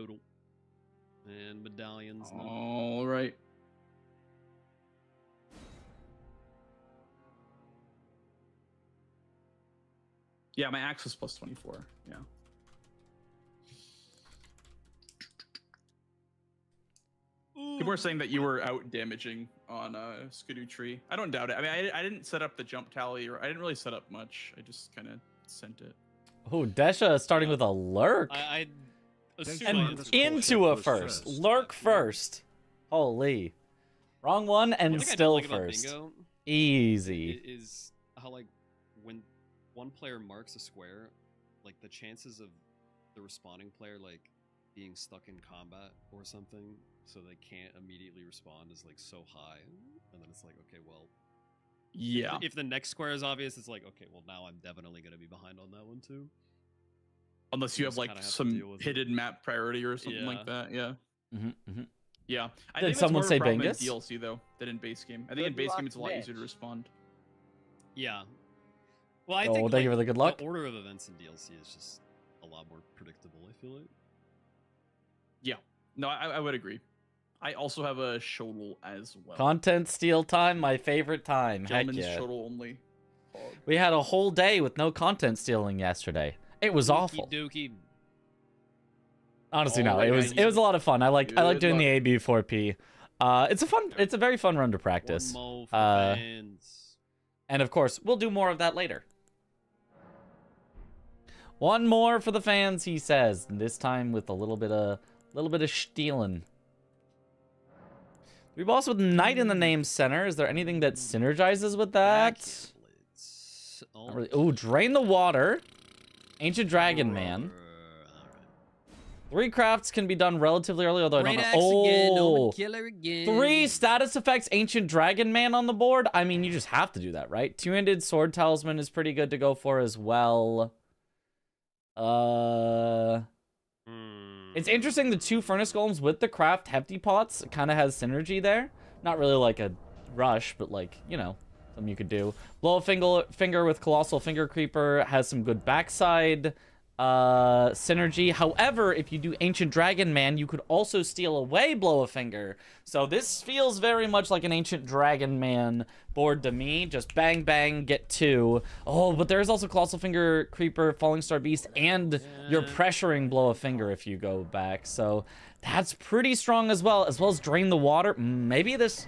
Yodel. And medallions. All right. Yeah, my axe was plus 24. Yeah. People were saying that you were out damaging on Skidoo Tree. I don't doubt it. I mean, I didn't set up the jump tally, or I didn't really set up much. I just kind of sent it. Oh, Desha starting with a lurk. I and into a first. Lurk first. Holy. Wrong one and still like first. Bingo easy. Is how, like, when one player marks a square, like, the chances of the responding player, like, being stuck in combat or something, so they can't immediately respond, is, like, so high. And then it's like, okay, well... Yeah. If the next square is obvious, it's like, okay, well, now I'm definitely going to be behind on that one, too. Unless you have, like, some hidden map priority or something like that, yeah. Yeah. I think someone say Bingus? In DLC, though, than in base game. I think in base game, it's a lot easier to respond. Yeah. Well, I think thank you for the good luck. The order of events in DLC is just a lot more predictable, I feel like. Yeah. No, I would agree. I also have a Shodel as well. Content steal time, my favorite time. Gentleman's Heck yeah. Shodel only. We had a whole day with no content stealing yesterday. It was awful. Dookie. Honestly, no, it was a lot of fun. I like doing the AB4P. It's a very fun run to practice. And of course, we'll do more of that later. One more for the fans, he says. This time with a little bit of stealing. 3 boss with Knight in the name center. Is there anything that synergizes with that? Really. Ooh, Drain the Water. Ancient Dragon Man. 3 crafts can be done relatively early, although I don't know. 3 status effects, Ancient Dragon Man on the board. I mean, you just have to do that, right? 2-handed Sword Talisman is pretty good to go for as well. It's interesting, the 2 Furnace Golems with the craft Hefty Pots kind of has synergy there. Not really like a rush, but like, you know, something you could do. Blow a finger with Colossal Finger Creeper has some good backside synergy. However, if you do Ancient Dragon Man, you could also steal away Blow a Finger. So this feels very much like an Ancient Dragon Man board to me. Just bang, bang, get 2. Oh, but there's also Colossal Finger Creeper, Falling Star Beast, and you're pressuring Blow a Finger if you go back. So that's pretty strong as well as Drain the Water. Maybe this...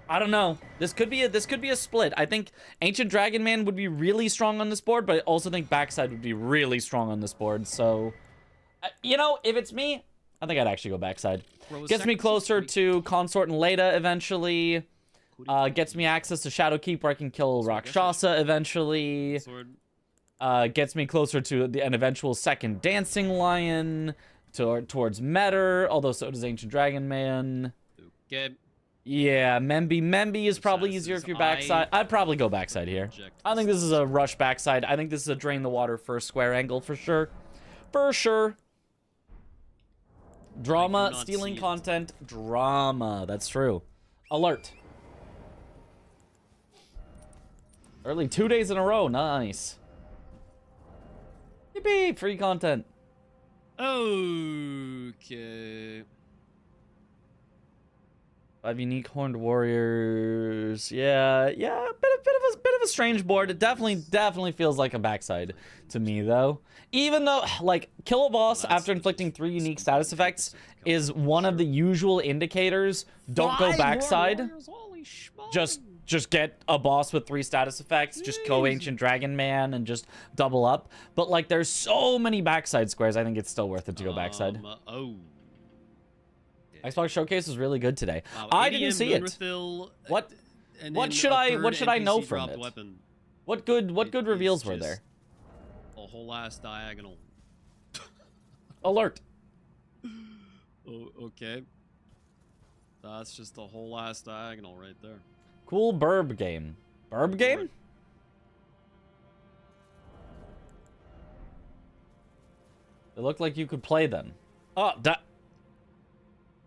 I don't know. This could be a split. I think Ancient Dragon Man would be really strong on this board, but I also think Backside would be really strong on this board. So, you know, if it's me, I think I'd actually go Backside. Gets me closer to Consort and Leda eventually. Gets me access to Shadowkeep where I can kill Rakshasa eventually. Gets me closer to an eventual second Dancing Lion towards Metter, although so does Ancient Dragon Man. Okay. Yeah, Memby is probably easier if you're backside. I'd probably go backside here. I think this is a rush backside. I think this is a Drain the Water first square angle for sure. For sure. Drama, stealing content, drama. That's true. Alert. Early 2 days in a row. Nice. Yippee, free content. Okay. 5 unique horned warriors. Yeah, bit of a strange board. It definitely feels like a backside to me though. Even though, like, kill a boss after inflicting 3 unique status effects is one of the usual indicators. Don't go backside. Just get a boss with 3 status effects. Just go Ancient Dragon Man and just double up. But like, there's so many backside squares. I think it's still worth it to go backside. Xbox Showcase was really good today. I didn't see it. What should I know from it? What good reveals were there? A whole ass diagonal. Alert. Oh, okay. That's just a whole ass diagonal right there. Cool burb game. Burb game? It looked like you could play them. Oh, that.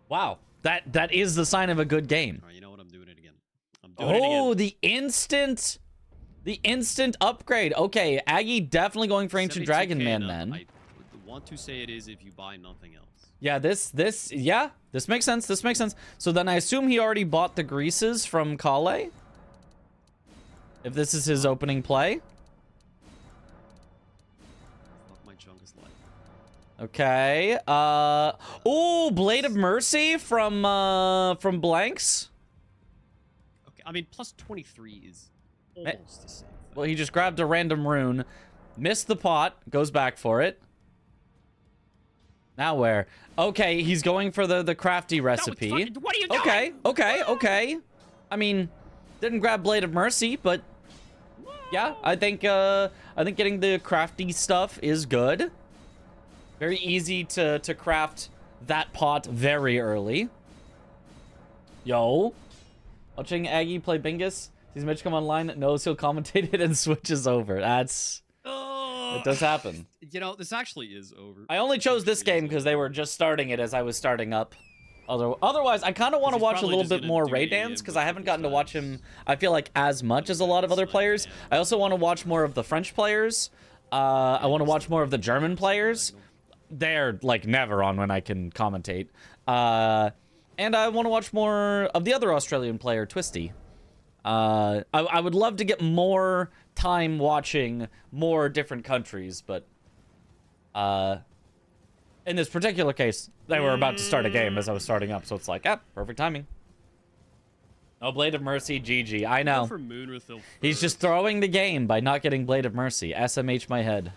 Wow, that is the sign of a good game. All right, you know what? I'm doing it again. Oh, the instant upgrade. Okay, Aggie definitely going for Ancient Dragon Man then. I want to say it is if you buy nothing else. Yeah, this makes sense. This makes sense. So then I assume he already bought the greases from Kale. If this is his opening play. Fuck, my junk is light. Okay. Oh, Blade of Mercy from Blanks. Okay, I mean, plus 23 is almost the same thing. Well, he just grabbed a random rune, missed the pot, goes back for it. Now where? Okay, he's going for the crafty recipe. No, what are you doing? Okay. I mean, didn't grab Blade of Mercy, but yeah, I think getting the crafty stuff is good. Very easy to craft that pot very early. Yo. Watching Aggie play Bingus. Sees Mitch come online, knows he'll commentate it and switches over. That's... It does happen. You know, this actually is over. I only chose this game because they were just starting it as I was starting up. Otherwise, I kind of want to watch a little bit more Ray Dance because I haven't gotten to watch him, I feel like, as much as a lot of other players. I also want to watch more of the French players. I want to watch more of the German players. They're, like, never on when I can commentate. And I want to watch more of the other Australian player, Twisty. I would love to get more time watching more different countries, but in this particular case, they were about to start a game as I was starting up, so it's like, perfect timing. No Blade of Mercy, GG. I know. He's just throwing the game by not getting Blade of Mercy. SMH my head.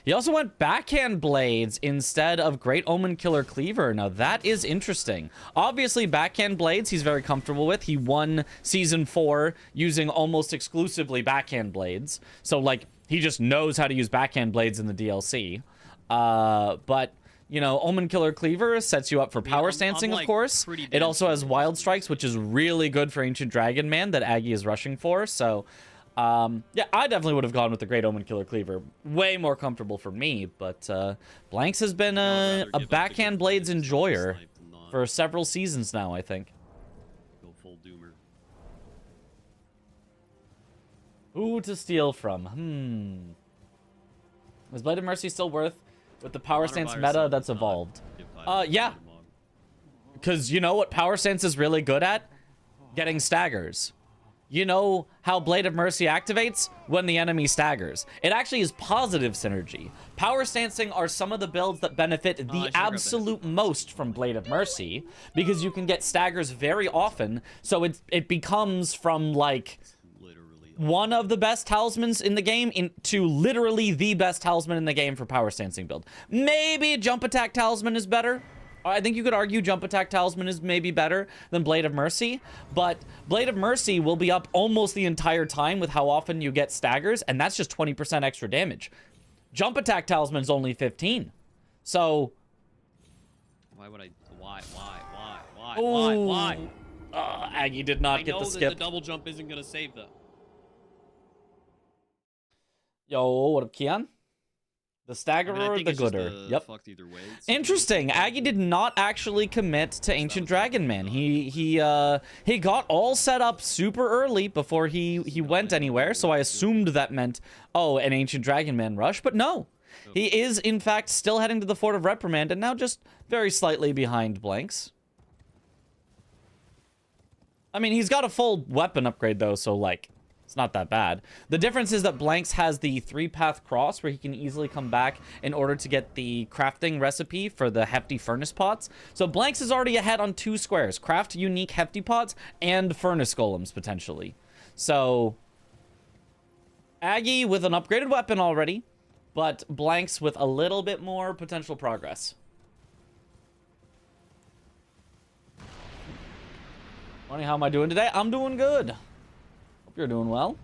He also went backhand blades instead of Great Omen Killer Cleaver. Now, that is interesting. Obviously, backhand blades he's very comfortable with. He won Season 4 using almost exclusively backhand blades. So, like, he just knows how to use backhand blades in the DLC. But, you know, Omen Killer Cleaver sets you up for power stancing, of course. It also has Wild Strikes, which is really good for Ancient Dragon Man that Aggie is rushing for. So... yeah, I definitely would have gone with the Great Omen Killer Cleaver. Way more comfortable for me, but Blanks has been a backhand blades enjoyer for several seasons now, I think. Go full doomer. Who to steal from? Is Blade of Mercy still worth with the Power Stance meta that's evolved? Yeah. Because you know what Power Stance is really good at? Getting staggers. You know how Blade of Mercy activates? When the enemy staggers. It actually is positive synergy. Power Stancing are some of the builds that benefit the absolute most from Blade of Mercy, because you can get staggers very often, so it becomes from, like, one of the best talismans in the game to literally the best talisman in the game for Power Stancing build. Maybe Jump Attack Talisman is better. I think you could argue Jump Attack Talisman is maybe better than Blade of Mercy, but Blade of Mercy will be up almost the entire time with how often you get staggers, and that's just 20% extra damage. Jump Attack Talisman is only 15. So... Why would I... Why? Aggie did not get the skip. I know that the double jump isn't going to save them. Yo, what up, Keon? The staggerer or the gooder? Yep. Interesting. Aggie did not actually commit to Ancient Dragon Man. He got all set up super early before he went anywhere, so I assumed that meant, oh, an Ancient Dragon Man rush, but no. He is, in fact, still heading to the Fort of Reprimand, and now just very slightly behind Blanks. I mean, he's got a full weapon upgrade, though, so, like... It's not that bad. The difference is that Blanks has the 3-path cross where he can easily come back in order to get the crafting recipe for the hefty furnace pots. So Blanks is already ahead on 2 squares. Craft unique hefty pots and furnace golems, potentially. So Aggie with an upgraded weapon already, but Blanks with a little bit more potential progress. Morning, how am I doing today? I'm doing good. You're doing well.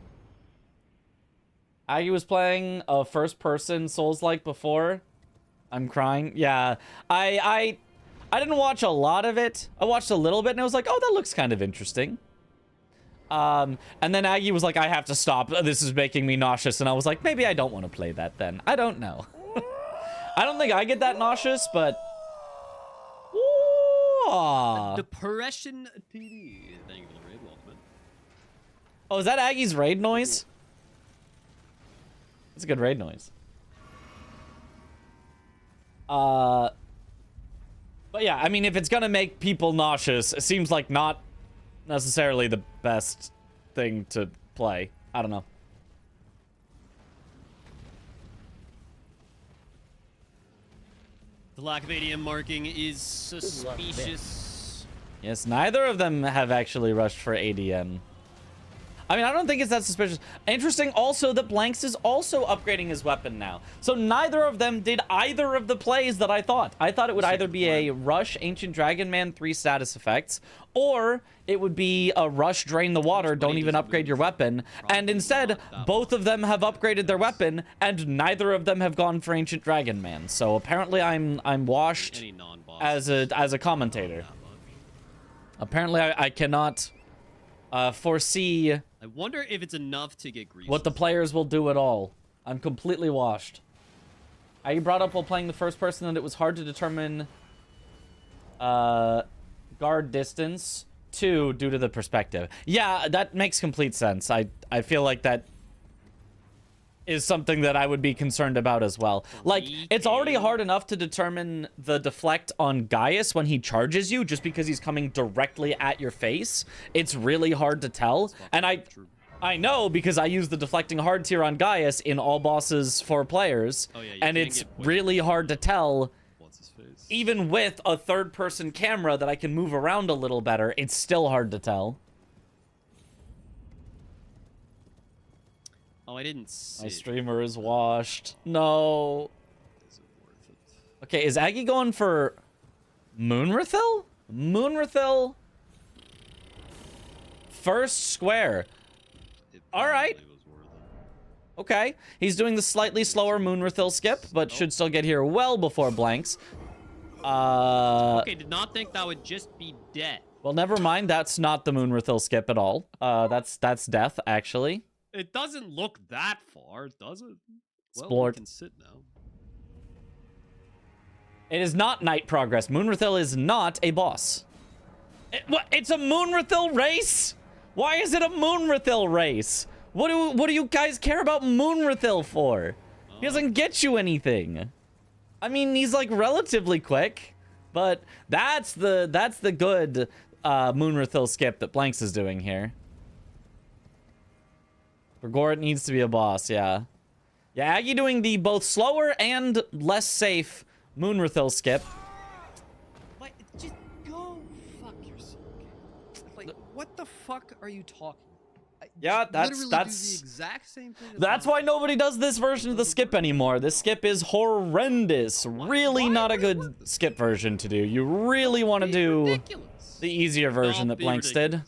Aggie was playing a first-person Souls-like before. I'm crying. Yeah, I didn't watch a lot of it. I watched a little bit, and I was like, oh, that looks kind of interesting. And then Aggie was like, I have to stop. This is making me nauseous. And I was like, maybe I don't want to play that then. I don't know. I don't think I get that nauseous, but... Ooh. Depression TD. Thank you for the raid, welcome. Oh, is that Aggie's raid noise? It's a good raid noise. But yeah, I mean, if it's gonna make people nauseous, it seems like not necessarily the best thing to play. I don't know. The lack of ADM marking is suspicious. Yes, neither of them have actually rushed for ADM. I mean, I don't think it's that suspicious. Interesting also that Blanks is also upgrading his weapon now. So neither of them did either of the plays that I thought. I thought it would either be a rush Ancient Dragon Man 3 status effects, or it would be a rush Drain the Water, don't even upgrade your weapon. And instead, both of them have upgraded their weapon, and neither of them have gone for Ancient Dragon Man. So apparently I'm washed as a commentator. Apparently I cannot foresee... I wonder if it's enough to get greased. what the players will do at all. I'm completely washed. You brought up while playing the first person that it was hard to determine guard distance due to the perspective. Yeah, that makes complete sense. I feel like that is something that I would be concerned about as well. Like, it's already hard enough to determine the deflect on Gaius when he charges you just because he's coming directly at your face. It's really hard to tell. And I know because I use the deflecting hard tier on Gaius in all bosses for players. Oh, yeah, and it's really hard to tell. Even with a third-person camera that I can move around a little better, it's still hard to tell. Oh, I didn't see. My streamer is washed. No. Is it worth it? Okay, is Aggie going for Moonrathil? Moonrathil. First square. All right. Okay. He's doing the slightly slower Moonrathil skip, but should still get here well before Blanks. Okay, did not think that would just be death. Well, never mind. That's not the Moonrathil skip at all. That's death, actually. It doesn't look that far, does it? Well, Splort. we can sit now. It is not night progress. Moonrathil is not a boss. It's a Moonrathil race? Why is it a Moonrathil race? What do you guys care about Moonrathil for? He doesn't get you anything. I mean, he's like relatively quick, but that's the good Moonrathil skip that Blanks is doing here. Gregor needs to be a boss, yeah. Yeah, Aggie doing the both slower and less safe Moonrathil skip. Like, just go fuck yourself. Like, what the fuck are you talking? Yeah, that's do the exact same thing. That's why nobody does this version of the skip anymore. This skip is horrendous. Really not a good skip version to do. You really want to do the easier version that Blanks did.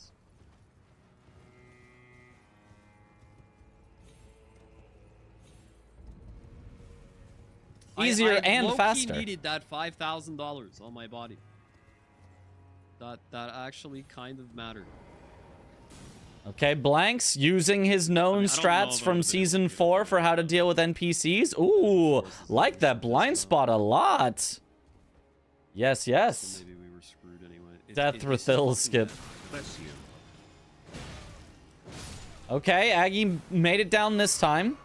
Easier and faster. I needed that $5,000 on my body. That actually kind of mattered. Okay, Blanks using his known strats from Season 4 for how to deal with NPCs. Ooh, like that blind spot a lot. Yes, yes. So maybe we were screwed anyway. Death Rathil skip. Okay, Aggie made it down this time.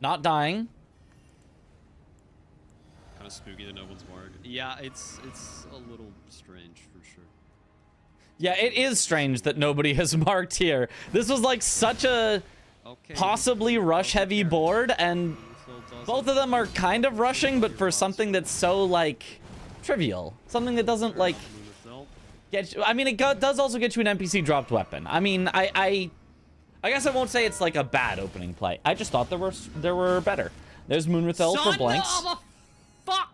Not dying. Kind of spooky that no one's marked. Yeah, it's a little strange for sure. Yeah, it is strange that nobody has marked here. This was like such a possibly rush-heavy board, and both of them are kind of rushing, but for something that's so, like, trivial. Something that doesn't, like, get you... I mean, it does also get you an NPC dropped weapon. I mean, I guess I won't say it's, like, a bad opening play. I just thought there were better. There's Moonrathil for Blanks. Son of a fuck!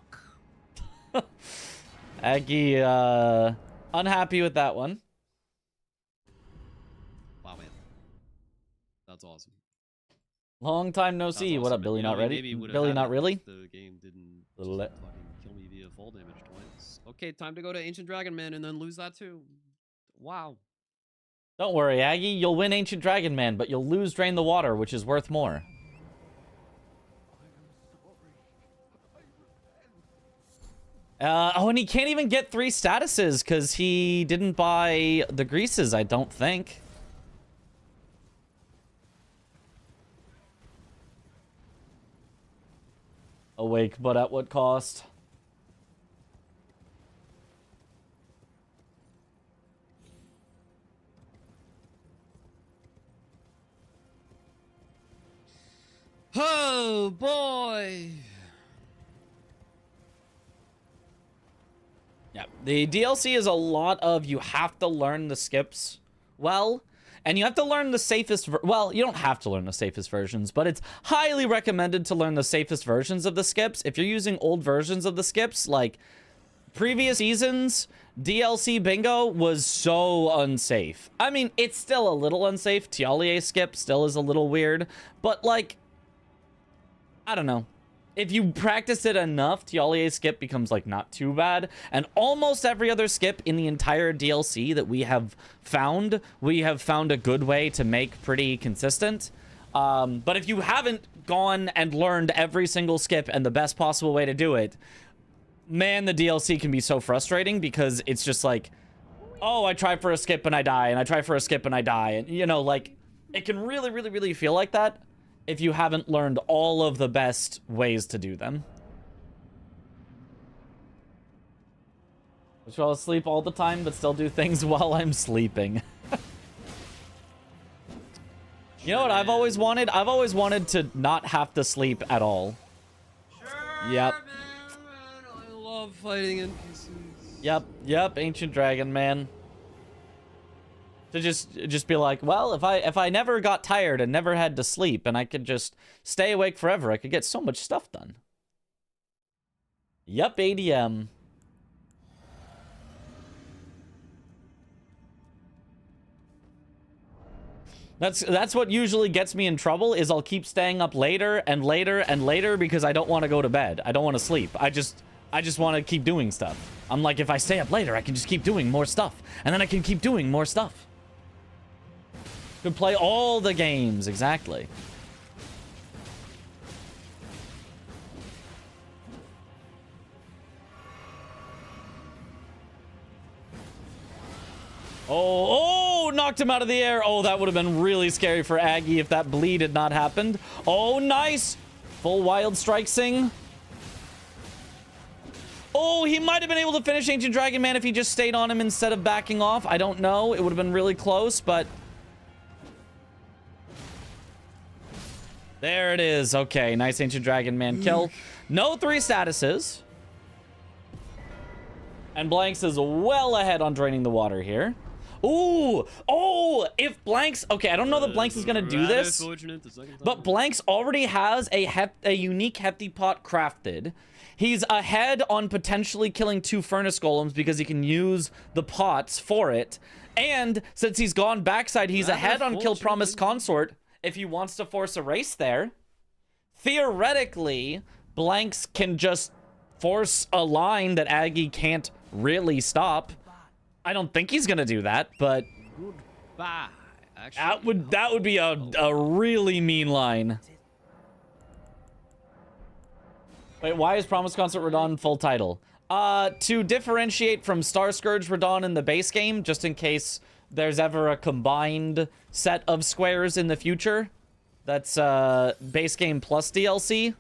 Aggie, unhappy with that one. Wow, man. That's awesome. Long time no see. Awesome. What up, Billy? Not ready? Billy, not really? The game didn't fucking kill me via fall damage twice. Okay, time to go to Ancient Dragon Man and then lose that too. Wow. Don't worry, Aggie. You'll win Ancient Dragon Man, but you'll lose Drain the Water, which is worth more. Oh, and he can't even get 3 statuses because he didn't buy the greases, I don't think. Awake, but at what cost? Oh boy. Yeah, the DLC is a lot of you have to learn the skips well, and you have to learn the safest. Well, you don't have to learn the safest versions, but it's highly recommended to learn the safest versions of the skips. If you're using old versions of the skips, like previous seasons, DLC Bingo was so unsafe. I mean, it's still a little unsafe. Tialier skip still is a little weird, but like, I don't know. If you practice it enough, Tialier skip becomes like not too bad. And almost every other skip in the entire DLC that we have found a good way to make pretty consistent. But if you haven't gone and learned every single skip and the best possible way to do it, man, the DLC can be so frustrating because it's just like, oh, I try for a skip and I die, and I try for a skip and I die. And, you know, like, it can really, really, really feel like that if you haven't learned all of the best ways to do them. I fall asleep all the time, but still do things while I'm sleeping. You know what I've always wanted? I've always wanted to not have to sleep at all. Sure, Yep. Man, I love fighting NPCs. Yep, Ancient Dragon, man. To just be like, well, if I never got tired and never had to sleep and I could just stay awake forever, I could get so much stuff done. Yep, ADM. That's what usually gets me in trouble, is I'll keep staying up later and later and later because I don't want to go to bed. I don't want to sleep. I just want to keep doing stuff. I'm like, if I stay up later, I can just keep doing more stuff. And then I can keep doing more stuff. Could play all the games, exactly. Oh, knocked him out of the air. Oh, that would have been really scary for Aggie if that bleed had not happened. Oh, nice. Full wild strike sing. Oh, he might have been able to finish Ancient Dragon Man if he just stayed on him instead of backing off. I don't know. It would have been really close, but... there it is. Okay, nice Ancient Dragon Man kill. No 3 statuses. And Blanks is well ahead on draining the water here. Ooh! Oh! If Blanks... okay, I don't know that Blanks is going to do this. But Blanks already has a unique Hefty Pot crafted. He's ahead on potentially killing 2 Furnace Golems because he can use the pots for it. And since he's gone backside, he's ahead on Kill Promised Consort. If he wants to force a race there, theoretically, Blanks can just force a line that Aggie can't really stop. I don't think he's gonna do that, but goodbye. Actually, that would be a really mean line. Wait, why is Promised Consort Radon full title? To differentiate from Star Scourge Radon in the base game, just in case there's ever a combined set of squares in the future. That's base game plus DLC.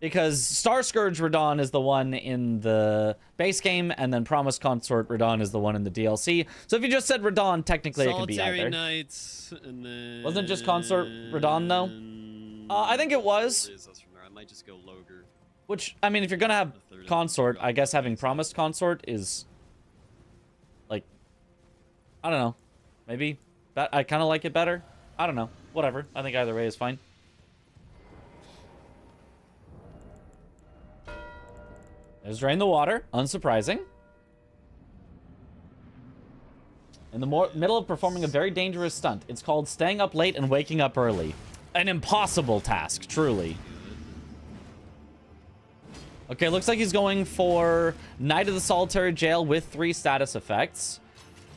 Because Star Scourge Radon is the one in the base game, and then Promised Consort Radon is the one in the DLC. So if you just said Radon, technically it could be either. Knights, and then... wasn't it just Consort Radon, though? I think it was. I might just go Loger. Which, I mean, if you're gonna have Consort, I guess having Promised Consort is... like... I don't know. Maybe I kind of like it better. I don't know. Whatever. I think either way is fine. There's Drain the Water. Unsurprising. In the middle of performing a very dangerous stunt. It's called staying up late and waking up early. An impossible task, truly. Okay, looks like he's going for Knight of the Solitary Jail with 3 status effects.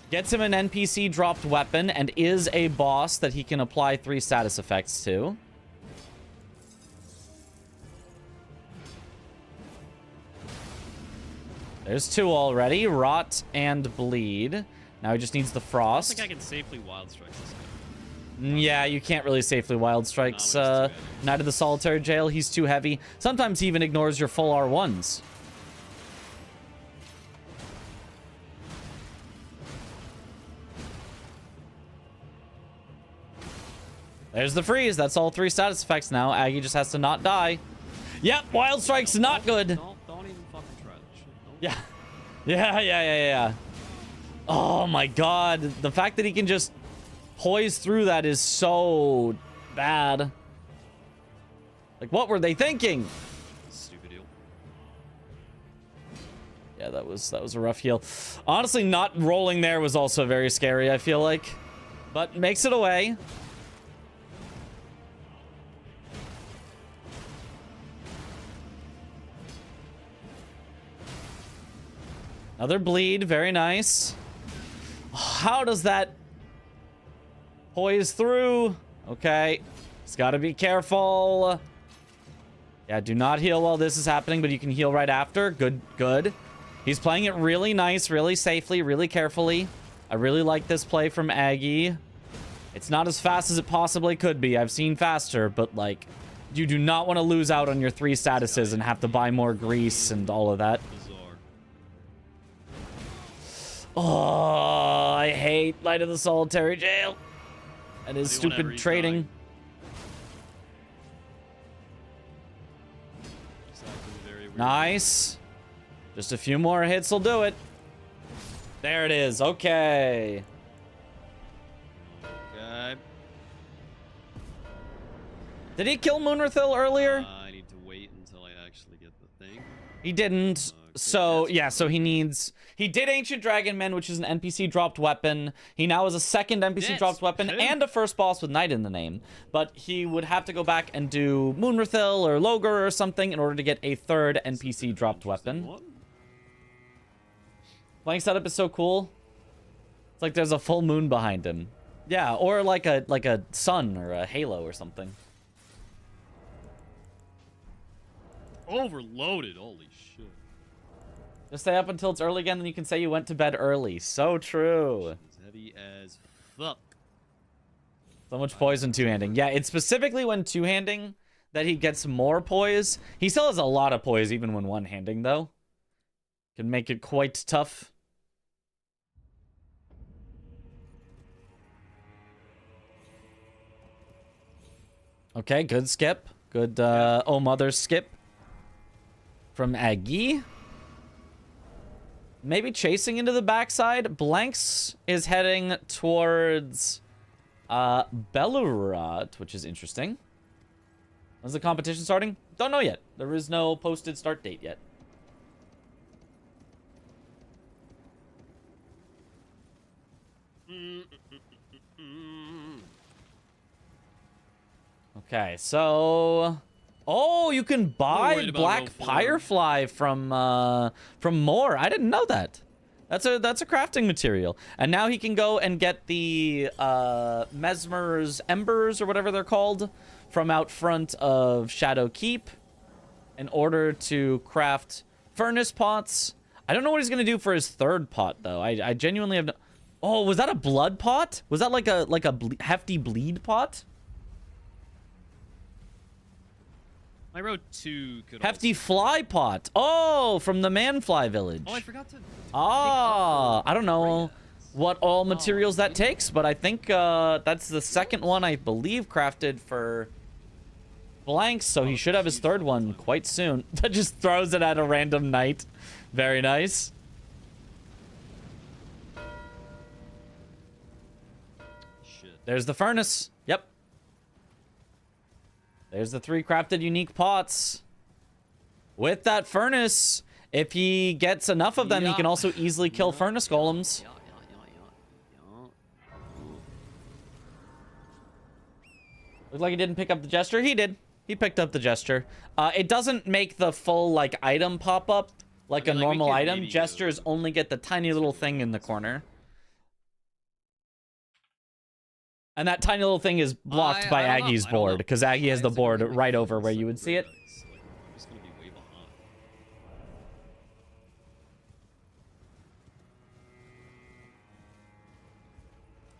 Gets him an NPC dropped weapon and is a boss that he can apply 3 status effects to. There's 2 already. Rot and Bleed. Now he just needs the Frost. I think I can safely Wild Strike this guy. Yeah, you can't really safely Wild Strikes Knight of the Solitary Jail. He's too heavy. Sometimes he even ignores your full R1s. There's the freeze. That's all 3 status effects now. Aggie just has to not die. Yep, Wild Strike's not good. Don't even fucking try that shit. Yeah. Oh my god. The fact that he can just poise through that is so bad. Like, what were they thinking? Stupid deal. Yeah, that was a rough heal. Honestly, not rolling there was also very scary, I feel like. But makes it away. Another bleed, very nice. How does that poise through? Okay, he's got to be careful. Yeah, do not heal while this is happening, but you can heal right after. Good. He's playing it really nice, really safely, really carefully. I really like this play from Aggie. It's not as fast as it possibly could be. I've seen faster, but like, you do not want to lose out on your 3 statuses and have to buy more grease and all of that. Oh, I hate Light of the Solitary Jail. And his stupid trading. Nice. Just a few more hits will do it. There it is. Okay. Okay. Did he kill Moonrathil earlier? I need to wait until I actually get the thing. He didn't. So, yeah, so he needs... He did Ancient Dragon Man, which is an NPC dropped weapon. He now has a second NPC dropped weapon and a first boss with Knight in the name. But he would have to go back and do Moonrathil or Logar or something in order to get a third NPC dropped weapon. Playing setup is so cool. It's like there's a full moon behind him. Yeah, or like a sun or a halo or something. Overloaded, holy shit. Just stay up until it's early again, then you can say you went to bed early. So true. It's heavy as fuck. So much poise when two-handing. Yeah, it's specifically when two-handing that he gets more poise. He still has a lot of poise even when one-handing, though. Can make it quite tough. Okay, good skip. Good, oh mother skip. From Aggie. Maybe chasing into the backside. Blanks is heading towards Belurat, which is interesting. When's the competition starting? Don't know yet. There is no posted start date yet. Okay, so... Oh, you can buy Black Firefly from Moore. I didn't know that. That's a crafting material. And now he can go and get the Mesmer's Embers or whatever they're called from out front of Shadow Keep in order to craft furnace pots. I don't know what he's gonna do for his third pot though. I genuinely have no... Oh, was that a blood pot? Was that like a hefty bleed pot? I wrote 2. Hefty fly pot. Oh, from the Manfly village. Oh, I forgot to. Ah, I don't know what all materials that takes, but I think that's the second one I believe crafted for Blanks, so he should have his third one quite soon. That just throws it at a random night. Very nice. Shit. There's the furnace. Yep. There's the 3 crafted unique pots. With that furnace, if he gets enough of them, he can also easily kill furnace golems. Looks like he didn't pick up the gesture. He did. He picked up the gesture. It doesn't make the full, like, item pop up like a normal item. Gestures only get the tiny little thing in the corner. And that tiny little thing is blocked by Aggie's board, because Aggie has the board right over where you would see it. I'm just gonna be way behind.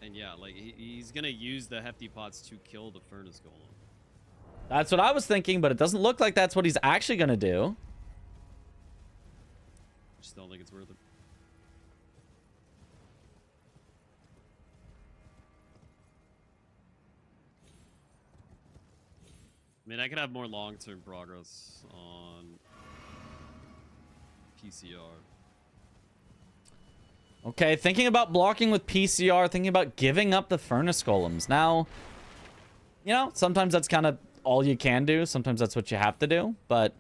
And yeah, like he's gonna use the hefty pots to kill the furnace golem. That's what I was thinking, but it doesn't look like that's what he's actually gonna do. Just don't think it's worth it. I mean, I could have more long-term progress on PCR. Okay, thinking about blocking with PCR, thinking about giving up the Furnace Golems. Now, you know, sometimes that's kind of all you can do. Sometimes that's what you have to do, but...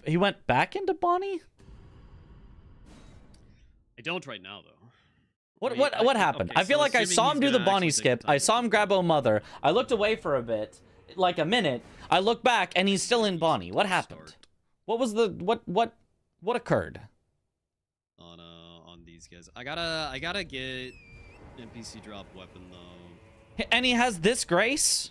He went back into Bonnie? I don't right now, though. What happened? Okay, I feel so like I saw him do the Bonnie skip. I saw him grab O Mother. I looked away for a bit, like a minute. I look back and he's still in Bonnie. What happened? What was the what occurred? On these guys. I gotta get NPC drop weapon though. And he has this Grace?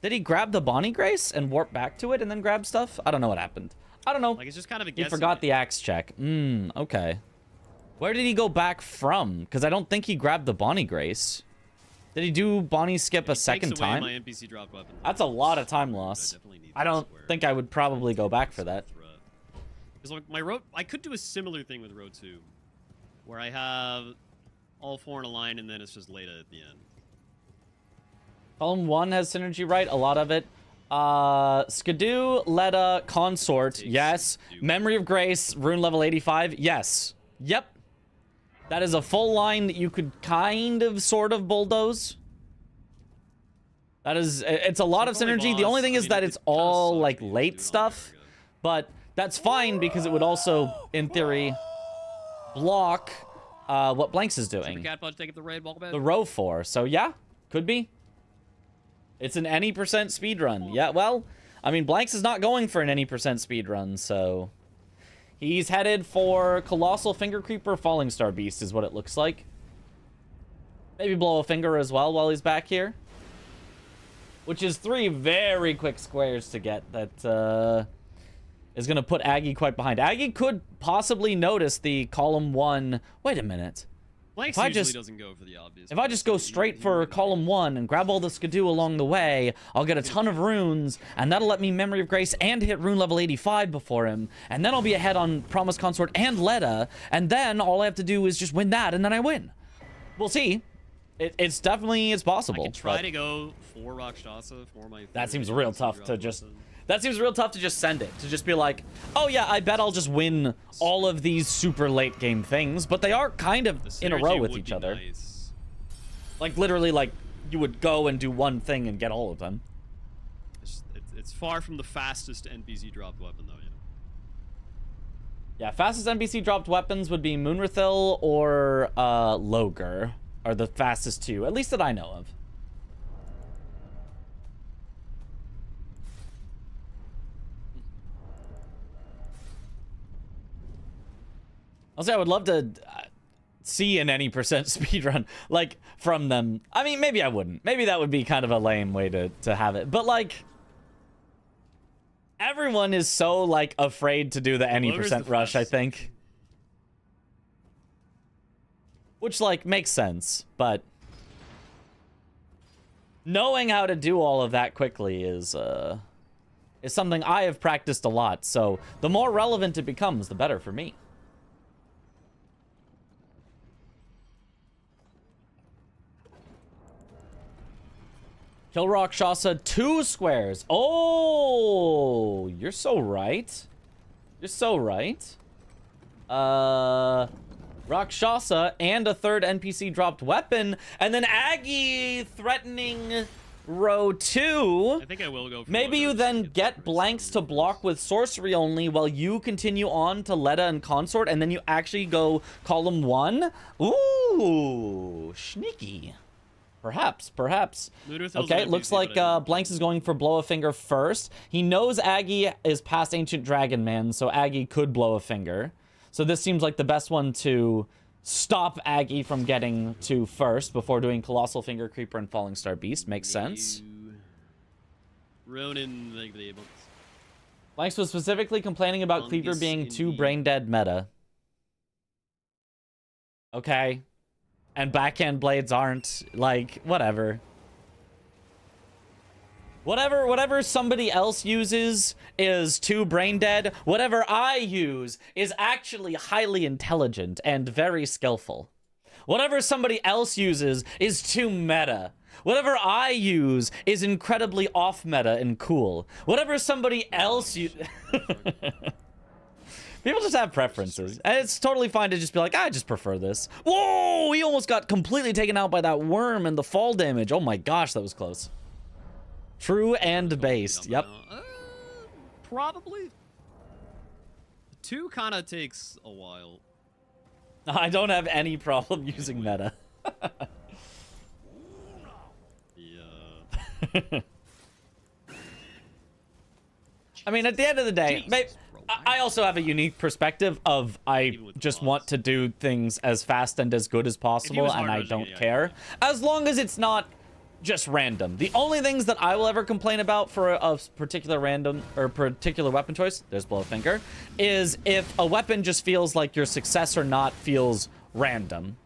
Did he grab the Bonnie Grace and warp back to it and then grab stuff? I don't know what happened. I don't know. Like it's just kind of a He guessing forgot game. the axe check. Okay. Where did he go back from? Because I don't think he grabbed the Bonnie Grace. Did he do Bonnie skip a second time? My NPC drop weapon. That's a lot of time loss. I don't think I would probably go back for that. Because like my road, I could do a similar thing with road 2, where I have all 4 in a line and then it's just Leda at the end. Column 1 has synergy, right? A lot of it. Skidoo, Leda, Consort, yes. Memory of Grace, rune level 85, yes. Yep. That is a full line that you could kind of, sort of bulldoze. That is, it's a lot of synergy. The only thing is that it's all, like, late stuff. But that's fine because it would also, in theory, block what Blanks is doing. The row 4. So, yeah, could be. It's an any percent speedrun. Yeah, well, I mean, Blanks is not going for an any percent speedrun, so... He's headed for Colossal Finger Creeper, Falling Star Beast is what it looks like. Maybe blow a finger as well while he's back here. Which is 3 very quick squares to get that is going to put Aggie quite behind. Aggie could possibly notice the column 1... Wait a minute. Blanks usually doesn't go for the obvious. If I just go straight for column 1 and grab all the Skidoo along the way, I'll get a ton of runes, and that'll let me Memory of Grace and hit rune level 85 before him, and then I'll be ahead on Promise Consort and Leda, and then all I have to do is just win that, and then I win. We'll see. It's definitely possible. I can try to go for Rakshasa for my... That seems real tough to just... That seems real tough to just send it. To just be like, oh yeah, I bet I'll just win all of these super late game things. But they are kind of in a row with each other. Nice. Like, literally, like, you would go and do one thing and get all of them. It's far from the fastest NPC dropped weapon, though, Yeah, fastest NPC dropped weapons would be Moonrathil or Loger are the fastest 2, at least that I know of. Also, I would love to see an any percent speedrun, like, from them. I mean, maybe I wouldn't. Maybe that would be kind of a lame way to have it. But, like, everyone is so, like, afraid to do the any percent rush, I think. Which, like, makes sense. But knowing how to do all of that quickly is something I have practiced a lot. So the more relevant it becomes, the better for me. Kill Rakshasa 2 squares. Oh, you're so right. You're so right. Rakshasa and a 3rd NPC dropped weapon, and then Aggie threatening row 2. I think I will go for Maybe you then get Blanks to block with sorcery only while you continue on to Leda and Consort, and then you actually go column 1. Ooh, sneaky. Perhaps. Okay, it looks like Blanks is going for Blow a Finger first. He knows Aggie is past Ancient Dragon Man, so Aggie could Blow a Finger. So this seems like the best one to stop Aggie from getting to first before doing Colossal Finger Creeper and Falling Star Beast. Makes sense. Ronin, like the able. Blanks was specifically complaining about Cleaver being too brain dead meta. Okay. And backhand blades aren't, like, whatever. Whatever somebody else uses is too brain dead. Whatever I use is actually highly intelligent and very skillful. Whatever somebody else uses is too meta. Whatever I use is incredibly off meta and cool. Whatever somebody else People just have preferences. And it's totally fine to just be like, I just prefer this. Whoa! He almost got completely taken out by that worm and the fall damage. Oh my gosh, that was close. True and based. Yep. Probably. 2 kind of takes a while. I don't have any problem using meta. Yeah. I mean, at the end of the day, I also have a unique perspective of I just want to do things as fast and as good as possible, and I don't care. As long as it's not just random. The only things that I will ever complain about for a particular random or particular weapon choice, there's Blowfinger, is if a weapon just feels like your success or not feels random.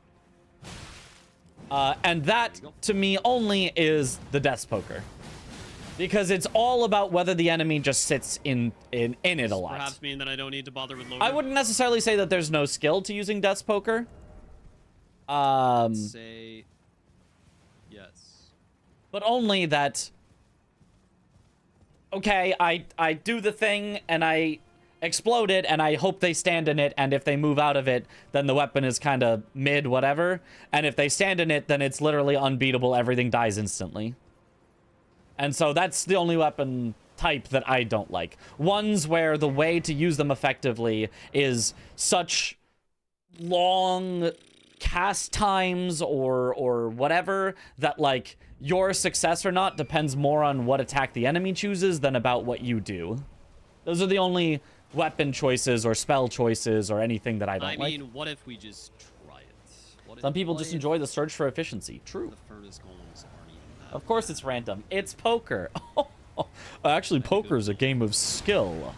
And that, to me, only is the Death's Poker. Because it's all about whether the enemy just sits in it a lot. Perhaps mean that I don't need to bother with loader. I wouldn't necessarily say that there's no skill to using Death's Poker. Say yes. But only that, okay, I do the thing and I explode it and I hope they stand in it, and if they move out of it, then the weapon is kind of mid whatever, and if they stand in it, then it's literally unbeatable, everything dies instantly. And so that's the only weapon type that I don't like. Ones where the way to use them effectively is such long cast times or whatever that, like, your success or not depends more on what attack the enemy chooses than about what you do. Those are the only weapon choices or spell choices or anything that I don't like. I mean, what if we just try it? Some people just enjoy the search for efficiency. True. The furnace golems aren't even that. Of course it's random. It's poker. Actually, poker is a game of skill.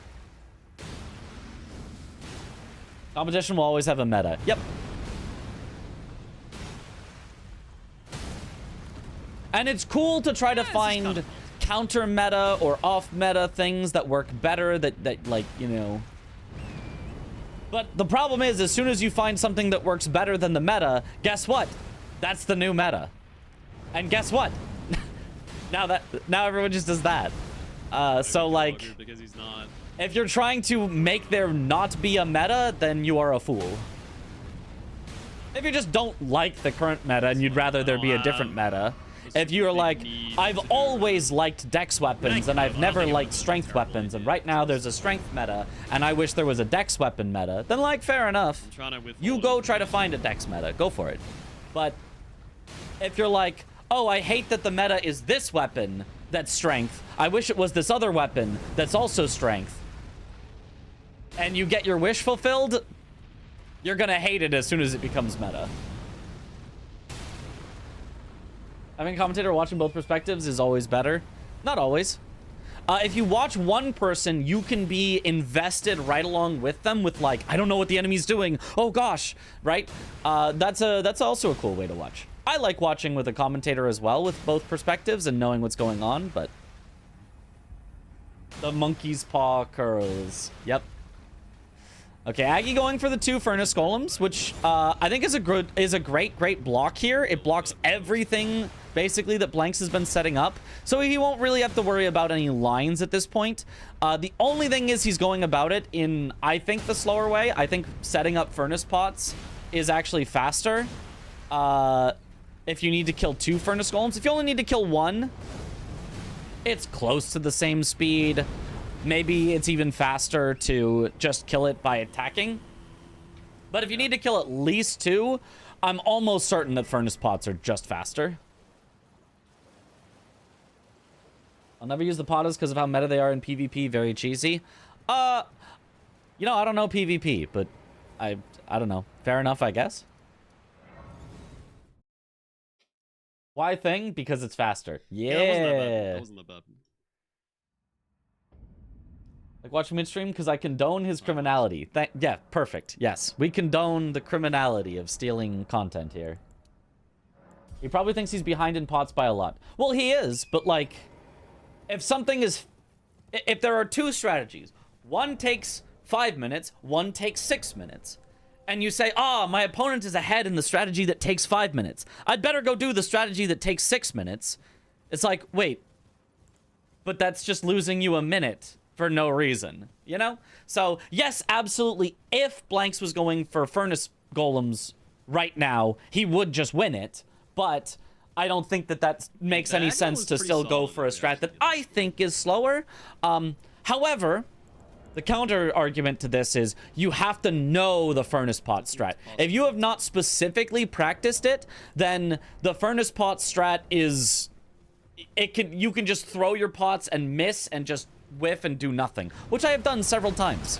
Competition will always have a meta. Yep. And it's cool to try to find counter meta or off meta things that work better, that like, you know. But the problem is, as soon as you find something that works better than the meta, guess what? That's the new meta. And guess what? now everyone just does that. So like, because he's not. If you're trying to make there not be a meta, then you are a fool. If you just don't like the current meta and you'd rather there be a different meta, if you're like, I've always liked dex weapons and I've never liked strength weapons, and right now there's a strength meta and I wish there was a dex weapon meta, then like, fair enough. You go try to find a dex meta. Go for it. But if you're like, oh, I hate that the meta is this weapon that's strength, I wish it was this other weapon that's also strength, and you get your wish fulfilled, you're gonna hate it as soon as it becomes meta. Having a commentator watching both perspectives is always better. Not always. If you watch one person, you can be invested right along with them with, like, I don't know what the enemy's doing. Oh gosh, right? That's also a cool way to watch. I like watching with a commentator as well, with both perspectives and knowing what's going on, but the monkey's paw curls. Yep. Okay, Aggie going for the 2 furnace golems, which I think is a great block here. It blocks everything basically that Blanks has been setting up, so he won't really have to worry about any lines at this point. The only thing is he's going about it in, I think, the slower way. I think setting up furnace pots is actually faster. If you need to kill 2 furnace golems, if you only need to kill 1, it's close to the same speed. Maybe it's even faster to just kill it by attacking. But if you need to kill at least 2, I'm almost certain that furnace pots are just faster. I'll never use the pottas because of how meta they are in PvP. Very cheesy. You know, I don't know PvP, but I don't know. Fair enough, I guess. Why thing? Because it's faster. Yeah. That wasn't that bad. Like watching midstream because I condone his criminality. Yeah, perfect. Yes, we condone the criminality of stealing content here. He probably thinks he's behind in pots by a lot. Well, he is, but like, if something is... If there are 2 strategies, one takes 5 minutes, one takes 6 minutes. and you say, oh, my opponent is ahead in the strategy that takes 5 minutes. I'd better go do the strategy that takes 6 minutes. It's like, wait, but that's just losing you a minute for no reason, you know? So, yes, absolutely, if Blanks was going for Furnace Golems right now, he would just win it, but I don't think that that makes any sense to still go for a strat that I think is slower. However, the counter argument to this is you have to know the Furnace Pot strat. If you have not specifically practiced it, then the Furnace Pot strat is... you can just throw your pots and miss and just whiff and do nothing, which I have done several times.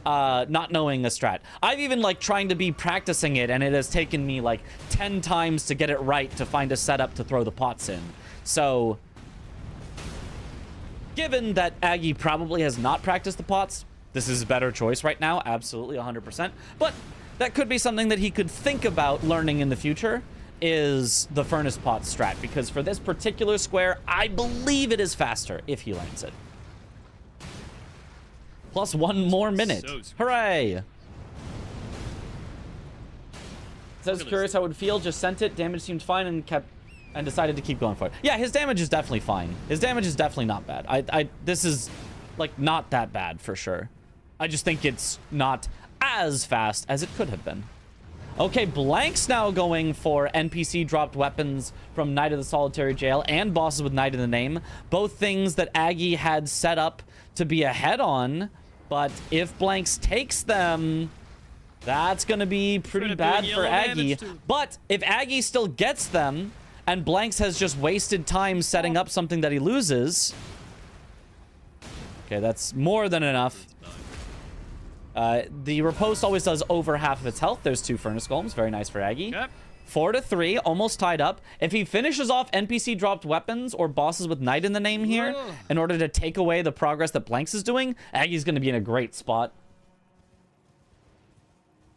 Not knowing a strat. I've even like trying to be practicing it, and it has taken me like 10 times to get it right to find a setup to throw the pots in. So, given that Aggie probably has not practiced the pots, this is a better choice right now, absolutely 100%. But that could be something that he could think about learning in the future, is the Furnace Pot strat, because for this particular square, I believe it is faster if he lands it. Plus 1 more minute. Hooray! Says curious how it would feel, just sent it, damage seemed fine and decided to keep going for it. Yeah, his damage is definitely fine. His damage is definitely not bad. This is like not that bad for sure. I just think it's not as fast as it could have been. Okay, Blank's now going for NPC dropped weapons from Knight of the Solitary Jail and bosses with Knight in the name. Both things that Aggie had set up to be ahead on, but if Blanks takes them, that's going to be pretty bad for Aggie. But if Aggie still gets them, and Blanks has just wasted time setting up something that he loses, okay, that's more than enough. The riposte always does over half of its health. There's 2 Furnace Golems. Very nice for Aggie. Yep. 4-3, almost tied up. If he finishes off NPC dropped weapons or bosses with Knight in the name here, in order to take away the progress that Blanks is doing, Aggie's going to be in a great spot.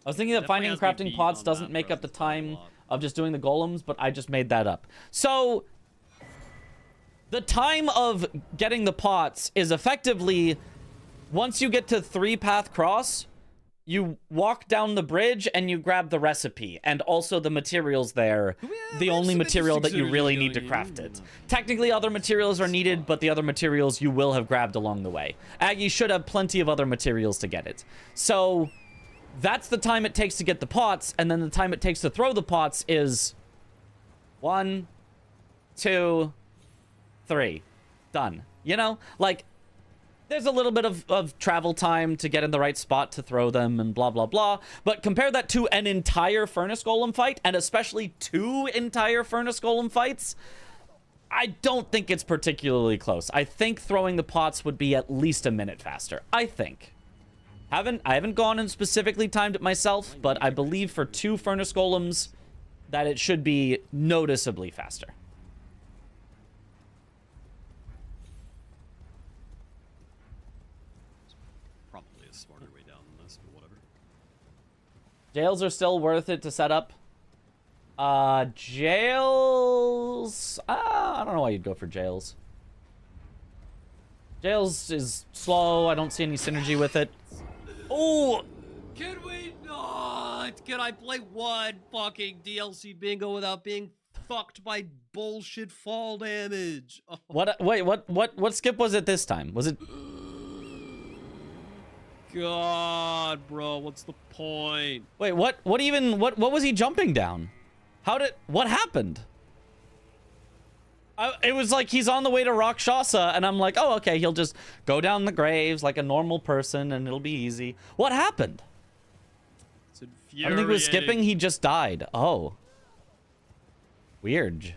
I was thinking that finding and crafting pots doesn't make up the time of just doing the golems, but I just made that up. So, the time of getting the pots is effectively, once you get to 3-path cross, you walk down the bridge and you grab the recipe and also the materials there. The only material that you really need to craft it. Technically, other materials are needed, but the other materials you will have grabbed along the way. Aggie should have plenty of other materials to get it. So, that's the time it takes to get the pots, and then the time it takes to throw the pots is 1, 2, 3. Done. You know? Like, there's a little bit of travel time to get in the right spot to throw them and blah, blah, blah. But compare that to an entire Furnace Golem fight, and especially 2 entire Furnace Golem fights, I don't think it's particularly close. I think throwing the pots would be at least a minute faster. I think. I haven't gone and specifically timed it myself, but I believe for 2 Furnace Golems that it should be noticeably faster. Jails are still worth it to set up. Jails... I don't know why you'd go for Jails. Jails is slow. I don't see any synergy with it. Oh! Can we not? Can I play one fucking DLC bingo without being fucked by bullshit fall damage? Oh. What? Wait, what skip was it this time? Was it... God, bro, what's the point? Wait, what was he jumping down? What happened? It was like he's on the way to Rakshasa, and I'm like, oh, okay, he'll just go down the graves like a normal person, and it'll be easy. What happened? It's infuriating. I don't think he was skipping, he just died. Oh. Weird.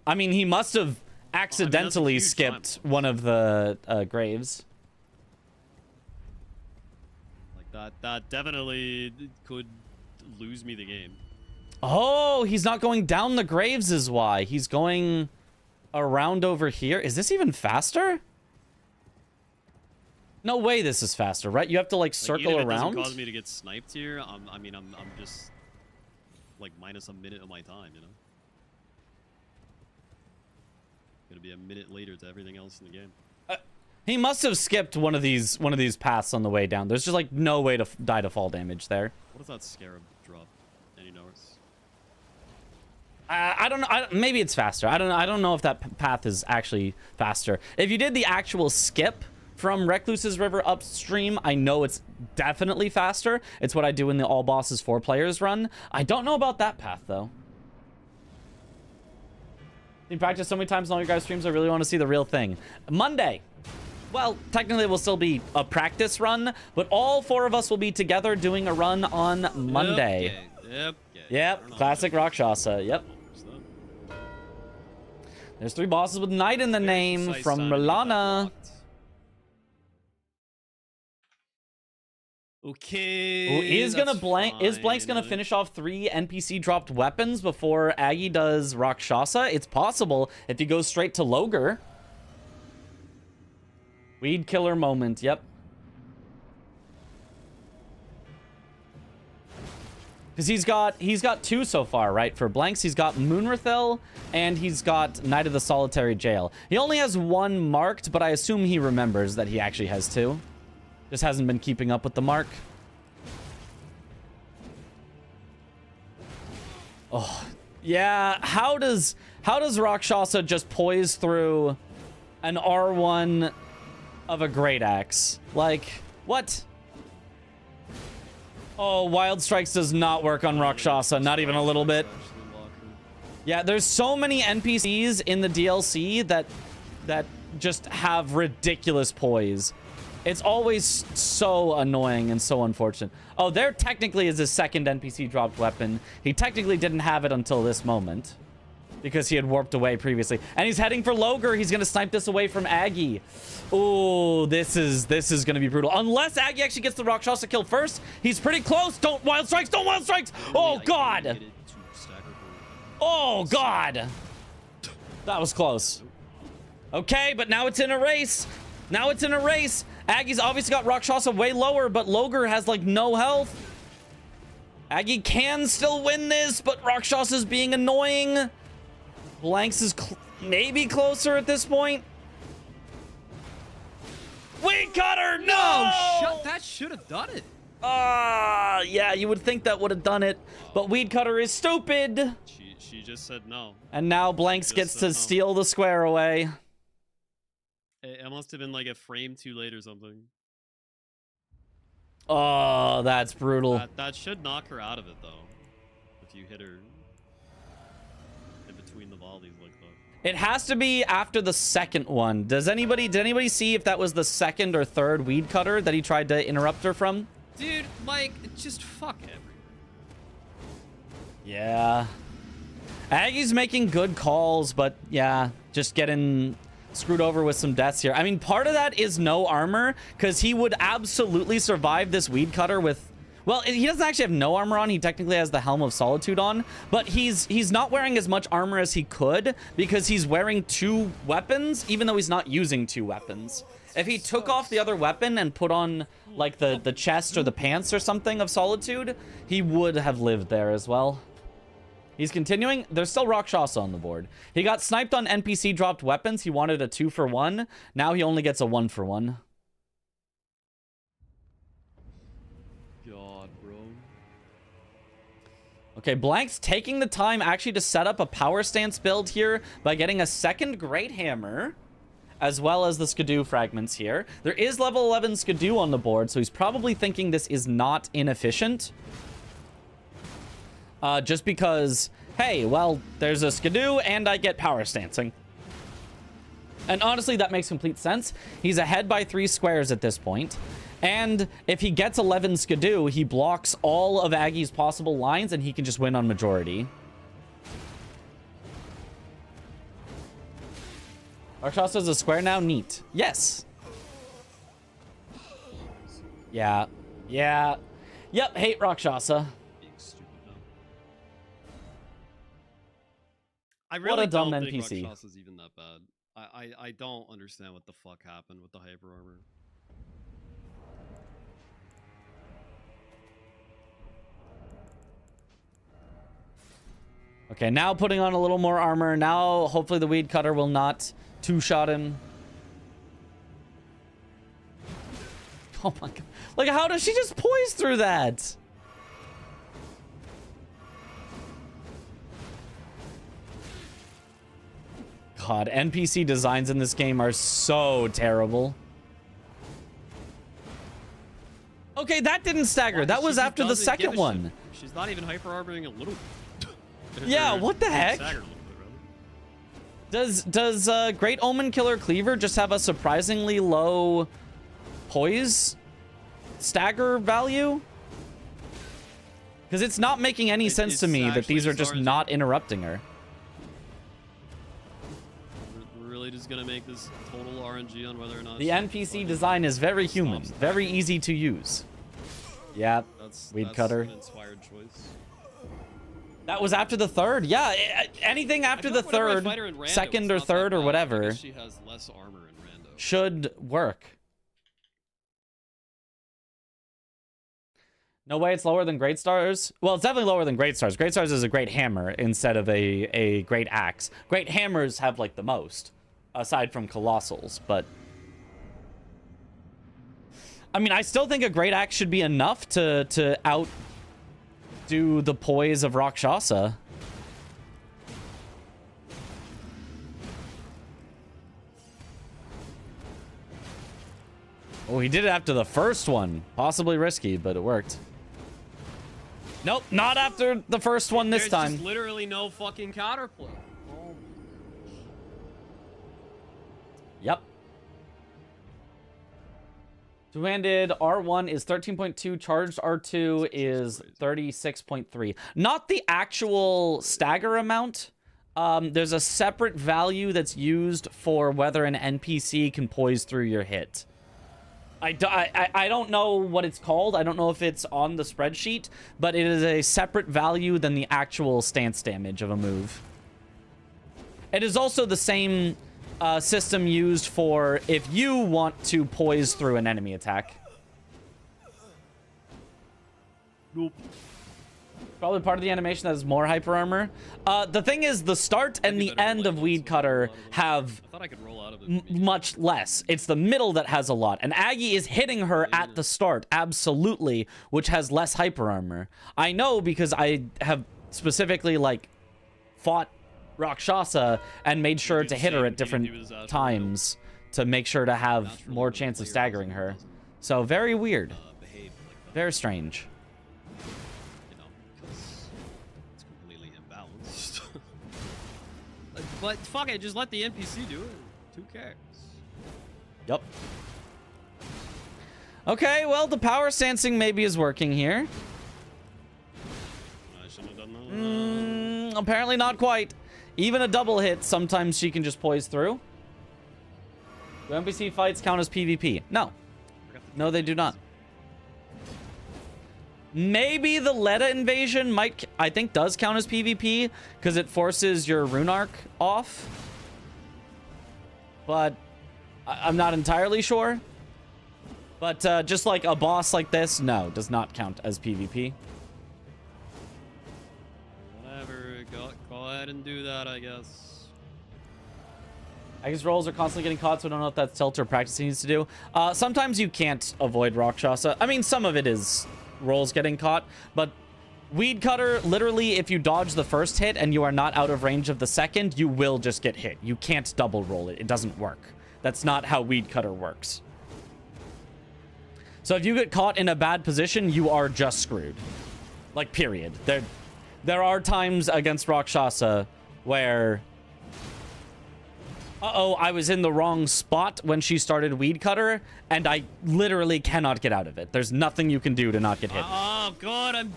I mean, he must have accidentally skipped one of the graves. That definitely could lose me the game. Oh, he's not going down the graves is why. He's going around over here. Is this even faster? No way this is faster, right? You have to, like, circle even if around? It doesn't cause me to get sniped here. I'm just, like, minus a minute of my time, you know? Gonna be a minute later to everything else in the game. He must have skipped one of these paths on the way down. There's just like no way to die to fall damage there. What does that scarab drop? Any notice? I don't know. Maybe it's faster. I don't know. I don't know if that path is actually faster. If you did the actual skip from Recluse's River upstream, I know it's definitely faster. It's what I do in the all bosses 4 players run. I don't know about that path though. You practice so many times on all your guys' streams. I really want to see the real thing. Monday. Well, technically it will still be a practice run, but all 4 of us will be together doing a run on Monday. Yep. Classic Rakshasa. Yep. There's 3 bosses with Knight in the name from Milana. Okay. Is Blank's gonna finish off 3 NPC dropped weapons before Aggie does Rakshasa? It's possible if he goes straight to Loger. Weed killer moment. Yep. Because he's got 2 so far, right? For Blanks, he's got Moonrathel and he's got Knight of the Solitary Jail. He only has 1 marked, but I assume he remembers that he actually has 2. Just hasn't been keeping up with the mark. Oh, yeah. How does Rakshasa just poise through an R1 of a Great Axe? Like, what? Oh, Wild Strikes does not work on Rakshasa, not even a little bit. Yeah, there's so many NPCs in the DLC that just have ridiculous poise. It's always so annoying and so unfortunate. Oh, there technically is his 2nd NPC dropped weapon. He technically didn't have it until this moment because he had warped away previously. And he's heading for Loger. He's going to snipe this away from Aggie. Oh, this is going to be brutal. Unless Aggie actually gets the Rakshasa kill first. He's pretty close. Don't Wild Strikes. Don't Wild Strikes. Oh, God. Oh, God. That was close. Okay, but now it's in a race. Now it's in a race. Aggie's obviously got Rakshasa way lower, but Loger has, like, no health. Aggie can still win this, but Rakshasa's being annoying. Blanks is maybe closer at this point. Weed Cutter! No! That should have done it. Yeah, you would think that would have done it, but Weed Cutter is stupid. She just said no. And now Blanks gets to steal the square away. It must have been like a frame too late or something. Oh, that's brutal. That should knock her out of it though. If you hit her in between the volleys like that. It has to be after the 2nd one. Did anybody see if that was the 2nd or 3rd Weed Cutter that he tried to interrupt her from? Dude, like, just fuck everything. Yeah. Aggie's making good calls, but yeah, just getting screwed over with some deaths here. I mean, part of that is no armor, because he would absolutely survive this Weed Cutter with... Well, he doesn't actually have no armor on. He technically has the Helm of Solitude on, but he's not wearing as much armor as he could because he's wearing 2 weapons, even though he's not using 2 weapons. If he took off the other weapon and put on, like, the chest or the pants or something of Solitude, he would have lived there as well. He's continuing. There's still Rakshasa on the board. He got sniped on NPC dropped weapons. He wanted a 2-for-1. Now he only gets a 1-for-1. God, bro. Okay, Blank's taking the time actually to set up a power stance build here by getting a 2nd Great Hammer, as well as the Skidoo fragments here. There is level 11 Skidoo on the board, so he's probably thinking this is not inefficient. Just because, hey, well, there's a Skidoo and I get power stancing. And honestly, that makes complete sense. He's ahead by 3 squares at this point. And if he gets 11 Skidoo, he blocks all of Aggie's possible lines and he can just win on majority. Rakshasa's a square now? Neat. Yes. Yeah. Yeah. Yep, hate Rakshasa. I really what a dumb don't think NPC. Rakshasa's even that bad. I don't understand what the fuck happened with the hyper armor. Okay, now putting on a little more armor. Now, hopefully the Weed Cutter will not 2-shot him. Oh my god. Like, how does she just poise through that? God, NPC designs in this game are so terrible. Okay, that didn't stagger. That was after the second one. She's not even hyper armoring a little. Yeah, what the heck? Does Great Omen Killer Cleaver just have a surprisingly low poise stagger value? Because it's not making any sense to me that these are just not interrupting her. We're really just gonna make this total RNG on whether or not the NPC design is very human, very easy to use. Yeah, Weed Cutter. An inspired choice. That was after the third. Yeah, anything after the third, second or third or whatever, she has less armor in Rando. Should work. No way it's lower than Great Stars. Well, it's definitely lower than Great Stars. Great Stars is a great hammer instead of a great axe. Great hammers have like the most, aside from Colossals, but I mean, I still think a great axe should be enough to outdo the poise of Rakshasa. Oh, he did it after the first one. Possibly risky, but it worked. Nope, not after the first one this time. There's just literally no fucking counterplay. Oh. Yep. Two-handed R1 is 13.2. Charged R2 is 36.3. Not the actual stagger amount. There's a separate value that's used for whether an NPC can poise through your hit. I don't know what it's called. I don't know if it's on the spreadsheet, but it is a separate value than the actual stance damage of a move. It is also the same system used for if you want to poise through an enemy attack. Nope. Probably part of the animation that has more hyper armor. The thing is, the start and the end of Weed Cutter have much less. It's the middle that has a lot. And Aggie is hitting her at the start, absolutely, which has less hyper armor. I know because I have specifically, like, fought Rakshasa and made sure to hit her at different times to make sure to have more chance of staggering her. So, very weird. Very strange. But fuck it, just let the NPC do it. Who cares? Yep. Okay, well, the power stancing maybe is working here. I should have done that. Apparently not quite. Even a double hit, sometimes she can just poise through. Do NPC fights count as PvP? No. No, they do not. Maybe the Leda invasion might, I think, does count as PvP because it forces your rune arc off. But I'm not entirely sure. But just like a boss like this, no, does not count as PvP. Whatever, go ahead and do that, I guess. I guess rolls are constantly getting caught, so I don't know if that's tilt or practice needs to do. Sometimes you can't avoid Rakshasa. I mean, some of it is rolls getting caught, but Weed Cutter, literally, if you dodge the first hit and you are not out of range of the second, you will just get hit. You can't double roll it. It doesn't work. That's not how Weed Cutter works. So if you get caught in a bad position, you are just screwed. Like, period. There are times against Rakshasa where uh-oh, I was in the wrong spot when she started Weed Cutter, and I literally cannot get out of it. There's nothing you can do to not get hit. Oh, God, I'm...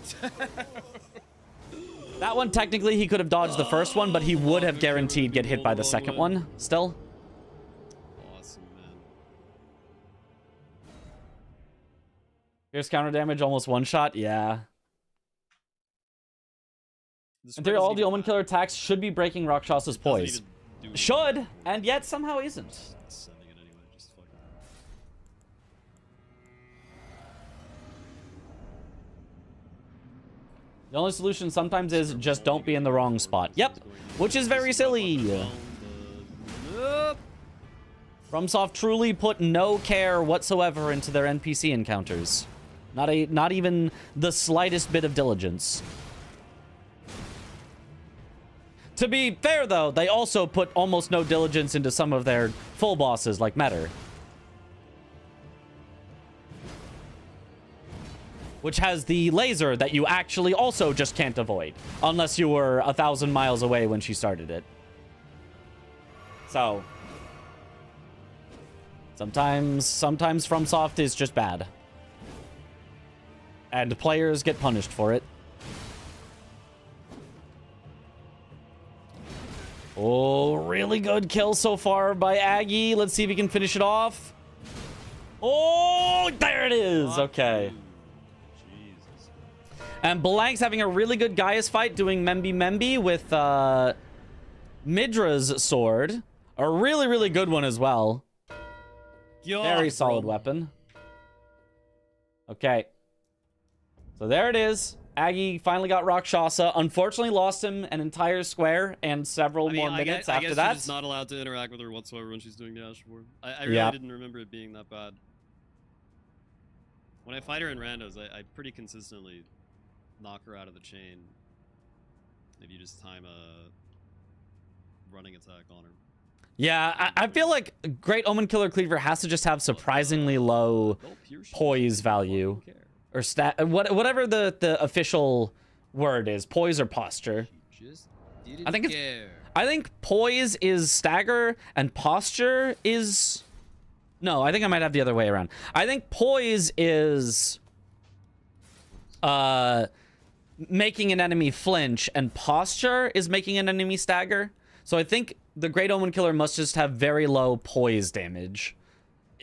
That one, technically, he could have dodged the first one, but he would have guaranteed get hit by the second one, still. Awesome, man. Here's counter damage, almost one shot. Yeah. In theory, all the Omen Killer attacks should be breaking Rakshasa's poise. Should, and yet somehow isn't. The only solution sometimes is just don't be in the wrong spot. Yep, which is very silly. FromSoft truly put no care whatsoever into their NPC encounters. Not even the slightest bit of diligence. To be fair, though, they also put almost no diligence into some of their full bosses, like Metter. Which has the laser that you actually also just can't avoid. Unless you were 1,000 miles away when she started it. So... Sometimes FromSoft is just bad. And players get punished for it. Oh, really good kill so far by Aggie. Let's see if he can finish it off. Oh, there it is. Okay. Jesus. And Blank's having a really good Gaius fight, doing Membi with Midra's sword. A really, really good one as well. Very solid weapon. Okay. So there it is. Aggie finally got Rakshasa. Unfortunately lost him an entire square and several more minutes after I guess that. you're just not allowed to interact with her whatsoever when she's doing the Ashboard. I really didn't remember it being that bad. When I fight her in randos, I pretty consistently knock her out of the chain if you just time a running attack on her. Yeah, I feel like Great Omen Killer Cleaver has to just have surprisingly low poise value. Or whatever the official word is. Poise or posture. I think poise is stagger and posture is... No, I think I might have the other way around. I think poise is... making an enemy flinch, and posture is making an enemy stagger. So I think the Great Omen Killer must just have very low poise damage,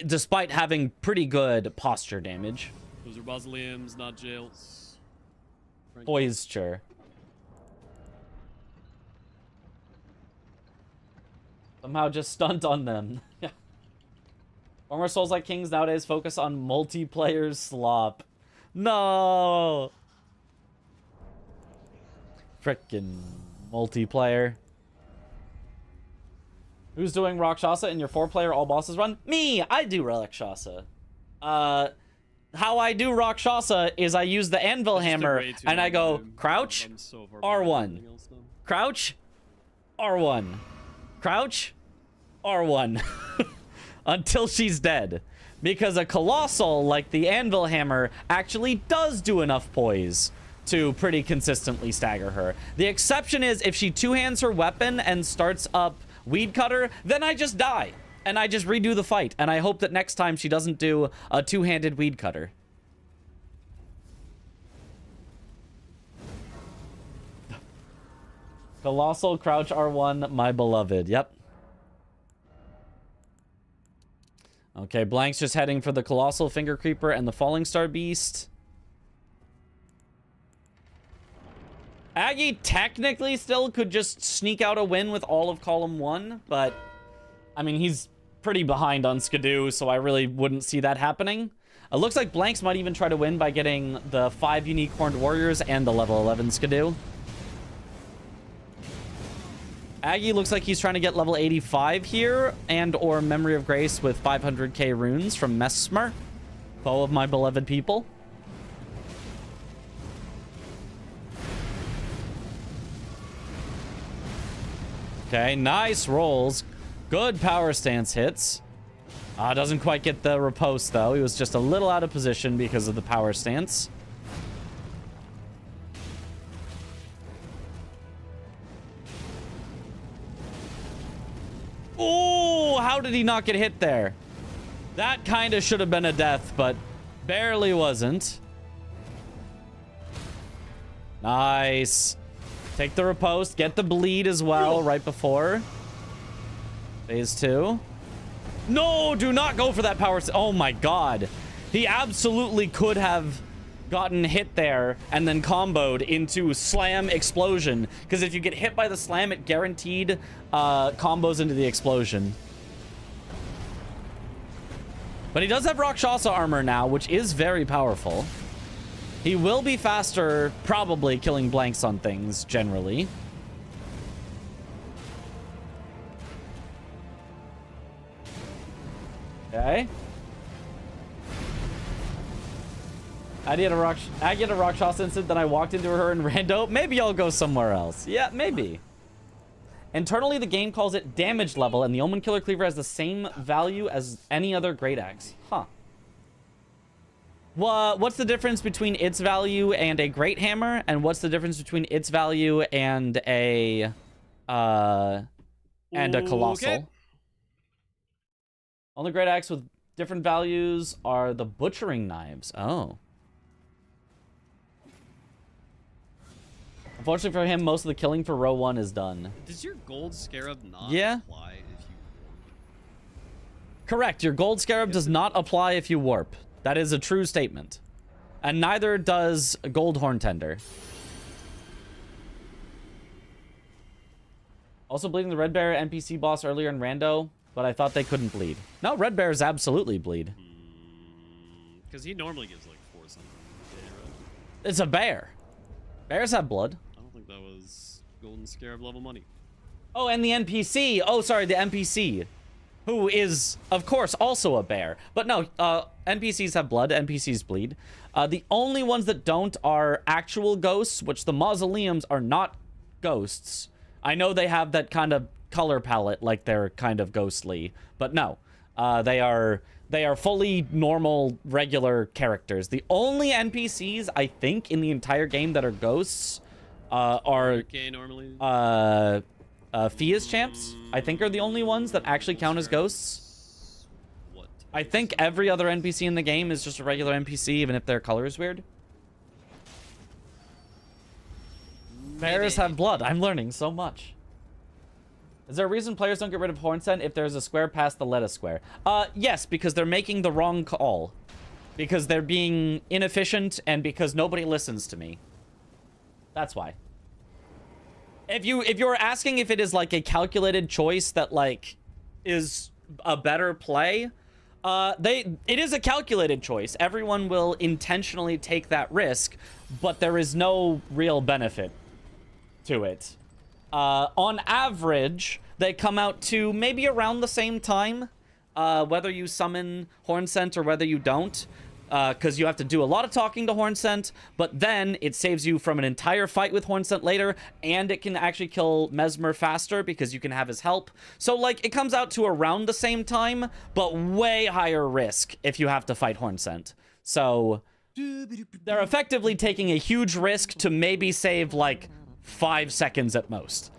despite having pretty good posture damage. Those are mausoleums, not jails. Posture. Somehow just stunt on them. Yeah. Former Souls-like kings nowadays focus on multiplayer slop. No! Frickin' multiplayer. Who's doing Rakshasa in your 4-player all bosses run? Me! I do Rakshasa. How I do Rakshasa is I use the anvil hammer and I go crouch, R1. Crouch, R1. Crouch, R1. Until she's dead. Because a colossal like the anvil hammer actually does do enough poise to pretty consistently stagger her. The exception is if she two-hands her weapon and starts up Weed Cutter, then I just die. And I just redo the fight. And I hope that next time she doesn't do a two-handed Weed Cutter. Colossal Crouch R1, my beloved. Yep. Okay, Blank's just heading for the Colossal Finger Creeper and the Falling Star Beast. Aggie technically still could just sneak out a win with all of column 1, but I mean, he's pretty behind on Skidoo, so I really wouldn't see that happening. It looks like Blanks might even try to win by getting the 5 unique Horned Warriors and the level 11 Skidoo. Aggie looks like he's trying to get level 85 here, and or Memory of Grace with 500k runes from Mesmer, foe of my beloved people. Okay, nice rolls. Good power stance hits. Doesn't quite get the riposte, though. He was just a little out of position because of the power stance. Oh, how did he not get hit there? That kind of should have been a death, but barely wasn't. Nice. Take the riposte. Get the bleed as well right before. Phase 2. No, do not go for that power. Oh my god. He absolutely could have gotten hit there and then comboed into slam explosion. Because if you get hit by the slam, it guaranteed combos into the explosion. But he does have Rakshasa armor now, which is very powerful. He will be faster, probably killing blanks on things, generally. Okay. I get a Rakshasa instant, then I walked into her in rando. Maybe I'll go somewhere else. Yeah, maybe. Internally, the game calls it damage level, and the Omen Killer Cleaver has the same value as any other Great Axe. Huh. What's the difference between its value and a Great Hammer? And what's the difference between its value and a Colossal? Okay. Only Great Axe with different values are the Butchering Knives. Oh. Unfortunately for him, most of the killing for row 1 is done. Does your gold scarab not apply if you warp? Correct. Your gold scarab does not apply if you warp. That is a true statement. And neither does gold horn tender. Also bleeding the Red Bear NPC boss earlier in rando, but I thought they couldn't bleed. No, Red Bears absolutely bleed. Because he normally gives like 4 something. It's a bear. Bears have blood. I don't think that was golden scarab level money. Oh, and the NPC. Oh, sorry, the NPC. Who is, of course, also a bear. But no, NPCs have blood. NPCs bleed. The only ones that don't are actual ghosts, which the mausoleums are not ghosts. I know they have that kind of color palette, like they're kind of ghostly. But no, they are fully normal, regular characters. The only NPCs, I think, in the entire game that are ghosts are... normally. Fia's champs, I think, are the only ones that actually count as ghosts. What? I think every other NPC in the game is just a regular NPC, even if their color is weird. Bears have blood. I'm learning so much. Is there a reason players don't get rid of Horn Scent if there's a square past the lettuce square? Yes, because they're making the wrong call. Because they're being inefficient and because nobody listens to me. That's why. If you're asking if it is like a calculated choice that like is a better play, it is a calculated choice. Everyone will intentionally take that risk, but there is no real benefit to it. On average, they come out to maybe around the same time, whether you summon Horn Scent or whether you don't. Because you have to do a lot of talking to Horn Scent, but then it saves you from an entire fight with Horn Scent later, and it can actually kill Mesmer faster because you can have his help. So, like, it comes out to around the same time, but way higher risk if you have to fight Horn Scent. So, they're effectively taking a huge risk to maybe save, like, 5 seconds at most.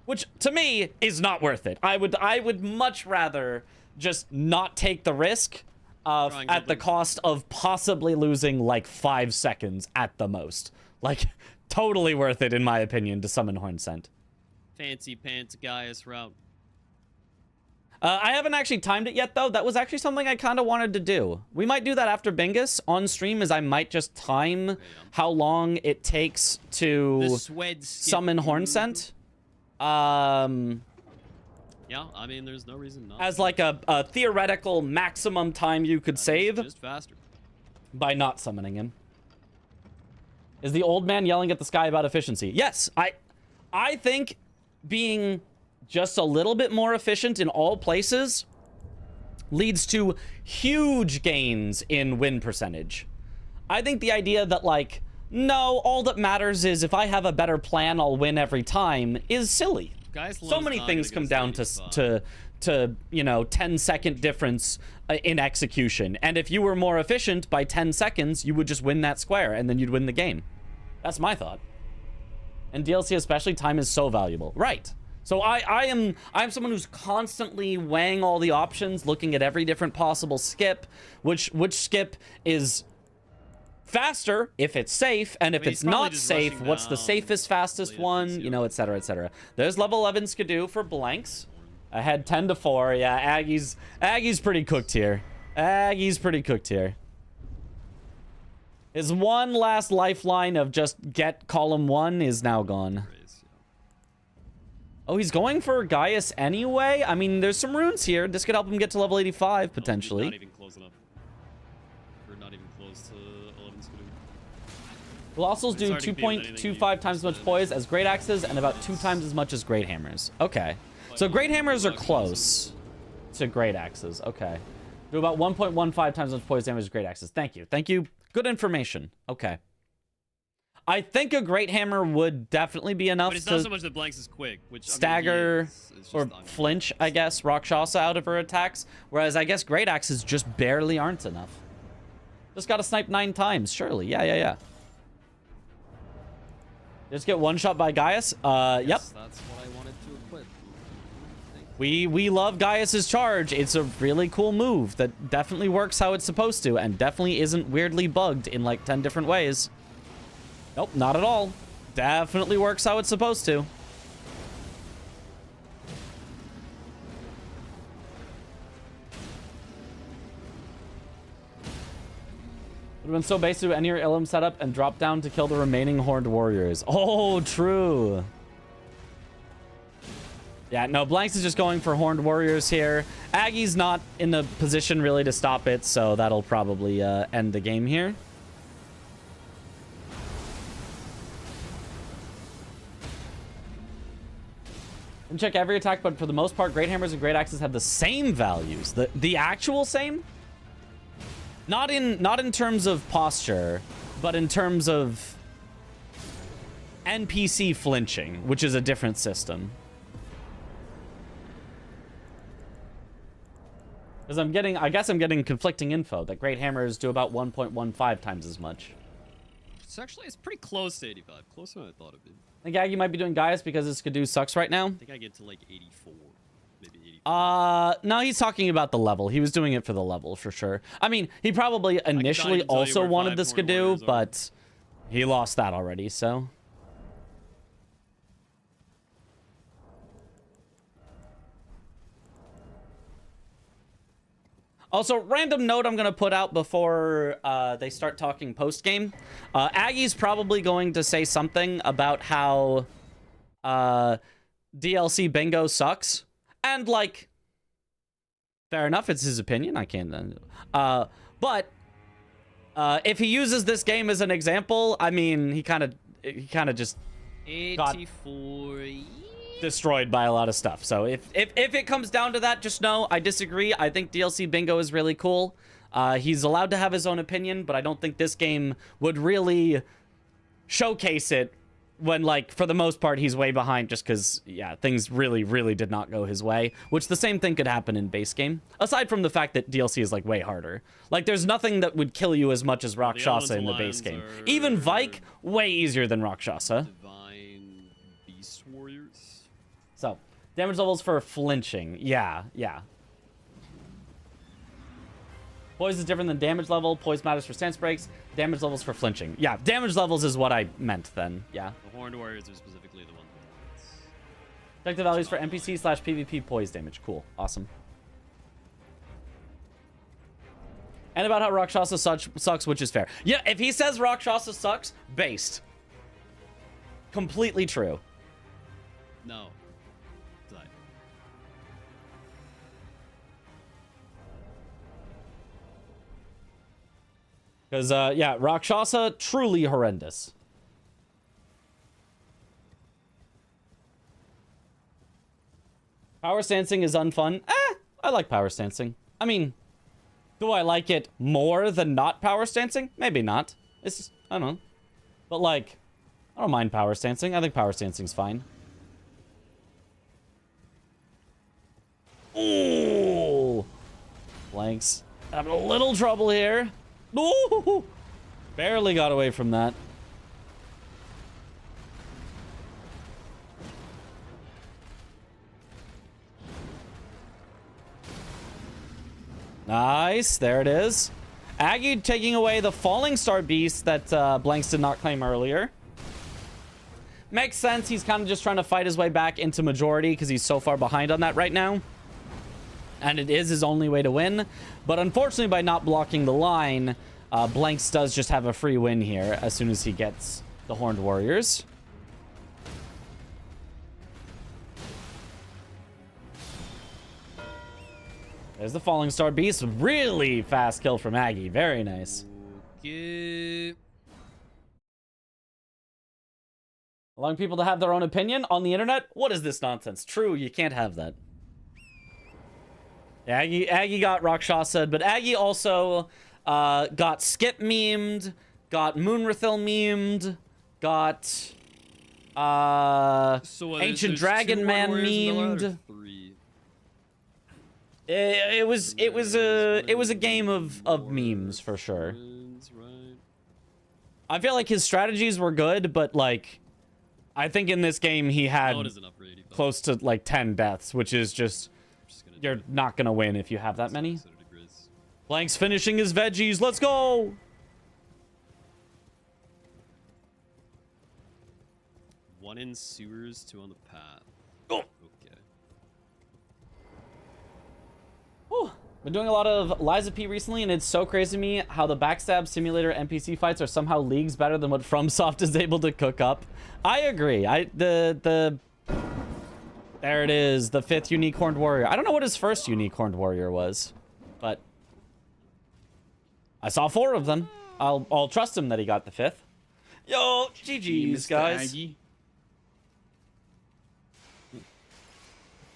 Which, to me, is not worth it. I would much rather just not take the risk at the cost of possibly losing like 5 seconds at the most. Like, totally worth it in my opinion to summon Horn Scent. Fancy pants Gaius route. I haven't actually timed it yet though. That was actually something I kind of wanted to do. We might do that after Bingus on stream, as I might just time how long it takes to summon Horn Scent. Yeah, I mean, there's no reason not. As like a theoretical maximum time you could save. Just faster. By not summoning him. Is the old man yelling at the sky about efficiency? Yes, I think being just a little bit more efficient in all places leads to huge gains in win percentage. I think the idea that, like, no, all that matters is if I have a better plan, I'll win every time is silly. So many things come down to you know, 10-second difference in execution. And if you were more efficient by 10 seconds, you would just win that square and then you'd win the game. That's my thought. And DLC especially, time is so valuable. Right. So I'm someone who's constantly weighing all the options, looking at every different possible skip, which skip is faster if it's safe, and if it's not safe, what's the safest, fastest one, you know, etc., etc. There's level 11 Skidoo for blanks. I had 10 to 4. Yeah, Aggie's pretty cooked here. Aggie's pretty cooked here. His one last lifeline of just get column 1 is now gone. Oh, he's going for Gaius anyway? I mean, there's some runes here. This could help him get to level 85, potentially. Not even close enough. We're not even close to 11 Skidoo. Colossals do 2.25 times as much poise as Great Axes and about 2 times as much as Great Hammers. Okay. So Great Hammers are close. to great axes. Okay. Do about 1.15 times as much poise damage as great axes. Thank you. Thank you. Good information. Okay. I think a great hammer would definitely be enough but it's to not so much that Blanks is quick, which stagger I mean, is or flinch, I guess, Rakshasa out of her attacks. Whereas I guess great axes just barely aren't enough. Just gotta snipe 9 times, surely. Yeah. Just get one shot by Gaius. Yep. That's what I wanted to equip. We love Gaius's charge. It's a really cool move that definitely works how it's supposed to and definitely isn't weirdly bugged in like 10 different ways. Nope, not at all. Definitely works how it's supposed to. Would have been so basic to end your Ilum setup and drop down to kill the remaining Horned Warriors. Oh, true. Yeah, no, Blanks is just going for Horned Warriors here. Aggie's not in a position really to stop it, so that'll probably end the game here. And check every attack, but for the most part, Great Hammers and Great Axes have the same values. The actual same? Not in terms of posture, but in terms of NPC flinching, which is a different system. Because I guess I'm getting conflicting info that Great Hammers do about 1.15 times as much. It's pretty close to 85. Closer than I thought it'd be. I think Aggie might be doing Gaius because this Skidoo sucks right now. I think I get to like 84. Maybe 85. No, he's talking about the level. He was doing it for the level, for sure. I mean, he probably initially also wanted the Skidoo, but he lost that already, so... Also, random note I'm going to put out before they start talking post-game. Aggie's probably going to say something about how DLC bingo sucks. And, like, fair enough, it's his opinion. I can't... but if he uses this game as an example, I mean, he kind of just 84... destroyed by a lot of stuff. So if it comes down to that, just know I disagree. I think DLC bingo is really cool. He's allowed to have his own opinion, but I don't think this game would really showcase it when, like, for the most part, he's way behind just because, yeah, things really did not go his way, which the same thing could happen in base game, aside from the fact that DLC is, like, way harder. Like, there's nothing that would kill you as much as Rakshasa in the base game. Even Vike, way easier than Rakshasa. Divine Beast Warriors. So, damage levels for flinching. Yeah. Poise is different than damage level. Poise matters for stance breaks. Damage levels for flinching. Yeah, damage levels is what I meant then. Yeah. The Horned Warriors are specifically the ones with Objective values for NPC/PvP poise damage. Cool. Awesome. And about how Rakshasa sucks, which is fair. Yeah, if he says Rakshasa sucks, based. Completely true. No. Design. Because, yeah, Rakshasa, truly horrendous. Power stancing is unfun. I like power stancing. I mean, do I like it more than not power stancing? Maybe not. It's just, I don't know. But, like, I don't mind power stancing. I think power stancing's fine. Ooh. Blanks. Having a little trouble here. Ooh. Barely got away from that. Nice. There it is. Aggie taking away the Falling Star Beast that Blanks did not claim earlier. Makes sense. He's kind of just trying to fight his way back into majority because he's so far behind on that right now. And it is his only way to win. But unfortunately, by not blocking the line, Blanks does just have a free win here as soon as he gets the Horned Warriors. There's the Falling Star Beast. Really fast kill from Aggie. Very nice. Okay. Allowing people to have their own opinion on the internet? What is this nonsense? True, you can't have that. Aggie got Rakshasa, but Aggie also got Skip memed, got Moonrathil memed, got Ancient Dragon Man memed. It was a game of memes for sure. I feel like his strategies were good, but like I think in this game he had close to like 10 deaths, which is just you're not gonna win if you have that many. Blank's finishing his veggies. Let's go. One in sewers, 2 on the path. Oh. Okay. Whew. Been doing a lot of Liza P recently, and it's so crazy to me how the backstab simulator NPC fights are somehow leagues better than what FromSoft is able to cook up. I agree. There it is, the 5th unique horned warrior. I don't know what his first unique horned warrior was, but I saw 4 of them. I'll trust him that he got the 5th. Yo, GG's, guys. Aggie.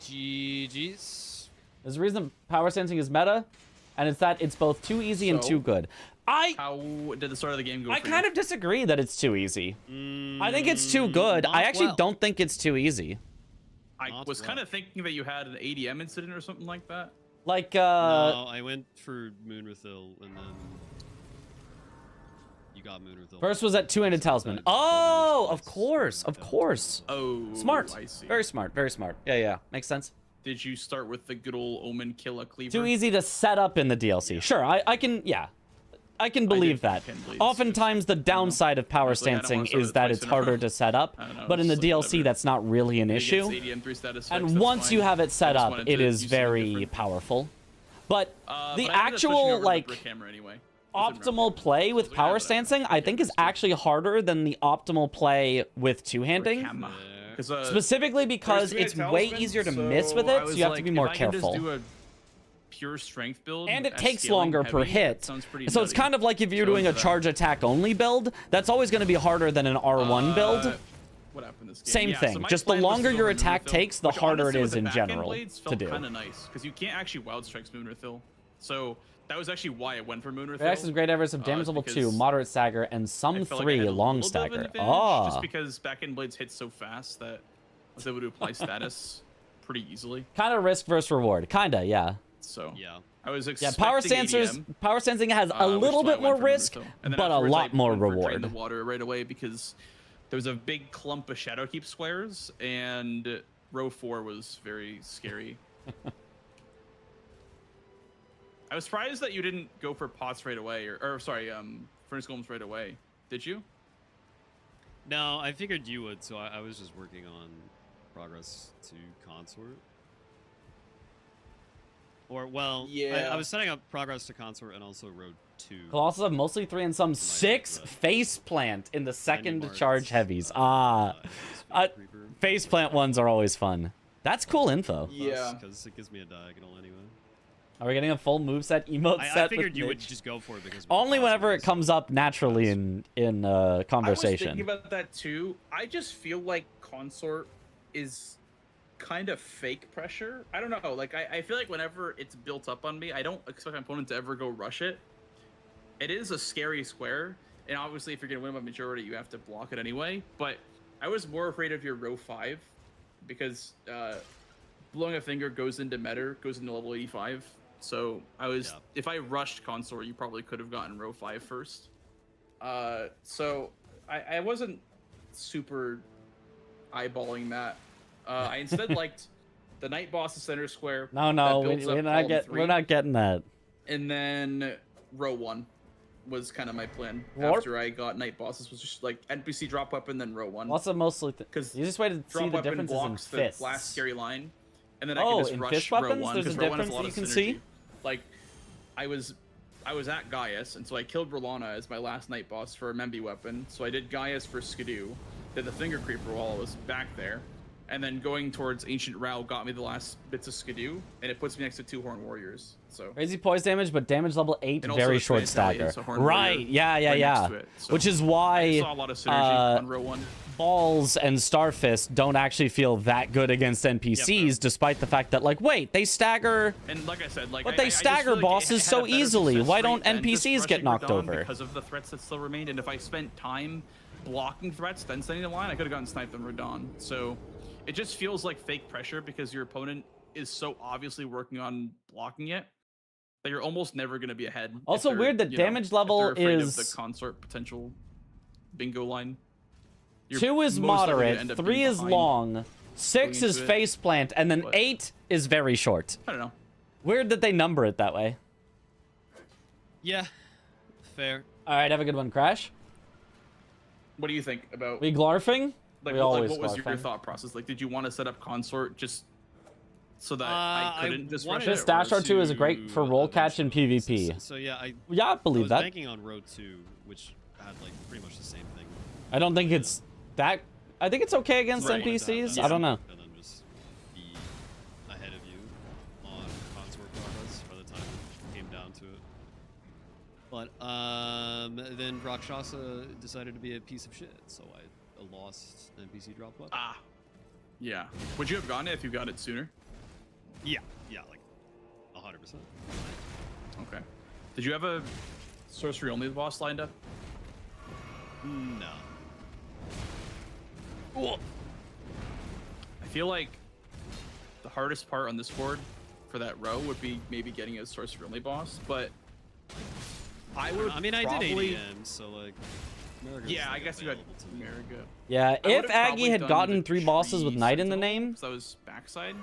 GG's. There's a reason power sensing is meta, and it's that it's both too easy and too good. How did the start of the game go? I kind of disagree that it's too easy. I think it's too good. I actually don't think it's too easy. I was kind of thinking that you had an ADM incident or something like that. Like, no, I went for Moonrathil, and then you got Moonrathil. First was that two-handed talisman. Oh, of course, of course. Oh, smart. I see. Very smart, very smart. Yeah, makes sense. Did you start with the good old Omen Killa Cleaver? Too easy to set up in the DLC. Yeah. Sure, I can, yeah. I can believe that. Oftentimes, the downside of power stancing is that it's harder to set up, but in the DLC, that's not really an issue. And once you have it set up, it is very powerful. But the actual, like, optimal play with power stancing, I think, is actually harder than the optimal play with two-handing. Specifically because it's way easier to miss with it, so you have to be more careful. Pure strength build, and it takes longer per hit, so it's kind of like if you're doing a charge attack only build, that's always going to be harder than an R1 build. What happened this game? Same thing, just the longer your attack takes, the harder it is in general to do. Kind of nice because you can't actually wild strikes Moonrathil, so that was actually why I went for Moonrathil. Reacts is great average of damage level 2, moderate stagger, and some 3 long stagger. Just because back-end blades hit so fast that I was able to apply status pretty easily. Kind of risk versus reward, kinda, yeah. So yeah, I was expecting power sensing has a little bit more risk, but a lot more reward. The water right away because there was a big clump of Shadowkeep squares, and row 4 was very scary. I was surprised that you didn't go for pots right away, or sorry, furnace golems right away. Did you? No, I figured you would, so I was just working on progress to consort. Or, well, yeah. I was setting up progress to consort and also road 2. Colossus have mostly 3 and some 6 face plant in the second charge heavies. Face plant ones are always fun. That's cool info. Yeah. Because it gives me a diagonal anyway. Are we getting a full moveset emote set? I figured you would just go for it because only whenever it comes up naturally in conversation. I was thinking about that too. I just feel like consort is kind of fake pressure. I don't know. Like I feel like whenever it's built up on me, I don't expect my opponent to ever go rush it. It is a scary square, and obviously if you're gonna win by majority, you have to block it anyway. But I was more afraid of your row 5 because blowing a finger goes into meta, goes into level 85. So I was, if I rushed consort, you probably could have gotten row 5 first. So I wasn't super eyeballing that. I instead liked the Night Boss's center square. No, we're not getting that. And then row 1 was kind of my plan. After I got Night Bosses, was just like NPC drop weapon, then row 1. What's the mostly because the easiest way to see the difference is in fists. The last scary line, and then I can just rush fist row weapons, 1 there's a because row 1 has difference a lot that you of can synergy. see. Like, I was at Gaius, and so I killed Rolana as my last Night Boss for a Membi weapon. So I did Gaius for Skidoo, did the Finger Creeper while I was back there, and then going towards Ancient Row got me the last bits of Skidoo, and it puts me next to 2 Horn Warriors. So crazy poise damage, but damage level 8, and also very the short Italian, stagger. so Horn Right? Warrior Yeah, right next to it, so Which is I why saw a lot of synergy on row 1. Balls and Starfist don't actually feel that good against NPCs, despite the fact that, like, wait, they stagger. And like I said, like, but they I just stagger feel like bosses it had so a better easily. success Why don't rate than just NPCs get rushing knocked Radahn over? because of the threats that still remained. And if I spent time blocking threats, then sending the line, I could have gotten sniped on Radahn. So it just feels like fake pressure because your opponent is so obviously working on blocking it that you're almost never going to be ahead. Also weird that damage level if they're afraid is of the consort potential bingo line. 2 is moderate, 3 is long, 6 is faceplant, and then 8 is very short. I don't know. Weird that they number it that way. Yeah, fair. All right, have a good one, Crash. What do you think about? We glarfing? Like, we what always was your glarfing. thought process? Like, did you want to set up consort just so that I couldn't just rush Just it? dash or- R2 is great for roll catch in PvP. So yeah, I believe was that. banking on row 2, which had like pretty much the same thing. I don't think it's that. I think it's okay against Right. NPCs. I don't know. And then just be ahead of you on consort progress by the time it came down to it. But then Rakshasa decided to be a piece of shit, so I lost NPC drop weapon. Ah, yeah. Would you have gotten it if you got it sooner? Yeah, like 100%. Okay. Did you have a sorcery only boss lined up? No. I feel like the hardest part on this board for that row would be maybe getting a sorcery only boss, but I would. I mean, I probably... did ADM, so like. America's, Yeah, like, I guess you had available to me. America. Yeah, I if would've probably Aggie had done gotten the 3 bosses with Tree Knight in the Sentinel, name, 'cause that was backside.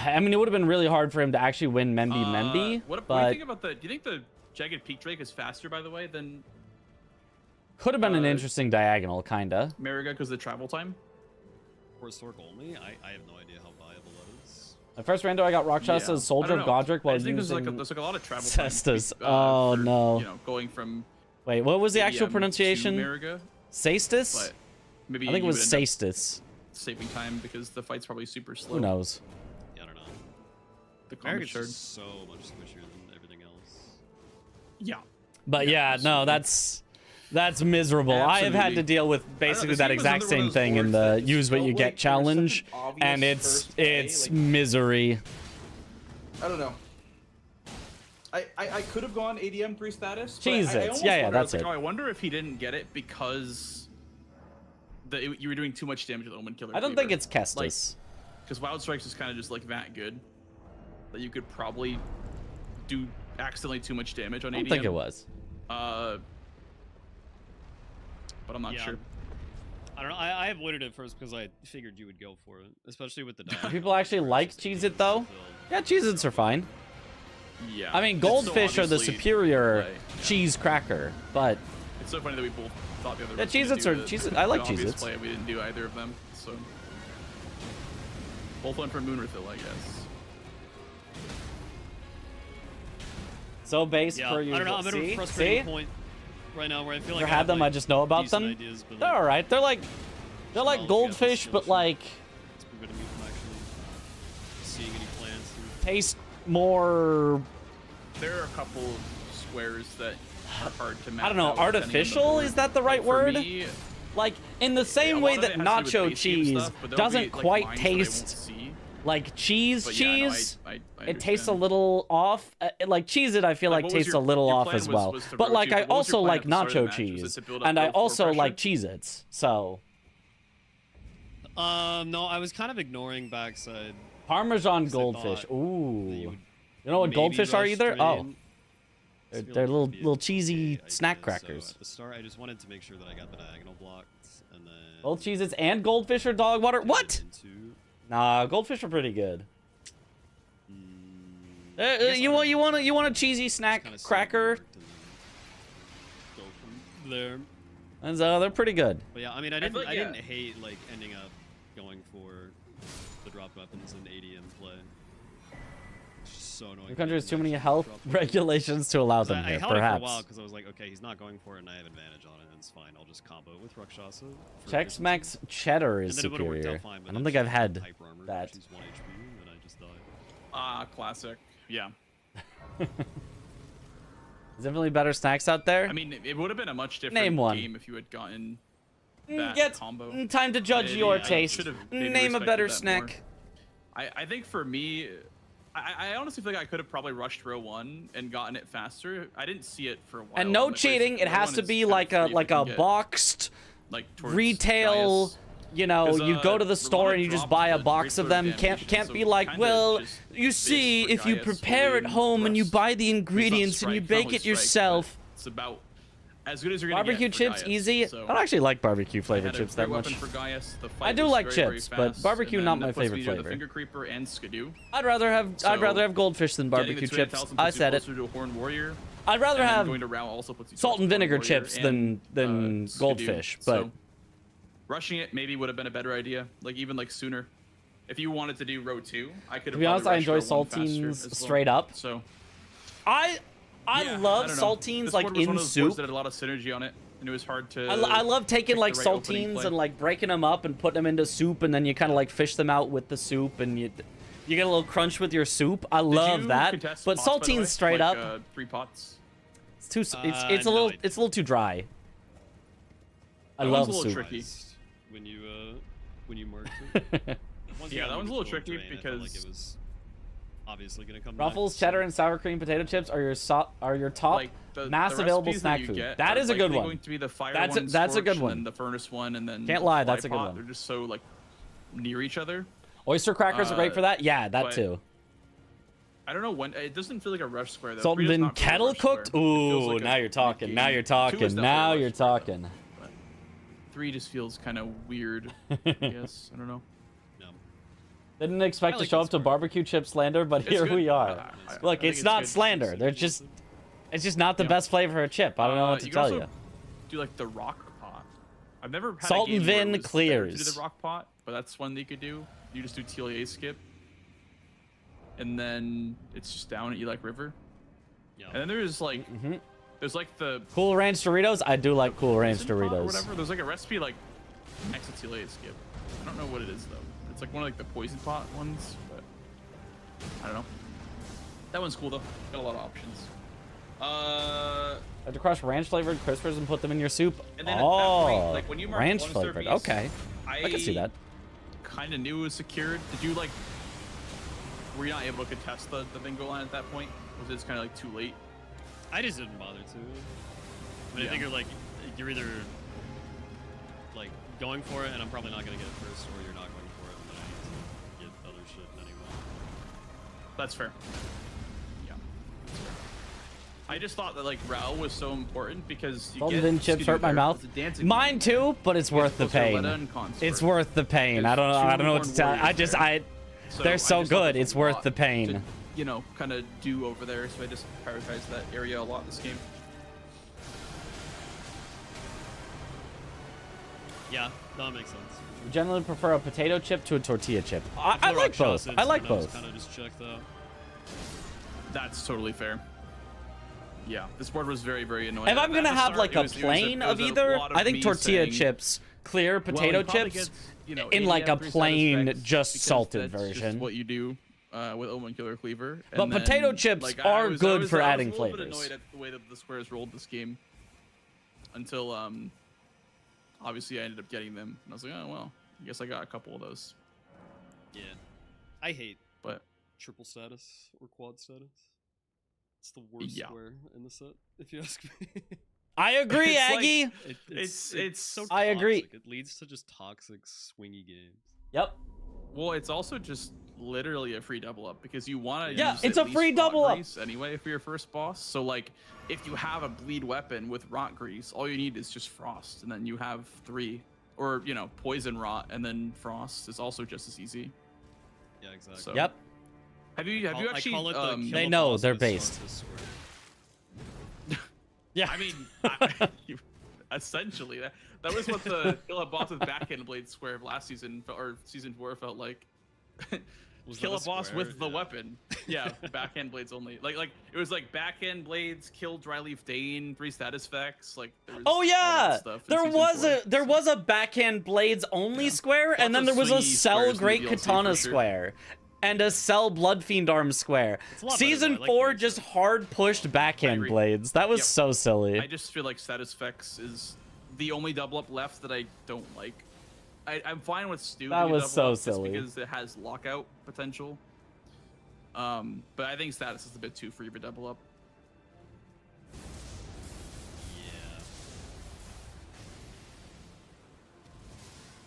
I mean, it would have been really hard for him to actually win Memby, What do you but think about the? Do you think the Jagged Peak Drake is faster, by the way, than could have been an interesting diagonal, kinda. Mariga because of the travel time? For Stork only, I have no idea how viable that is. The first rando I got Rakshasa as Soldier of Godric while I think using there's like a lot of travel time. Cestus. Oh for, no. You know, going from Wait, what was the actual ADM pronunciation? to Mariga, Cestus? but maybe I think it you was would end up Cestus. saving time because the fight's probably super slow. Who knows? Yeah, I don't know. The comic America's shard. just so much squishier than everything else. Yeah. But yeah, no, that's miserable. I have had to Absolutely. deal with basically that this game was exact another one same of those thing in boards the that just use what felt you like get there was such challenge, an obvious and first play, it's like- misery. I don't know. I could have gone ADM 3 status. but Cheez-Its. I almost Yeah, wonder, I was that's like, it. Oh, I wonder if he didn't get it because you were doing too much damage with Omen Killer. I don't think it's Kestis. Like, because Wild Strikes is kind of just like that good that you could probably do accidentally too much damage on ADM. I don't think it was. But I'm not Yeah. sure. I don't know. I avoided it first because I figured you would go for it, especially with the Do dog. people actually like Cheez-It though? Yeah, Cheez-Its are fine. Yeah. I mean, It's so Goldfish are the obviously superior play, yeah. cheese cracker, but It's so funny that we both thought the other. Yeah, ones were gonna Cheez-Its do are- the- Cheez-It- the I like obvious Cheez-Its. play, we didn't do either of them, so both went for Moonrefill, I guess. so base Yeah, per I usual. don't know. I'm at a See? frustrating See? point right now where I feel like Never I had have, them. like, I just know about decent them. Ideas, but, They're like, all right. They're like knowledge gap is goldfish, still but shit. like It's preventing me from actually seeing any plants. taste more. There are a couple squares that are hard to map. I don't know. out depending on the Artificial, board. is that the right For word? me, Like in the same a way lot of that it has to do nacho with base game cheese stuff, but there'll doesn't be, like, quite lines that I won't taste see. like cheese. But yeah, no, cheese. I It tastes a understand. little off. Like Cheez-It, I feel like Like, what was tastes your- a little your off plan as was- well. was to But rotate, like I but what was your also plan like at the start of the nacho match? Was it cheese, to build up and I low floor also pressure? like Cheez-Its. So No, I was kind of ignoring backside. Parmesan Because I goldfish. thought Ooh. that you You would know what maybe goldfish are rush either? straight Oh, in. they're, This feels they're like little it'd be a little okay cheesy idea. snack So crackers. at the start, I just wanted to make sure that I got the diagonal blocked, and then Both Cheez-Its and goldfish are dog water. What? into- Nah, goldfish are pretty good. I guess I don't know. You want a cheesy Just snack kinda see what cracker? worked and go from there. And they're pretty good. But yeah, I mean, I feel didn't, like, I yeah. didn't hate like ending up going for the drop weapons and ADM play. It's just so annoying. Your country has too many Next health drop. regulations to allow them I here, held it for a perhaps. while because I was like, okay, he's not going for it, and I have advantage on it, and it's fine. I'll just combo it with Rakshasa. for Chex efficiency. Max Cheddar is And then it would've worked out superior. fine, but I don't then think I've she had hyper armor, that. She's 1 HP, and then I just died. Ah, classic. Yeah. There's definitely better snacks out there. I mean, it would have been a much different Name one. game if you had gotten that Get combo. time to judge your I taste. should've maybe Name a respected better that snack. more. I think for me, I honestly feel like I could have probably rushed row 1 and gotten it faster. I didn't see it for a while. And no I'm like, cheating. wait, It row has 1 to is be kinda like free a if you can get, boxed like, towards retail. Gaius. You know, 'Cause, you go to the store and you just dropped buy a the box of great them. sword of Can't damnation, be so like, kinda well, just you based see, for if you Gaius prepare at fully home and you press. buy the It's not ingredients and you strike, not bake only it strike, but yourself. It's about as good as you're gonna Barbecue get for chips, Gaius, easy. so I don't actually like barbecue I flavored had a chips that great much. weapon for Gaius. The I fight do was like very, chips, very but fast, barbecue and not then my that puts favorite me to flavor. The finger creeper and skidoo. I'd rather have So, goldfish than Getting barbecue the chips. 2000 I puts you said it. closer to a horned warrior. I'd rather and have going to Rao also puts you salt closer and to a vinegar horned warrior chips and, than skidoo. goldfish, but So, rushing it maybe would have been a better idea. Like even like sooner. If you wanted to do row 2, I could have. to be honest, I enjoy row 1 faster saltines as well. straight up. So I yeah, love I don't know. saltines This like board was one in of those boards soup. that had a lot of synergy on it, and it was hard to. I love taking pick like the right opening saltines play. and like breaking them up and putting them into soup, and then you kind of like fish them out with the soup, and you get a little crunch with your soup. I Did love you that. contest But pots, by the way? saltines straight Like, up, 3 pots. it's too. It's No, a little. I It's a little too dry. I That love one's a little soup. tricky. When you marked it. Once Yeah, again, that one's a it little was tricky drain, I felt like because- it was obviously gonna come. Ruffles, next, cheddar, so- and sour cream potato chips are your top Like mass the available recipes snack you food. get That are is a good likely one. Going to be the fire That's a- one, that's a good scorch, one. And then the furnace one, and then Can't the lie, fly that's a good pot. one. They're just so like near each other. Oyster crackers are great for that. Yeah, that but too. I don't know when. It doesn't feel like a rush square though. Salt and Fritos then not really a kettle rush square. cooked. It feels Ooh, like a now you're talking. mid-game. Now you're 2 is talking. definitely a Now rush you're square, though. talking. 3 just feels kind of weird. I guess I don't know. No. Didn't expect I to like show this up to part. barbecue chip slander, but It's here good. we are. I Look, think it's not good. slander. They're just, it's just not the Yeah. best flavor of a chip. I don't know what to You can tell also you. do like the rock pot. I've never had Salt a game and where Vin it was better to clears. do the rock pot, but that's one that you could do. You just do TLA skip, and then it's just down at Elec River. Yeah. And then there's like there's like the Cool Ranch Doritos. I do like Cool Ranch poison pot or Doritos. whatever. There's like a recipe like next to TLA skip. I don't know what it is though. It's like one of like the poison pot ones, but I don't know. That one's cool though. Got a lot of options. I had to crush ranch flavored crispers and put them in your soup. And then at that Oh, point, like, when you mark ranch one flavored. service, Okay, I can see that. Kind of knew it was secured. Did you like? Were you not able to contest the bingo line at that point? Was it just kind of like too late? I just didn't bother to. But Yeah. I figure like you're either like going for it, and I'm probably not gonna get it first, or you're not going for it, and then I need to get other shit anyway. That's fair. Yeah. That's fair. I just thought that like Rao was so important because you Salt and get Vin chips Skidoo hurt my there. mouth. It's a dancing Mine game. too, but it's worth the Plus Arletta pain. and Consort. It's worth the pain. I There's don't know what to two tell. Warriors I just there. they're I so just thought good. there was It's a worth lot the pain. to, you know, kind of do over there, so I just prioritized that area a lot this game. Yeah, that makes sense. You generally prefer a potato chip to a tortilla chip. I For like both. Rakshasa, I like and was both. kind of just checked out. That's totally fair. Yeah, this board was very, very annoying. If I'm At gonna the have start, like it a was plane it was of a either, lot I think me tortilla saying, chips, clear well, potato he probably chips, gets, you know, in like a 80 plain, effects just because salted that's just version. what you do with Omen Killer Cleaver. But And potato then, chips like, are good for I adding was a little flavors. bit annoyed at the way that the squares rolled this game until obviously I ended up getting them, and I was like, oh well, I guess I got a couple of those. Yeah, I hate But triple status or quad status. It's the worst Yeah. square in the set, if you ask me. I agree, It's like- Aggie. It's- so. I agree. toxic. It leads to just toxic, swingy games. Yep. well, it's also just literally a free double up because you want to Yeah, use it's at a least free rot double up. grease anyway for your first boss. So like if you have a bleed weapon with rot grease, all you need is just frost, and then you have 3, or you know, poison rot and then frost is also just as easy. Yeah, exactly. So- Yep. Have you I actually call it the kill They a know, boss they're with a based. Sarkis square. Yeah. I mean, essentially that was what the kill a boss with backhand blade square of last season or season 4 felt like. kill a boss with the weapon. Yeah, backhand blades only. Like it was like backhand blades, kill Dryleaf Dane, 3 status effects. Like there was Oh all yeah, that stuff in there was a backhand blades only square, Lots and then of there was a swingy Cell squares in the Great DLC Katana for sure. square. And a Cell Bloodfiend Arm square. It's a lot better, Season though. I like 4 the just hard pushed backhand agree. blades. That was Yep. so silly. I just feel like status effects is the only double up left that I don't like. I'm fine with Stu. That being a was double so up just silly. because it has lockout potential. But I think status is a bit too free of a double up. Yeah.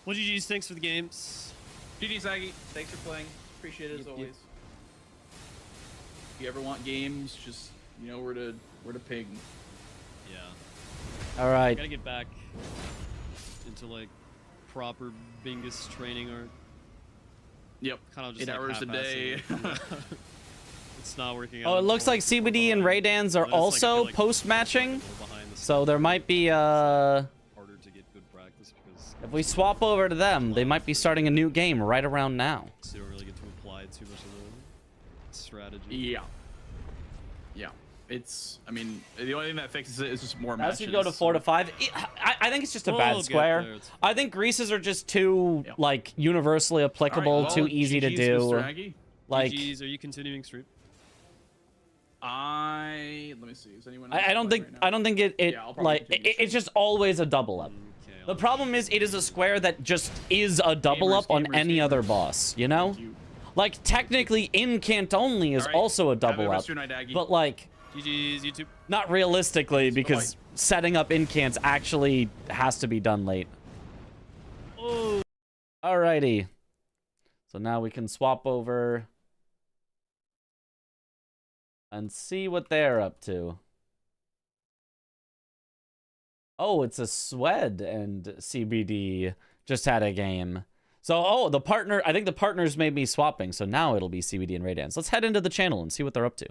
Well, GG's, thanks for the games. GG Saggy, thanks for playing. Appreciate it as Yep, always. yep. If you ever want games, just you know where to ping. Yeah. All right. Gotta get back into like proper Bingus training, or Yep. kind of just 8 like hours a day. half-assing it. It's not working out. Oh, it looks like CBD and Raydans are But it's like, I feel also like post-matching. we're behind the So there might be, harder to get good practice because if we swap over to them, they might be starting a new game right around now. you don't really get to apply too much of the strategy. Yeah. Yeah. It's. I mean, the only thing that fixes it is just more As matches. you go to 4 to 5, I think it's just a We'll bad get square. there, it's fine. I think greases are just too, Yep. like, universally applicable, Alright, well, too easy to GG's, do. Mr. Aggie. Like, GG's, are you continuing stream? Let me see. Is anyone? I don't think, I don't think it Yeah, I'll probably like, continue it's just always a double up. Okay, The I'll- problem is, it is a square that just is a double up on gamers, any gamers. other boss, you know? You. Like, technically, incant only is Alright, also a have a double rest up, of your night, Aggie. but like, GG's, YouTube. not realistically, because setting up incants actually has to be done late. Oh. Alrighty. So now we can swap over and see what they're up to. Oh, it's a Swed and CBD just had a game. So, oh, the partner, I think the partners made me swapping, so now it'll be CBD and Raydance. Let's head into the channel and see what they're up to.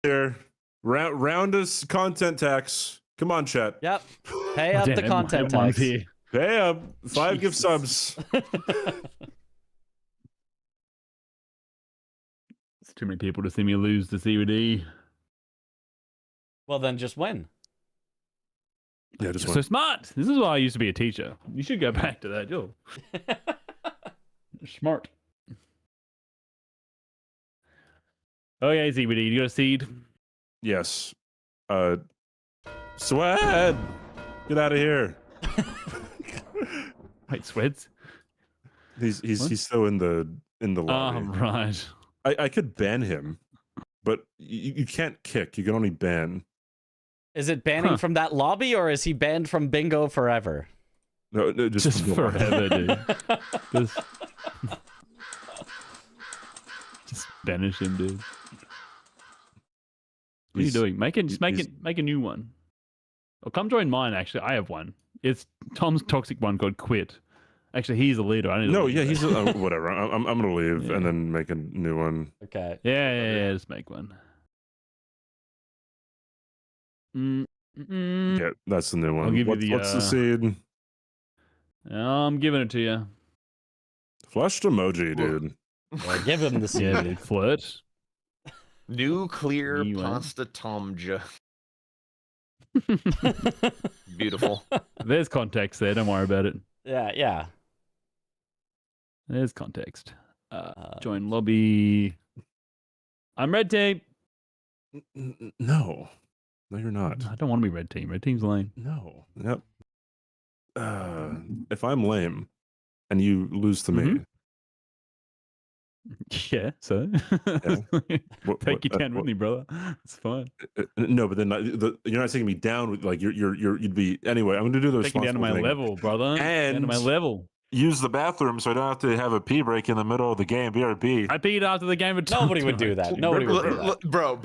Here, round us content tax. Come on, chat. Yep. Pay up the content tax. Pay up. 5 gift subs. It's too many people to see me lose to CBD. Well, then just win. Yeah, just So one. smart. This is why I used to be a teacher. You should go back to that job. Smart. Okay, CBD, you got a seed? Yes. Swed. Get out of here. Wait, Sweds? He's What? he's still in the lobby. Right. I could ban him, but you can't kick. You can only ban. Is it banning from that lobby, or is he banned from bingo forever? No, Just forever, dude. Just banish him, dude. What are you doing? Make a new one. Or come join mine. Actually, I have one. It's Tom's toxic one called Quit. Actually, he's the leader. I need. No, yeah, he's whatever. I'm gonna leave Yeah. and then make a new one. Okay. Yeah. Just make one. Yeah, that's the new one. I'll give you What's the the, seed? I'm giving it to you. Flushed emoji, dude. Well, give him the Yeah, CD. dude. Flirt. Nuclear You win. pasta tomja. Beautiful. There's context there. Don't worry about it. Yeah. There's context. Join lobby. I'm red team. No, you're not. I don't want to be red team. Red team's lame. No. Yep. If I'm lame and you lose to me, Yeah, so What- take you what- down with what- me, brother. It's fine. no, but then you're not taking me down with like you'd be anyway. I'm gonna do the Take you down to responsible my thing. level, brother. Down to my And- level. Use the bathroom so I don't have to have a pee break in the middle of the game. BRB. I peed after the game. Nobody would do that. Nobody would do that. Bro.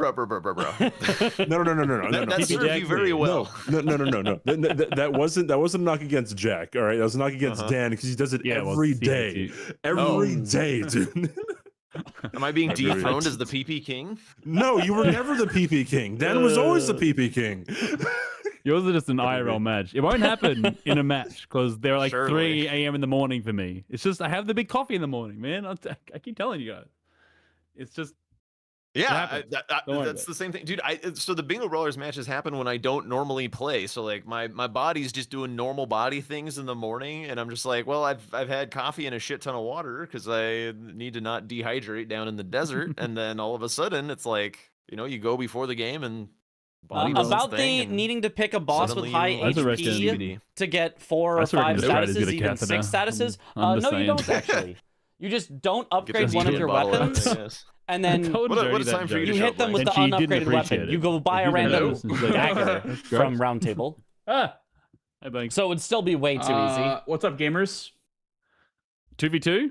No. That served you very well. No. That wasn't a knock against Jack. All right, that was a knock against Dan because he does it Yeah, well, every see, day. see. Every day, dude. Am I being Agreed. dethroned as the PP king? No, you were never the PP king. Dan was always the PP king. Yours is just an IRL match. It won't happen in a match because they're like Surely. 3 a.m. in the morning for me. It's just I have the big coffee in the morning, man. I keep telling you guys. It's just Yeah, happens. Don't worry that's about the same thing, dude. So the Bingo Brawlers matches happen when I don't normally play. So like my body's just doing normal body things in the morning, and I'm just like, well, I've had coffee and a shit ton of water because I need to not dehydrate down in the desert, and then all of a sudden it's like, you go before the game and body does its About thing, the and needing to pick a boss with suddenly high you- I also reckon- HP to get 4 I or also reckon 5 the strat is statuses, get a even 6 catheter. statuses. I'm No, just you don't saying. actually. You just don't get upgrade this one of heated your bottle out weapons, there, yes. and I then told What a Jody time that for you joke. to you hit them with And the she didn't unupgraded appreciate weapon. it. You go buy a If you didn't random notice, it's like, dagger that's from gross. Round Table. Ah, hey, Banks. So it'd still be way too easy. What's up, gamers? 2v2,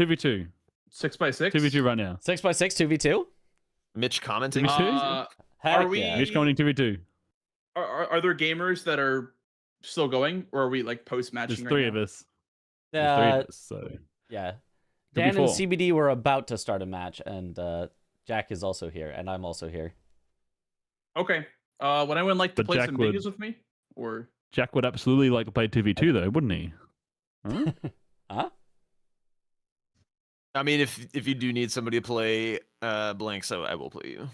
2v2, 6x6. 2v2 right now. 6x6, 2v2? Mitch commenting. Me too. Heck Are we- yeah. Mitch commenting 2v2. Are there gamers that are still going, or are we like post There's matching? 3 of us. There's 3 of us. So Yeah. be Dan and 4. CBD were about to start a match, and Jack is also here, and I'm also here. Okay. Would anyone like to But play Jack some would. bingoes with me? Or Jack would absolutely like to play 2v2 though, wouldn't he? Huh? Huh? I mean, if you do need somebody to play blank, so I will play you.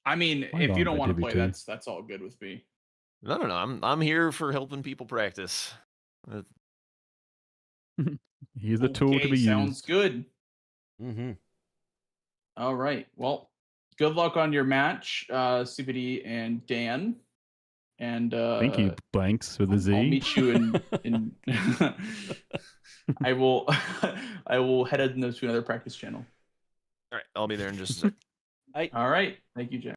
I mean, Why if don't you don't I want to play, 2v2? that's all good with me. No. I'm here for helping people practice. He's the tool to Okay, be sounds used. good. Mm-hmm. All right. Well, good luck on your match, CBD and Dan. And Thank you, Blanks with a Z. I'll meet you in I will I will head into another practice channel. All right, I'll be there in just a sec. All right. Thank you, Jack.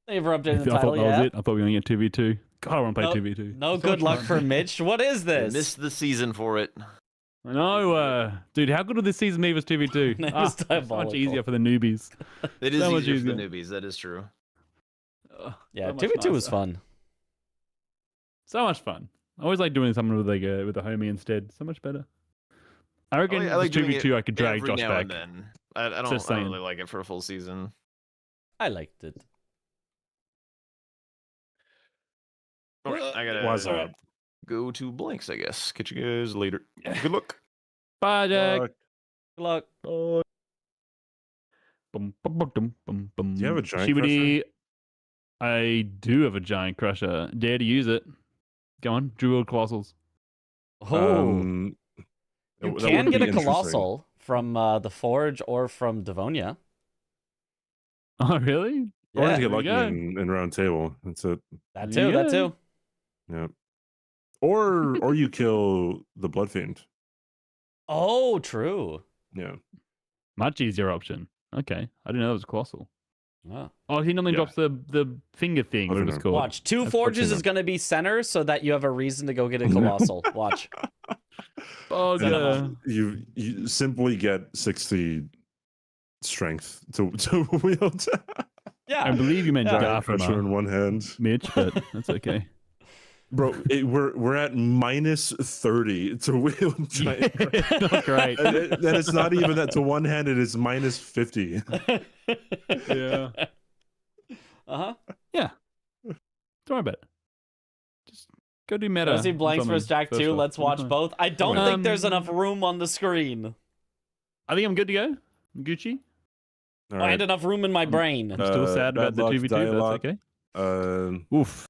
They've updated the I thought title, that yeah? was it. I thought we were going to get 2v2. God, I want to play No- 2v2. No So good much luck fun. for Mitch. What is this? Missed the season for it. I know, dude. How good would this season be with 2v2? It Ah, was so much diabolical. easier for the newbies. It is So much easier for the easier. newbies. That is true. Yeah, So much 2v2 was nicer. fun. So much fun. I always like doing something with with a homie instead. So much better. I reckon I like with doing 2v2 it I could drag every Josh now back. and then. I don't Just I don't saying. really like it for a full season. I liked it. All right, I Why's gotta that? go to blanks, I guess. Catch you guys later. Good luck. Bye, Jack. Fuck. Good luck. Bum, bum, bum, dum, bum, bum. Do you have a giant Shibidi, I do have a giant crusher. Dare to use it. Go on, Druid Colossals. Oh, Um, you that can would get be a interesting. Colossal from the Forge or from Devonia. Oh, really? Or Yeah, to get there lucky you go. in round table. That's it. that There too, you that go. too. Yeah. Or you kill the Blood Fiend. Oh, true. Yeah. Much easier option. Okay, I didn't know it was Colossal. Oh. Oh, he normally Yeah. drops the finger thing, I what don't it's know. called. Watch, 2 That's Forges fortunate. is going to be center so that you have a reason to go get a Colossal. Watch. Oh, And yeah. you simply get 60 strength to wield I Yeah. believe you meant Yeah. giant crusher in Garthama, one hand. Mitch, but that's okay. Bro, we're at minus 30 to wield giant crusher. Not great. And it's not even that to one hand, it is minus 50. Yeah. Uh-huh. Don't worry about it. Just go do meta. I see Blanks something vs. Jack first 2. off. Let's watch Fine. both. I don't Alright. think there's enough room on the screen. I think I'm good to go. I'm Gucci. All I right. had enough room in my brain. I'm still sad bad about the luck, 2v2, but dialogue. that's okay. Oof.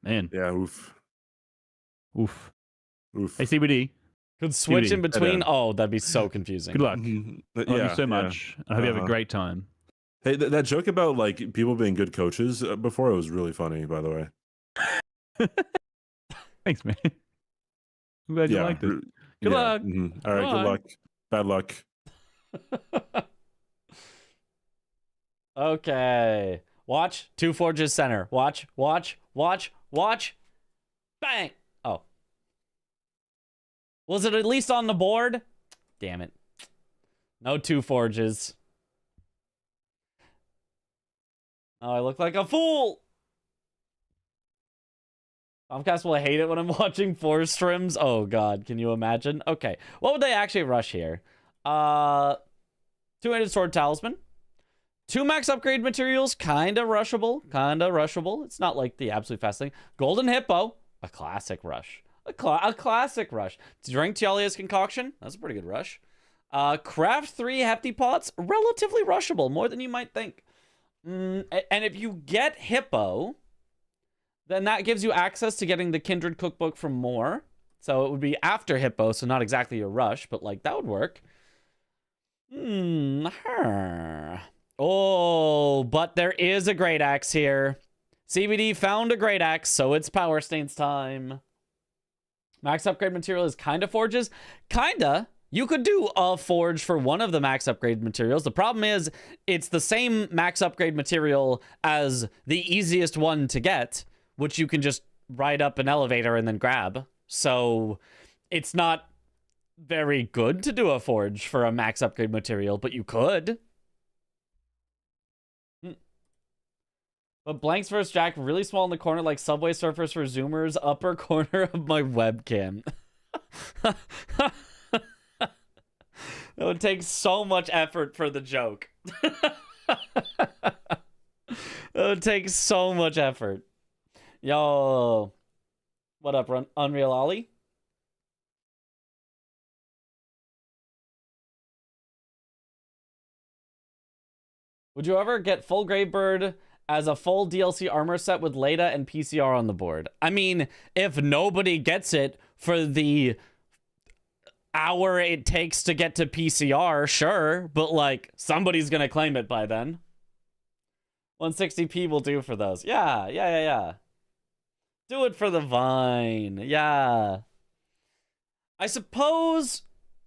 Man. Yeah, oof. Oof. Oof. Hey, CBD. Could switch Beauty. in between. Yeah. Oh, that'd be so confusing. Good luck. Mhm. I love you so much. I hope you have a Uh-huh. great time. Hey, that joke about like people being good coaches before, it was really funny, by the way. Thanks, man. I'm glad you liked it. Good luck. Mhm. All right, Bye. good luck. Bad luck. Okay. Watch. 2 Forges center. Watch. Bang. Oh. Was it at least on the board? Damn it. No 2 Forges. Oh, I look like a fool. Comcast will hate it when I'm watching 4 streams. Oh god, can you imagine? Okay. What would they actually rush here? 2-handed sword talisman. 2 max upgrade materials, kind of rushable. It's not like the absolute fast thing. Golden Hippo, a classic rush. A classic rush. Drink Tialia's concoction, that's a pretty good rush. Craft 3 hefty pots, relatively rushable, more than you might think. And if you get Hippo, then that gives you access to getting the Kindred cookbook from more. So it would be after Hippo, so not exactly a rush, but like that would work. Oh, but there is a Great Axe here. CBD found a Great Axe, so it's Power Stains time. Max upgrade material is kinda forges. Kinda. You could do a forge for one of the max upgrade materials. The problem is, it's the same max upgrade material as the easiest one to get, which you can just ride up an elevator and then grab. So it's not very good to do a forge for a max upgrade material, but you could. But Blanks vs. Jack, really small in the corner, like Subway Surfers for Zoomers, upper corner of my webcam. It would take so much effort for the joke. It would take so much effort. Yo. What up, Unreal Ollie? Would you ever get full Gravebird as a full DLC armor set with Leda and PCR on the board? I mean, if nobody gets it for the hour it takes to get to PCR, sure, but like somebody's gonna claim it by then. 160p will do for those. Yeah. Do it for the Vine. Yeah. I suppose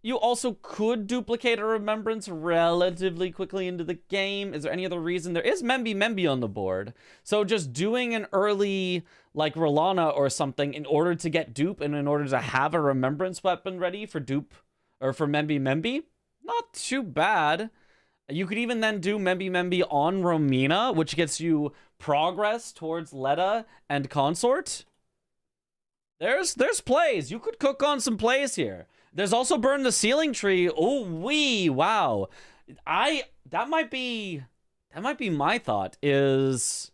you also could duplicate a remembrance relatively quickly into the game. Is there any other reason? There is Memby on the board. So just doing an early, like, Rolana or something in order to get dupe and in order to have a remembrance weapon ready for dupe or for Memby, not too bad. You could even then do Memby on Romina, which gets you progress towards Leda and Consort. There's plays. You could cook on some plays here. There's also Burn the Ceiling Tree. Oh, wow. That might be my thought. Is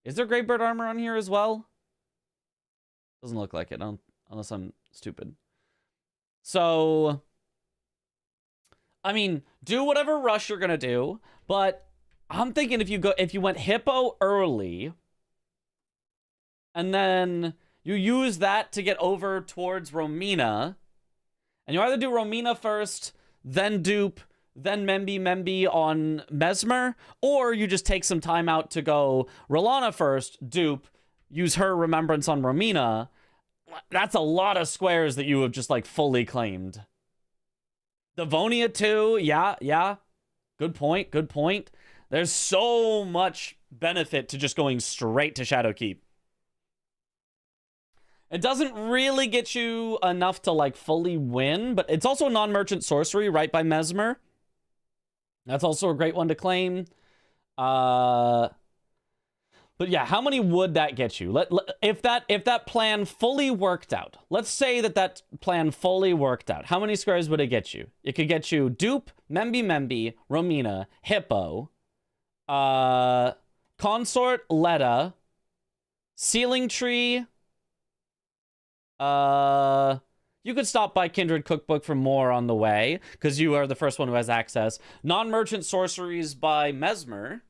there Gravebird armor on here as well? Doesn't look like it, unless I'm stupid. So, I mean, do whatever rush you're gonna do, but I'm thinking if you went Hippo early, and then you use that to get over towards Romina, and you either do Romina first, then dupe, then Memby on Mesmer, or you just take some time out to go Rolana first, dupe, use her remembrance on Romina. That's a lot of squares that you have just, like, fully claimed. Devonia too, yeah. Good point. There's so much benefit to just going straight to Shadowkeep. It doesn't really get you enough to, like, fully win, but it's also a non-merchant sorcery right by Mesmer. That's also a great one to claim. But yeah, how many would that get you? If that plan fully worked out, let's say that plan fully worked out, how many squares would it get you? It could get you dupe, Memby, Romina, Hippo, Consort, Leda, Ceiling Tree. You could stop by Kindred Cookbook for more on the way, because you are the first one who has access. Non-merchant sorceries by Mesmer.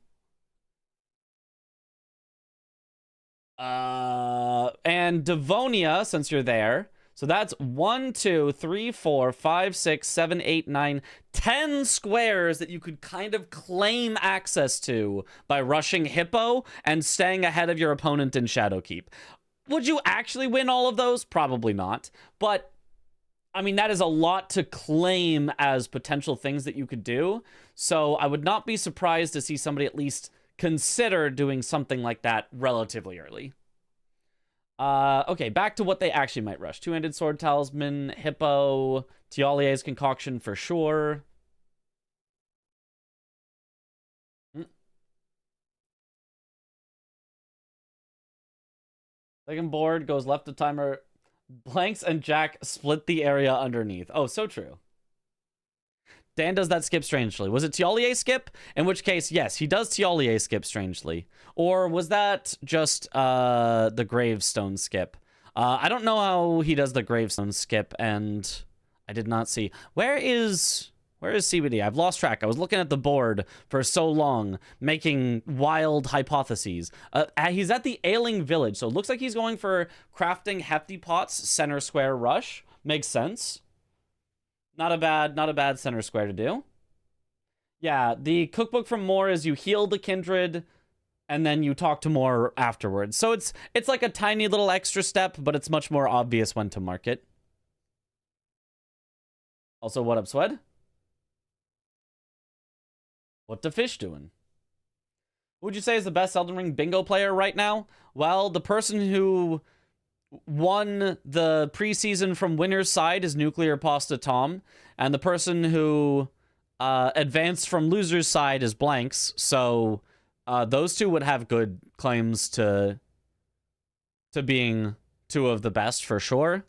And Devonia, since you're there. So that's 1, 2, 3, 4, 5, 6, 7, 8, 9, 10 squares that you could kind of claim access to by rushing Hippo and staying ahead of your opponent in Shadowkeep. Would you actually win all of those? Probably not. But, I mean, that is a lot to claim as potential things that you could do. So I would not be surprised to see somebody at least consider doing something like that relatively early. Okay, back to what they actually might rush. Two-handed sword talisman, Hippo, Tialier's concoction for sure. Second board goes left of timer. Blanks and Jack split the area underneath. Oh, so true. Dan does that skip strangely. Was it Tialier skip? In which case, yes, he does Tialier skip strangely. Or was that just the gravestone skip? I don't know how he does the gravestone skip, and I did not see. Where is CBD? I've lost track. I was looking at the board for so long, making wild hypotheses. He's at the Ailing Village, so it looks like he's going for crafting Hefty Pots center square rush. Makes sense. Not a bad center square to do. Yeah, the cookbook from Moore is you heal the kindred, and then you talk to Moore afterwards. So it's like a tiny little extra step, but it's much more obvious when to mark it. Also, what up, Swed? What the fish doing? Who would you say is the best Elden Ring bingo player right now? Well, the person who won the preseason from winner's side is Nuclear Pasta Tom, and the person who advanced from loser's side is Blanks. So those two would have good claims to being two of the best for sure.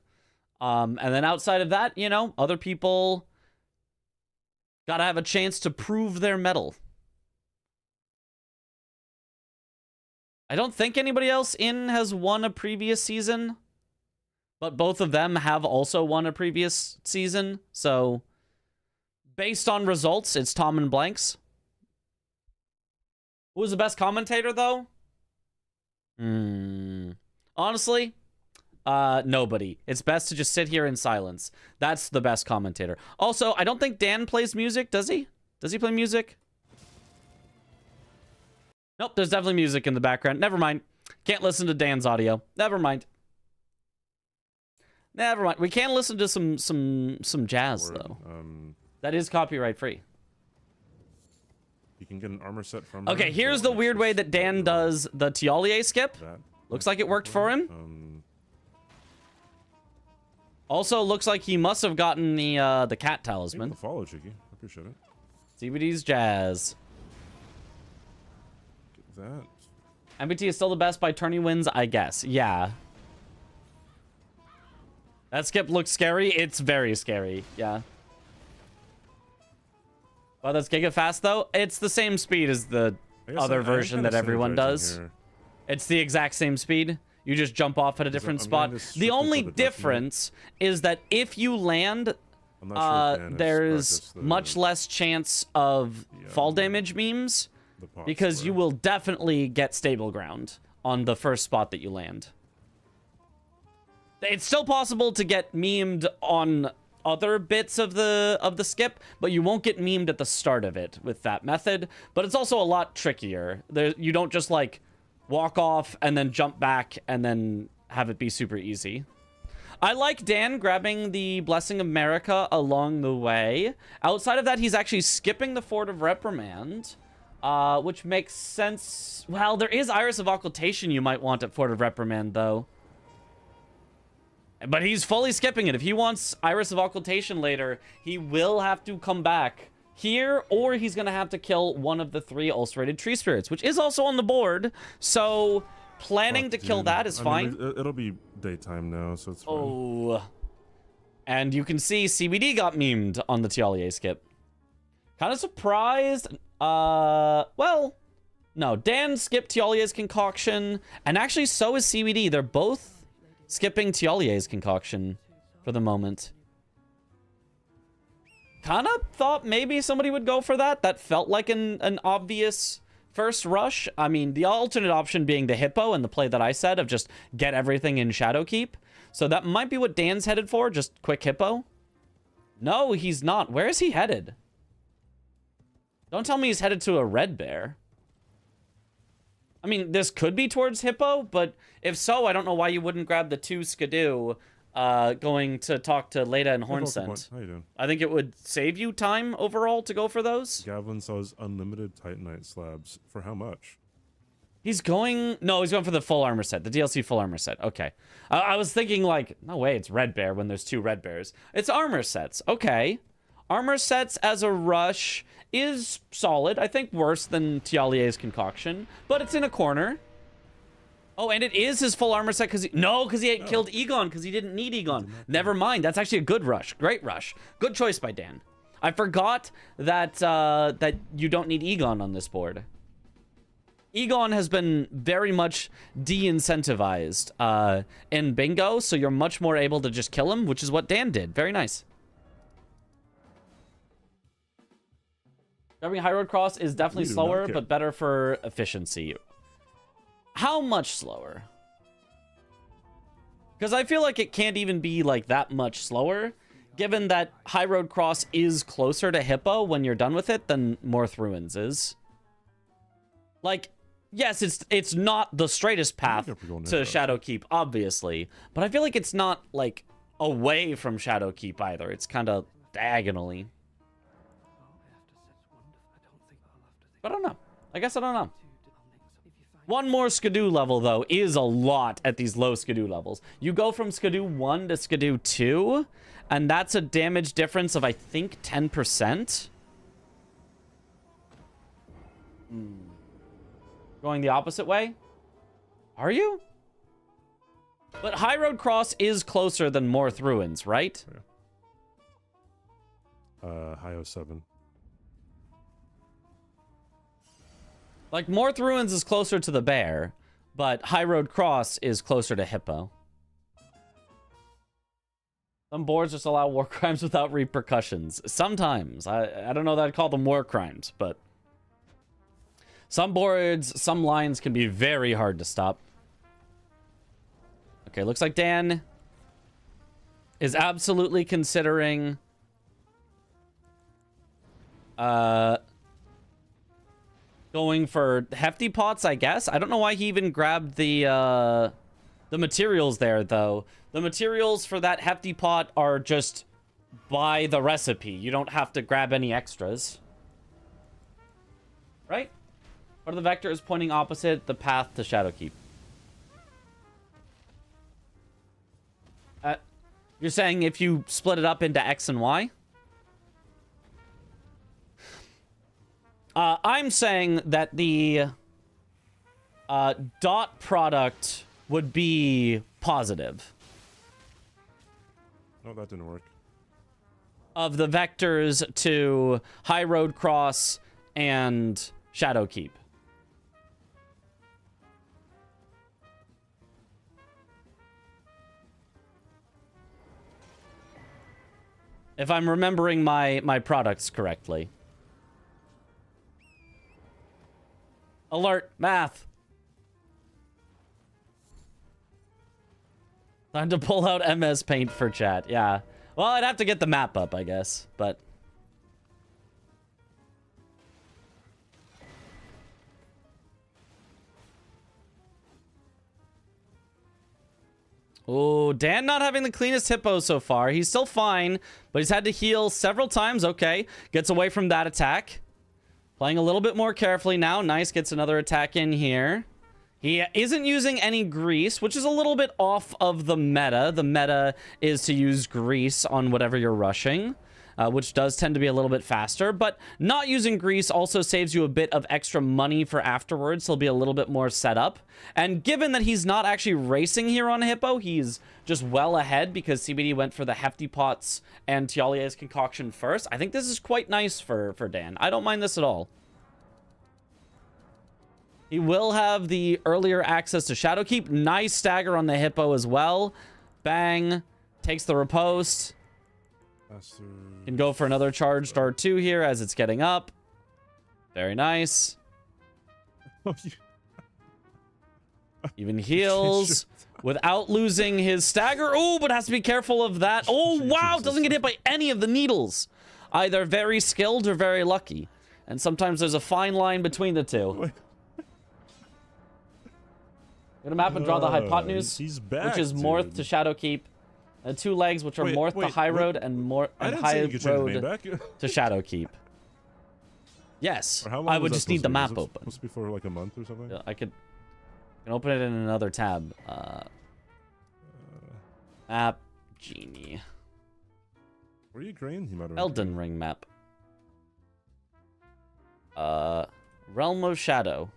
And then outside of that, you know, other people gotta have a chance to prove their mettle. I don't think anybody else in has won a previous season, but both of them have also won a previous season. So based on results, it's Tom and Blanks. Who was the best commentator, though? Honestly, nobody. It's best to just sit here in silence. That's the best commentator. Also, I don't think Dan plays music, does he? Does he play music? Nope, there's definitely music in the background. Never mind. Can't listen to Dan's audio. Never mind. Never mind. We can listen to some jazz, though. That is copyright free. You can get an armor set from Okay, her, here's so the weird way that Dan does the Tialier skip. Looks like it worked for him. Also, looks like he must have gotten the cat talisman. Follow, Cheeky. I appreciate it. CBD's jazz. Get that. MBT is still the best by tourney wins, I guess. Yeah. That skip looks scary. It's very scary. Yeah. Oh, that's giga fast though. It's the same speed as the other version that everyone does. Here. It's the exact same speed. You just jump off at a different spot. The only difference is that if you land, there's much less chance of fall damage memes because you will definitely get stable ground on the first spot that you land. It's still possible to get memed on other bits of the skip, but you won't get memed at the start of it with that method. But it's also a lot trickier. You don't just like walk off and then jump back and then have it be super easy. I like Dan grabbing the Blessing of America along the way. Outside of that, he's actually skipping the Fort of Reprimand, which makes sense. Well, there is Iris of Occultation you might want at Fort of Reprimand, though. But he's fully skipping it. If he wants Iris of Occultation later, he will have to come back here, or he's going to have to kill one of the 3 ulcerated tree spirits, which is also on the board. So planning to kill that is fine. It'll be daytime now, so it's fine. Oh. And you can see CBD got memed on the Tialier skip. Kind of surprised. Well, no. Dan skipped Tialier's concoction, and actually so is CBD. They're both skipping Tialier's concoction for the moment. Kind of thought maybe somebody would go for that. That felt like an obvious first rush. I mean, the alternate option being the hippo and the play that I said of just get everything in Shadowkeep. So that might be what Dan's headed for, just quick hippo. No, he's not. Where is he headed? Don't tell me he's headed to a red bear. I mean, this could be towards hippo, but if so, I don't know why you wouldn't grab the 2 Skidoo going to talk to Leda and Hornsent. How you doing? I think it would save you time overall to go for those. Gavlin sells unlimited Titanite slabs. For how much? He's going... No, he's going for the full armor set. The DLC full armor set. Okay. I was thinking like, no way, it's red bear when there's 2 red bears. It's armor sets. Okay. Armor sets as a rush is solid. I think worse than Tialier's concoction, but it's in a corner. Oh, and it is his full armor set because he had killed Egon because he didn't need Egon. Never mind. That's actually a good rush. Great rush. Good choice by Dan. I forgot that that you don't need Egon on this board. Egon has been very much de-incentivized in bingo, so you're much more able to just kill him, which is what Dan did. Very nice. Grabbing High Road Cross is definitely slower, but better for efficiency. How much slower? Because I feel like it can't even be like that much slower, given that High Road Cross is closer to Hippo when you're done with it than Morth Ruins is. Like, yes, it's not the straightest path to Shadowkeep, obviously, but I feel like it's not like away from Shadowkeep either. It's kind of diagonally. But I don't know. I guess I don't know. One more Skidoo level, though, is a lot at these low Skidoo levels. You go from Skidoo 1 to Skidoo 2, and that's a damage difference of, I think, 10%. Going the opposite way? Are you? But High Road Cross is closer than Morth Ruins, right? High 07. Like, Morth Ruins is closer to the bear, but High Road Cross is closer to Hippo. Some boards just allow war crimes without repercussions. Sometimes. I don't know that I'd call them war crimes, but some boards, some lines can be very hard to stop. Okay, looks like Dan is absolutely considering going for hefty pots, I guess. I don't know why he even grabbed the materials there, though. The materials for that hefty pot are just by the recipe. You don't have to grab any extras. Right? What are the vectors pointing opposite the path to Shadowkeep? You're saying if you split it up into X and Y? I'm saying that the dot product would be positive. No, that didn't work. Of the vectors to High Road Cross and Shadowkeep. If I'm remembering my products correctly. Alert, math. Time to pull out MS Paint for chat. Yeah. Well, I'd have to get the map up, I guess, but oh, Dan not having the cleanest hippo so far. He's still fine, but he's had to heal several times. Okay. Gets away from that attack. Playing a little bit more carefully now. Nice, gets another attack in here. He isn't using any grease, which is a little bit off of the meta. The meta is to use grease on whatever you're rushing, which does tend to be a little bit faster. But not using grease also saves you a bit of extra money for afterwards. He'll be a little bit more set up. And given that he's not actually racing here on Hippo, he's just well ahead because CBD went for the hefty pots and Tialier's concoction first. I think this is quite nice for Dan. I don't mind this at all. He will have the earlier access to Shadowkeep. Nice stagger on the Hippo as well. Bang. Takes the riposte. Can go for another charged R2 here as it's getting up. Very nice. Even heals without losing his stagger. Oh, but has to be careful of that. Oh, wow. Doesn't get hit by any of the needles. Either very skilled or very lucky. And sometimes there's a fine line between the two. Gonna map and draw the hypotenuse, he's back, which is Morth to Shadowkeep. And 2 legs, which are Morth to High Road and High Road to Shadowkeep. Yes, I would just need the map open. Supposed to be for like a month or something? Yeah, I can open it in another tab. Map, Genie. Were you green? Elden Ring map. Realm of Shadow.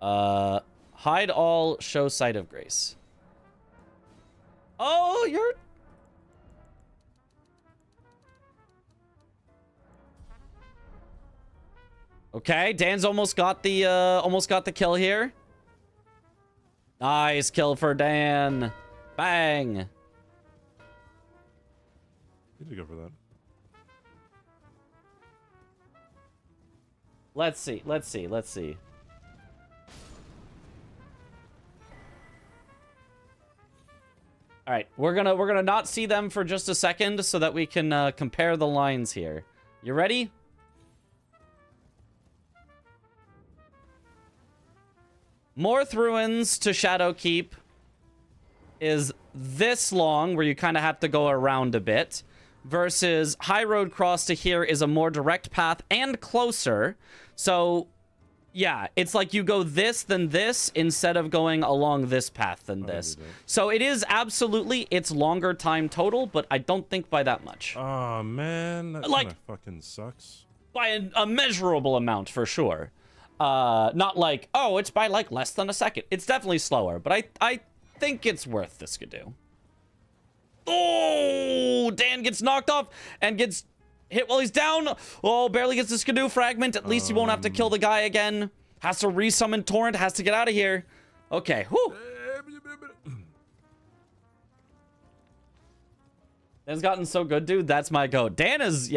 Hide all, show sight of grace. Oh, Okay, Dan's almost got the kill here. Nice kill for Dan. Bang. Need to go for that. Let's see. All right, we're gonna not see them for just a second so that we can compare the lines here. You ready? Morth Ruins to Shadowkeep is this long, where you kind of have to go around a bit, versus High Road Cross to here is a more direct path and closer. So, yeah, it's like you go this, then this, instead of going along this path than this. So it is absolutely, it's longer time total, but I don't think by that much. Oh, man. That like, kinda fucking sucks. By a measurable amount, for sure. Not like, oh, it's by like less than a second. It's definitely slower, but I think it's worth this Skidoo. Oh, Dan gets knocked off and gets hit while he's down. Oh, barely gets the Skidoo fragment. At least he won't have to kill the guy again. Has to resummon Torrent. Has to get out of here. Okay, whew. Dan's gotten so good, dude. That's my goat. Dan has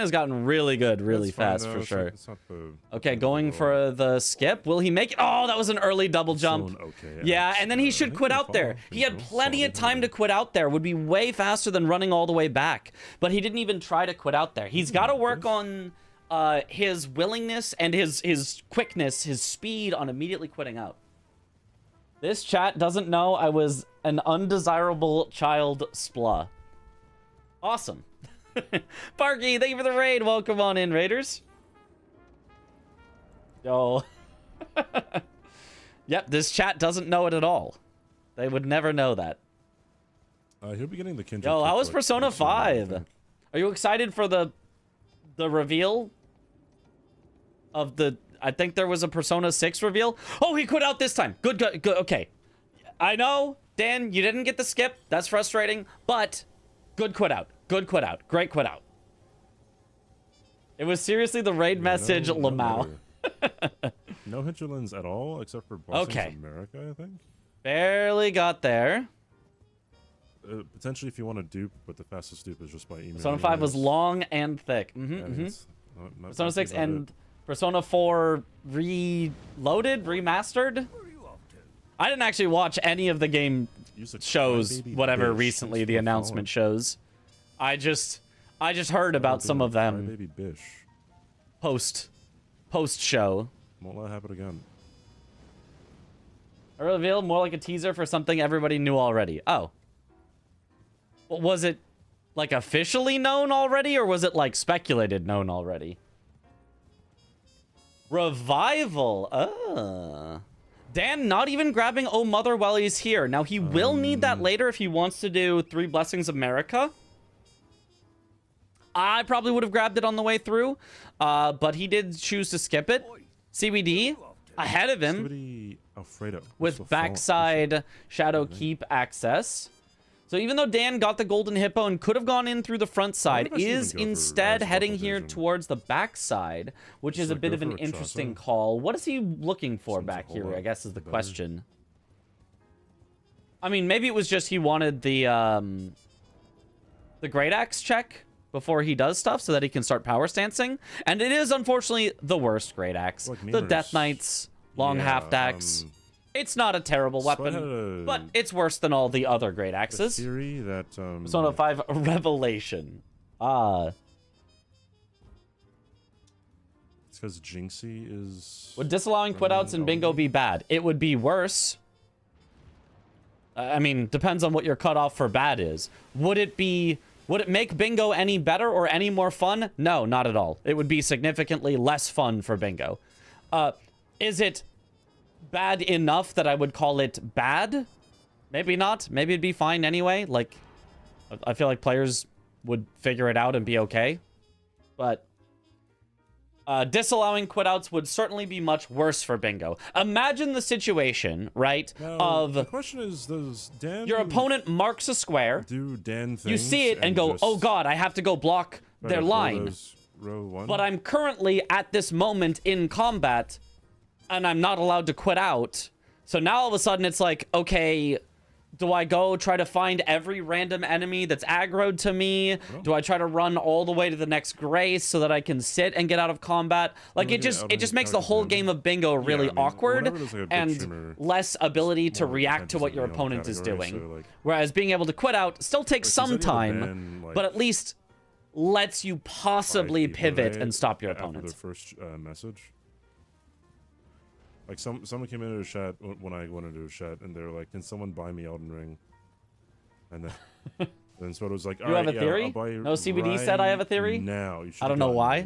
gotten really good really fast, for sure. Okay, going for the skip. Will he make it? Oh, that was an early double jump. Yeah, and then he should quit out there. He had plenty of time to quit out there. Would be way faster than running all the way back. But he didn't even try to quit out there. He's got to work on his willingness and his quickness, his speed on immediately quitting out. This chat doesn't know I was an undesirable child spla. Awesome. Parky, thank you for the raid. Welcome on in, Raiders. Yo. Yep, this chat doesn't know it at all. They would never know that. He'll be getting the Kindred. Yo, how was Persona 5? Are you excited for the reveal of the... I think there was a Persona 6 reveal. Oh, he quit out this time. Good. Okay. I know, Dan, you didn't get the skip. That's frustrating, but good quit out. Good quit out. Great quit out. It was seriously the raid message, Lamau. No Hinterlands at all, except for Blessings of America, I think. Barely got there. Potentially, if you want to dupe, but the fastest dupe is just by email. Persona 5 was long and thick. Persona 6 and Persona 4 reloaded, remastered. I didn't actually watch any of the game shows, whatever recently the announcement shows. I just heard about some of them. Baby Bish. Post show. Won't let it happen again. A reveal more like a teaser for something everybody knew already. Oh. Well, was it like officially known already, or was it like speculated known already? Revival. Dan not even grabbing Oh Mother while he's here. Now he will need that later if he wants to do 3 Blessings of America. I probably would have grabbed it on the way through, but he did choose to skip it. CBD ahead of him with backside Shadowkeep access. So even though Dan got the golden hippo and could have gone in through the front side, is instead heading here towards the backside, which is a bit of an interesting call. What is he looking for back here, I guess, is the question. I mean, maybe it was just he wanted the Great Axe check before he does stuff so that he can start power stancing. And it is, unfortunately, the worst Great Axe. The Death Knight's long half axe. It's not a terrible weapon, but it's worse than all the other Great Axes. Theory that, Persona 5 Revelation. It's because Jinxie is... Would disallowing quitouts in bingo be bad? It would be worse. I mean, depends on what your cutoff for bad is. Would it make bingo any better or any more fun? No, not at all. It would be significantly less fun for bingo. Is it bad enough that I would call it bad? Maybe not. Maybe it'd be fine anyway. Like, I feel like players would figure it out and be okay. But disallowing quitouts would certainly be much worse for bingo. Imagine the situation, right? Now, the question is, does Dan... Your opponent marks a square. Do Dan things you see it and go, just... oh god, I have to go block their line. row 1. but I'm currently at this moment in combat, and I'm not allowed to quit out. So now all of a sudden it's like, okay, do I go try to find every random enemy that's aggroed to me? Do I try to run all the way to the next grace so that I can sit and get out of combat? Like, it just makes the whole game of bingo really awkward and less ability to react to what your opponent is doing. Whereas being able to quit out still takes some time, but at least lets you possibly pivot and stop your opponent. Their first message. Like someone came into the chat when I went into the chat, and they were like, "Can someone buy me Elden Ring?" And then Soda was like, "You have a theory?" No, CBD said I have a theory. Now I don't know why.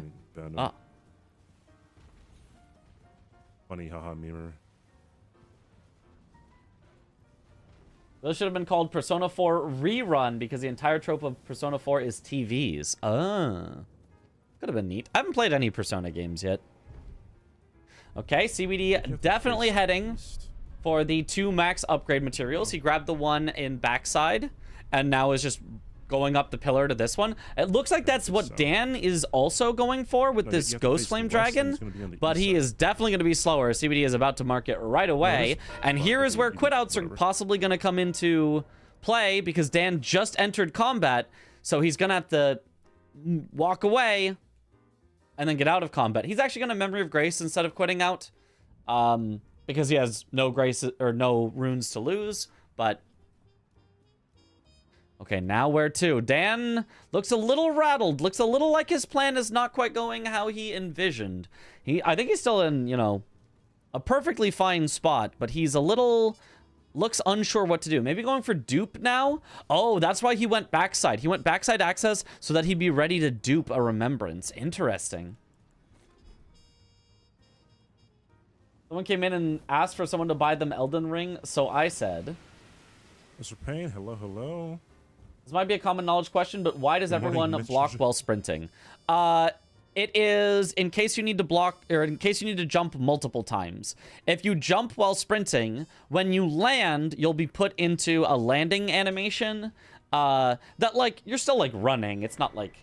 Funny, haha, memer. Those should have been called Persona 4 Rerun because the entire trope of Persona 4 is TVs. Could have been neat. I haven't played any Persona games yet. Okay, CBD definitely heading for the 2 max upgrade materials. He grabbed the one in backside and now is just going up the pillar to this one. It looks like that's what Dan is also going for with this Ghost Flame Dragon, but he is definitely going to be slower. CBD is about to mark it right away, and here is where quit outs are possibly going to come into play because Dan just entered combat, so he's going to have to walk away and then get out of combat. He's actually going to Memory of Grace instead of quitting out because he has no grace or no runes to lose, but okay, now where to? Dan looks a little rattled. Looks a little like his plan is not quite going how he envisioned. I think he's still in, you know, a perfectly fine spot, but he's a little... looks unsure what to do. Maybe going for dupe now? Oh, that's why he went backside. He went backside access so that he'd be ready to dupe a remembrance. Interesting. Someone came in and asked for someone to buy them Elden Ring, so I said... Mr. Payne, hello, hello. This might be a common knowledge question, but why does everyone block while sprinting? It is in case you need to block, or in case you need to jump multiple times. If you jump while sprinting, when you land, you'll be put into a landing animation that, like, you're still, like, running. It's not, like,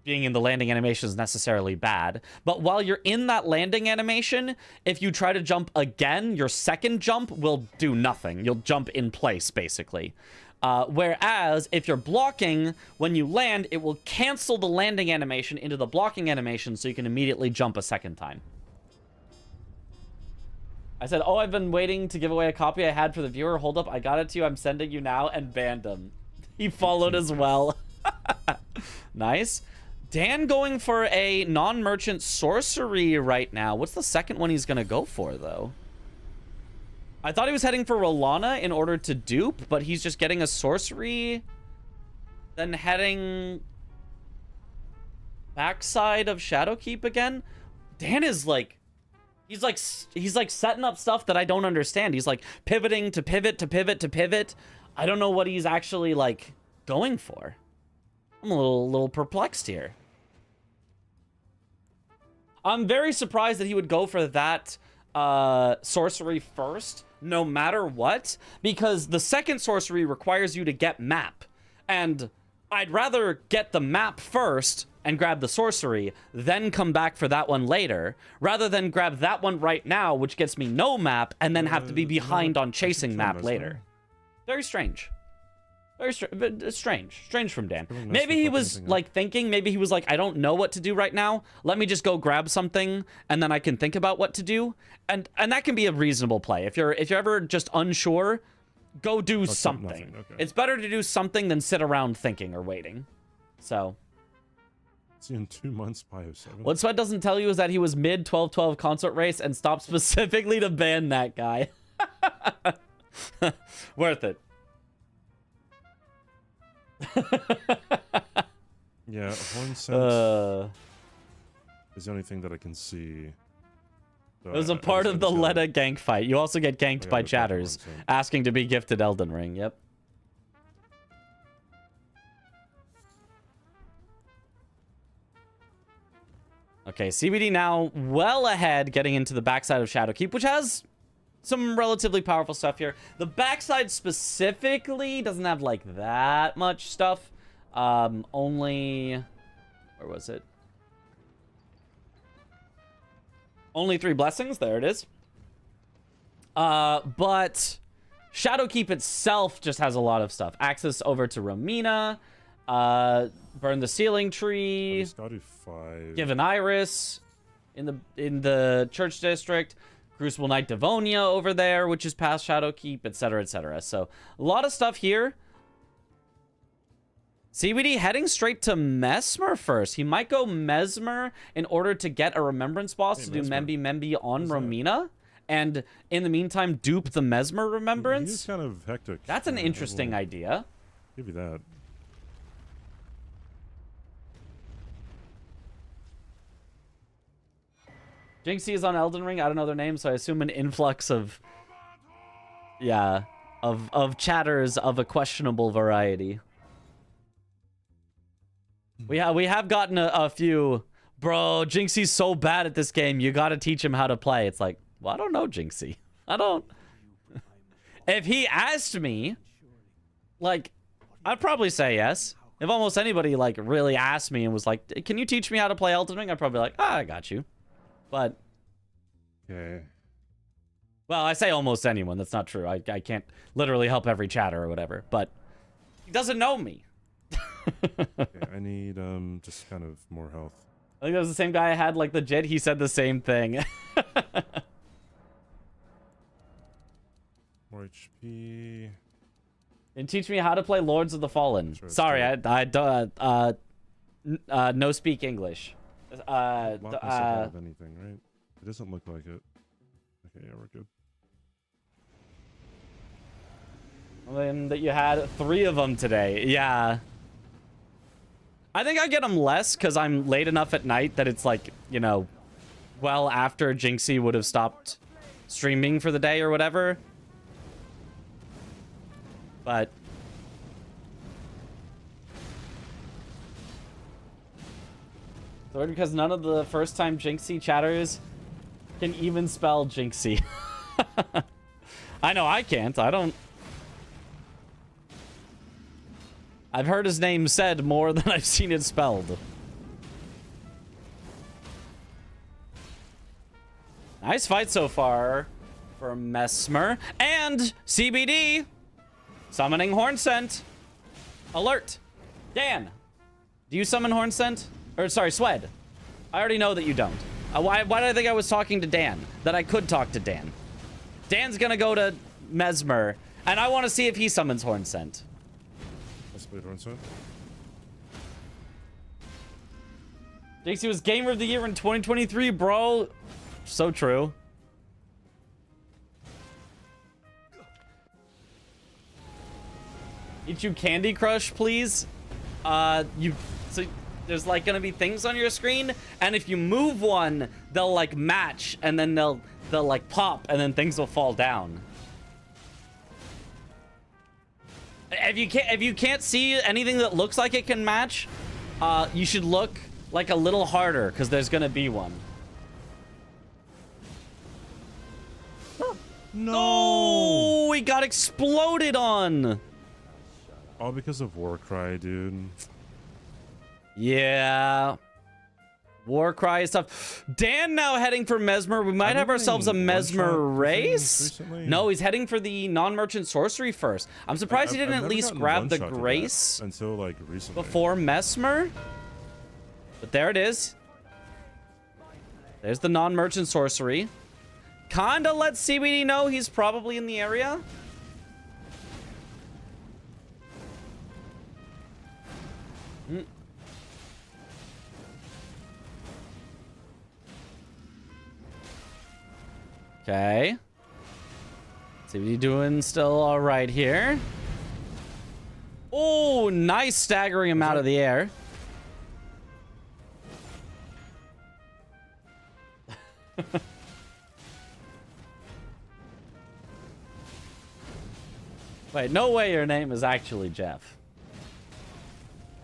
being in the landing animation is necessarily bad. But while you're in that landing animation, if you try to jump again, your second jump will do nothing. You'll jump in place, basically. Whereas, if you're blocking, when you land, it will cancel the landing animation into the blocking animation so you can immediately jump a second time. I said, oh, I've been waiting to give away a copy I had for the viewer. Hold up, I got it to you. I'm sending you now, and banned him. He followed as well. Nice. Dan going for a non-merchant sorcery right now. What's the second one he's going to go for, though? I thought he was heading for Rolana in order to dupe, but he's just getting a sorcery. Then heading backside of Shadowkeep again. Dan is like, he's like setting up stuff that I don't understand. He's like pivoting to pivot to pivot to pivot. I don't know what he's actually like going for. I'm a little perplexed here. I'm very surprised that he would go for that sorcery first, no matter what, because the second sorcery requires you to get map, and I'd rather get the map first and grab the sorcery, then come back for that one later, rather than grab that one right now, which gets me no map, and then have to be behind on chasing map later. Very strange. Very strange from Dan. Maybe he was like thinking, maybe he was like, I don't know what to do right now. Let me just go grab something and then I can think about what to do. And that can be a reasonable play. If you're ever just unsure, go do something. Okay. It's better to do something than sit around thinking or waiting. So. See in 2 months, Bio 7. What Sweat doesn't tell you is that he was mid 12-12 consort race and stopped specifically to ban that guy. Worth it. Yeah, horn sense is the only thing that I can see. So it was a part of the Letta gank fight. You also get ganked by chatters asking to be gifted Elden Ring. Yep. Okay, CBD now well ahead, getting into the backside of Shadowkeep, which has some relatively powerful stuff here. The backside specifically doesn't have like that much stuff. Only, where was it? Only 3 blessings. There it is. But Shadowkeep itself just has a lot of stuff. Access over to Romina. Burn the Sealing Tree. Scotty 5. Give an Iris in the Church District. Crucible Knight Devonia over there, which is past Shadowkeep, etc., etc. So a lot of stuff here. CBD heading straight to Mesmer first. He might go Mesmer in order to get a Remembrance boss to do Membi on Romina. And in the meantime, dupe the Mesmer Remembrance. He's kind of hectic. That's an interesting idea. Give you that. Jinxie is on Elden Ring. I don't know their names, so I assume an influx of... Yeah. Of chatters of a questionable variety. We have gotten a few... Bro, Jinxie's so bad at this game. You gotta teach him how to play. It's like, well, I don't know, Jinxie. I don't... If he asked me, like, I'd probably say yes. If almost anybody, like, really asked me and was like, can you teach me how to play Elden Ring? I'd probably be like, I got you. But... Okay. Well, I say almost anyone. That's not true. I can't literally help every chatter or whatever. But he doesn't know me. Okay, I need just kind of more health. I think that was the same guy I had, like, legit. He said the same thing. More HP. And teach me how to play Lords of the Fallen. Sure, Sorry, I don't no speak English. Lock myself out of anything, right? It doesn't look like it. Okay, yeah, we're good. Then that you had 3 of them today. Yeah. I think I get them less because I'm late enough at night that it's like, you know, well after Jinxie would have stopped streaming for the day or whatever. But... So because none of the first-time Jinxie chatters can even spell Jinxie. I know I can't. I don't... I've heard his name said more than I've seen it spelled. Nice fight so far for Mesmer. And CBD summoning Hornsent. Alert. Dan, do you summon Hornsent? Or sorry, Swed. I already know that you don't. Why did I think I was talking to Dan? That I could talk to Dan. Dan's gonna go to Mesmer, and I want to see if he summons Hornsent. Jinxie was Gamer of the Year in 2023, bro. So true. Eat you Candy Crush, please. So there's like gonna be things on your screen, and if you move one, they'll like match, and then they'll like pop, and then things will fall down. If you can't see anything that looks like it can match, you should look like a little harder because there's gonna be one. No, we got exploded on. All because of Warcry, dude. Yeah. Warcry stuff. Dan now heading for Mesmer. We might have ourselves a Mesmer race. No, he's heading for the non-merchant sorcery first. I'm surprised he didn't at least grab the grace until like recently before Mesmer. But there it is. There's the non-merchant sorcery. Kinda lets CBD know he's probably in the area. Okay. CBD doing still all right here. Oh, nice staggering him out of the air. Wait, no way your name is actually Jeff.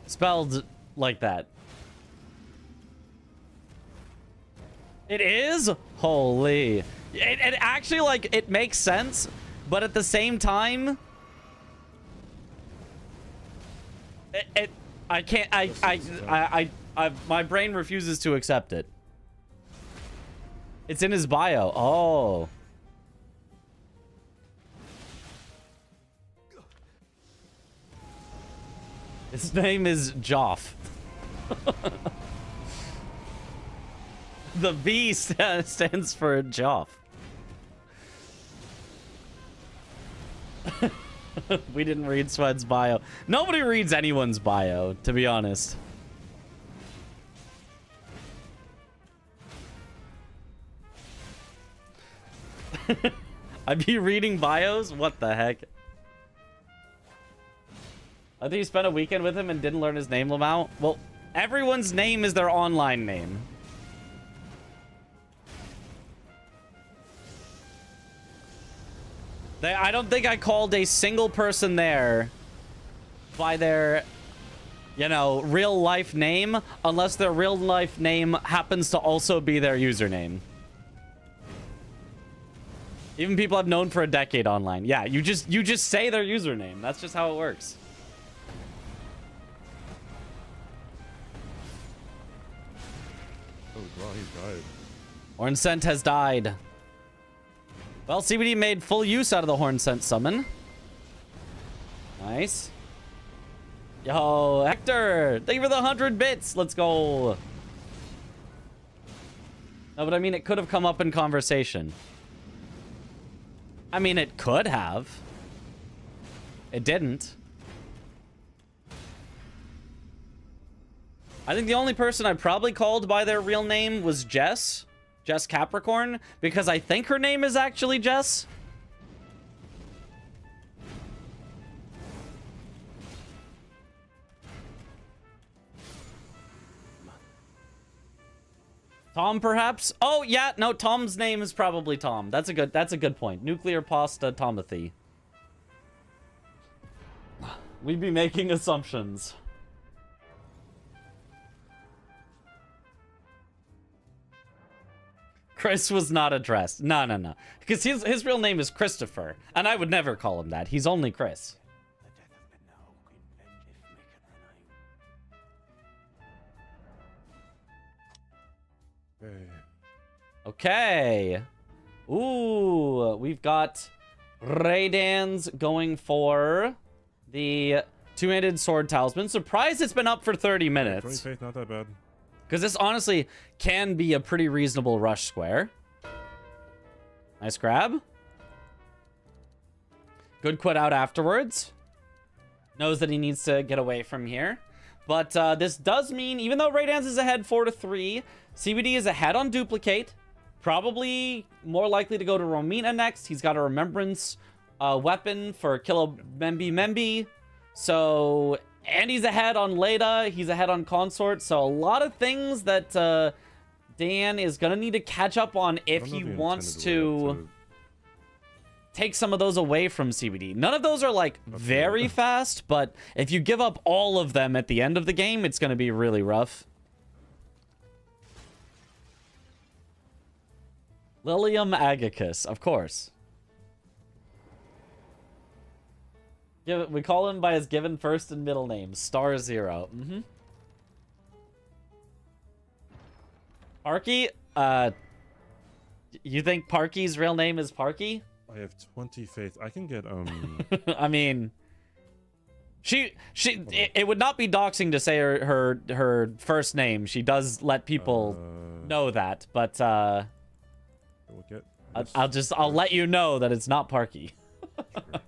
Spelled like that. It is? Holy. It actually, like, it makes sense, but at the same time, I can't, my brain refuses to accept it. It's in his bio. Oh. His name is Joff. The B stands for Joff. We didn't read Sweat's bio. Nobody reads anyone's bio, to be honest. I'd be reading bios? What the heck? I think you spent a weekend with him and didn't learn his name, Lamau. Well, everyone's name is their online name. I don't think I called a single person there by their, you know, real life name, unless their real life name happens to also be their username. Even people I've known for a decade online. Yeah, you just say their username. That's just how it works. Oh, wow, he died. Horn Scent has died. Well, CBD made full use out of the Horn Scent summon. Nice. Yo, Hector, thank you for the 100 bits. Let's go. No, but I mean, it could have come up in conversation. I mean, it could have. It didn't. I think the only person I probably called by their real name was Jess. Jess Capricorn, because I think her name is actually Jess. Tom, perhaps? Oh, yeah, no, Tom's name is probably Tom. That's a good point. Nuclear Pasta Tomothy. We'd be making assumptions. Chris was not addressed. No. Because his real name is Christopher. And I would never call him that. He's only Chris. Okay. Ooh, we've got Raidans going for the two-handed sword talisman. Surprised it's been up for 30 minutes. 20 faith, not that bad. Because this honestly can be a pretty reasonable rush square. Nice grab. Good quit out afterwards. Knows that he needs to get away from here. But this does mean, even though Raidans is ahead 4-3, CBD is ahead on Duplicate. Probably more likely to go to Romina next. He's got a Remembrance weapon for Kilo Membi. So... And he's ahead on Leda. He's ahead on Consort. So a lot of things that Dan is going to need to catch up on if he wants to take some of those away from CBD. None of those are, like, very fast. But if you give up all of them at the end of the game, it's going to be really rough. Lilium Agacus, of course. We call him by his given first and middle name, Star Zero. Parky? You think Parky's real name is Parky? I have 20 faith. I can get I mean, it would not be doxing to say her first name. She does let people know that, but I'll let you know that it's not Parky. Sure.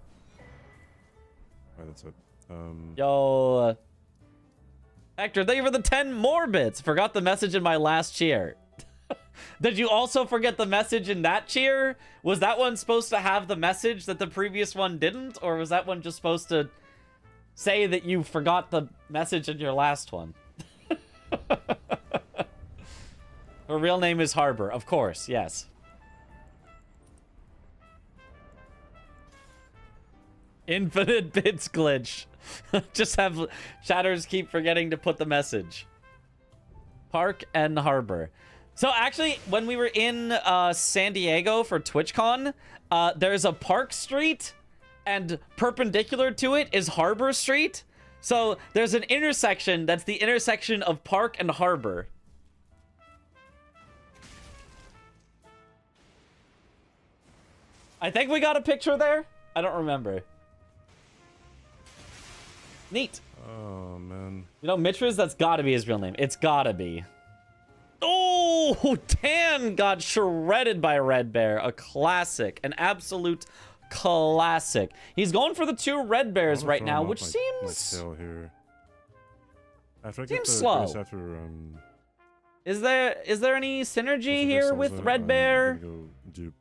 Alright, that's it. Yo, Hector, thank you for the 10 more bits. Forgot the message in my last cheer. Did you also forget the message in that cheer? Was that one supposed to have the message that the previous one didn't? Or was that one just supposed to say that you forgot the message in your last one? Her real name is Harbor, of course, yes. Infinite bits glitch. Just have chatters keep forgetting to put the message. Park and Harbor. So actually, when we were in San Diego for TwitchCon, there's a Park Street, and perpendicular to it is Harbor Street. So there's an intersection that's the intersection of Park and Harbor. I think we got a picture there. I don't remember. Neat. Oh, man. You know, Mitras, that's gotta be his real name. It's gotta be. Oh, Tan got shredded by Red Bear. A classic. An absolute classic. He's going for the 2 Red Bears right now, which seems... My tail here. After I seems get the slow. grace after, Is there any synergy here with Red I'm Bear? gonna go dupe.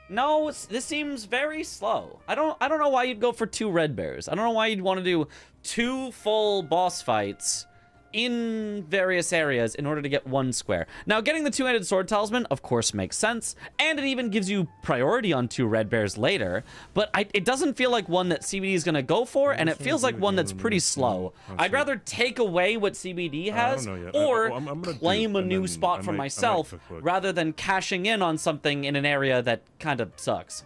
No, this seems very slow. I don't know why you'd go for 2 Red Bears. I don't know why you'd want to do 2 full boss fights in various areas in order to get 1 square. Now, getting the 2-handed sword talisman, of course, makes sense, and it even gives you priority on 2 Red Bears later, but it doesn't feel like one that CBD is going to go for, and it feels like one that's pretty slow. I'd rather take away what CBD has, or I'm gonna claim dupe, a and new then spot for I might myself, click. rather than cashing in on something in an area that kind of sucks.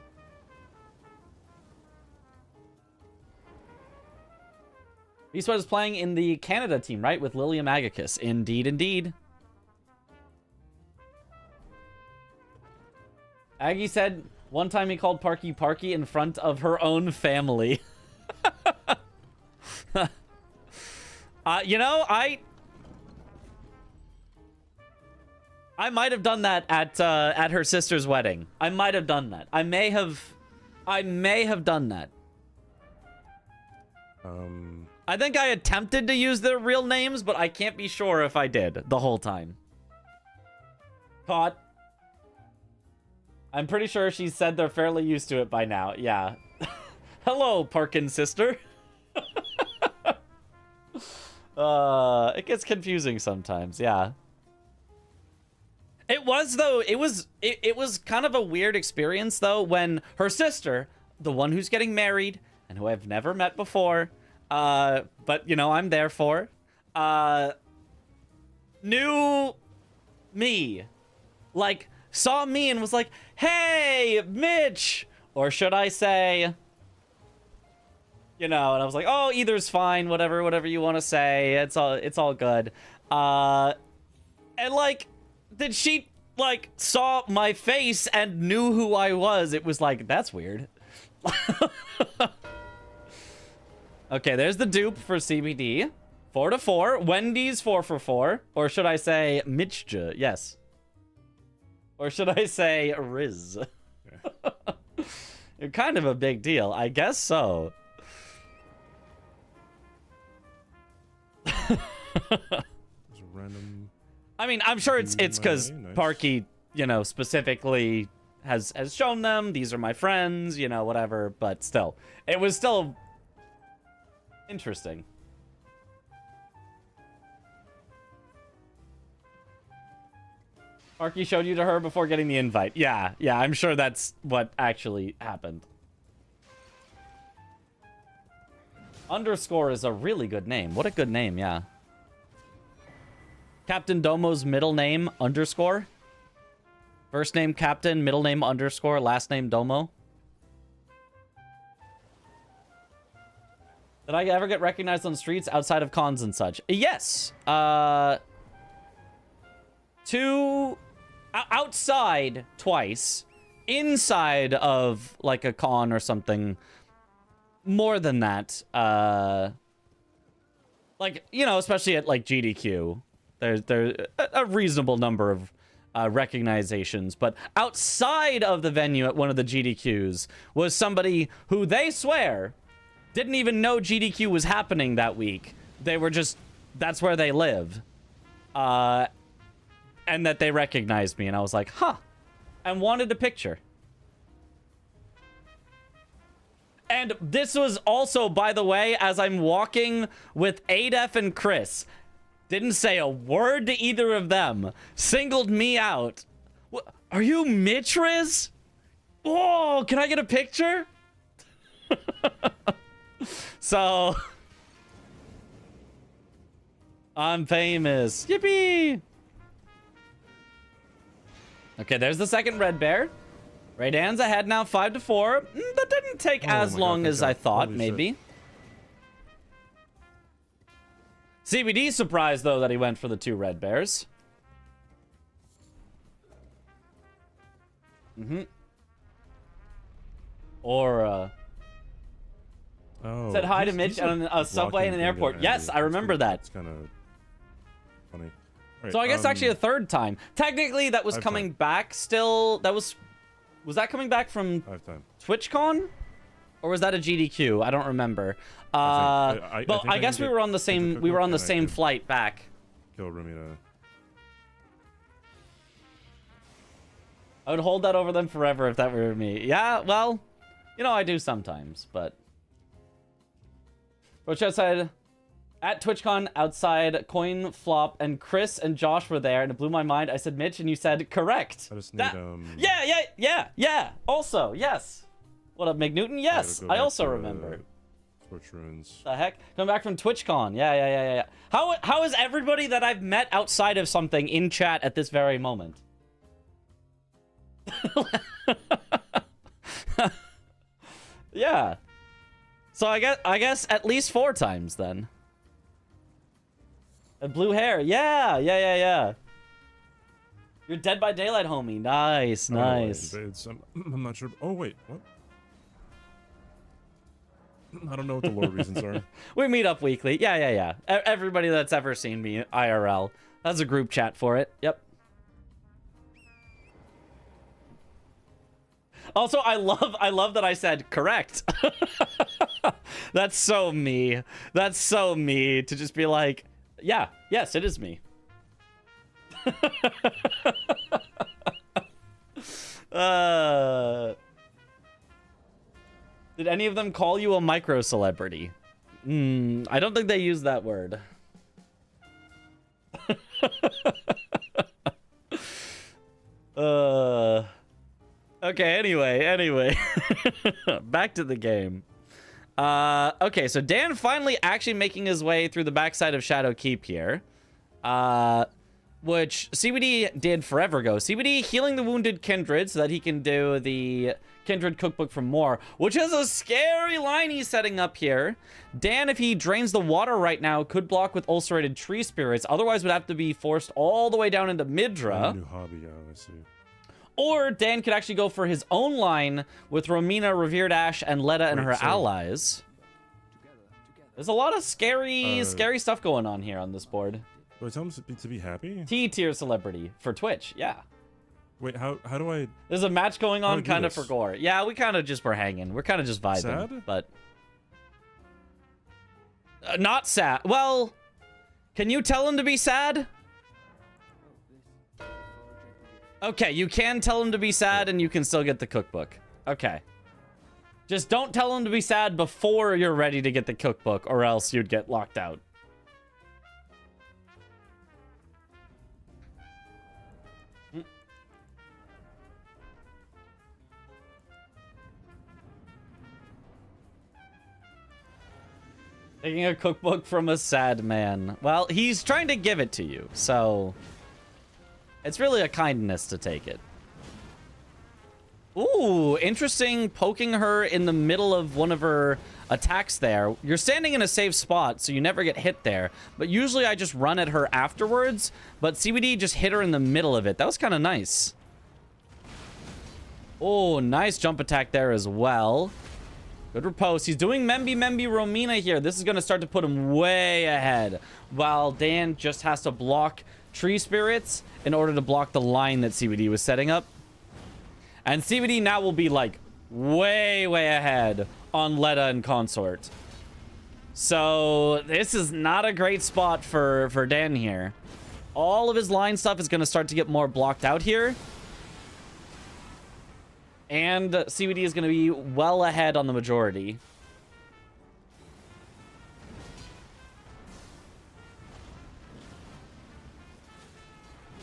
Beastwed is playing in the Canada team, right? With Lilium Agacus. Indeed, indeed. Aggie said one time he called Parky Parky in front of her own family. You know, I might have done that at her sister's wedding. I might have done that. I may have done that. I think I attempted to use their real names, but I can't be sure if I did the whole time. Caught. I'm pretty sure she said they're fairly used to it by now. Yeah. Hello, Parkin sister. It gets confusing sometimes. Yeah. It was, though. It was kind of a weird experience, though, when her sister, the one who's getting married and who I've never met before, but, you know, I'm there for, knew me. Like, saw me and was like, hey, Mitch! Or should I say, you know, and I was like, oh, either's fine, whatever you want to say. It's all good. And, like, then she, like, saw my face and knew who I was. It was like, that's weird. Okay, there's the dupe for CBD. 4-4. Wendy's 4-4. Or should I say Mitchja? Yes. Or should I say Riz? You're kind of a big deal. I guess so. Random. I mean, I'm sure it's because Nice. Parky, you know, specifically has shown them. These are my friends, you know, whatever. But still, it was still interesting. Parky showed you to her before getting the invite. Yeah, I'm sure that's what actually happened. Underscore is a really good name. What a good name, yeah. Captain Domo's middle name, underscore. First name Captain, middle name underscore, last name Domo. Did I ever get recognized on streets outside of cons and such? Yes. Outside twice. Inside of like a con or something. More than that. Like, you know, especially at like GDQ. There's a reasonable number of recognizations, but outside of the venue at one of the GDQs was somebody who they swear didn't even know GDQ was happening that week. They were just, that's where they live. And that they recognized me, and I was like, huh, and wanted a picture. And this was also, by the way, as I'm walking with Adef and Chris. Didn't say a word to either of them. Singled me out. Are you Mitriz? Whoa, can I get a picture? So, I'm famous. Yippee! Okay, there's the second red bear. Raydan's ahead now, 5-4. That didn't take as long as I thought, maybe. CBD surprised, though, that he went for the 2 red bears. Or Oh, said hi to he's- Mitch he's, on like, a subway and blocking an through to airport. Andy. Yes, I remember that. It's kind of funny. All right, So I guess actually a third time. Technically, that was Five coming time. back still. That was that coming back from 5 time. TwitchCon? Or was that a GDQ? I don't remember. I But think I I guess can we get were on the the same. We were cookbook on the and I same can- flight back. Kill Rumina. I would hold that over them forever if that were me. Yeah, well, you know I do sometimes, but. Which outside, at TwitchCon outside, Coin Flop and Chris and Josh were there, and it blew my mind. I said Mitch, and you said correct. I just need That- Yeah. Also, yes. What up, McNewton? Yes, go I back also to, remember. Torch Ruins. The heck? Coming back from TwitchCon. Yeah. How is everybody that I've met outside of something in chat at this very moment? Yeah. So I guess at least 4 times then. And blue hair. Yeah. You're Dead by Daylight, homie. Nice. I'm not sure. Oh wait, what? I don't know what the lore reasons are. We meet up weekly. Yeah. Everybody that's ever seen me IRL. That's a group chat for it. Yep. Also, I love that I said correct. That's so me. That's so me to just be like, yeah, yes, it is me. Did any of them call you a micro celebrity? I don't think they use that word. Okay, anyway. Back to the game. Okay, so Dan finally actually making his way through the backside of Shadow Keep here. Which CBD did forever ago. CBD healing the wounded kindred so that he can do the kindred cookbook from more, which is a scary line he's setting up here. Dan, if he drains the water right now, could block with ulcerated tree spirits. Otherwise would have to be forced all the way down into Midra. New hobby, yeah, I see. Or Dan could actually go for his own line with Romina, Revered Ash, and Letta and her allies. There's a lot of scary stuff going on here on this board. Wait, tell him to be happy? T-tier celebrity for Twitch, yeah. Wait, how do I... There's a match going How on do I do kind of this? for gore. Yeah, we kind of just were hanging. We're kind of just vibing. Sad? But... not sad. Well, can you tell him to be sad? Okay, you can tell him to be sad and you can still get the cookbook. Okay. Just don't tell him to be sad before you're ready to get the cookbook or else you'd get locked out. Taking a cookbook from a sad man. Well, he's trying to give it to you, so... it's really a kindness to take it. Ooh, interesting poking her in the middle of one of her attacks there. You're standing in a safe spot, so you never get hit there. But usually I just run at her afterwards, but CBD just hit her in the middle of it. That was kind of nice. Oh, nice jump attack there as well. Good riposte. He's doing Membi Romina here. This is going to start to put him way ahead. While Dan just has to block tree spirits in order to block the line that CBD was setting up. And CBD now will be like way ahead on Letta and Consort. So this is not a great spot for Dan here. All of his line stuff is going to start to get more blocked out here. And CBD is going to be well ahead on the majority.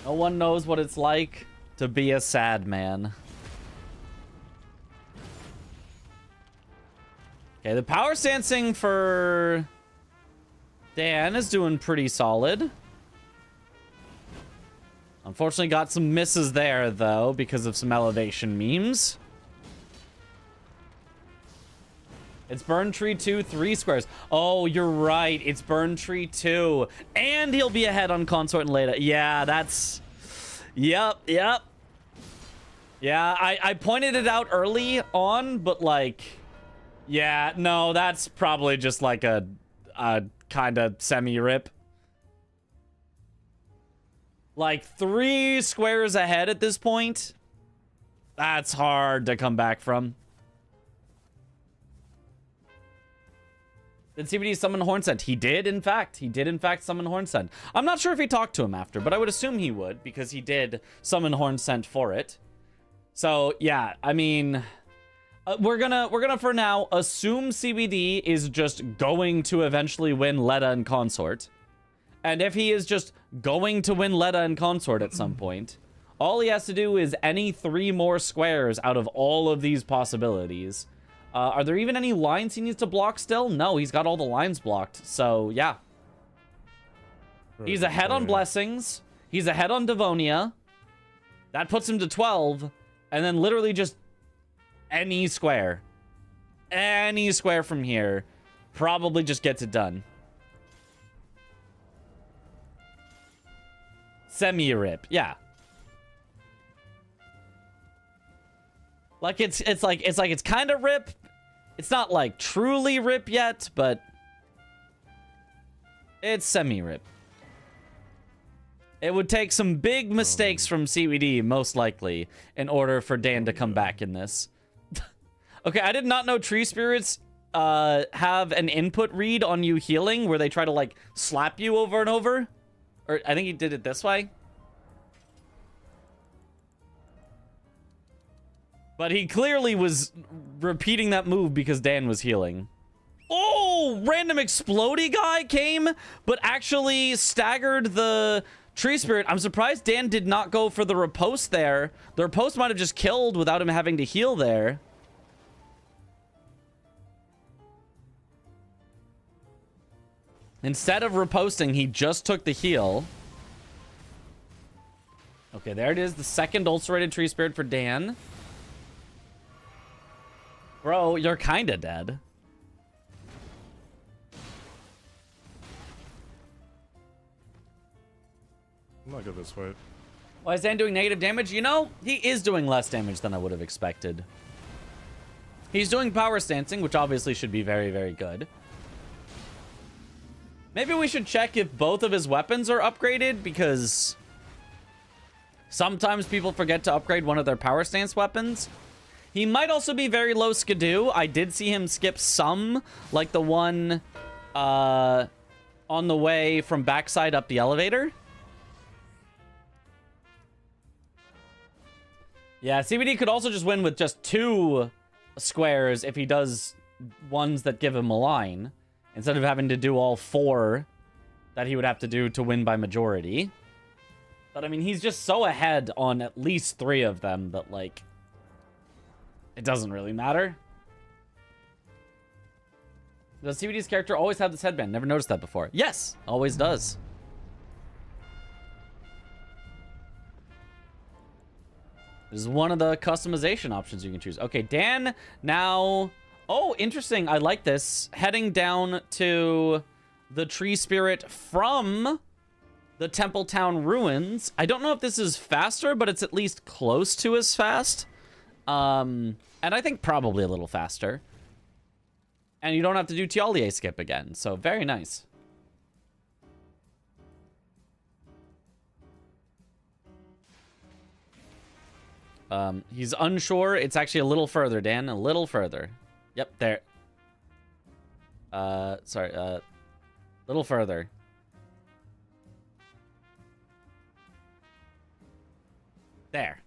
No one knows what it's like to be a sad man. Okay, the power stancing for Dan is doing pretty solid. Unfortunately, got some misses there, though, because of some elevation memes. It's Burn Tree 2, 3 squares. Oh, you're right. It's Burn Tree 2. And he'll be ahead on Consort and Leda. Yeah, that's... Yep. Yeah, I pointed it out early on, but like, yeah, no, that's probably just like a kind of semi-rip. Like 3 squares ahead at this point. That's hard to come back from. Did CBD summon Hornsent? He did, in fact. He did, in fact, summon Hornsent. I'm not sure if he talked to him after, but I would assume he would, because he did summon Hornsent for it. So, yeah, I mean, we're gonna for now assume CBD is just going to eventually win Leda and Consort. And if he is just going to win Leda and Consort at some point, all he has to do is any 3 more squares out of all of these possibilities. Are there even any lines he needs to block still? No, he's got all the lines blocked. So, yeah. He's ahead on Blessings. He's ahead on Devonia. That puts him to 12. And then literally just any square. Any square from here probably just gets it done. Semi-rip, yeah. Like it's kind of rip. It's not like truly rip yet, but it's semi-rip. It would take some big mistakes from CBD, most likely, in order for Dan to come back in this. Okay, I did not know tree spirits have an input read on you healing where they try to like slap you over and over. Or I think he did it this way. But he clearly was repeating that move because Dan was healing. Oh, random explodey guy came, but actually staggered the tree spirit. I'm surprised Dan did not go for the riposte there. The riposte might have just killed without him having to heal there. Instead of riposting, he just took the heal. Okay, there it is. The second ulcerated tree spirit for Dan. Bro, you're kind of dead. I'm not good this fight. Why is Dan doing negative damage? You know, he is doing less damage than I would have expected. He's doing power stancing, which obviously should be very, very good. Maybe we should check if both of his weapons are upgraded, because sometimes people forget to upgrade one of their power stance weapons. He might also be very low skidoo. I did see him skip some, like the one on the way from backside up the elevator. Yeah, CBD could also just win with just 2 squares if he does ones that give him a line, instead of having to do all 4 that he would have to do to win by majority. But, I mean, he's just so ahead on at least 3 of them that, like, it doesn't really matter. Does CBD's character always have this headband? Never noticed that before. Yes, always does. This is one of the customization options you can choose. Okay, Dan now... Oh, interesting. I like this. Heading down to the tree spirit from the Temple Town ruins. I don't know if this is faster, but it's at least close to as fast. And I think probably a little faster. And you don't have to do Tialier skip again. So very nice. He's unsure. It's actually a little further, Dan. A little further. Yep, there. Sorry, little further. There.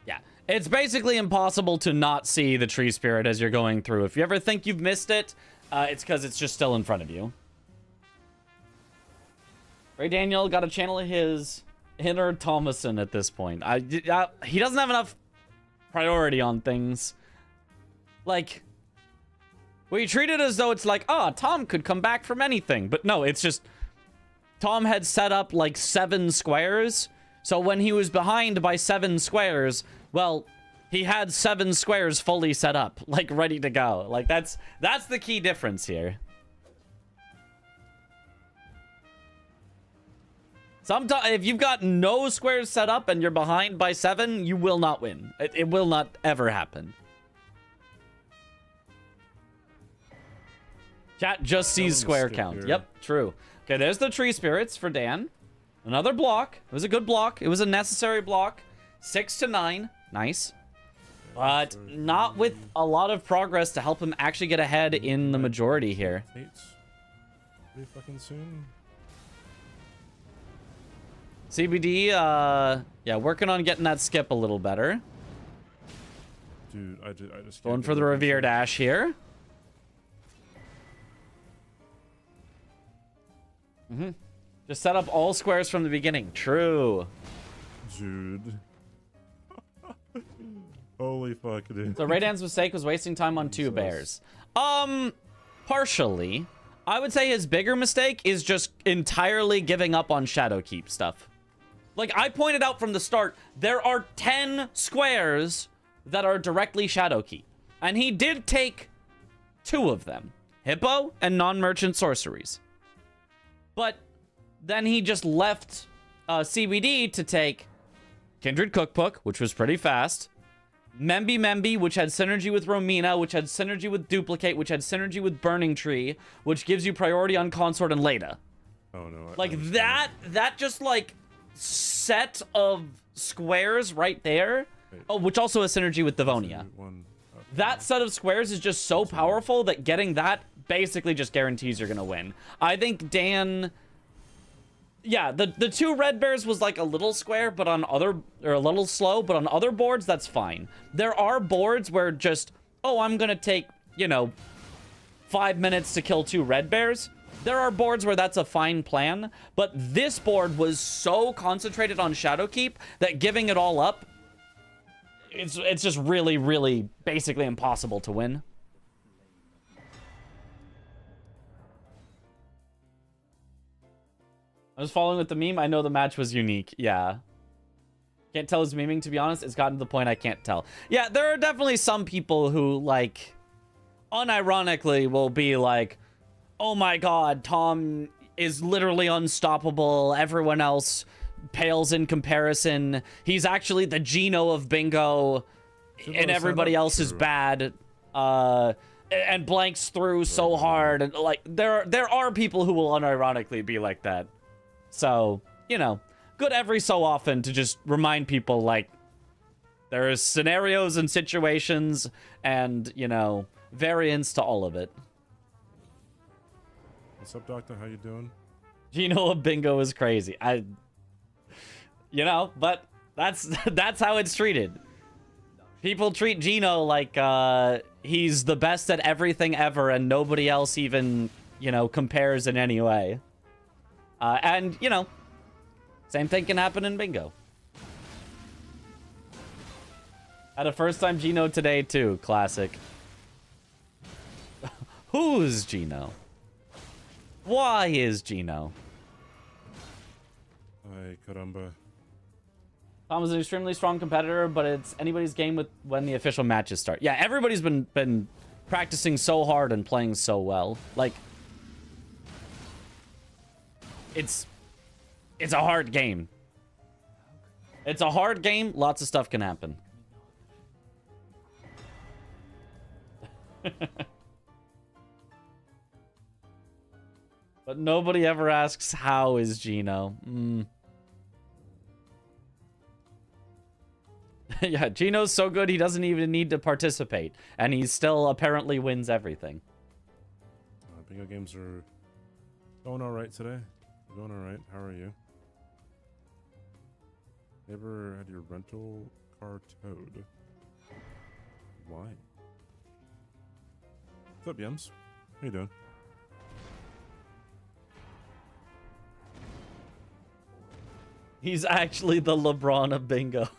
Yeah. It's basically impossible to not see the tree spirit as you're going through. If you ever think you've missed it, it's because it's just still in front of you. Ray Daniel got to channel his inner Thomason at this point. He doesn't have enough priority on things. Like, we treat it as though it's like, oh, Tom could come back from anything. But no, it's just, Tom had set up like 7 squares. So when he was behind by 7 squares, well, he had 7 squares fully set up, like ready to go. Like that's the key difference here. Sometimes, if you've got no squares set up and you're behind by 7, you will not win. It will not ever happen. Chat just sees square count. Here. Yep, true. Okay, there's the tree spirits for Dan. Another block. It was a good block. It was a necessary block. 6 to 9. Nice. But not with a lot of progress to help him actually get ahead in the majority here. Pretty fucking soon. CBD, yeah, working on getting that skip a little better. Dude, I just Going for the Revere dash here. Just set up all squares from the beginning. True. Dude. Holy fuck, dude. So Raydan's mistake was wasting time on 2 bears. Partially. I would say his bigger mistake is just entirely giving up on Shadowkeep stuff. Like I pointed out from the start, there are 10 squares that are directly Shadowkeep. And he did take 2 of them. Hippo and non-merchant sorceries. But then he just left CBD to take Kindred Cookbook, which was pretty fast. Memby, which had synergy with Romina, which had synergy with Duplicate, which had synergy with Burning Tree, which gives you priority on Consort and Leda. Oh no. Like that just like set of squares right there. Oh, which also has synergy with Devonia. That set of squares is just so powerful that getting that basically just guarantees you're gonna win. I think Dan... Yeah, the 2 red bears was like a little square, but on other... Or a little slow, but on other boards, that's fine. There are boards where just... Oh, I'm gonna take, you know, 5 minutes to kill 2 red bears. There are boards where that's a fine plan, but this board was so concentrated on Shadowkeep that giving it all up... It's just really, really basically impossible to win. I was following with the meme. I know the match was unique. Yeah. Can't tell who's memeing, to be honest. It's gotten to the point I can't tell. Yeah, there are definitely some people who, like, unironically will be like, oh my god, Tom is literally unstoppable. Everyone else pales in comparison. He's actually the Geno of bingo, and everybody else is bad. And blanks through so hard. And like, there are people who will unironically be like that. So, you know, good every so often to just remind people, like, there's scenarios and situations and, you know, variants to all of it. What's up, Doctor? How you doing? Geno of bingo is crazy. You know, but that's how it's treated. People treat Geno like he's the best at everything ever and nobody else even, you know, compares in any way. And, you know, same thing can happen in bingo. Had a first time Geno today, too. Classic. Who's Geno? Why is Geno? Ay, caramba. Tom is an extremely strong competitor, but it's anybody's game with when the official matches start. Yeah, everybody's been practicing so hard and playing so well. Like, it's a hard game. It's a hard game. Lots of stuff can happen. But nobody ever asks, how is Geno? Yeah, Geno's so good he doesn't even need to participate. And he still apparently wins everything. Bingo games are going alright today. Going alright. How are you? Never had your rental car towed. Why? What's up, Yems? How you doing? He's actually the LeBron of bingo.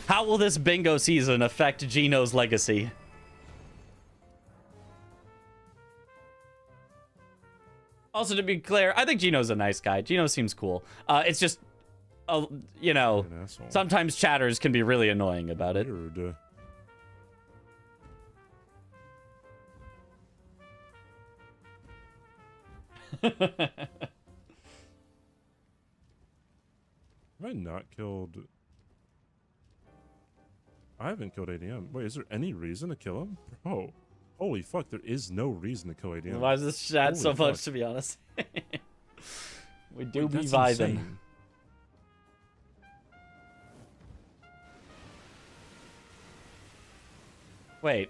How will this bingo season affect Geno's legacy? Also, to be clear, I think Geno's a nice guy. Geno seems cool. It's just, you know, sometimes chatters can be really annoying about it. Weird. Have I not killed... I haven't killed ADM. Wait, is there any reason to kill him? Bro, holy fuck, there is no reason to kill ADM. Why is this chat Holy so much, fuck. to be honest? We do Wait, be that's vibing. insane. Wait.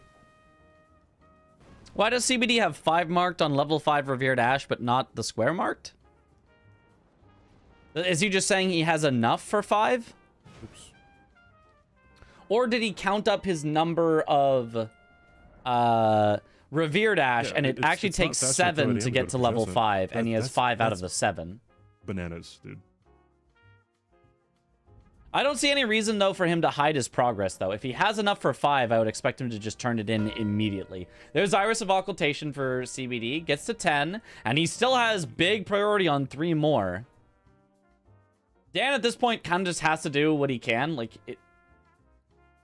Why does CBD have 5 marked on level 5 Revered Ash, but not the square marked? Is he just saying he has enough for 5? Oops. Or did he count up his number of Revered Ash, Yeah, and it actually it's not takes faster to 7 ADM to get to level possess it. 5, and he has 5 out of that's the 7? Bananas, dude. I don't see any reason, though, for him to hide his progress, though. If he has enough for 5, I would expect him to just turn it in immediately. There's Iris of Occultation for CBD. Gets to 10, and he still has big priority on 3 more. Dan, at this point, kind of just has to do what he can. Like,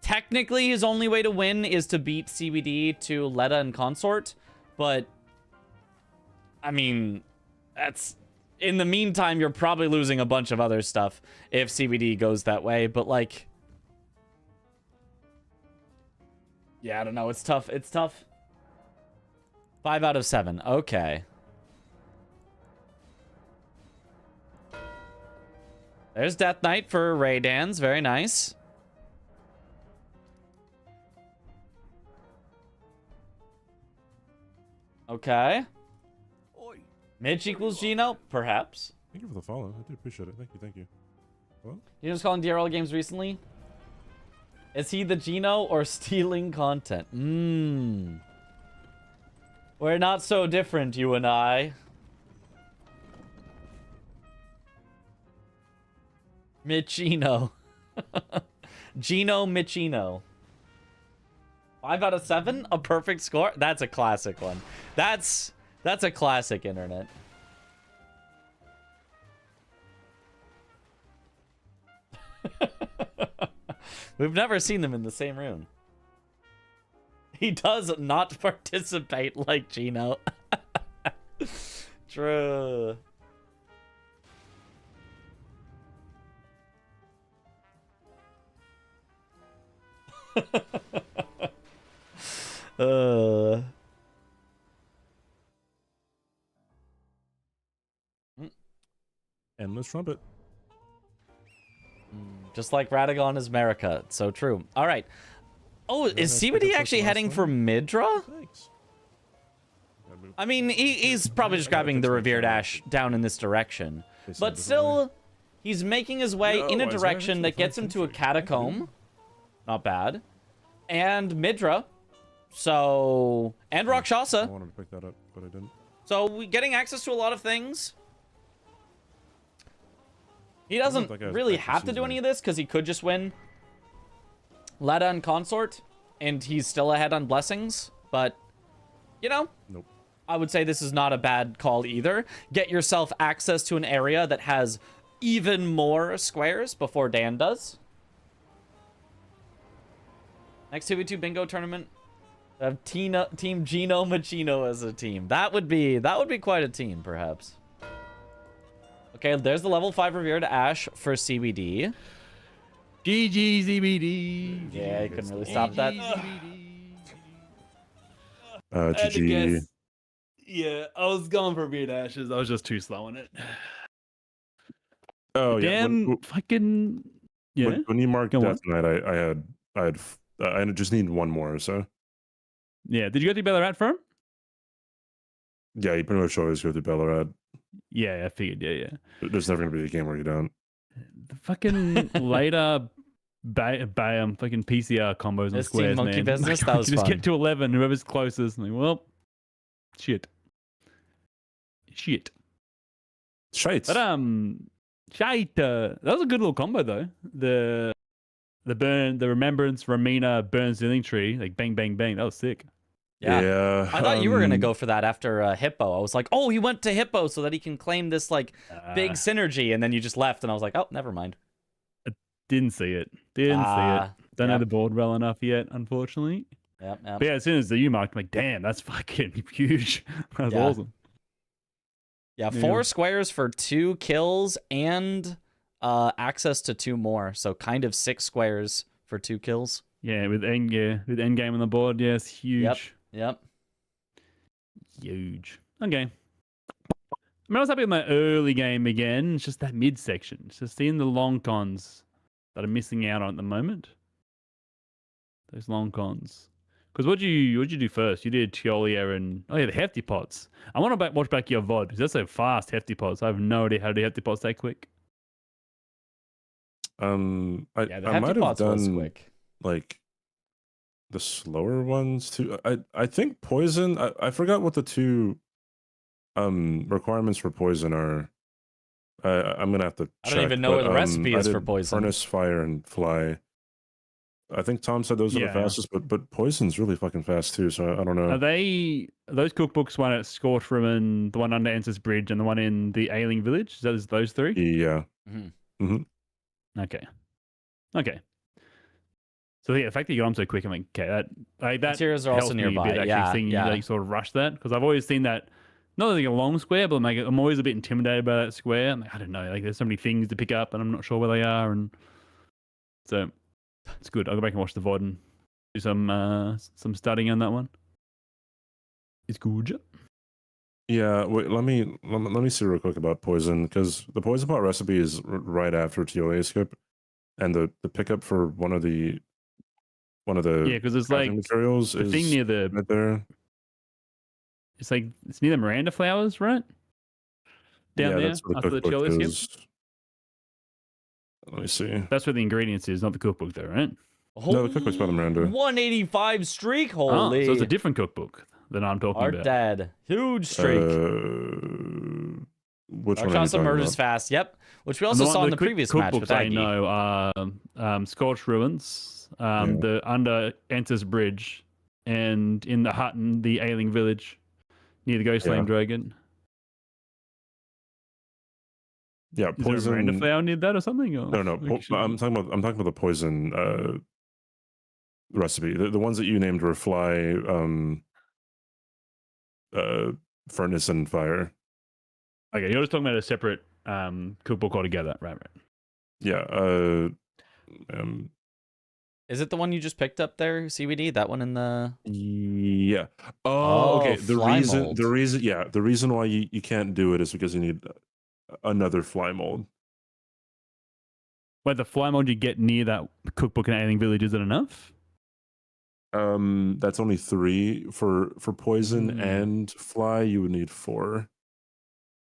technically, his only way to win is to beat CBD to Letta and Consort. But, I mean, that's... In the meantime, you're probably losing a bunch of other stuff if CBD goes that way. But, like... Yeah, I don't know. It's tough. It's tough. 5 out of 7. Okay. There's Death Knight for Raydans. Very nice. Okay. Mitch equals Gino? Perhaps. Thank you for the follow. I do appreciate it. Thank you. Well, You just calling DRL games recently? Is he the Gino or stealing content? We're not so different, you and I. Michino. Gino Michino. 5 out of 7? A perfect score? That's a classic one. That's a classic, internet. We've never seen them in the same room. He does not participate like Gino. True. endless trumpet. Just like Radagon is America. It's so true. All right. Oh, is CBD actually heading for Midra? Thanks. I mean, he's probably just grabbing the Revered Ash down in this direction. But still, he's making his way in a direction that gets him to a catacomb. Not bad. And Midra. So, and I Rakshasa. wanted to pick that up, but I didn't. So, we getting access to a lot of things. He doesn't really have to do any of this because he could just win Letta and Consort, and he's still ahead on Blessings. But, you know, Nope. I would say this is not a bad call either. Get yourself access to an area that has even more squares before Dan does. Next 2v2 bingo tournament. Have Team Gino Machino as a team. That would be quite a team, perhaps. Okay, there's the level 5 Revered Ash for CBD. GG ZBD. Yeah, I couldn't really stop that. GG. Yeah, I was going for Revered Ashes. I was just too slow on it. Oh yeah. Damn, fucking yeah. When you marked Go on. Death Knight, I just need one more. So Yeah, did you go to Ballarat for him? yeah, you pretty much always go through Ballarat. Yeah, I figured. Yeah. There's never gonna be a game where you don't. The fucking later fucking PCR combos and This Team squares, Monkey man. Business, Like, that was just fun. get to 11, whoever's closest. And like, well, shit. Shites. But shite. That was a good little combo though. The burn, the remembrance, Ramina, burn Zilling Tree, like bang, bang, bang. That was sick. Yeah. I thought you were gonna go for that after Hippo. I was like, oh, he went to Hippo so that he can claim this like big synergy, and then you just left, and I was like, oh, never mind. Didn't see it. Don't know the board well enough yet, unfortunately. Yep. But yeah, as soon as you marked, I'm like, damn, that's fucking huge. That's awesome. Yeah, 4 squares for 2 kills and access to 2 more, so kind of 6 squares for 2 kills. Yeah, with endgame on the board, yes, huge. Yep. Huge. Okay. I mean, I was happy with my early game again. It's just that mid section. It's just seeing the long cons that I'm missing out on at the moment. Those long cons. Because what'd you do first? You did Tiolia and the hefty pots. I want to watch back your VOD because that's so fast, hefty pots. I have no idea how to do hefty pots that quick. I The might hefty have pots was done quick. like the slower ones too. I think poison. I forgot what the 2 requirements for poison are. I'm gonna have to. I don't even know what the recipe is I for did poison. Furnace, fire, and fly. I think Tom said those are the fastest, but poison's really fucking fast too. So I don't know. Are those cookbooks? One at Scorch Room and the one under Answer's Bridge and the one in the Ailing Village? Is those 3? Yeah. Okay. So the fact that you got them so quick, I'm like, okay, that Materials are also helps me a nearby. bit, Yeah, seeing yeah. you like sort of rush that because I've always seen that. Not like a long square, but I'm always a bit intimidated by that square. I'm like, I don't know, like there's so many things to pick up, and I'm not sure where they are, and so it's good. I'll go back and watch the VOD and do some studying on that one. It's good. Yeah, wait, let me see real quick about poison because the poison pot recipe is right after TOA skip, and the pickup for one of the because it's like materials the is thing near the right there. It's near the Miranda flowers, right? Down there that's where after the cookbook chili is. Let me see. That's where the ingredients is, not the cookbook, though, right? No, the cookbook's by the Miranda. 185 streak, Oh, holy. so it's a different cookbook than I'm talking Our about. dad. Huge streak. Which Our one? Constant Murders fast, yep. Which we also saw in the previous match with cookbooks I Aggie. know are Scorched Ruins, the under Enters Bridge, and in the hut in the Ailing Village near the Ghost Flame Dragon. Yeah, Is there a Miranda flower near that or something? Or? No. I'm talking about the poison recipe. The ones that you named were fly, furnace, and fire. Okay, you're just talking about a separate cookbook altogether, right? Yeah. Is it the one you just picked up there, CBD? That one in the... Yeah. Oh, okay. The mold. reason why you can't do it is because you need another fly mold. Wait, the fly mold you get near that cookbook in Ailing Village, is it enough? That's only 3 for poison and fly. You would need 4.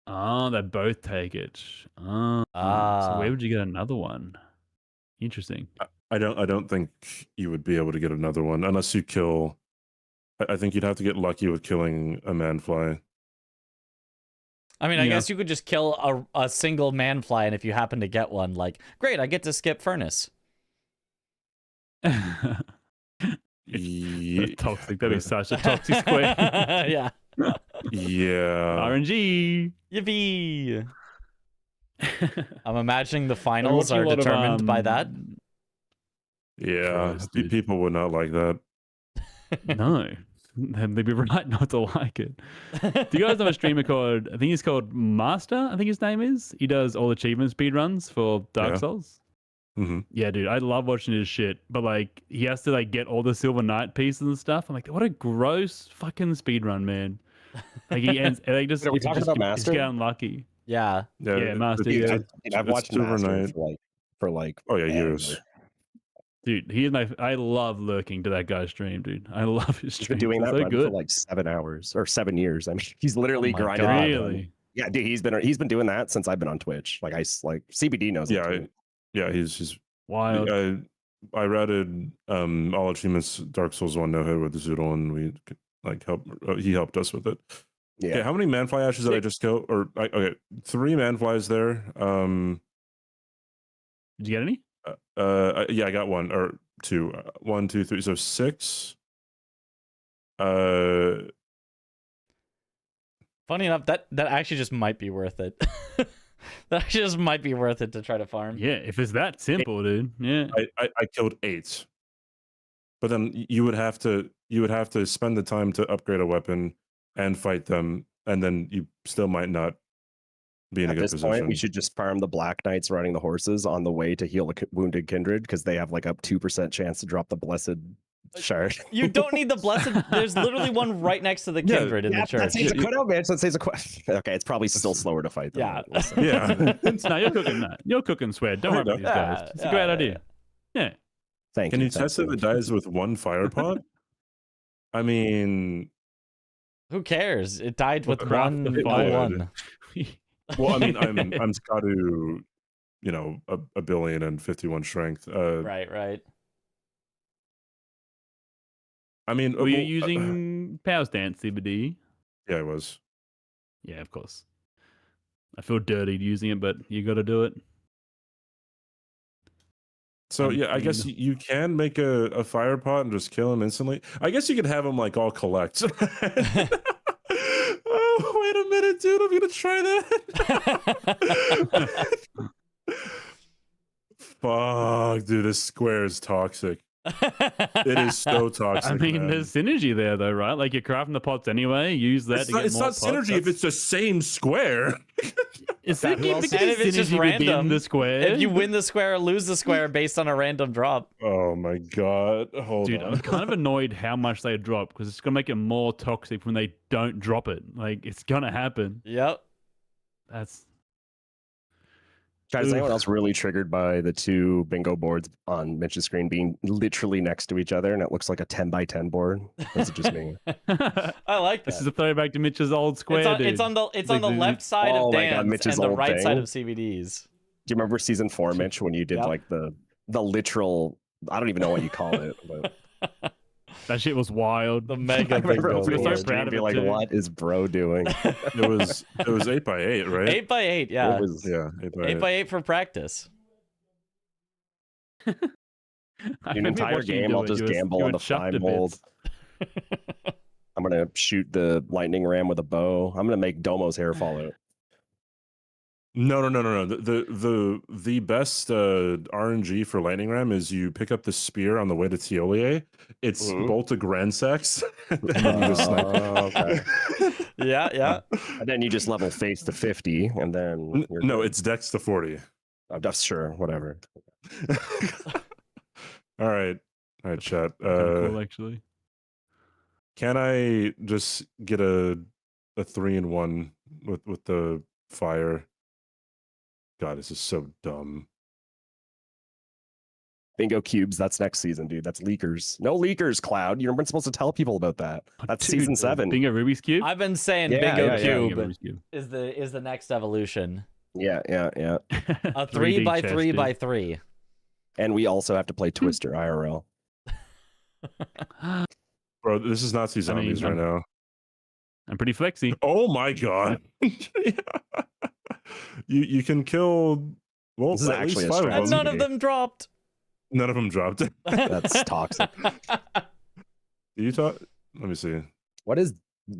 Oh, they both take it. So where would you get another one? Interesting. I don't think you would be able to get another one unless you kill. I think you'd have to get lucky with killing a manfly. I mean, I guess you could just kill a single manfly, and if you happen to get one, like, great, I get to skip furnace. Toxic. That'd be such a toxic square. Yeah. Yeah. RNG. Yippee. I'm imagining the finals watching are a lot of, determined by that. Yeah, Christ, dude. people would not like that. No. They'd be right not to like it. Do you guys know a streamer called, I think he's called Master, I think his name is? He does all achievement speed runs for Dark Souls. Mm-hmm. Yeah, dude, I love watching his shit. But like, he has to like get all the Silver Knight pieces and stuff. I'm like, what a gross fucking speed run, man. Like he ends, like just, Are we talking about Master? Just get unlucky. Yeah. Yeah, Master. Dude, I've watched Silver Master Knight for like years. Dude, he is I love lurking to that guy's stream, dude. I love his stream. He's been doing that so run good. for like 7 hours or 7 years. I mean, he's literally grinding. God. Really? Yeah, dude, he's been doing that since I've been on Twitch. Like CBD knows. He's wild. I routed all achievements Dark Souls 1 no hit with the Zoodle, and we like he helped us with it. Yeah. Okay, how many manfly ashes did I just kill? Okay, 3 manflies there. Did you get any? Yeah, I got 1 or 2. 1, 2, 3. So 6. Funny enough, that actually just might be worth it. That actually just might be worth it to try to farm. Yeah, if it's that simple, dude. Yeah. I killed 8. But then you would have to spend the time to upgrade a weapon and fight them, and then you still might not be in a At good this position. point, we should just farm the Black Knights riding the horses on the way to heal a wounded kindred because they have like a 2% chance to drop the blessed shard. You don't need the blessed. There's literally one right next to the kindred in the That church. saves a cutout, man. That saves a quest. Okay, it's probably still slower to fight. Than Yeah. that, we'll see. Yeah. No, you're cooking that. You're cooking, Sweat. Don't worry about these guys. It's a great idea. Yeah. Thank Can you. you test if it dies with one fire pot? I mean, Who cares? It died Well, with craft one the fire. one. well, I mean, I'm Scottu, you know, a billion and 51 strength. Right. I mean, Were you using Power Stance CBD? yeah, I was. Yeah, of course. I feel dirty using it, but you got to do it. So yeah, I guess Unclean. you can make a fire pot and just kill him instantly. I guess you could have him like all collect. Oh, wait a minute, dude! I'm gonna try that. Fuck, dude, this square is toxic. It is so toxic. I mean, man. there's synergy there, though, right? Like you're crafting the pots anyway. Use that to get it's more not pots. synergy if it's the same square. It's That synergy who else- because And if it's just synergy within random, the square. If you win the square or lose the square based on a random drop. Oh my god! Hold Dude, on. I'm kind of annoyed how much they drop because it's gonna make it more toxic when they don't drop it. Like it's gonna happen. Yep. That's Chad, is anyone else really triggered by the two bingo boards on Mitch's screen being literally next to each other and it looks like a 10x10 board? Or is it just me? I like that. this is a throwback to Mitch's old square. It's on the Like the left side Oh of my God, Dan's Mitch's and the old right thing. side of CBD's. Do you remember season 4, Mitch, when you did Yep. like the literal, I don't even know what you call it, but That shit was wild. The I mega remember bingo opening so your board. stream proud and of be it like, too. what is bro doing? It was 8x8, right? 8x8, yeah. It was, Yeah, 8x8. 8x8 for practice. I an remember entire watching you game, do I'll it. just You were- gamble you on were the chuffed to 5 mold. bits. I'm going to shoot the lightning ram with a bow. I'm going to make Domo's hair fall out. No. The best RNG for lightning ram is you pick up the spear on the way to Tiolier. It's Mhm. bolt to Gransex. And then you just snipe. Okay. Yeah. And then you just level face to 50, and then you're No, good. it's Dex to 40. That's sure, whatever. All right, chat. Kinda cool, actually. Can I just get a 3-in-1 with the fire? God, this is so dumb. Bingo cubes, that's next season, dude. That's leakers. No leakers, Cloud. You're not supposed to tell people about that. That's Dude, season the 7. Bingo Rubik's Cube. I've been saying Yeah, bingo yeah, yeah. Bingo cube Rubik's Cube. is the next evolution. Yeah. A 3D 3x3x3. And we also have to play Twister IRL. Bro, this is Nazi zombies right now. I'm pretty flexy. Oh my god. You can kill well This is at least actually a 5 of strat. And them. none of them dropped. None of them dropped. That's toxic. You talk? Let me see. What is Is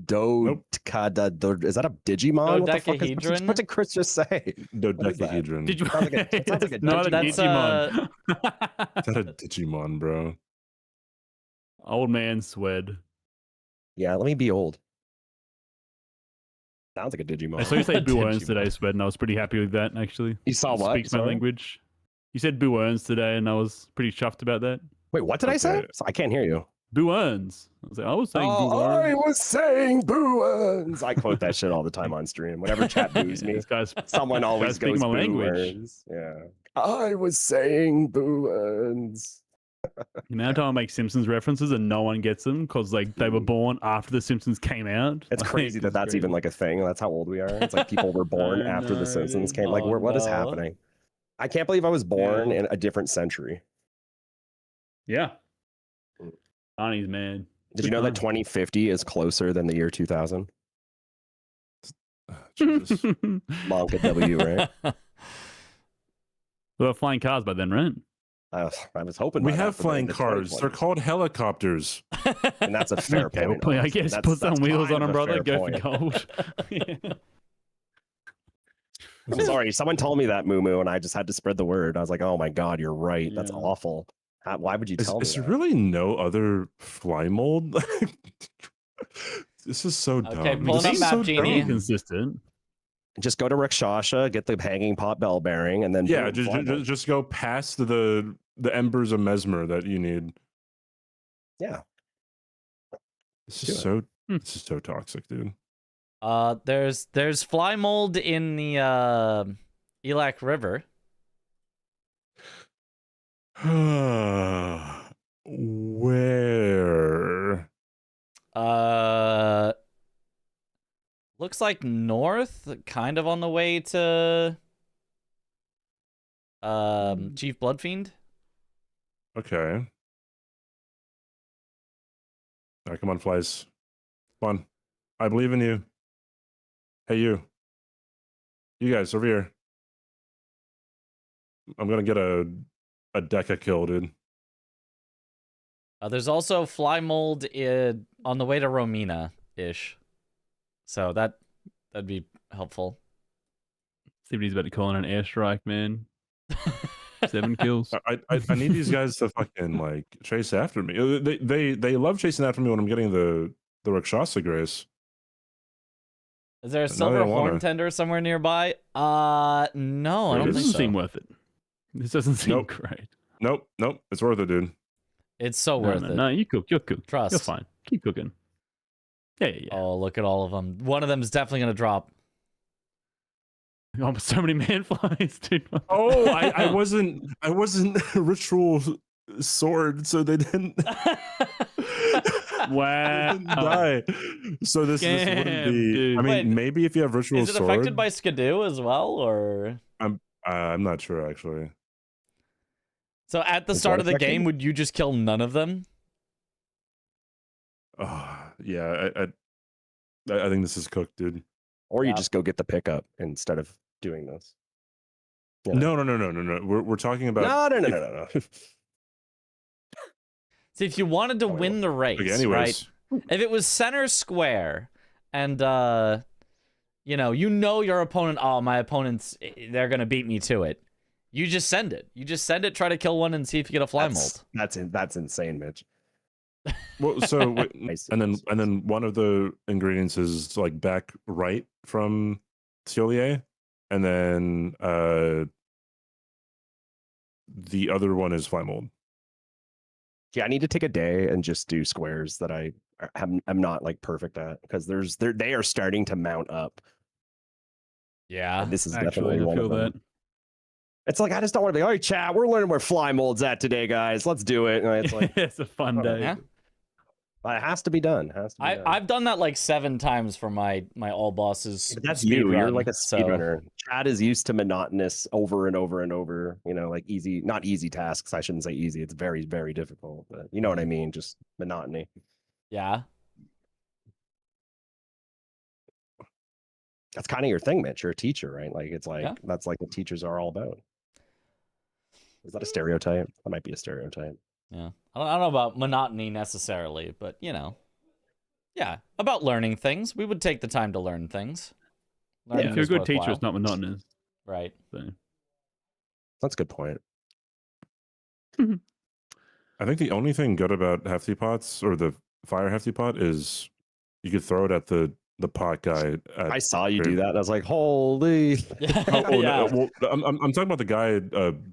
that a Digimon? What the fuck Dodecahedron? what did Chris just say? Dodecahedron. Did you? Sounds like a- it sounds like a Not a That's, Digimon. Is that a Digimon, bro? Old man Swed. Yeah, let me be old. Sounds like a Digimon. I saw you say Boo Digimon. Earns today, Swed, and I was pretty happy with that, actually. You saw It what? Speaks my Sorry? language. You said Boo Earns today, and I was pretty chuffed about that. Wait, what did I say? Okay. I can't hear you. Boo Earns. I was saying Boo I Earns. was saying boo-earns. I quote that shit all the time on stream. Whenever chat boos me, This guy's someone always speaking goes my language. boo-earns. Yeah. I was saying boo-earns. The amount of time I make Simpsons references and no one gets them because like they were born after the Simpsons came out. It's Like, crazy that it's that's even crazy. like a thing. That's how old we are. It's like people were born I after know, the Simpsons dude. came. Like, Oh, what is no. happening? I can't believe I was born Yeah. in a different century. Yeah. Arnie's man. Did you know that 2050 is closer than the year 2000? Jesus. Monka W, right? We'll have flying cars by then, right? I was hoping We by have that, but flying the cars. They're 2020. called helicopters. And that's a fair Okay, point. well, I honestly. guess That's- put some that's wheels kind on of them, a brother. fair Go point. for gold. Yeah. I'm sorry, someone told me that, Moo, and I just had to spread the word. I was like, oh my god, you're right. That's Yeah. awful. Why would you tell me Is there that? really no other fly mold? This is so dumb. Okay, pulling This up is map, so Genie. Pretty dumb. consistent. Just go to Rakshasha, get the hanging pot bell bearing, and then Yeah, boom, Flybolt. just go past the embers of Mesmer that you need. Yeah. This Do is it. so Hmm. this is so toxic, dude. There's fly mold in the Elac River. Where? Looks like north, kind of on the way to Chief Bloodfiend. Okay. All right, come on, flies. Come on. I believe in you. Hey, you. You guys, over here. I'm gonna get a Deca kill, dude. There's also fly mold on the way to Romina-ish. So that'd be helpful. See what he's about to call in an airstrike, man. 7 kills. I need these guys to fucking like chase after me. They love chasing after me when I'm getting the Rakshasa Grace. Is there a No, they silver don't horn wanna. tender somewhere nearby? No, I There don't This think doesn't so. seem worth it. This doesn't seem Nope. great. Nope, it's worth it, dude. It's so No, worth no, it. no, you cook. You're cooked. Trust. You're fine. Keep cooking. Yeah. Oh, look at all of them. One of them is definitely gonna drop. Oh, so many man flies, dude. Oh, I wasn't ritual sword, so they didn't. Wow. They didn't die. So this wouldn't Scam, be. dude. I mean, Wait, maybe if you have ritual Is it sword. affected by Skidoo as well, or? I'm not sure actually. So at the Is start what of the affected? game, would you just kill none of them? Oh, yeah, I think this is cooked, dude. Or you Yeah. just go get the pickup instead of doing this. You know? No. We're talking about. No. See, if you wanted to Oh, wait, win the race, Okay, right? anyways, If it was center square, and you know your opponent. Oh, my opponent's they're gonna beat me to it. You just send it. Try to kill one, and see if you get a fly mold. That's insane, Mitch. well, so Nice. and then one of the ingredients is like back right from Tilier, and then the other one is fly mold. Yeah, I need to take a day and just do squares that I'm not like perfect at, because they are starting to mount up. Yeah. And this is Actually, definitely I one feel of them. that. It's like I just don't want to be. All right, chat. We're learning where fly mold's at today, guys. Let's do it. And it's like It's a fun day. Yeah. it has to be done. I've done that like 7 times for my all bosses. But that's speed you. You're run, like a so- speedrunner. Chad is used to monotonous over and over and over. Like not easy tasks. I shouldn't say easy. It's very, very difficult. But you know what I mean? Just monotony. Yeah. That's kind of your thing, Mitch. You're a teacher, right? Like it's like Yeah. that's like what teachers are all about. Is that a stereotype? That might be a stereotype. Yeah. I don't know about monotony necessarily, but yeah, about learning things. We would take the time to learn things. Learning If you're a is good teacher, worthwhile. it's not monotonous. Right. So. That's a good point. I think the only thing good about hefty pots or the fire hefty pot is you could throw it at the pot guy. I saw you do that, and I was like, "Holy!" Yeah. No, well, I'm talking about the guy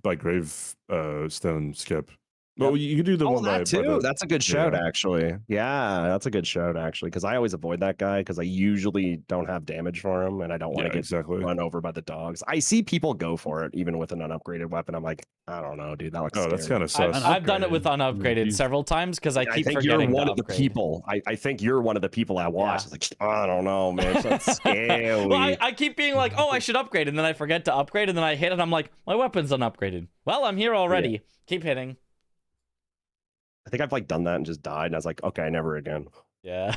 by Gravestone Skip. Well, you could do the one by that too. the, That's a good shout, yeah. actually. Yeah, that's a good shout, actually, because I always avoid that guy because I usually don't have damage for him, and I don't want to get exactly. run over by the dogs. I see people go for it even with an unupgraded weapon. I'm like, I don't know, dude. That looks. Oh, that's scary. kind of sus. I've done it with Upgraded. unupgraded Jeez. several times because I keep think you're forgetting one to of the upgrade. people. I think you're one of the people I watch. Yeah. It's like, I don't know, man. That's scary. Well, I keep being like, oh, I should upgrade, and then I forget to upgrade, and then I hit, and I'm like, my weapon's unupgraded. Well, I'm here already. Keep hitting. I think I've like done that and just died, and I was like, okay, never again. Yeah.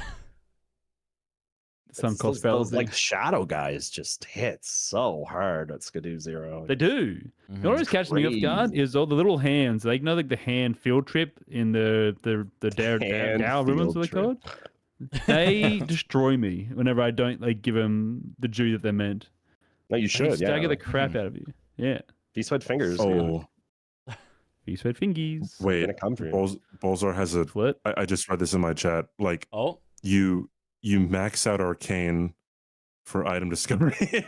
Some It's cool those, spells. those, like shadow guys just hit so hard at Skidoo Zero. They do. Mhm. You know what always catches me off guard crazy. is all the little hands. Like, like the hand field trip in the Hand Dow ribbons, field what they trip. called. They destroy me whenever I don't like give them the due that they're meant. No, you They should. Yeah, stagger the crap out of you. Yeah. V-Sweat fingers. Oh, You sweat fingies. wait. gonna come for you. Bolzar has a. What? I just read this in my chat. Like Oh. you max out arcane for item discovery.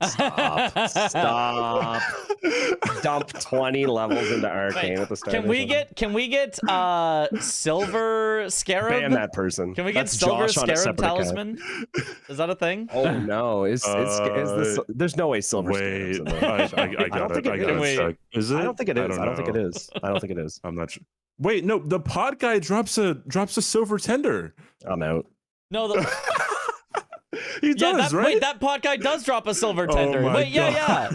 Stop. Dump 20 levels into arcane at the start. Can we get silver scarab? Ban that person. Can we get That's silver Josh on a scarab separate account. talisman? Is that a thing? Oh no! Is this? There's no way silver. Wait, scarabs in there. I got it. I got Wait. it. Check. Is it? I don't think it is. I don't think it know. is. I don't think it is. I'm not sure. Wait, no. The pod guy drops a silver tender. I'm out. No, He does, right? wait, that pot guy does drop a silver tender. Oh my Wait, yeah.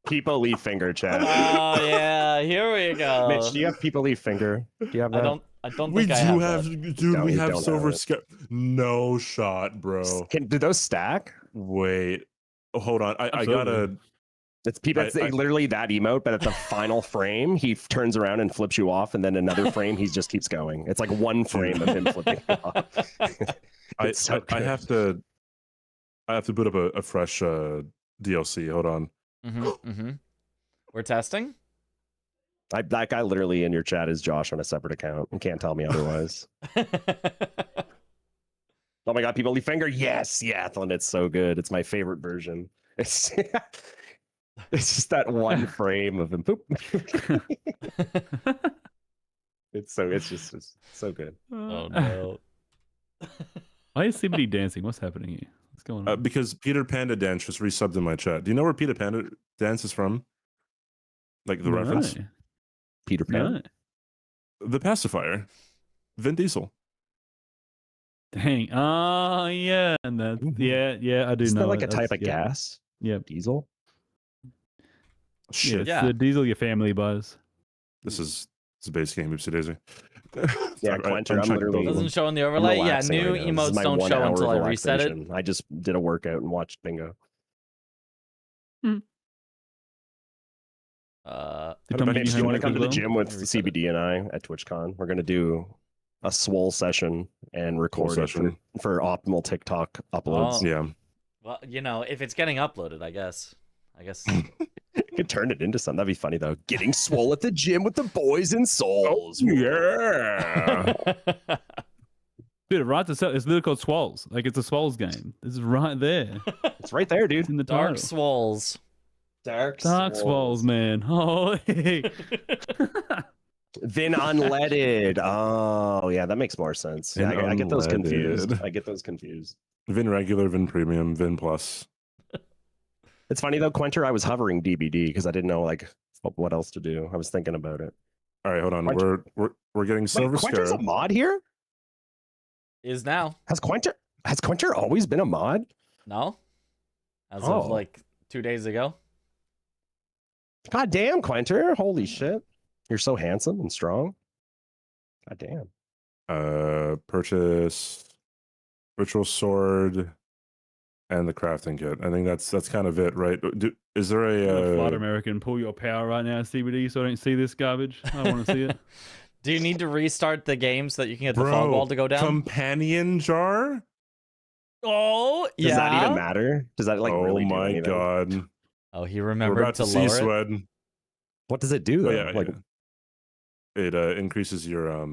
People leaf finger chat. Oh yeah, here we go. Mitch, do you have people leaf finger? Do you have that? I don't We think do I have have, that. dude. No, We you have don't silver have it. scar. No shot, bro. Do those stack? Wait, hold on. I Absolutely. gotta. It's people. It's literally that emote, but at the final frame, he turns around and flips you off, and then another frame, he just keeps going. It's like one frame of him flipping you off. It's so I good. have to. I have to boot up a fresh DLC. Hold on. We're testing. That guy literally in your chat is Josh on a separate account. You can't tell me otherwise. Oh my god, people leaf finger. Yes, Yathlon. It's so good. It's my favorite version. It's it's just that one frame of him. Poop. It's just so good. Oh no. Why is CBD dancing? What's happening here? What's going on? Because Peter Panda Dance just resubbed in my chat. Do you know where Peter Panda Dance is from? Like the reference? No. Peter Pan. No. The pacifier. Vin Diesel. Dang. Oh yeah, and that. Yeah, I do Isn't know. that like it. a type of Yeah. gas? Yep. Diesel? Shit. It's Yeah. the diesel your family buys. This is a base game, Oopsie Daisy. Yeah, Quentin, I'm trying to literally- build one. Doesn't show in the I'm overlay. Yeah, relaxing new right now. This is emotes my don't 1 show hour until of I reset it. relaxation. I just did a workout and watched bingo. Did How Tom about give Mitch, do you want to homework come as to the well? gym with Let me reset it. CBD and I at TwitchCon? We're going to do a swole session and record it session. for optimal TikTok uploads. Oh. Yeah. Well, you know, if it's getting uploaded, I guess. You could turn it into something. That'd be funny, though. Getting swole at the gym with the boys and souls. Yeah. Dude, right? It's literally called Swolls. Like it's a Swolls game. This is right there. It's right there, dude. It's in the Dark title. Swolls. Dark Swolls, man. Holy. Vin unleaded. Oh, yeah, that makes more sense. Yeah, Vin I get those confused. unleaded. I get those confused. Vin regular, Vin premium, Vin plus. It's funny though, Quenter. I was hovering DBD because I didn't know like what else to do. I was thinking about it. All right, hold on. Quencher- We're getting Wait, silver Quenter's a scarab. mod here? Is now. Has Quenter always been a mod? No? As Oh. of like 2 days ago. God damn, Quenter. Holy shit. You're so handsome and strong. God damn. Purchase ritual sword and the crafting kit. I think that's kind of it, right? Is there Flight a American, pull your power right now, CBD, so I don't see this garbage. I don't want to see it. Do you need to restart the game so that you can get the fog wall to go down? companion jar? Oh, Does yeah. that even matter? Does that like oh really do my anything? god. Oh, he We're remembered about to to see lower it. Swed. What does it do Oh, though? yeah, Like yeah. It increases your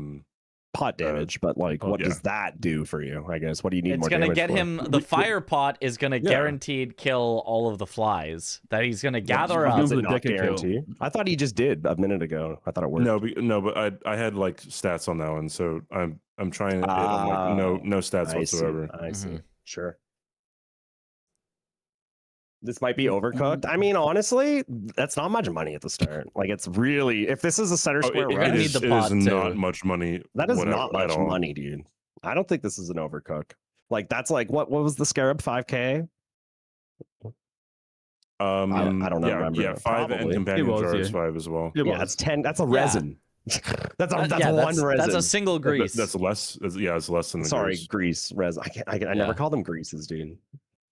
pot damage, but like what yeah. does that do for you? I guess. What do you need It's more gonna damage get for? him. The fire pot is gonna Yeah. guaranteed kill all of the flies that he's gonna gather just up. Does for it the not deca kill. guarantee? I thought he just did a minute ago. I thought it worked. No, but I had like stats on that one, so I'm trying it. I'm like no stats I see. whatsoever. I see. Mhm. Sure. This might be overcooked. I mean, honestly, that's not much money at the start. Like, it's really if this is a center square You're rush, gonna need the it pot, is not too. much money. that is whatever, not at much all. money, dude. I don't think this is an overcook. Like, that's like what was the scarab 5K? I don't remember. Yeah, 5 and Probably. companion It was, jar is yeah. 5 as well. It Yeah, was. that's 10. That's a Yeah. resin. that's one that's, resin. That's a single grease. That's less. It's less than the Sorry, grease. grease resin. I Yeah. never call them greases, dude.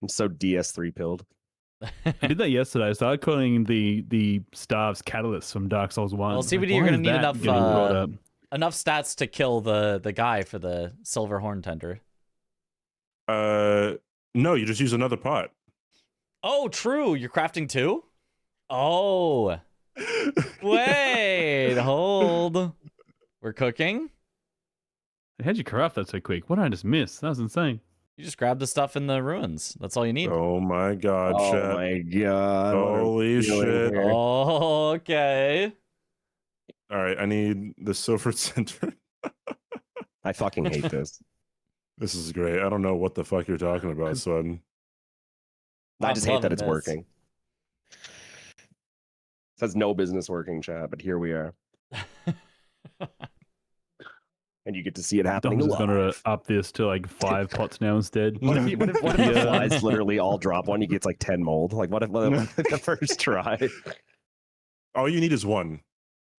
I'm so DS3 pilled. I did that yesterday. I started calling the staves catalysts from Dark Souls 1. Well, Like, CBD, you're why gonna is need that enough, getting brought up? Enough stats to kill the guy for the silver horn tender. No, you just use another pot. Oh, true. You're crafting two? Oh. Wait, hold. We're cooking? How'd you craft that so quick? What did I just miss? That was insane. You just grab the stuff in the ruins. That's all you need. Oh my god, Oh chat. my god. what are Holy we doing shit. here? Oh, okay. All right, I need the silver center. I fucking hate this. This is great. I don't know what the fuck you're talking about, son. I just hate that it's this. working. It says no business working, chat, but here we are. And you get to see it happening Dom's just gonna live. up this to like 5 pots now instead. What if the Yeah. flies literally all drop one? He gets like 10 mold. Like what if the first try? All you need is one.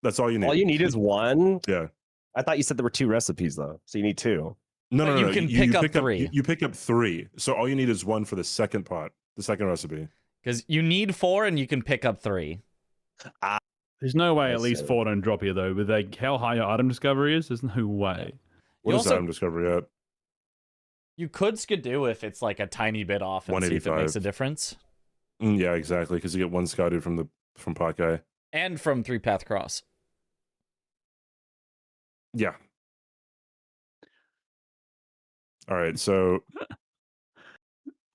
That's all you need. All you need is one. Yeah. I thought you said there were 2 recipes though, so you need 2. No, But no, you no. can pick up 3. You pick up 3. So all you need is one for the second pot, the second recipe. Because you need 4 and you can pick up 3. There's no way I at least see. 4 don't drop here though. With like how high your item discovery is, there's no way. What You is also- item discovery at? You could skidoo if it's like a tiny bit off and see if it makes a 185. difference. Yeah, exactly. Because you get one scouted from pot guy. And from 3-path cross. Yeah. All right. So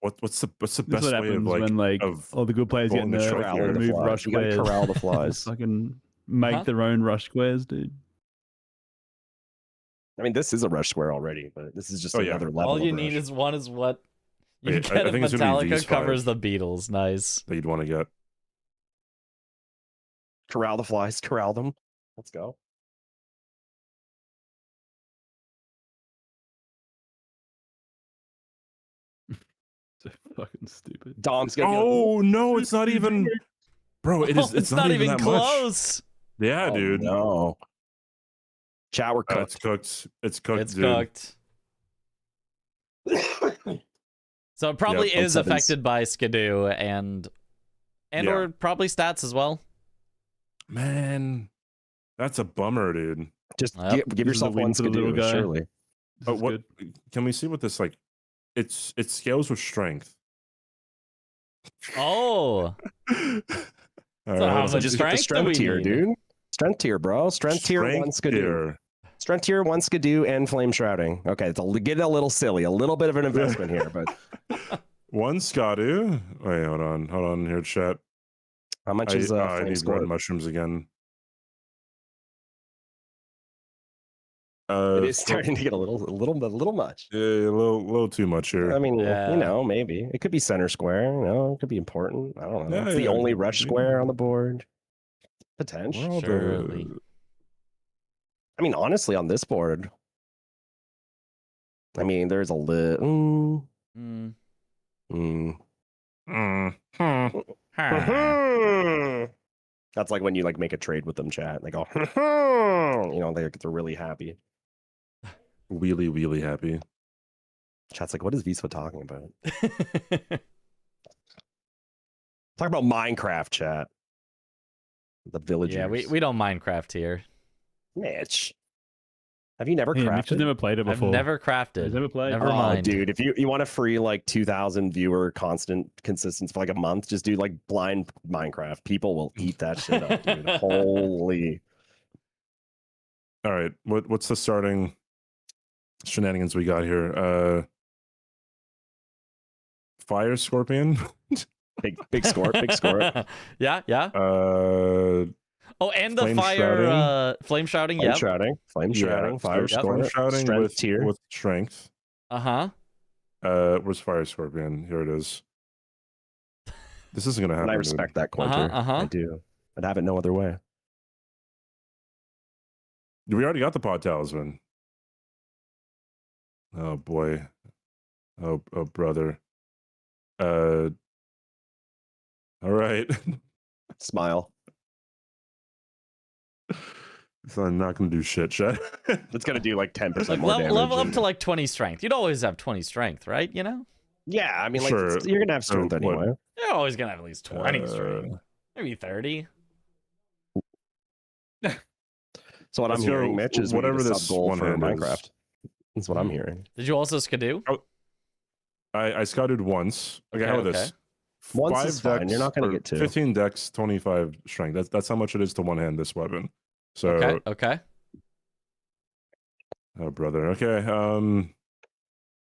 what's the This is best what way of happens like when like of all the good players get pulling the nerfed, strike Corral here? the remove flies. rush You gotta squares. corral the flies. Fucking make Huh? their own rush squares, dude. I mean, this is a rush square already, but this is just Oh, yeah. another level. All you of need rush. is one is what you Wait, get I if think it's gonna be Metallica these covers 5. the Beatles. Nice. that you'd want to get. Corral the flies, corral them. Let's go. So fucking stupid. Dom's gonna be like, Oh no, it's not even. Bro, it is. Oh, It's not even that close. much. Yeah, oh, dude. No. Chat, we're It's cooked. cooked. It's cooked. It's dude. cooked. So it probably Yeah, is sevens. affected by skidoo and Yeah. or probably stats as well. Man, that's a bummer, dude. Just Yep. give This is yourself the win one for the little skidoo, guy. surely. This But is what good. can we see what this like? It scales with strength. Oh, All how let's much Just see. get the strength do strength we tier, need? dude. Strength tier, bro. Strength tier, one Strength skidoo. tier. Strength tier, one skidoo, and flame shrouding. Okay, it's get a little silly, a little bit of an investment here, but One Scadu. Wait, hold on here, chat. how much I is I flame need score? red mushrooms again. It is so- starting to get a little much. Yeah, a little too much here. I mean, Yeah. you know, maybe it could be center square. You know, it could be important. I don't know. Yeah, it's the yeah, only rush yeah. square on the board. Where Potential. all the- Surely. I mean, honestly, on this board, I mean, there's a little. Mm. That's like when you like make a trade with them, chat. They go, you know, they're really happy. Wheelie happy. Chat's like, what is Visva talking about? Talk about Minecraft, chat. The villagers. Yeah, we don't Minecraft here. Mitch, have you never Yeah, Mitch has crafted? never played it I've before. never crafted. He's never played. Never Oh, mind. dude, if you want a free like 2,000 viewer constant consistency for like a month, just do like blind Minecraft. People will eat that shit up, dude. Holy. All right, what's the starting shenanigans we got here? Fire Scorpion. Big score, big score. Yeah, yeah. Oh, and the Flame fire shrouding. flame shrouding, Flame yep. shrouding, flame shrouding, fire Yep. score, Flame shrouding strength with tier. with strength. Uh-huh. Where's Fire Scorpion? Here it is. This isn't gonna happen. And I dude. respect that, Quinter. Uh-huh. I do. I'd have it no other way. We already got the pod talisman. Oh boy. Oh brother. All right. Smile. So I'm not gonna do shit, chat. It's gonna do like 10% Like more damage. level up to like 20 strength. You'd always have 20 strength, right? You know? Yeah, I mean, like Sure. you're gonna have strength So what? anyway. You're always gonna have at least 20 Uh, strength. Maybe 30. So what I'm let's go- hearing, Mitch, is whatever whatever this this goal one for hand is. Minecraft. That's what I'm hearing. Did you also skidoo? I scouted once. Okay, how about Okay, this? Once 5 is fine, you're not gonna or get two. 15 dex, 25 strength. That's how much it is to one hand this weapon. So Okay. oh brother. Okay. All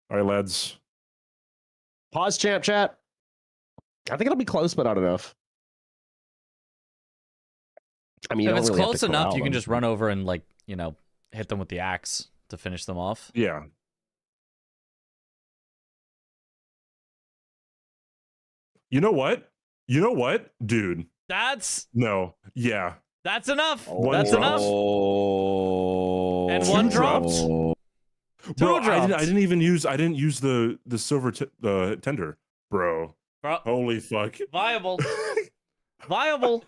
right, lads. Pause champ chat. I think it'll be close, but not enough. I mean, you If don't it's really have close to enough, corral you can them. just run over and like, you know, hit them with the axe to finish them off. Yeah. You know what? You know what, dude? That's No. Yeah. enough. Oh, That's enough. And one dropped. Bro, Two dropped. I didn't even use. I didn't use the silver tender, bro. Holy fuck. Viable. Viable.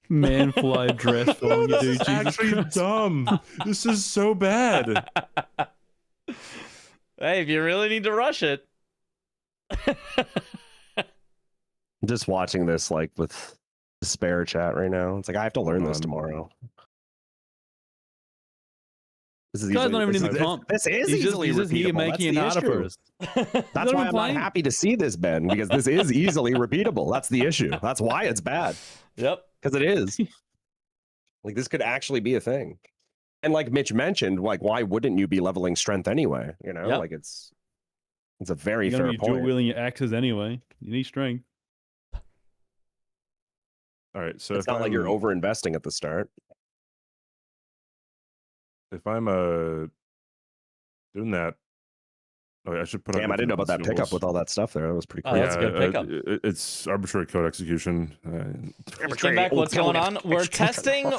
Man fly dress for you, dude. This is actually dumb. This is so bad. Hey, if you really need to rush it. Just watching this like with despair chat right now. It's like I have to learn this tomorrow. This is Guy's not even in the this, comp. this is He's easily just here repeatable. making That's it the harder issue. for us. That's why I'm playing? not happy to see this, Ben, because this is easily repeatable. That's the issue. That's why it's bad. Yep. Because it is. Like this could actually be a thing. And like Mitch mentioned, like why wouldn't you be leveling strength anyway? You know, Yep. like it's a very You're gonna fair be dual point. wielding your axes anyway. You need strength. All right, so It's not like you're over investing at the start. If I'm doing that, oh, I should put. Damn, I didn't know about that pickup consumables. with all that stuff there. That was pretty Oh, cool. that's a good pickup. It's arbitrary code execution. Just came back. What's going on? We're testing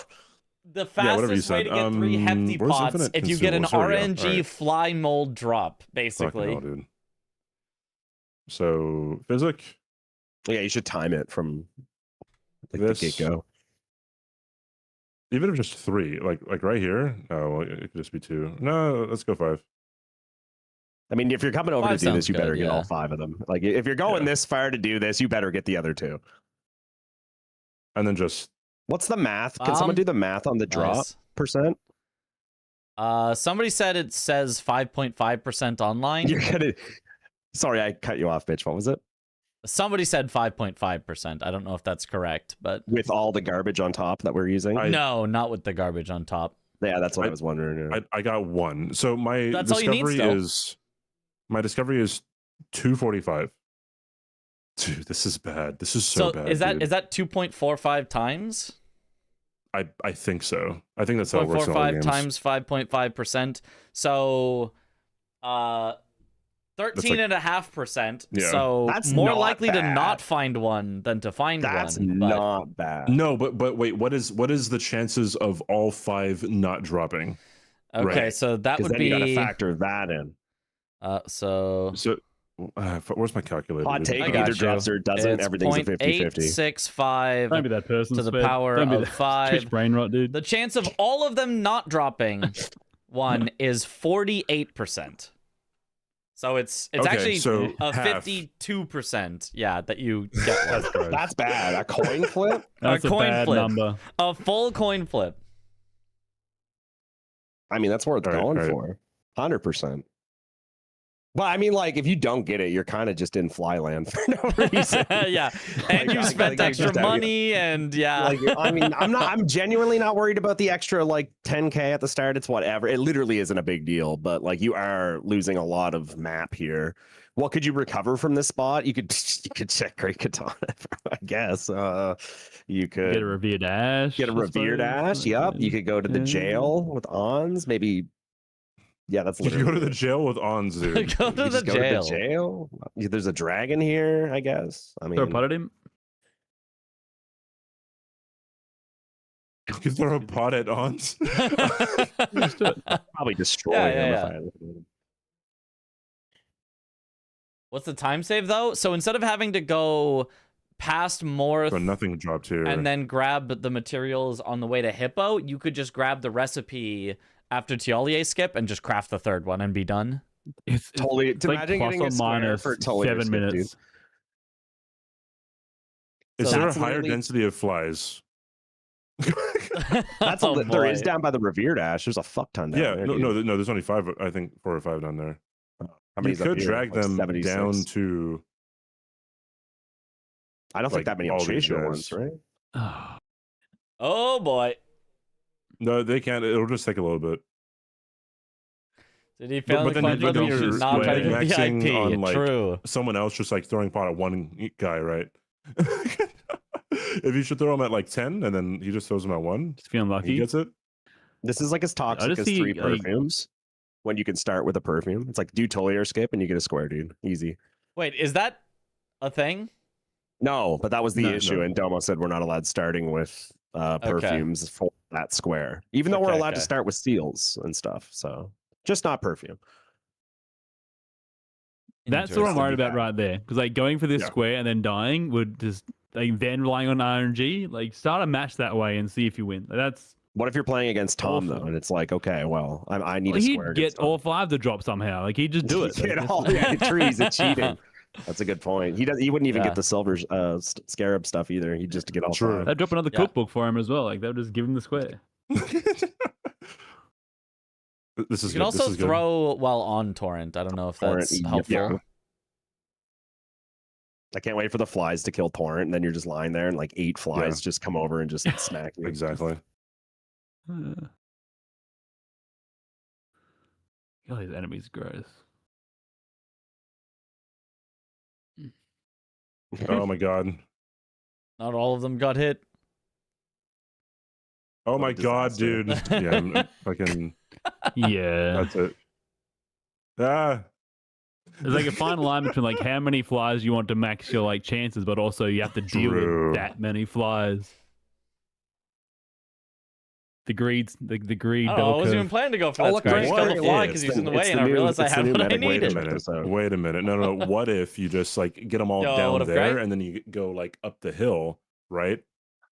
the whatever you fastest way said. to get 3 hefty where's pots infinite if you get an consumables? There we go. RNG Alright. fly mold drop, Fucking basically. hell, dude. So physic. Yeah, you should time it from like This- the get-go. Even if just 3, like right here. Oh, well, it could just be 2. No, let's go 5. I mean, if you're coming over 5 to do this, sounds you better good, get yeah. all 5 of them. Like, if you're going Yeah. this far to do this, you better get the other 2. And then just What's the math? Can someone do the math on the drop Nice. percent? Somebody said it says 5.5% online. You're gonna. Sorry, I cut you off, bitch. What was it? Somebody said 5.5%. I don't know if that's correct, but With all the garbage on top that we're using? no, not with the garbage on top. Yeah, that's what I I- was wondering. Yeah. I got 1. So my That's all you need discovery still. is 245. Dude, this is bad. This is so bad. is that dude. is that 2.45 times? Oh, I think so. I think that's how it works in all 0.45 games. times 5.5%. So 13.5%. Yeah. So That's more not likely to bad. not find one than to find That's one. but- not bad. No, but wait, what is the chances of all 5 not dropping? Okay, Right. so that Because would then you got to be factor that in. so So where's my calculator? Hot take, I it got either you. drops or doesn't. it's Everything's a 50-50. 0.865 Don't be that person. to the Sped. power Don't be of that. 5. Twitch brain rot, dude. The chance of all of them not dropping one is 48%. So it's Okay, actually so a half. 52%. Yeah, that you get one. That's bad. A coin flip? That's a coin bad flip. number. A full coin flip. I mean, that's worth All right, going all right. for. 100%. But I mean, like, if you don't get it, you're kind of just in flyland for no reason. Yeah, and Like, you I spent gotta extra just tell you. money, and yeah. Like, I mean, I'm genuinely not worried about the extra like 10K at the start. It's whatever. It literally isn't a big deal, but like you are losing a lot of map here. What could you recover from this spot? You could check Great Katana, I guess. You could Get a revered ash. get a I revered suppose. ash. Yep. You could go to the Yeah. jail with Ons. Maybe. Yeah, that's You literally go to the it. jail with Ons, dude. Go You to the just go jail. to the jail. There's a dragon here, I guess. I mean, Throw a pot at him. You can throw a pot at Ons. Let's do it. probably destroy Yeah, him yeah, if I. What's the time save though? So instead of having to go past Morth So nothing dropped here. and then grab the materials on the way to Hippo, you could just grab the recipe after Tiolier skip and just craft the third one and be done. It's Totally. it's like Imagine plus getting or a square minus for totally 7 skip, dude. minutes. Is So there a that's higher literally- density of flies? That's Oh, there is boy. down by the revered ash. There's a fuck ton down Yeah, there. no, dude. no, there's only 5. I think 4 or 5 down there. How You many's up could here? drag Like them 76? down to. I don't like, think that many all these Chasio guys. ones, right? Oh, Oh boy. No, they can't. It'll just take a little bit. Did he fail But the then coin flip? you're He's not trying to get maxing VIP. on, like, True. someone else just like throwing pot at one guy, right? If you should throw him at like 10 and then he just throws him at 1, Just feeling he lucky. gets it. This is like as toxic just as see, 3 like- perfumes. When you can start with a perfume, it's like do Tully or skip, and you get a square, dude. Easy. Wait, is that a thing? No, but that was the No, issue, no. and Domo said we're not allowed starting with perfumes for that square, even though we're Okay, allowed to okay. start with seals and stuff. So just not perfume. That's what I'm Interesting. worried about right there. Because like going for this Yeah. square and then dying would just like then relying on RNG. Like start a match that way and see if you win. Like, that's What if you're playing against Tom though, Awful. and it's like, okay, well, I need well, a he'd square. get against Tom. all 5 to drop somehow. Like he'd just do it. Get Like, all trees. It's cheating. That's a good point. He wouldn't even Yeah. get the silver scarab stuff either. He'd just get all True. 5. They'd drop another Yeah. cookbook for him as well. Like they would just give him the square. This is You can good. also This is good. throw while on torrent. I don't know if Torrent, that's yep, helpful. yeah. I can't wait for the flies to kill Torrent, and then you're just lying there, and like 8 flies just come over and just smack you. Exactly. God, these enemies are gross. Oh my god. Not all of them got hit. Oh What a my god, disaster. dude. Yeah, I'm fucking. Yeah. That's it. Ah. There's like a fine line between like how many flies you want to max your like chances, but also you have to deal True. with that many flies. The greed Oh, I bell wasn't even curve. planning to go for Oh, that look, square. I just what killed the fly if- because it's he's in the the- way, it's and the I new- realized I it's the had new what I meta. Wait a needed. minute. episode. Wait a minute. No. What if you just like get them all Yo, down what if, there Greg? and then you go like up the hill, right?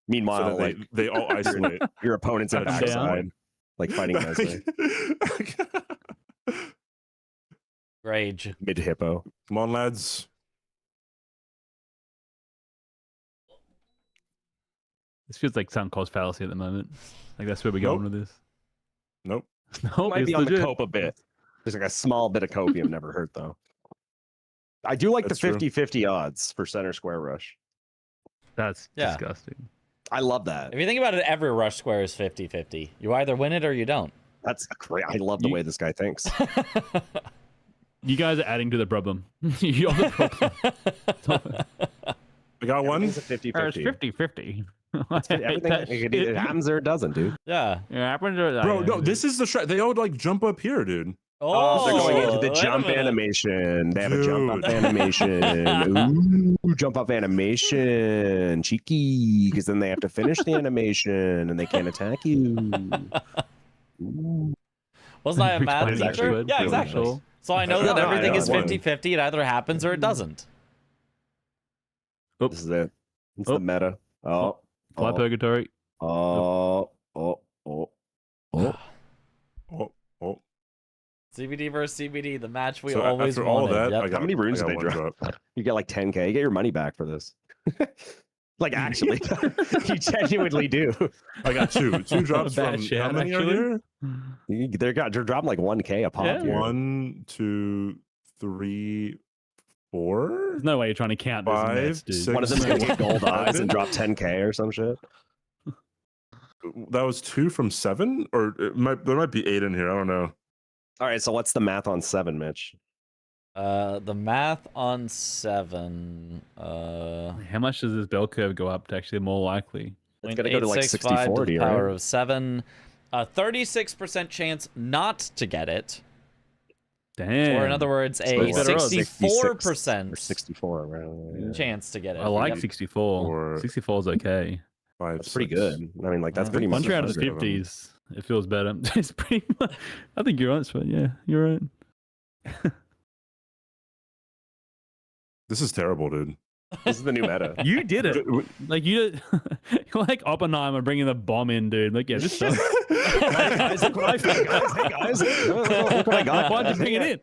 Meanwhile, So that like they all isolate. your opponent's at Up and down. backside, like fighting Leslie Rage. mid hippo. Come on, lads. This feels like some cause fallacy at the moment. Like that's where we're going with this. Nope. No, Might be on the cope a bit. There's like a small bit of copium never hurt though. I do like That's the true. 50-50 odds for center square rush. That's Yeah. disgusting. I love that. If you think about it, every rush square is 50-50. You either win it or you don't. That's great. I love the way this guy thinks. You guys are adding to the problem. You're the problem. I got one. It's a 50-50. Or it's 50-50. Everything it happens or it doesn't, dude. Yeah. It happens or Bro, no, this is the strat. They all like jump up here, dude. Oh, They're going into the wait a jump minute. animation. They have a jump up Dude. animation. Ooh, jump up animation. Cheeky. Because then they have to finish the animation and they can't attack you. Ooh. Wasn't I a Which math one is teacher? actually good? Yeah, Really exactly. sure. So I know No, that no, I everything know is one. 50-50. It either happens or it doesn't. This is it. It's Oh. the meta. Oh. Fly Oh. purgatory. Oh. Oh. Oh. Oh. Oh. CBD versus CBD, the match we So always after all wanted. that, Yep. I got, How many runes I got did they one drop? You get like 10K. You get your money back for this. Like actually, you genuinely do. I got two. Two drops Bad from shit, how many actually. are here? They're dropping like 1K a pop. Yeah. here. 1, 2, 3, 4. There's no way you're trying to count this Five, mess, dude. six, One of them's gonna get gold eyes seven. and drop 10K or some shit. That was 2 from 7, or there might be 8 in here. I don't know. All right, so what's the math on 7, Mitch? The math on 7. How much does this bell curve go up to actually more likely? It's gonna go to like 0.865 to 60-40, the power right? of 7. 36% chance not to get it. Damn. Or in other words, So a it's better odds. 64% Or 64, right? Yeah. chance to get it. I like Yep. 64. Or- 64 is okay. 5, That's pretty 6. good. I mean, like that's Yeah. pretty much. Once you're out of a the hundred. 50s, it feels better. It's pretty much, I think you're right, but yeah, you're right. This is terrible, dude. This is the new meta. You did it. Like you're like Oppenheimer bringing the bomb in, dude. Like, yeah, this sucks. Guys, look what I found, guys. Hey guys, look what I got. Why'd you guys. bring it in?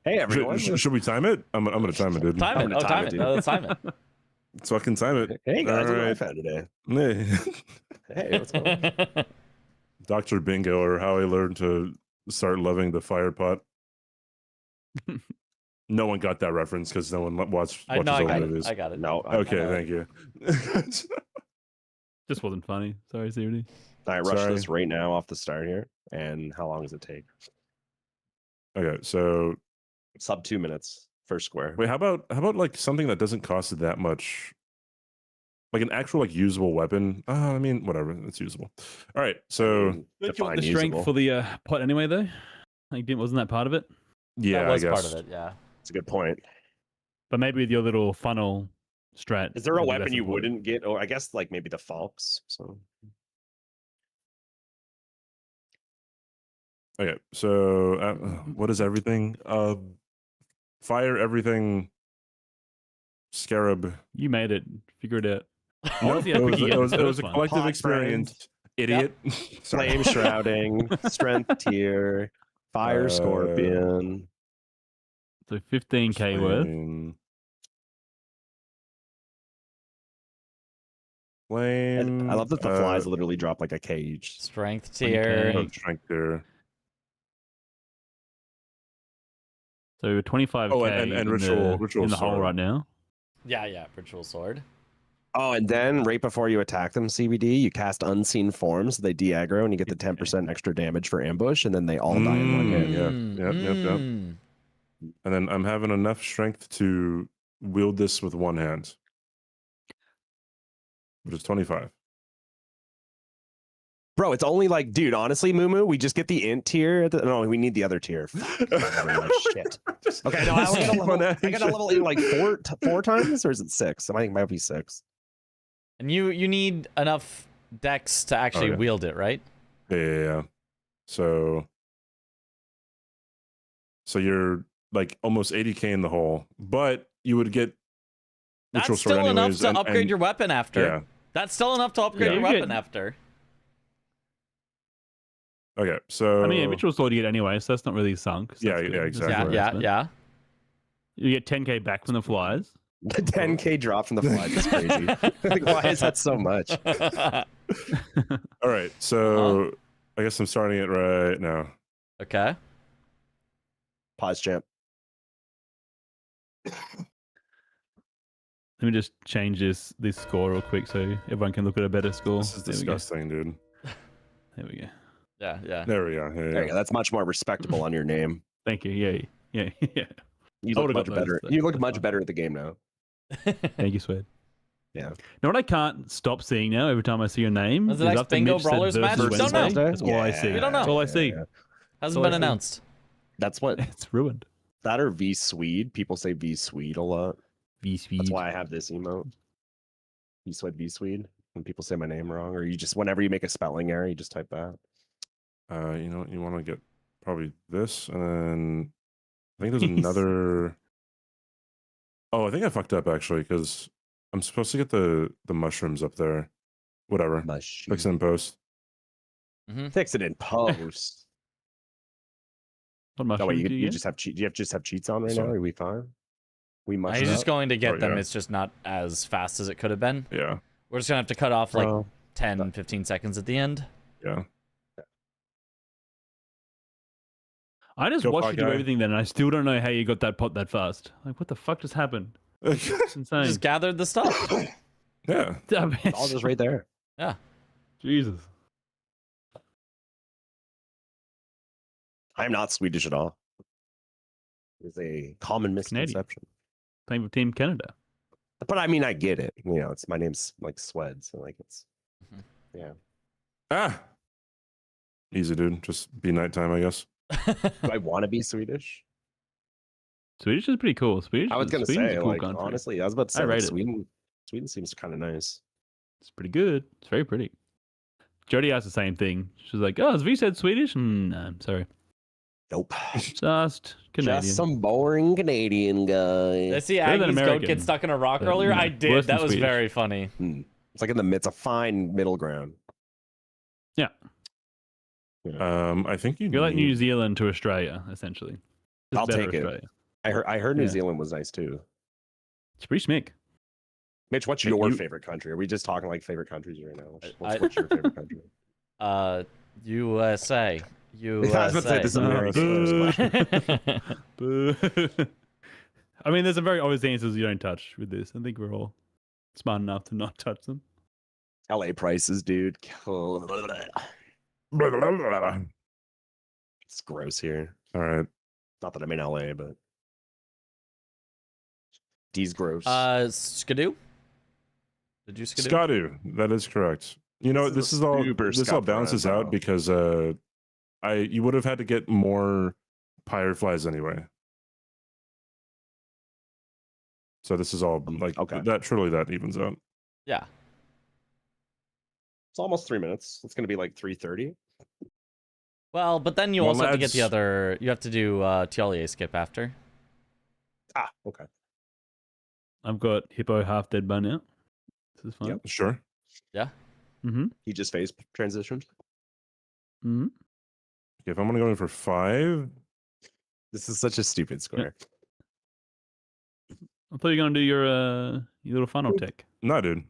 Hey everyone. Should we time it? I'm gonna time it, dude. Time I'm it. gonna Oh, time time it, it. dude. No, let's time it. So I can time it. Hey guys, look what I Alright. found today. Hey. Hey, what's going on? Dr. Bingo, or how I learned to start loving the fire pot. No one got that reference because no one watches I all got movies. it. I got it. No. Okay, know. thank you. Just wasn't funny. Sorry, CRD. All right, rush Sorry. this right now off the start here. And how long does it take? Okay, so Sub 2 minutes first square. wait, how about like something that doesn't cost that much? Like an actual like usable weapon. I mean, whatever, it's usable. All right, so Don't you define want the strength usable. for the pot anyway, though? Like, wasn't that part of it? yeah, that was I guess. part of it. Yeah. That's a good point. But maybe with your little funnel strat. Is there a it'd be weapon less you important. wouldn't get? Or I guess like maybe the Falks. So Okay, so what is everything? Fire everything. Scarab. You made it. Figure it out. No, the epic you get it was the a first one? collective Hot experience. Idiot. Sorry. flame shrouding, strength tier, fire scorpion. So 15k worth. Flame. And I love that the flies literally drop like a cage. Strength 20K. tier. Strength tier. So 25k Oh, and in ritual in the hole sword. right now. Yeah. Ritual sword. Oh, and then right before you attack them, CBD, you cast Unseen Forms. So they de-aggro, and you get the 10% extra damage for ambush, and then they all die in one hit. Yeah. Yep. And then I'm having enough strength to wield this with one hand, which is 25. Bro, it's only like, dude, honestly, Moo, we just get the int tier. No, we need the other tier. Shit. Okay, no, I got a level in like four times, or is it 6? I think it might be 6. And you need enough dex to actually Okay. wield it, right? Yeah. So you're like almost 80k in the hole, but you would get That's ritual sword still enough anyways, to and- upgrade and- your weapon after. Yeah. That's still enough to upgrade Yeah. your You weapon get- after. Okay, so I mean, ritual sword you get anyway, so that's not really sunk. So Yeah, that's yeah, good. exactly. That's Yeah, not yeah, investment. yeah. You get 10k back from the flies. The 10k drop from the flies is crazy. Like, why is that so much? all right, so I guess I'm starting it right now. Okay. Pause, champ. Let me just change this score real quick so everyone can look at a better score. This is There we go. disgusting, dude. There we go. Yeah. There we go. There you go. That's much more respectable on your name. Thank you. Yeah. You I look would've much got those, better. so You look that's much fine. better at the game now. Thank you, Swed. Yeah. You know what I can't stop seeing now every time I see your name? When's the is next after Bingo Mitch said Brawlers match? versus Don't know. Wednesday. That's all I see. We don't know. That's all I see. Yeah. Hasn't So been I see. announced. That's what It's ruined. that or V Swede. People say V Swede a lot. That's V-Speed. why I have this emote. V Swede, V Swede. When people say my name wrong, or you just whenever you make a spelling error, you just type that. You know what? You want to get probably this, and then I think there's Jeez. another. Oh, I think I fucked up actually because I'm supposed to get the mushrooms up there. Whatever. Fix it in post. Fix it in post. What No, mushroom wait, do you you get? just have do you just have cheats on right now? Sorry. Are we fine? We must. He's just going to get Oh, them. yeah. It's just not as fast as it could have been. Yeah. We're just going to have to cut off like Oh. 10, 15 seconds at the end. Yeah. I just Go watched pot you do guy. everything then, and I still don't know how you got that pot that fast. Like, what the fuck just happened? It's insane. Just gathered the stuff. Yeah. Damn it. All just right there. Jesus. I'm not Swedish at all. It's a common misconception. Playing for Team Canada. But I mean, I get it. You know, it's my name's like Swed, so like it's yeah. Ah. Easy, dude. Just be nighttime, I guess. Do I want to be Swedish? Swedish is pretty cool. Swedish. I was gonna Sweden's say, a cool like, country. honestly, I was about to say, I like, rate it. Sweden. Sweden seems kind of nice. It's pretty good. It's very pretty. Jodie asked the same thing. She was like, "Oh, has V said Swedish?" No, I'm sorry. Nope. Just Canadian. Just some boring Canadian guy. I see Better than Aggie's goat American. get stuck in a rock But, earlier. you know, I did. worse than That was Swedish. very funny. It's like in the midst, a fine middle ground. Yeah. I think you. You're like need- New Zealand to Australia, essentially. Just I'll better take it. Australia. I heard New Yeah. Zealand was nice too. It's pretty smick. Mitch, what's Hey, your you- favorite country? Are we just talking like favorite countries right now? I- What's your favorite country? USA. I was about to say, this is a very serious question. Boo. I mean, there's some very obvious answers you don't touch with this. I think we're all smart enough to not touch them. LA prices, dude. It's gross here. All right. Not that I'm in LA, but D's gross. Skidoo? Did you skidoo? Skadu, that is correct. You know, this is all balances out because you would have had to get more fireflies anyway. So this is all like okay. That evens out. Yeah. It's almost 3 minutes. It's gonna be like 3:30. Well, but then you also have to get the other. You have to do Tialier skip after. Ah, okay. I've got Hippo half dead by now. This is fine. Yep. Sure. Yeah. Mm-hmm. He just phase transitioned. Mm-hmm. Okay, if I'm gonna go in for 5, This is such a stupid square. I thought you were gonna do your little funnel tech. no, dude.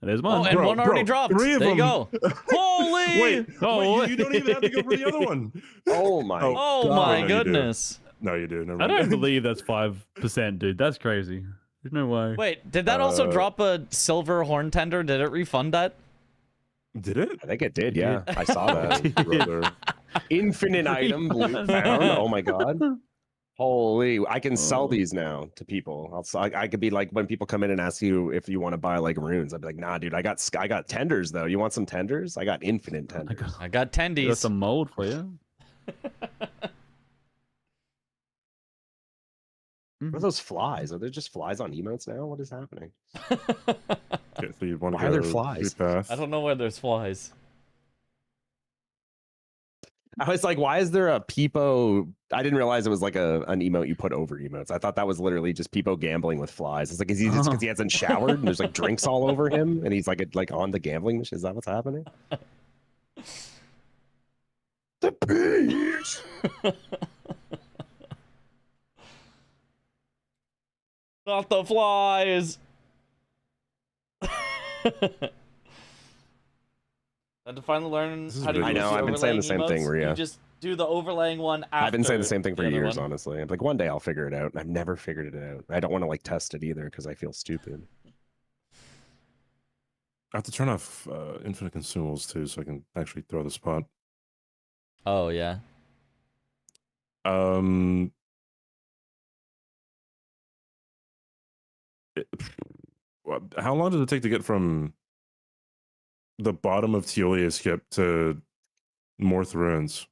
There's one. Oh, and one already dropped. 3 of there them. you go. Holy! Wait, you don't even have to go for the other one. Oh my! Oh God. my No, you do. goodness! No, you do. Never I mind. don't believe that's 5%, dude. That's crazy. There's no way. Wait, did that also drop a silver horn tender? Did it refund that? Did it? I think it did. Yeah, I saw that. Brother. Infinite item blue found. Oh my god! Holy! I can sell these now to people. I could be like when people come in and ask you if you want to buy like runes. I'd be like, nah, dude. I got tenders though. You want some tenders? I got infinite tenders. I got tendies. Got some mold for you. What are those flies? Are there just flies on emotes now? What is happening? Okay, so you want to Why are there flies? Path. I don't know where there's flies. I was like, why is there a Peepo? I didn't realize it was like an emote you put over emotes. I thought that was literally just Peepo gambling with flies. It's like, is he just because he hasn't showered and there's like drinks all over him and he's like on the gambling machine? Is that what's happening? The bees. Not the flies. Had to finally learn how to. I know. I've been saying the same thing, Rhea. You just do the overlaying one after. I've been saying the same thing for the other years, one. honestly. I'm like, one day I'll figure it out. I've never figured it out. I don't want to like test it either because I feel stupid. I have to turn off infinite consumables too, so I can actually throw the spot. Oh yeah. How long does it take to get from the bottom of Tialier skip to Morth Ruins?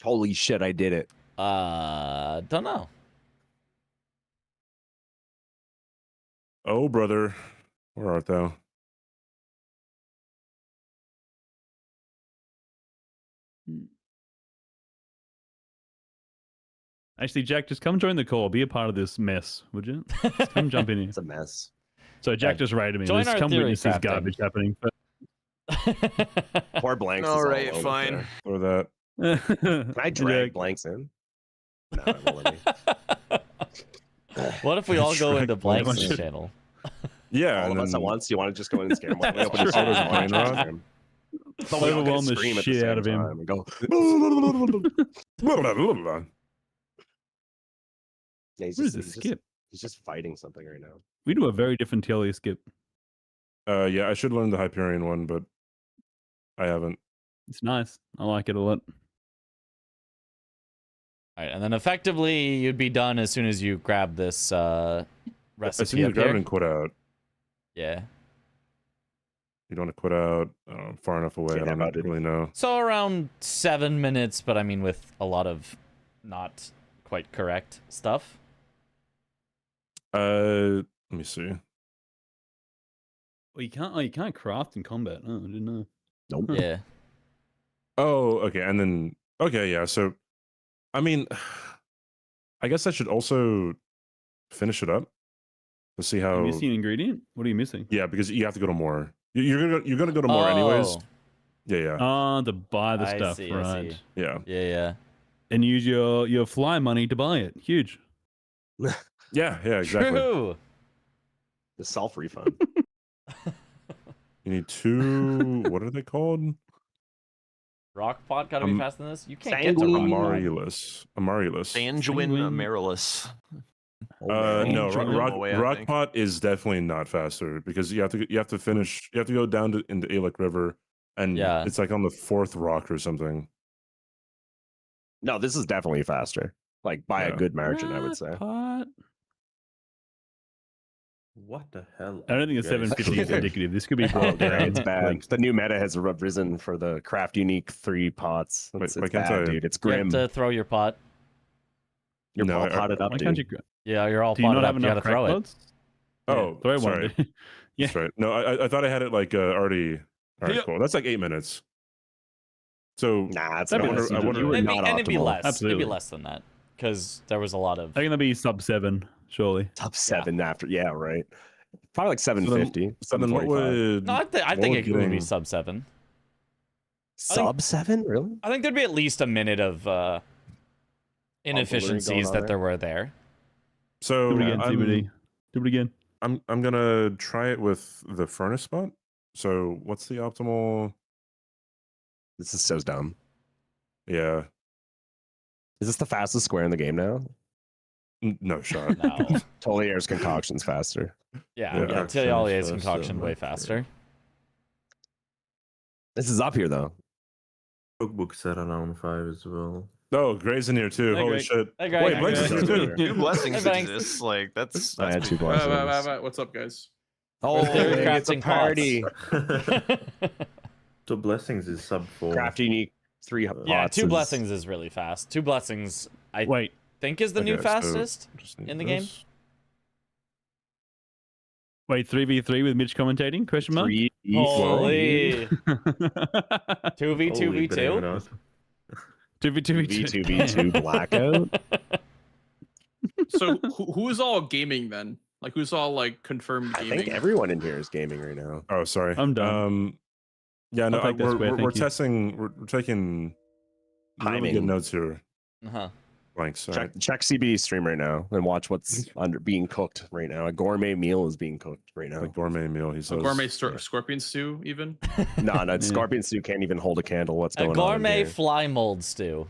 Holy shit, I did it. Don't know. Oh, brother. Where art thou? Actually, Jack, just come join the call. Be a part of this mess, would you? Just come jump in here. It's a mess. So Jack just rated me. Join Just our come theory witness this crafting. garbage happening. Poor Blanks. All is right, alone up fine. Or that. Can I drag Jack, Blanks in? No, I won't let me. What if we all go Shrek into Blanks. Blank's channel? Yeah. All and of us then- at once? You want to just go in and scare him? Open Your your shoulders shoulders and and Rod. But we all Overwhelm the scream at shit same out of him. time and go. Yeah, What is this skip? He's just fighting something right now. We do a very different Tialier skip. Yeah, I should learn the Hyperion one, but I haven't. It's nice. I like it a lot. All right, and then effectively you'd be done as soon as you grab this As recipe soon as you up grab it here. and quit out, Yeah. you don't want to quit out far enough away. Yeah, I don't about it. really know. So around 7 minutes, but I mean with a lot of not quite correct stuff. Let me see. Well, you can't craft in combat. Oh, I didn't know. Nope. Yeah. Oh, okay. And then, okay, yeah. So, I mean, I guess I should also finish it up to see how. You missing an ingredient? What are you missing? Yeah, because you have to go to more. You're gonna go to more anyways. Oh, Yeah, yeah, Oh, to buy the I stuff, see, I right? see. yeah, Yeah, yeah. And use your fly money to buy it. Huge. yeah. Exactly. True. The self refund. You need 2. What are they called? Rock pot gotta be faster than this. You can't get to Sanguine rock pot. Amaryllis. Sanguine Sanguine. Amaryllis. No, Angel Rockpot is definitely not faster because you have to finish. You have to go down into Alec River, and Yeah. it's like on the 4th rock or something. No, this is definitely faster. Like by a Yeah. good margin, I would say. Pot. What the hell? I don't think a guys 750 is doing? indicative. This could be Oh, brought yeah, down. it's bad. Like, The new meta has risen for the craft unique 3 pots. Wait, It's, why it's can't bad, I- dude. It's You have grim. to throw your pot. You're No, all I- potted up, why dude. can't you? Yeah, you're all Do you potted not up. have You enough gotta throw crack it. pods? Oh, throw sorry. one. Yeah. That's right. No, I thought I had it like already. All right, Yeah. cool. That's like 8 minutes. So Nah, it's That'd not. be less. I wonder- You were It'd be, not and it'd be optimal. less. It'd Absolutely. be less than that because there was a lot of. I think that'd be sub 7, surely. Top 7 after. Yeah, right. Probably like 750. so then what 745. would No, I what think would it would be getting- sub 7. Sub 7? Really? I think there'd be at least a minute of inefficiencies on that there? there were there. So Do it again, CBD. Do it again. I'm gonna try it with the furnace spot. So what's the optimal? This is so dumb. Yeah, Is this the fastest square in the game now? no shot. No. Totally Air's concoction's faster. Yeah, Yeah. yeah. Concoction Tiliali's is faster, concoction way much faster. This is up here though. Cookbook set around 5 as well. Oh, Gray's in here too. Hey, Holy Greg. shit! Hey, Greg. Wait, Hey, Blake's Greg. is here too. Two blessings Hey, thanks. exist. Like that's I had pretty 2 cool. blessings. What's up, guys? Oh, They're it's a crafting party. So blessings is sub 4. Craft unique 3 pots. Yeah, 2 is- blessings is really fast. 2 blessings, I Wait, think, is the new Okay, so fastest just need in the game. this. wait, 3v3 with Mitch commentating? Question mark? 3 Holy. 2v2v2. Holy bananas. 2v2v2. V2V2 blackout. So who's all gaming then? Like who's all like confirmed I gaming? think everyone in here is gaming right now. Oh, sorry. I'm done. Yeah, no, I'll take that we're, square, we're, thank we're you. testing. We're taking really good Timing. notes here. Uh-huh. Blanks. All Check, right. check CB stream right now and watch what's under being cooked right now. A gourmet meal is being cooked right now. The gourmet meal. He A says. gourmet scorpion stew, even. No, Yeah. scorpion stew can't even hold a candle. What's A going on? in gourmet here? fly mold stew.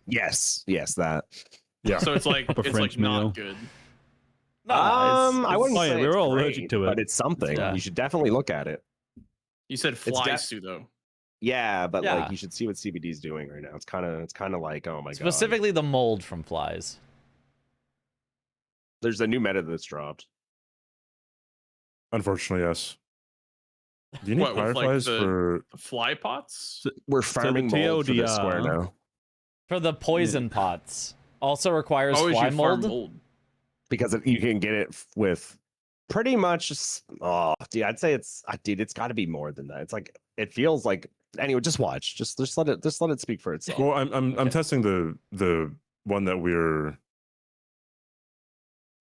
Yes, that. Yeah. So it's like Proper it's French like not meal. good. No, I wouldn't oh, yeah, say we're it's all great, allergic to it. but it's something. Yeah. You should definitely look at it. You said fly def- stew though. Yeah, but Yeah. like you should see what CBD's doing right now. It's kind of like, oh my god. specifically the mold from flies. There's a new meta that's dropped. Unfortunately, yes. Do you need What, with, like, fireflies the- for? Fly pots. We're farming mold for this square TLDR. now For the poison pots. Also requires Always fly you farm mold. mold. because you can get it with pretty much. Oh, dude, I'd say it's it's got to be more than that. It's like it feels like. Anyway, just watch. Just let it speak for itself. Well, I'm Okay. testing the one that we're.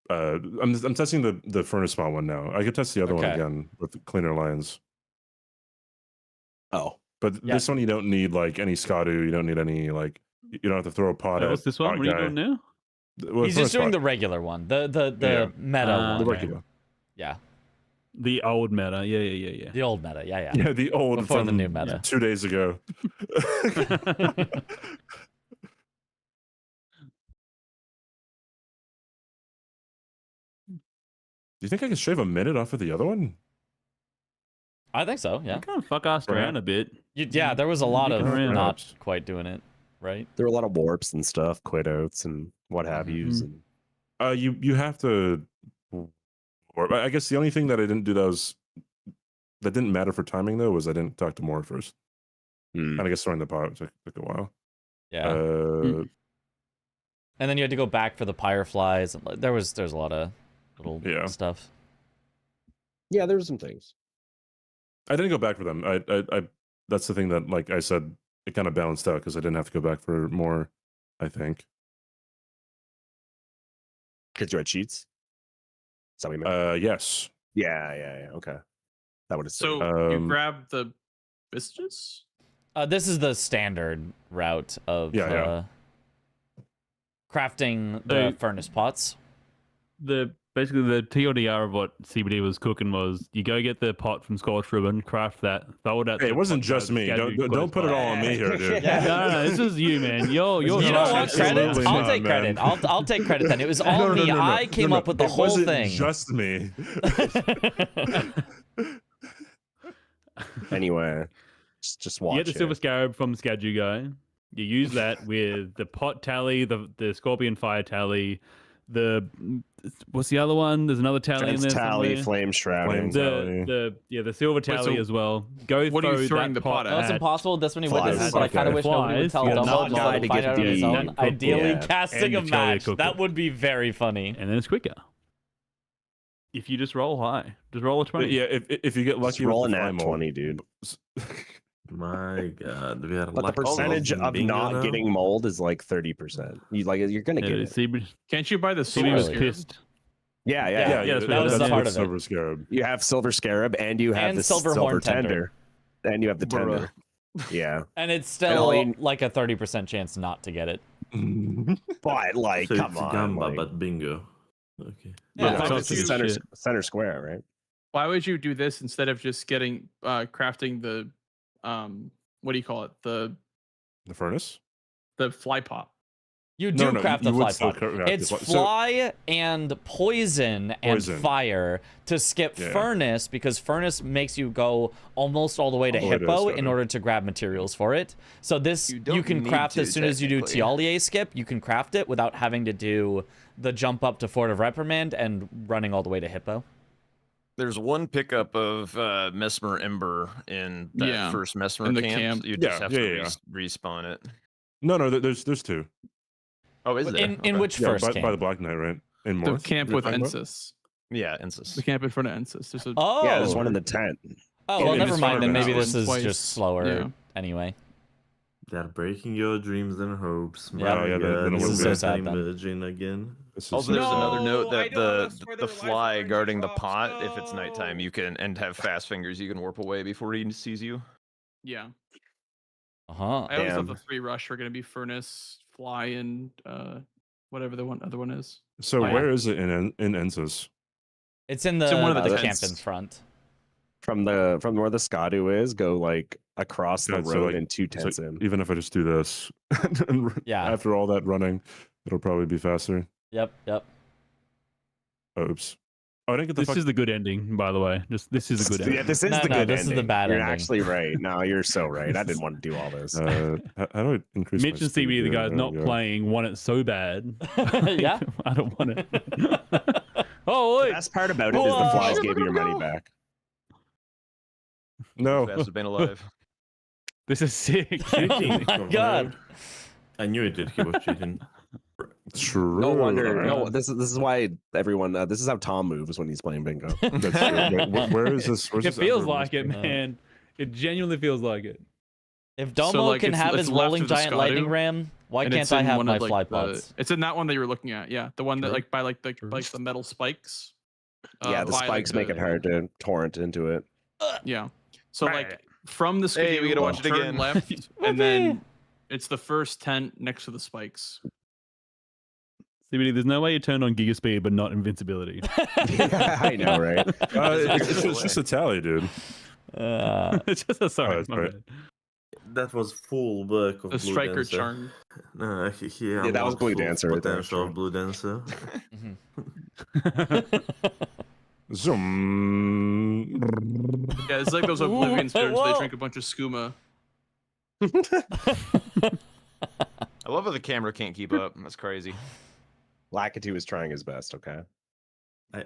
I'm testing the furnace spot one now. I could test the other one Okay. again with cleaner lines. Oh, But Yeah. this one you don't need like any Scadu. You don't need any like. You don't have to throw a pot at. What's this one? pot What are you guy. doing now? Well, He's furnace just doing spot. the regular one. The Yeah. meta Ah, one. the okay. regular. Yeah. The old meta. Yeah. The old meta. Yeah. Yeah, the old Before the from new meta. 2 days ago. Do you think I could shave a minute off of the other one? I think so. Yeah. You kind of fuck assed Right. around a bit. Yeah. There was a lot of Dicking around. not quite doing it right. there were a lot of warps and stuff, quit outs and what have Mhm. yous. Mm-hmm. And You have to. Or I guess the only thing that I didn't do that didn't matter for timing though was I didn't talk to Moore first. Hmm. And I guess throwing the pot took a while. Yeah. Uh, And then you had to go back for the fireflies. And there's a lot of little Yeah. stuff. Yeah, there were some things. I didn't go back for them. I that's the thing that like I said it kind of balanced out because I didn't have to go back for more. I think. Because you had cheats. Is that what you meant? Yes. Yeah. Okay. That would have So you grab the vistas. This is the standard route of Yeah. crafting the So- furnace pots. Basically the TLDR of what CBD was cooking was you go get the pot from Scorched Ribbon, craft that, throw it at. Hey, the it wasn't pot just guard, me. schedule Don't close put it by. all on me here, dude. Yeah. No, this is you, man. You're You You know not what? Credit? absolutely I'll not, take man. credit. I'll take credit then. It was all me. I came up with the it whole wasn't thing. Just me. Anyway, just watch. You get the it. Silver Scarab from the Skadu guy. You use that with the pot tally, the scorpion fire tally, what's the other one? There's another tally in Fence there tally, somewhere. flame shrouding. The silver tally so as well. Go what are you throw throwing that the pot at? Well, it's impossible this many witnesses, Flies. but I kind of Okay. wish nobody would tell Flies. Dumbo Not just guy to to find get out on his the own. cook, Ideally, yeah. casting a And the Charlie match. cook That it. would be very funny. And then it's quicker. If you just roll high, just roll a 20. Yeah, if you get Just lucky roll with an the fly at mold. 20, dude. My God, we are But the lucky percentage in of bingo not now? getting mold is like 30%. You're gonna get it. CB Can't you buy the was silver Surely. pissed. Yeah. Yeah, that was that's part with of it. Silver Scarab. You have silver scarab and you have And the silver horn tender. and you have the Bruh. tender. Yeah, And it's And all still you- like a 30% chance not to get it. but like, So come it's on, gamba, like, but bingo. Okay. Yeah, why it's would just you- center square, right? Why would you do this instead of just getting crafting the what do you call it, the furnace? fly pot? You do craft the you would fly still pot. craft It's the fly- so- fly and poison and Poison. fire to skip Yeah. furnace because furnace makes you go almost all the way to All the way to hippo in starter. order to grab materials for it. So this You you, don't can need craft to, as soon as you do technically. Tialier skip. You can craft it without having to do the jump up to Fort of Reprimand and running all the way to hippo. There's one pickup of Mesmer Ember in that Yeah, first Mesmer in the camp. camp. You just Yeah, have yeah, to yeah. respawn it. No, there's two. Oh, is there? In Okay. which Yeah, first by camp? the Black Knight, right? In The Morth? camp You're with talking about? Ensis. Yeah, Ensis. The camp in front of Ensis. There's a Oh, Yeah, there's one in the tent. Oh, Yeah, well, in never his mind. Then farmhouse. maybe this is Twice. just slower Yeah. anyway. They're breaking your dreams and hopes. Yeah. My Oh, yeah, God, then it This you is so will sad, Ben. emerge in again. This is- Also, there's another note No, I that don't wanna swear the their lives fly on guarding the drops. pot, if it's nighttime, you can and have fast fingers. You can warp away before he sees you. Yeah. Uh-huh. I always thought Damn. the 3 rush were gonna be furnace, fly, and whatever the other one is. So Oh, yeah. where is it in Ensis? It's in the, It's in one of the camp tents. in front. From where the Skadu is, go like across the God, so, road like- and 2 So tents in. even if I just do this, and Yeah. after all that running, it'll probably be faster. Yep. Oops. Oh, I didn't get the This is the good ending, by the way. This is a good Yeah, ending. this is No, the no, good this is the ending. bad You're ending. actually right. No, you're so right. I didn't want to do all this. How do I increase my Mitch and speed CBD, the here? guys There not we go. playing, want it so bad. Yeah. I don't want it. Oh, The wait. best part about it is the Whoa. flies gave you your money back. No. Fastest been alive. This is sick. Oh my god. I knew it did. He was cheating. True. No wonder. Alright. No, this is why everyone. This is how Tom moves when he's playing bingo. That's true. Wait, where is this? Where's It this feels Ember like it, listed? man. It genuinely feels like it. If Domo So, like, can it's- have it's his left rolling of the giant lightning Skadu, ram, why And can't it's I in have one my of, like, fly the- pods? It's in that one that you're looking at. Yeah, the one that True. like by like the True. like the metal spikes. Yeah, the by, like, spikes make the- it hard to torrent into it. Yeah. So like from the Hey, we Skadu, gotta watch it turn again. left, and then it's the first tent next to the spikes. CBD, there's no way you turn on Giga Speed but not invincibility. I know, right? It's just a tally, dude. It's just a sorry. that's my right. bad. That was full work of The Blue striker Dancer. charm. No, he Yeah, that was unlocked Blue full Dancer right there, potential sure. of Blue Dancer. Zoom. Yeah, it's like those Oblivion Ooh, spirits. whoa. They drink a bunch of skooma. I love how the camera can't keep up. That's crazy. Lakitu is trying his best. Okay.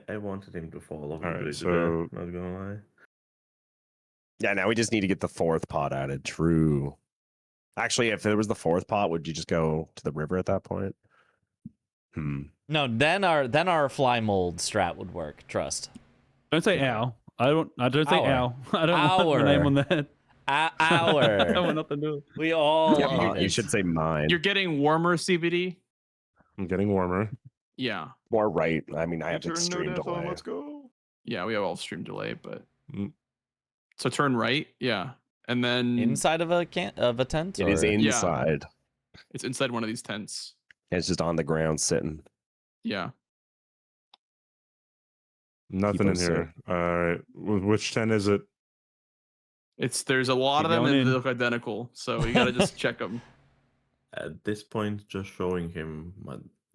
I wanted him to fall off the Alright, bridge so- there, not gonna lie. Yeah. Now we just need to get the 4th pot added. True. Actually, if there was the 4th pot, would you just go to the river at that point? No, then our fly mold strat would work. Trust. Don't say ow. I don't say Our. ow. I don't want the name on that. I don't Our. want nothing to do with it. We all. Yeah, love you it. should say mine. You're getting warmer, CBD. I'm getting warmer. Yeah. More right. I mean, I have extreme delay. Let's go. Yeah, we have all stream delay, but Mm. so turn right. Yeah, and then Inside of a tent. It is or- inside. it's inside one of these tents. It's just on the ground sitting. Yeah. Nothing in Keep 'em here. All right. Which 10 is it? There's a lot Keep of them going and they in. look identical, so you gotta just check them. At this point, just showing him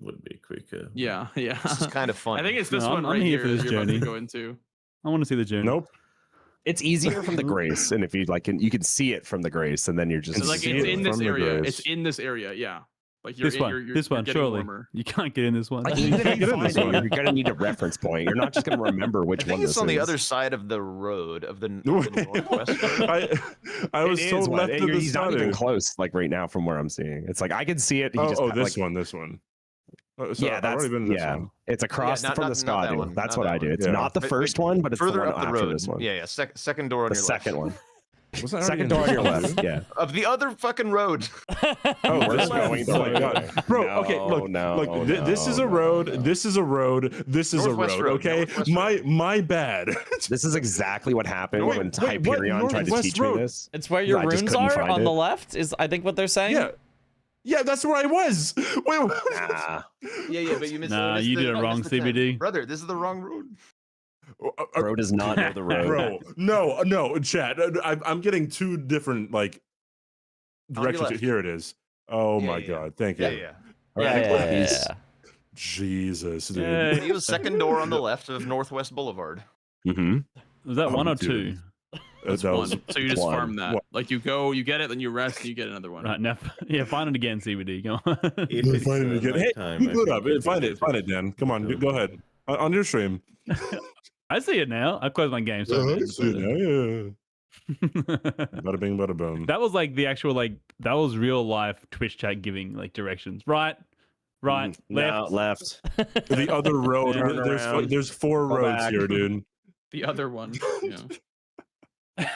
would be quicker. Yeah, yeah. This is kind of fun. I think it's this No, one I'm right here here for that this you're about journey. to go into. I want to see the journey. Nope. It's easier from the grace, and if you like, you can see it from the grace, and then you're just It's like see it's it in this from the area. grace. It's in this area. Yeah. Like you're This one, you're this one, getting surely warmer. you can't get in this one. like, even if Get you in this find it, one. you're gonna need a reference point. You're not just gonna remember which I think one it's this on the is. other side of the road of the northwest road. I was It so is left of the he's not even study. close, like right now from where I'm seeing. It's like I can see it. He just This like, one, this one. So yeah, I've that's already been in this one. It's across not- from not- the not that Scotty. one, That's not what that I do. one. It's Yeah. not the Wait, first wait, one, but it's further the one up the after road. this one. Yeah, second door on The your second left. one. Was that already Second in door on this your one, left. too? Yeah. Of the other fucking road. Oh, We're this going one. the Oh my way. god, bro. Okay, look, look. This is a road. This is a road. This is a Northwest road. road, Okay, Northwest my bad. This is exactly what happened Wait, when wait, what? Hyperion tried to Northwest teach Road? me this. It's where your I just runes couldn't are find on the it. left. Is I think what they're saying. Yeah, that's where I was. Wait, what? Nah. Yeah, but you missed. Nah, missed you the- did it you wrong, missed the 10. CBD. Brother, this is the wrong road. Road is not near the road. Bro, no, chat. I'm getting two different like On your directions. left. Here it is. Oh Yeah, my yeah. god, thank you. Yeah. Yeah. Jesus, dude. Yeah. He was second door on the left of Northwest Boulevard. Mm-hmm. Was that one or two? dude. That's That one. was So you just one. farm that. One. Like you go, you get it, then you rest, and you get another one. Right now, yeah, find it again, CBD. Go on. If it's, Find it again. Hey, nighttime, you I go think up. it's Find better. it. Find it, Dan. Come on, go ahead. On your stream. I see it now. I closed my game. So Yeah. Bada bing, bada boom. that was like the actual that was real life Twitch chat giving like directions. Right, left. No, left. The other road. Turn around. There's four Go roads back. here, dude. The other one. Yeah.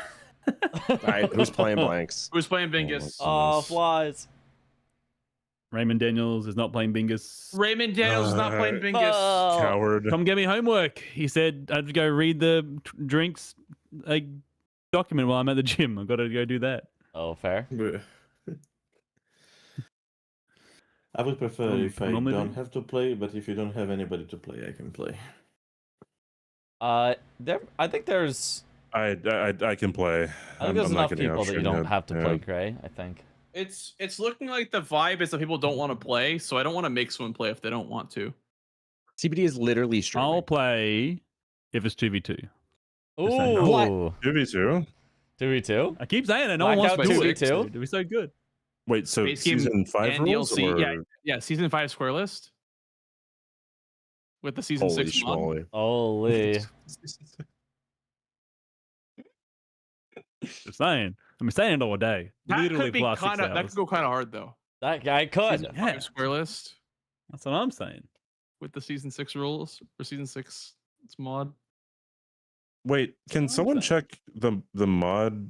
All right, who's playing blanks? Who's playing Bingus? Oh, flies. Raymond Daniels is not playing Bingus. Raymond Daniels is not playing Bingus. Oh. Coward. Come get me homework. He said I have to go read the drinks document while I'm at the gym. I've got to go do that. Oh, fair. I would prefer if I normally don't do. have to play, but if you don't have anybody to play, I can play. I think there's I can play. I think there's I'm not enough getting people that you outshone don't yet. have to Yeah. play Gray. I think. It's looking like the vibe is that people don't want to play, so I don't want to make someone play if they don't want to. CBD is literally streaming. I'll play if it's 2v2. Ooh, What? 2v2? 2v2. I keep saying it. No one wants to Blackout do it. 2v2? It'd be so good. Wait, so Base game season 5 and rules? DLC. Or... Yeah, season 5 square list with the season Holy 6 mod. schmoly. Holy. Just saying. I'm saying it all day. That Literally could be plus 6 kind of that hours. could go kind of hard though. That guy could. Season Yeah. 5 square list That's what I'm saying. with the season 6 rules or season 6 mod. Wait, can someone check the mod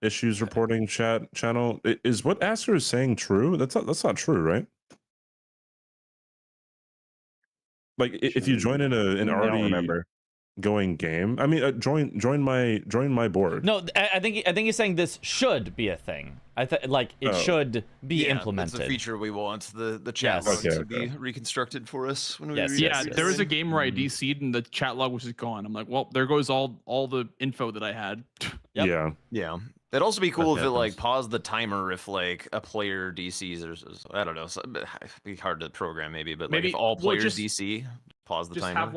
issues reporting channel? Is what Asker is saying true? That's not true, right? Like if you join in an I don't already remember. going game, I mean, join my board. No, I think he's saying this should be a thing. It should be Yeah, implemented. That's a feature we want the chat Yes. logs Okay, to be reconstructed for us when we Yes, read Yeah, yes. there was a game where I DC'd and the chat log was just gone. I'm like, well, there goes all the info that I had. Yep. Yeah. Yeah. It'd also be cool That if it like happens. paused the timer if like a player DCs or I don't know. It'd be hard to program maybe, but like Maybe- if all well, players just- DC, pause the Just timer. have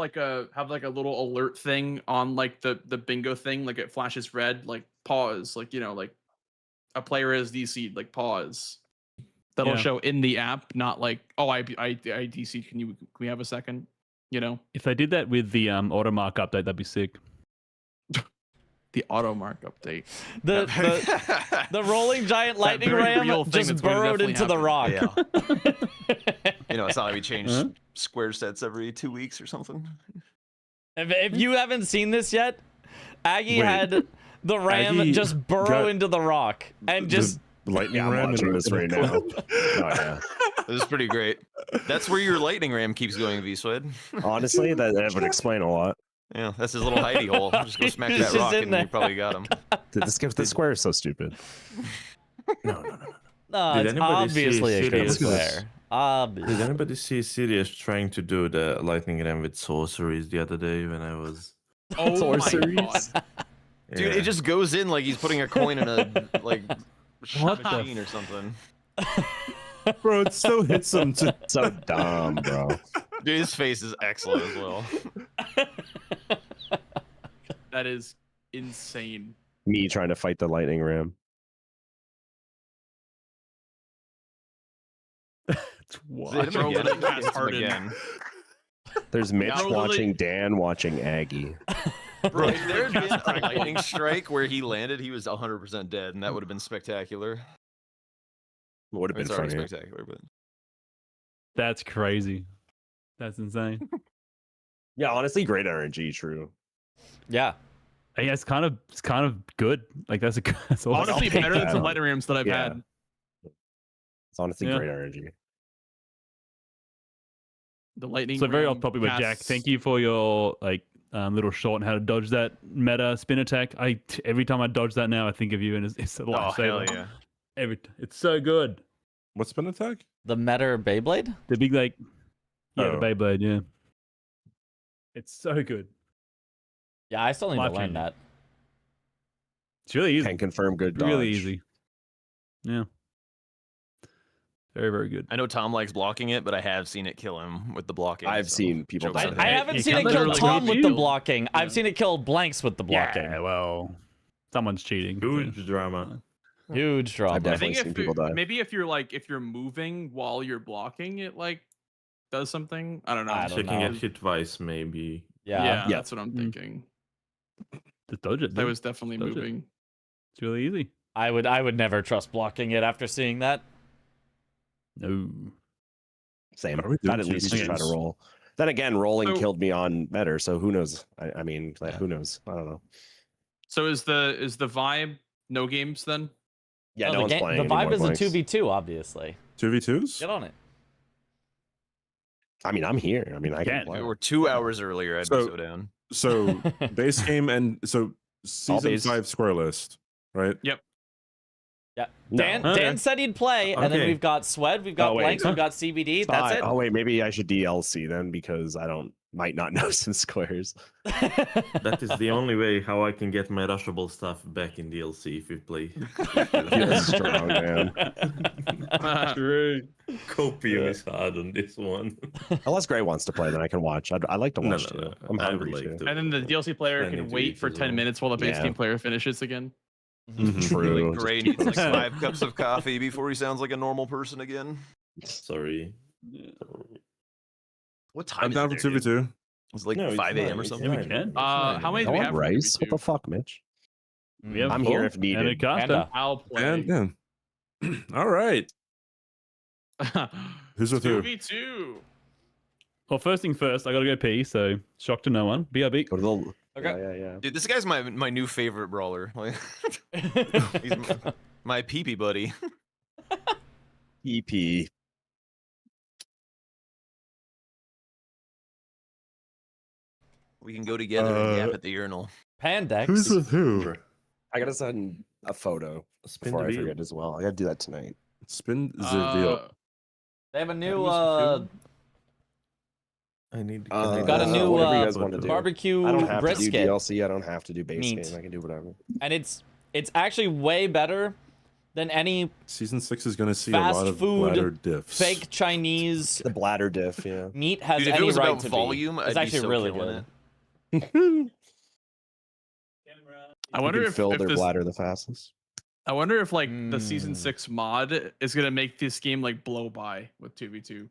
like a little alert thing on like the bingo thing, like it flashes red, like pause, like like a player is DC'd, like pause. That'll Yeah. show in the app, not like I DC'd. Can we have a second? If they did that with the automark update, that'd be sick. The auto mark update. The rolling giant lightning very real ram thing just that's going to burrowed definitely into the rock. Yeah. It's not like we change Huh? square sets every 2 weeks or something. If you haven't seen this yet, Aggie Wait. had the ram Aggie just burrow got into the rock and just The lightning Yeah, I'm ram watching in this right now. Oh, yeah. This is pretty great. That's where your lightning ram keeps going, V-Swed. Honestly, that would explain a lot. Yeah, that's his little hidey hole. Just go smack He's that just rock in and there. you probably got him. Dude, this square is so stupid. No. no, Did it's anybody see obviously a good Sirius? square. Did Obviously. anybody see Sirius trying to do the lightning ram with sorceries the other day when I was? Oh my Sorceries? god. Dude, Yeah. it just goes in like he's putting a coin in a like What the machine or something. Bro, it still hits him too. So dumb, bro. Dude, his face is excellent as well. That is insane. Me trying to fight the lightning ram. It's wild. Bro, Again, literally cast again. Harden. There's Mitch Bro, watching Dan watching Aggie. Bro, if there had been a lightning strike where he landed, he was 100% dead, and that would have been spectacular. Would have It's been already funny. spectacular, but That's crazy. That's insane. Yeah, honestly, great RNG. True. Yeah. Yeah, it's kind of good. Like that's all. Honestly, I'll take better than that. some lightning rams that I've Yeah. had. It's honestly Yeah. great RNG. The lightning. So very ram off topic with Jack. casts- Thank you for your little short on how to dodge that meta spin attack. Every time I dodge that now, I think of you, and it's a oh hell lifesaver. yeah! It's so good. What's been attack? The Meta Beyblade? The big the Oh. Beyblade, yeah. It's so good. Yeah, I still need to learn Life-changing. that. It's really easy. Can confirm good dodge. Really easy. Yeah. Very, very good. I know Tom likes blocking it, but I have seen it kill him with the blocking. I've so seen people jokes die. on I him. haven't You seen it can kill literally Tom go with the you. blocking. I've seen it kill Blanks with the blocking. Yeah, well, someone's cheating. Huge drama. Huge drama. I've I definitely think seen if people die. maybe if you're moving while you're blocking, it like does something. I don't know. I don't Checking know. at hit twice, maybe. Yeah. Yeah. That's what I'm Mm. thinking. Just dodge it. That dude. was definitely Dodge it. moving. It's really easy. I would never trust blocking it after seeing that. No. Same. Are we doing I'd at least just try to GGs? roll. Then again, rolling So- killed me on Metter, so who knows? I mean, like, who knows? I don't know. So is the vibe no games then? Yeah, No, no the one's ga- playing The vibe anymore, is a Blanks. 2v2, obviously. 2v2s? Get on it. I mean, I'm here. I mean, I Yeah, can play. Or 2 hours earlier, I'd So- be so down. So base game and so season base. 5 square list, right? Yeah. No. Dan Okay. said he'd play, and then Okay. we've got Swed, we've got Oh, wait. Blanks, we've got CBD. That's it. Oh wait, maybe I should DLC then because I might not know some squares. That is the only way how I can get my rushable stuff back in DLC if we play. Feels strong, man. True. Copium is hard on this one. Unless Gray wants to play, then I can watch. I like to No, watch no, too. no. I'm I hungry would like too. to. And then the DLC player Planning can to wait eat for as 10 well. minutes while the base Yeah. game player finishes again. True. Like Gray Just needs like keep it 5 cups of coffee before he sounds like a normal person again. Sorry. What time I'm is down it for there, dude? 2v2. It's like No, it's 5 a.m. fine, or it's something. fine. can. How many do I we want have? for rice. What the 2v2? fuck, Mitch? We have I'm four here if and a needed. caster. Panda. I'll play. And yeah. All right. Who's with who? 2v2. Well, first thing first, I gotta go pee. So shock to no one. BRB. Go to the. Okay. Yeah. Dude, this guy's my new favorite brawler. Like, he's my pee-pee buddy. EP. We can go together and yap at the urinal. Pandex. Who's with who? I gotta send a photo Spin before the I wheel. forget as well. I gotta do that tonight. Spin the wheel. They have a new I need. got a new, whatever you guys want to do. barbecue I don't have to do brisket, DLC. I don't have to do base Meat. game. I can do whatever. and it's actually way better than any Season 6 is going to see Fast a lot of food, bladder diffs. fake Chinese The bladder diff, yeah. meat has Dude, if it any was right about to volume, be. I'd It's be actually so really killing good. it. I wonder can if, fill if their this, bladder the fastest. I wonder if like the season Mm. 6 mod is gonna make this game like blow by with 2v2.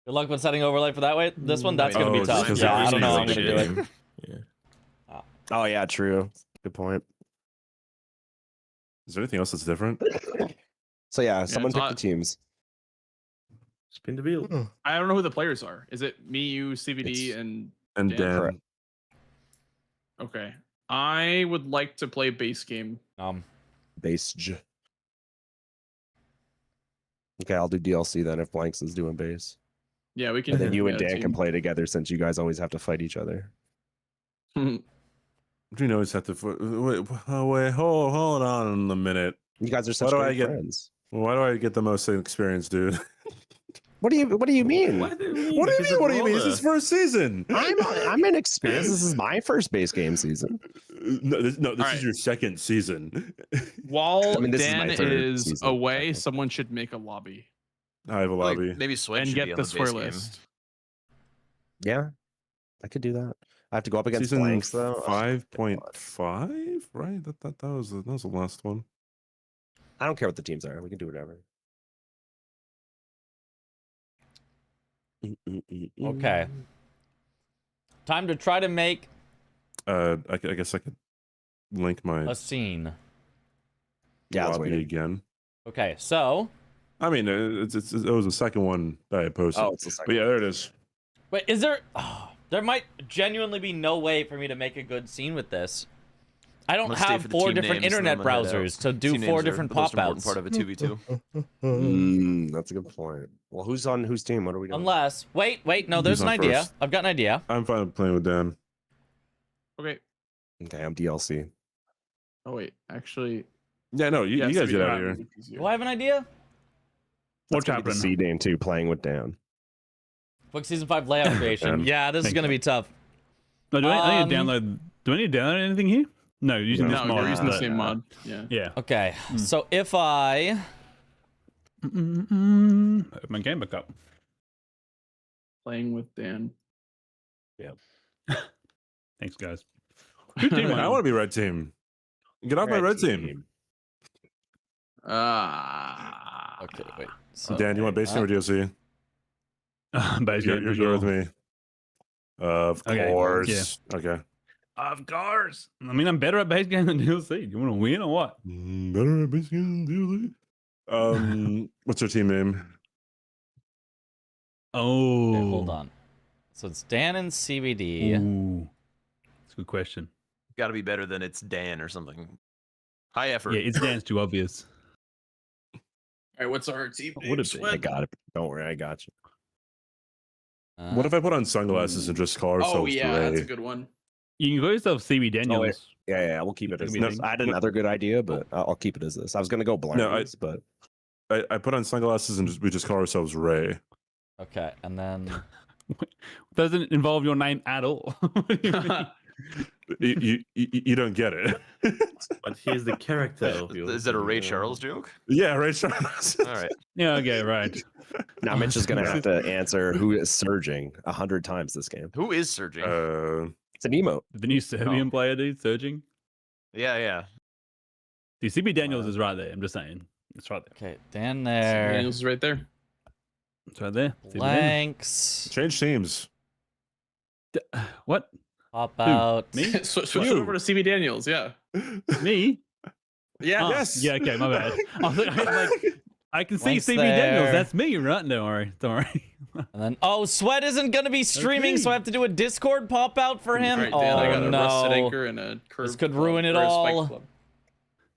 Good luck with setting overlay for that way. This one, that's Oh, gonna be just tough. 'cause Yeah, I don't know how I'm everything's gonna like do it. shit. Yeah. Oh yeah, true. Good point. Is there anything else that's different? So yeah, someone it's pick not- the teams. Spin the wheel. I don't know who the players are. Is it me, you, CBD, It's- and And Dan? Dan. Correct. okay? I would like to play base game. Base J. Okay, I'll do DLC then if Blanks is doing base. Yeah, we can. And then you and yeah, Dan can team. play together since you guys always have to fight each other. Do you know it's have to? Wait, hold on a minute. You guys are such Why do I great get- friends. Why do I get the most experience, dude? What do you mean? What do you mean? What do you mean? What do you mean? This is first season. I'm inexperienced. This is my first base game season. No, this Alright. is your second season. While I mean, this is my Dan third is season, away, technically. someone should make a lobby I have a Like, lobby. maybe Sweat and should be get on the the swear base game. list. Yeah, I could do that. I have to go up against Season blanks though. 5.5, right? That was the last one. I don't care what the teams are. We can do whatever. Okay. Time to try to make I guess I could link my a scene. Yeah, I was lobby waiting. again. Okay, so I mean, it was the second one that I posted. Oh, it's the But second. yeah, there it is. wait, is there? Oh, there might genuinely be no way for me to make a good scene with this. I don't I'm gonna stay have for the 4 team different names, and then internet I'm gonna head out. browsers to do Team names 4 are different the most pop important outs. part of a 2v2. That's a good point. Well, who's on whose team? What are we doing? Unless, wait, no, Who's there's an on idea. first? I've got an idea. I'm fine with playing with Dan. Okay. Okay, I'm DLC. Oh wait, actually, Yeah, no, you guys get out of here. Do I have an idea? What's Let's go to happening? C Dane 2 playing with Dan. Book season 5 layout creation. Yeah, this is Thanks, gonna be tough. No, do I need to Um, download? Do I need to download anything here? No, you're using No, this no, mod. you're using the but- same mod. Yeah. Yeah. Okay, so if I Open my game back up. Playing with Dan. Thanks, guys. I want to be red team. Get off my red team. okay, wait. So Dan, you want base team or DLC? Base You're, game you're, for you're sure. with me. Of Okay, course. Okay. Of course. I mean, I'm better at base game than DLC. You want to win or what? Better at base game than DLC. What's your team name? Oh. okay, hold on. So it's Dan and CBD. Ooh. That's a good question. Got to be better than it's Dan or something. High effort. Yeah, it's Dan's too obvious. All right, what's our team? What would it be? I got it. Don't worry, I got you. What if I put on sunglasses and just call ourselves Oh yeah, Ray? that's a good one. You can call yourself CB Daniels. Yeah, we'll keep it as No, this. I had another good idea, but I'll keep it as this. I was gonna go blinds, but I put on sunglasses and we just call ourselves Ray. Okay, and then Doesn't involve your name at all. What do you mean? You don't get it. But he's the character of you. Is that a Ray Charles joke? Yeah, Ray Charles. All right. Yeah, okay, right. now Mitch is gonna have to answer who is surging 100 times this game. Who is surging? It's an emote. The new Serbian player, dude, surging. Yeah. Dude, CB Daniels is right there. I'm just saying. It's right there. okay, Dan there. Daniels is right there. It's right there. CB Daniels. Blanks. Change teams. What? Pop out. Me? Switch it over to CB Daniels. Yeah. Me? Yeah. Oh, Yes. Yeah, okay, my bad. I can see Blanks CB there. Daniels. That's me, right? Don't worry. Don't worry. And then Sweat isn't gonna be streaming, so I have to do a Discord pop out for him. All right, Dan, I got Oh a rusted no. anchor and a curve. This could ruin it all.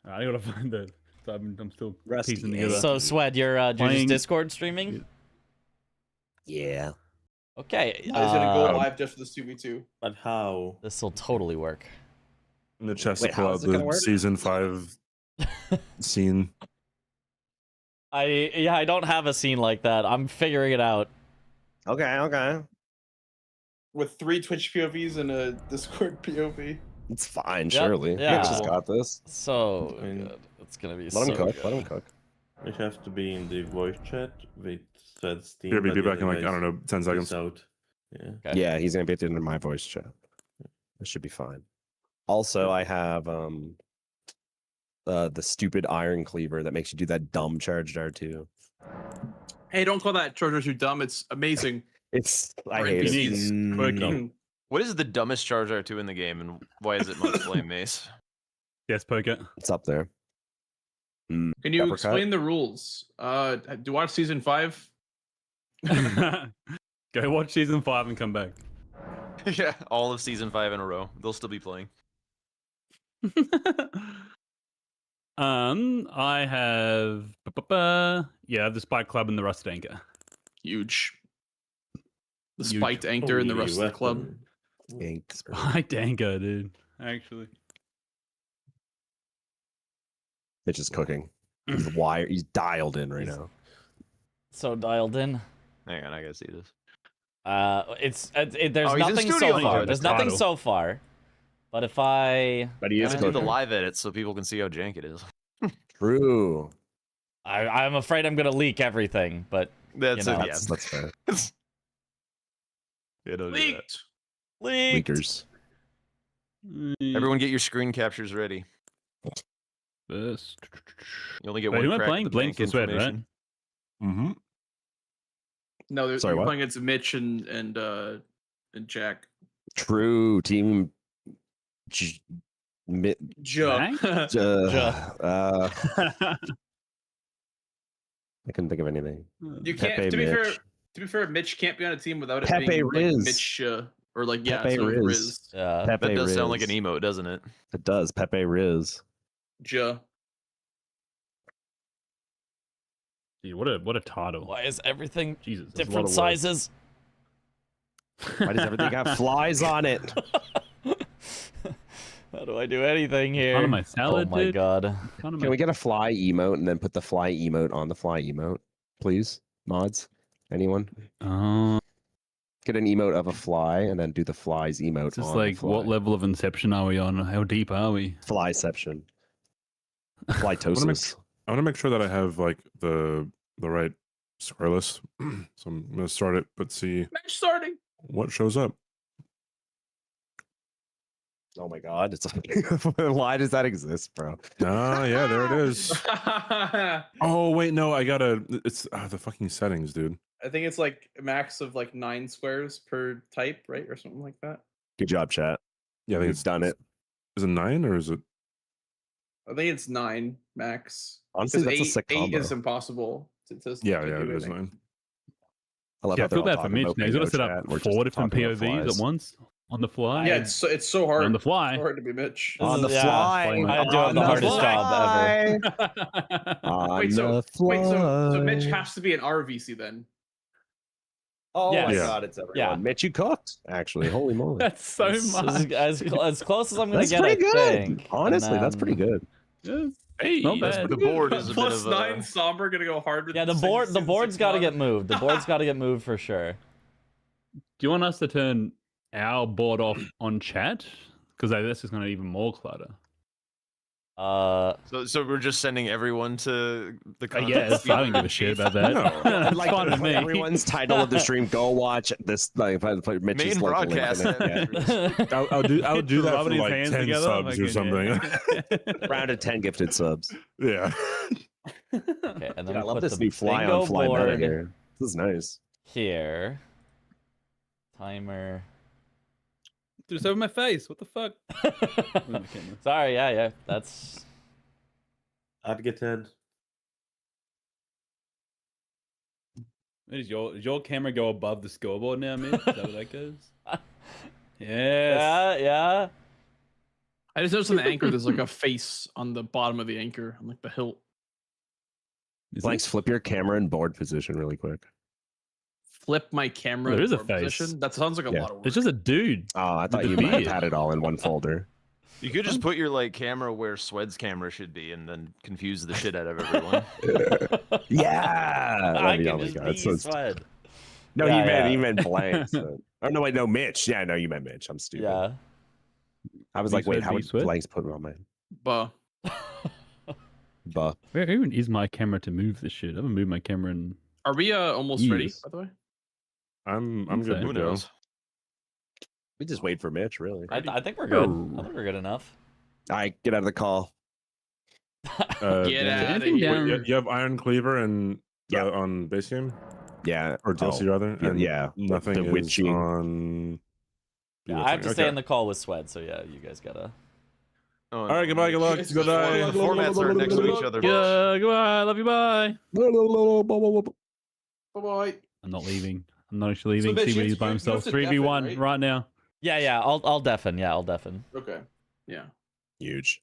I gotta find that. So I'm still Rusty piecing egg. together. So Sweat, you're just Playing- Discord streaming? Yeah. Okay. I was gonna go live just for the 2v2. But how? This will totally work. In the chest Wait, to pull how out is it gonna the work? season 5 scene. I don't have a scene like that. I'm figuring it out. Okay. With 3 Twitch POVs and a Discord POV. It's fine, Yep, surely. yeah. Mitch has got this. So I mean, good. It's gonna be Let so him cook. good. Let him cook. We have to be in the voice chat with said Steam. Here, but be the back in other like, I don't guys know, 10 seconds. peace out. Yeah. Okay. Yeah, he's gonna be into my voice chat. This should be fine. Also, I have the stupid iron cleaver that makes you do that dumb charged R2. Hey, don't call that Charger too dumb. It's amazing. I For hate it. NPCs. No. What is the dumbest Charge R2 in the game, and why is it Monk Flame Mace? Yes, poker. It's up there. Can you Uppercut. explain the rules? Do you watch season 5? Go watch season 5 and come back. Yeah, all of season 5 in a row. They'll still be playing. I have yeah, I have the Spike Club and the Rusted Anchor. Huge. The Huge. spiked anchor and the rest of the club. Weapon. Yanked. Spiked Anchor, dude. Actually. Mitch is cooking. He's wired. He's dialed in right now. So dialed in. Hang on, I gotta see this. There's Oh, he's in nothing studio so far. mode. There's nothing Avocado. so far. But if I But he I'm is gonna do the cooking. live edit so people can see how jank it is. True. I'm afraid I'm gonna leak everything, but That's You know, it. That's fair. Yeah, don't do that. Leaked. Leakers. Everyone get your screen captures ready. First. You only get Wait, one who am I crack playing? at the Blinks bank and Sweat, right? information. Mm-hmm. No, Sorry, you're what? playing against Mitch and Jack. True team. J- mi- Joe. uh, I couldn't think of anything. You can't. Pepe To be fair, Mitch. Mitch can't be on a team without it Pepe being Riz. like Mitch or like Pepe so Riz. Riz. Yeah. Pepe That does sound like Riz. an emote, doesn't it? It does. Pepe Riz. Ja. Dude, what a title. Why is everything Jesus, that's a lot different of work. sizes? Why does everything have flies on it? How do I do anything here? Kind of my salad, oh my dude. god. Kind of Can we get a fly emote and then put the fly emote on the fly emote, please? Mods? Anyone? Get an emote of a fly and then do the fly's emote It's just on like, the fly. what level of inception are we on? How deep are we? Flyception. Flytosis. I want to make sure that I have like the right square list. So I'm gonna start it, but see Match starting. what shows up. Oh my god, it's why does that exist, bro? Ah, yeah, there it is. Oh wait, no, I gotta. It's the fucking settings, dude. I think it's like a max of like 9 squares per type, right, or something like that. Good job, chat. Yeah, I think We've done it. Is it 9 or is it? I think it's 9 max. Honestly, 'Cause that's a sick eight combo. is impossible to Yeah, to yeah, do, it I is think. 9. I love Yeah, how I they're feel all bad for talking Mitch about now. He's got to bingo set up chat, and we're 4 just different talking about POVs flies. at once on the fly. Yeah, it's so hard. on the fly. It's so hard to be Mitch. This On is- the yeah, fly. I do have On the hardest fly. job ever. On Wait, the fly. so Mitch has to be an RVC then. Oh my Yes. god, it's everyone. Yeah. Mitch, you cooked. Actually, holy moly. That's so As, much. as close as I'm gonna That's get, pretty I good. think. Honestly, And that's pretty then- good. Yes. Hey, Not That's bad. the board is a bit Plus of 9 a. somber gonna go hard with Yeah, the board's got to get moved. The board's got to get moved for sure. Do you want us to turn our board off on chat? Because that's just going to even more clutter. So we're just sending everyone to the. Yes, I don't give a shit about that. No. That's Like fine with me. everyone's title of the stream. Go watch this. Like, if I put Mitch's Main local link broadcast. in it, yeah. I'll do that for Rubbing his like hands 10 together, subs or fucking, something. yeah. Round of 10 gifted subs. Yeah. Okay, and then Dude, I we love put this the new fly bingo on fly meta board here. This is nice. here. Timer. Threw this over my face. What the fuck? Sorry, yeah. That's Adgeted. Does your camera go above the scoreboard now, Mitch? Is that what that goes? Yes. yeah. I just noticed on the anchor there's like a face on the bottom of the anchor, on like the hilt. Is Blanks, flip your camera in board position really quick. Flip my camera. There in is a forward face. position? That sounds like a Yeah. lot of work. It's just a dude. Oh, I thought the you might have beard. had it all in one folder. You could just put your like camera where Swed's camera should be, and then confuse the shit out of everyone. Yeah. I Oh can my just God, be it's so Swed. No, Yeah, he meant blanks. Oh no, wait, no, Mitch. Yeah, no, you meant Mitch. I'm stupid. Yeah. I was Be like, wait, Swed, how be would Swed? blanks put it on my Buh. buh? Where even is my camera to move this shit? I haven't moved my camera in. Are we almost ready, Yes. by the way? I'm Okay. good Who to go. knows? We just wait for Mitch, really. I think we're good. I think we're good enough. All right, get out of the call. Get yeah. out of Anything here. down- You have Iron Cleaver and Yeah. on base game Yeah, or DLC rather. yeah, And yeah. nothing The is witching. on. Yeah, I have to stay in the call with Swed, so yeah, you guys gotta. Oh, All right, goodbye, good luck, It's good night. The formats are next to each other. Yeah, goodbye. Love you. Bye. Bye-bye. I'm not leaving. I'm not actually leaving. Mitch, See where you- he's by you himself. have to deafen, 3v1 right now. Yeah, I'll deafen. Yeah, I'll deafen. Okay. Yeah. Huge.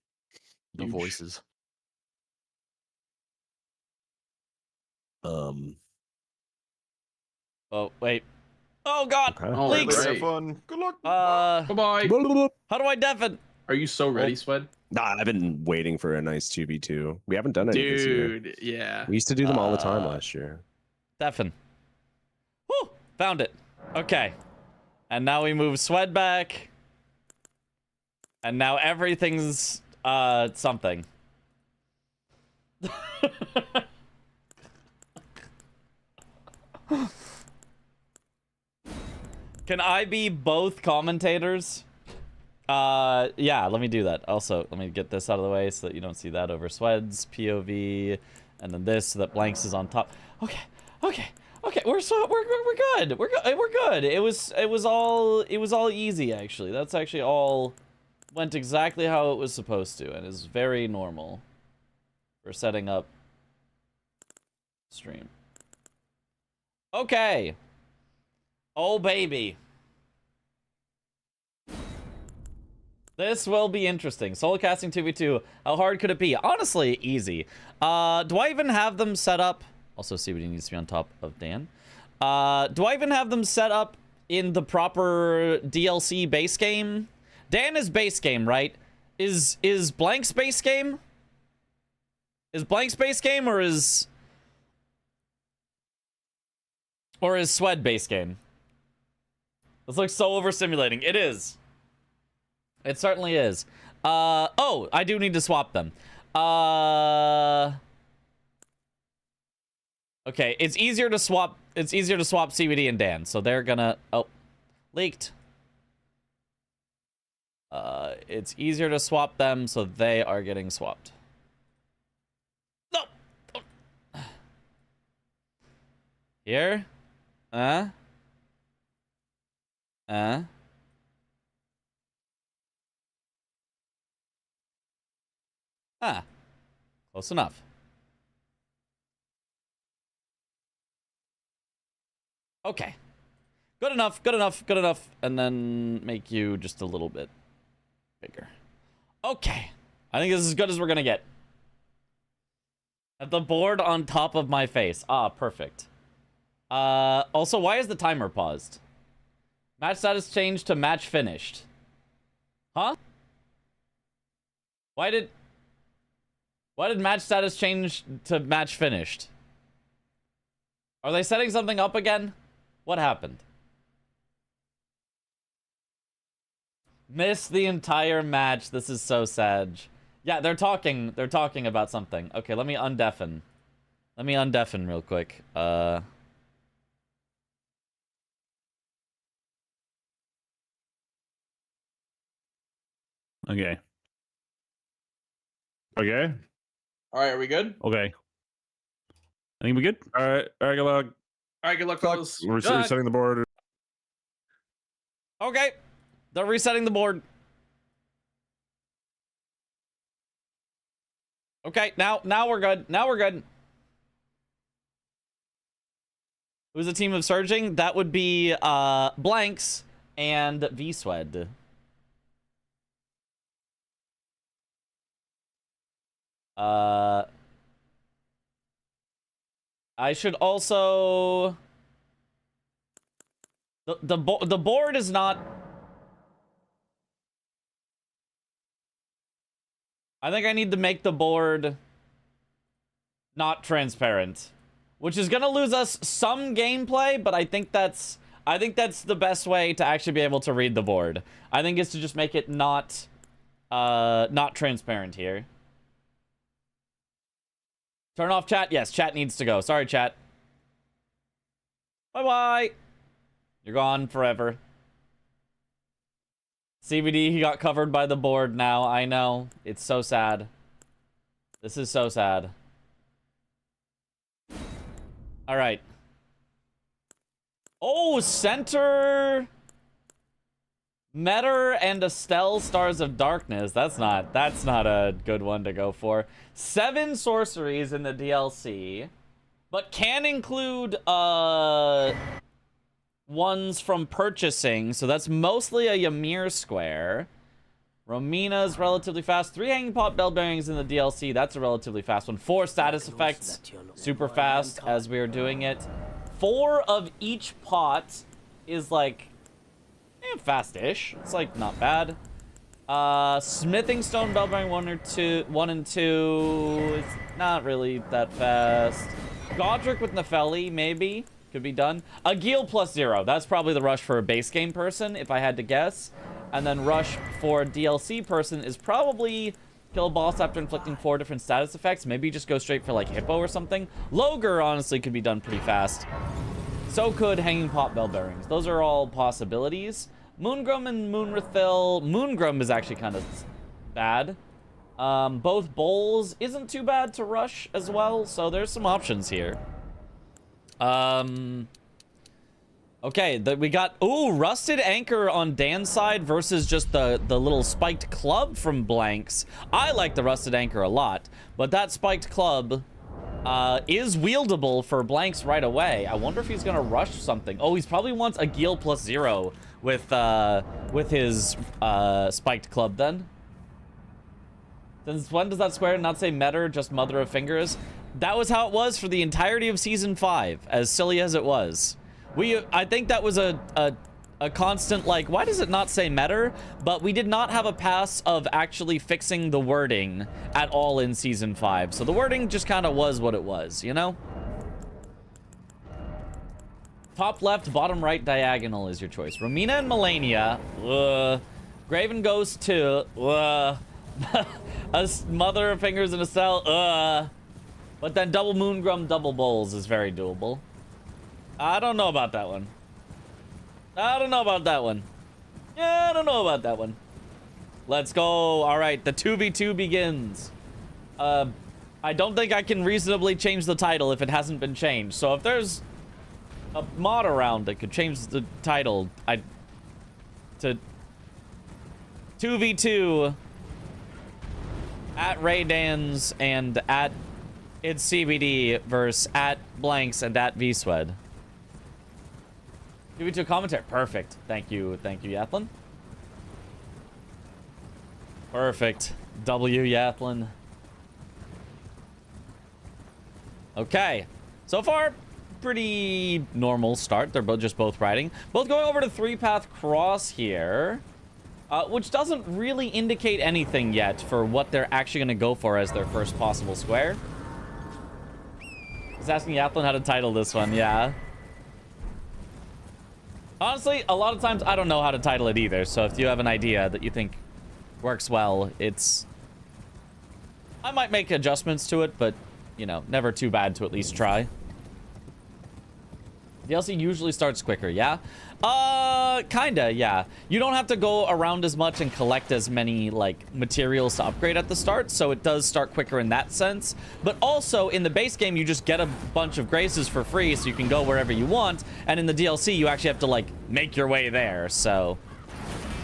The voices. Um. Oh wait. Oh God. Okay. Oh, Leaks. great. Have fun. Good luck. Bye-bye. How do I deafen? Are you so ready, Swed? Nah, I've been waiting for a nice 2v2. We haven't done any this year. Dude, yeah. We used to do them all the time Uh, last year. Deafen. Whew, found it. Okay. And now we move Swed back. And now everything's something. Can I be both commentators? Yeah, let me do that. Also, let me get this out of the way so that you don't see that over Swed's POV, and then this so that Blanks is on top. Okay. We're good. We're good. It was all easy actually. That's actually all went exactly how it was supposed to, and is very normal for setting up stream. Okay. Oh baby. This will be interesting. Solo casting 2v2. How hard could it be? Honestly, easy. Do I even have them set up? Also, CBD needs to be on top of Dan. Do I even have them set up in the proper DLC base game? Dan is base game, right? Is Blank's base game? Is Blank's base game or is Swed base game? This looks so overstimulating. It is. It certainly is. Oh, I do need to swap them. Okay, it's easier to swap CBD and Dan, so they're gonna... Oh, leaked. It's easier to swap them, so they are getting swapped. No! Here? Close enough. Okay. Good enough. And then make you just a little bit bigger. Okay. I think this is as good as we're gonna get. Have the board on top of my face. Ah, perfect. Also, why is the timer paused? Match status changed to match finished. Huh? Why did match status change to match finished? Are they setting something up again? What happened? Missed the entire match. This is so sad. Yeah, they're talking about something. Okay, let me undeafen. Real quick. Okay. Okay. All right, are we good? Okay. I think we're good. All right. Good luck. All right, good luck, fellas. We're resetting the board. Okay. They're resetting the board. Okay, now we're good. Who's a team of Surging? That would be Blanks and V-Swed. I should also... The board is not... I think I need to make the board not transparent, which is gonna lose us some gameplay, but I think that's the best way to actually be able to read the board. I think it's to just make it not transparent here. Turn off chat. Yes, chat needs to go. Sorry, chat. Bye-bye. You're gone forever. CBD, he got covered by the board now. I know. It's so sad. This is so sad. All right. Oh, center... Metter and Estelle Stars of Darkness. That's not a good one to go for. 7 sorceries in the DLC, but can include ones from purchasing. So that's mostly a Ymir square. Romina's relatively fast. 3 hanging pop bell bearings in the DLC. That's a relatively fast one. 4 status effects. Super fast as we are doing it. 4 of each pot is like fast-ish. It's like not bad. Smithing stone bell bearing 1 and 2. It's not really that fast. Godric with Nefeli, maybe. Could be done. Agil +0. That's probably the rush for a base game person, if I had to guess. And then rush for a DLC person is probably kill a boss after inflicting 4 different status effects. Maybe just go straight for like Hippo or something. Loger, honestly, could be done pretty fast. So could Hanging Pot Bell Bearings. Those are all possibilities. Moongrum and Moonrathil. Moongrum is actually kind of bad. Both bowls isn't too bad to rush as well, so there's some options here. Okay, we got, ooh, Rusted Anchor on Dan's side versus just the little spiked club from Blanks. I like the Rusted Anchor a lot, but that spiked club is wieldable for Blanks right away. I wonder if he's gonna rush something. Oh, he's probably wants a Gil +0 with his spiked club then. Since when does that square not say Metter, just Mother of Fingers? That was how it was for the entirety of Season 5, as silly as it was. I think that was a constant, like, why does it not say Metter? But we did not have a pass of actually fixing the wording at all in Season 5. So the wording just kind of was what it was, you know? Top left, bottom right, diagonal is your choice. Romina and Melania. Graven Ghost 2. A Mother of Fingers and a Cell. But then double Moongrum, double Bowls is very doable. I don't know about that one. I don't know about that one. Yeah, I don't know about that one. Let's go. All right, the 2v2 begins. I don't think I can reasonably change the title if it hasn't been changed. So if there's a mod around that could change the title, to 2v2 at Raydans and at It's CBD versus at Blanks and at VSwed. 2v2 commentary. Perfect. Thank you, Yathlin. Perfect. W Yathlin. Okay. So far, pretty normal start. They're both riding. Both going over to 3-path cross here. Which doesn't really indicate anything yet for what they're actually going to go for as their first possible square. He's asking Yathlin how to title this one, yeah. Honestly, a lot of times I don't know how to title it either, so if you have an idea that you think works well, I might make adjustments to it, but, you know, never too bad to at least try. DLC usually starts quicker, yeah? Kinda, yeah. You don't have to go around as much and collect as many, like, materials to upgrade at the start, so it does start quicker in that sense. But also, in the base game, you just get a bunch of graces for free, so you can go wherever you want, and in the DLC, you actually have to, like, make your way there, so...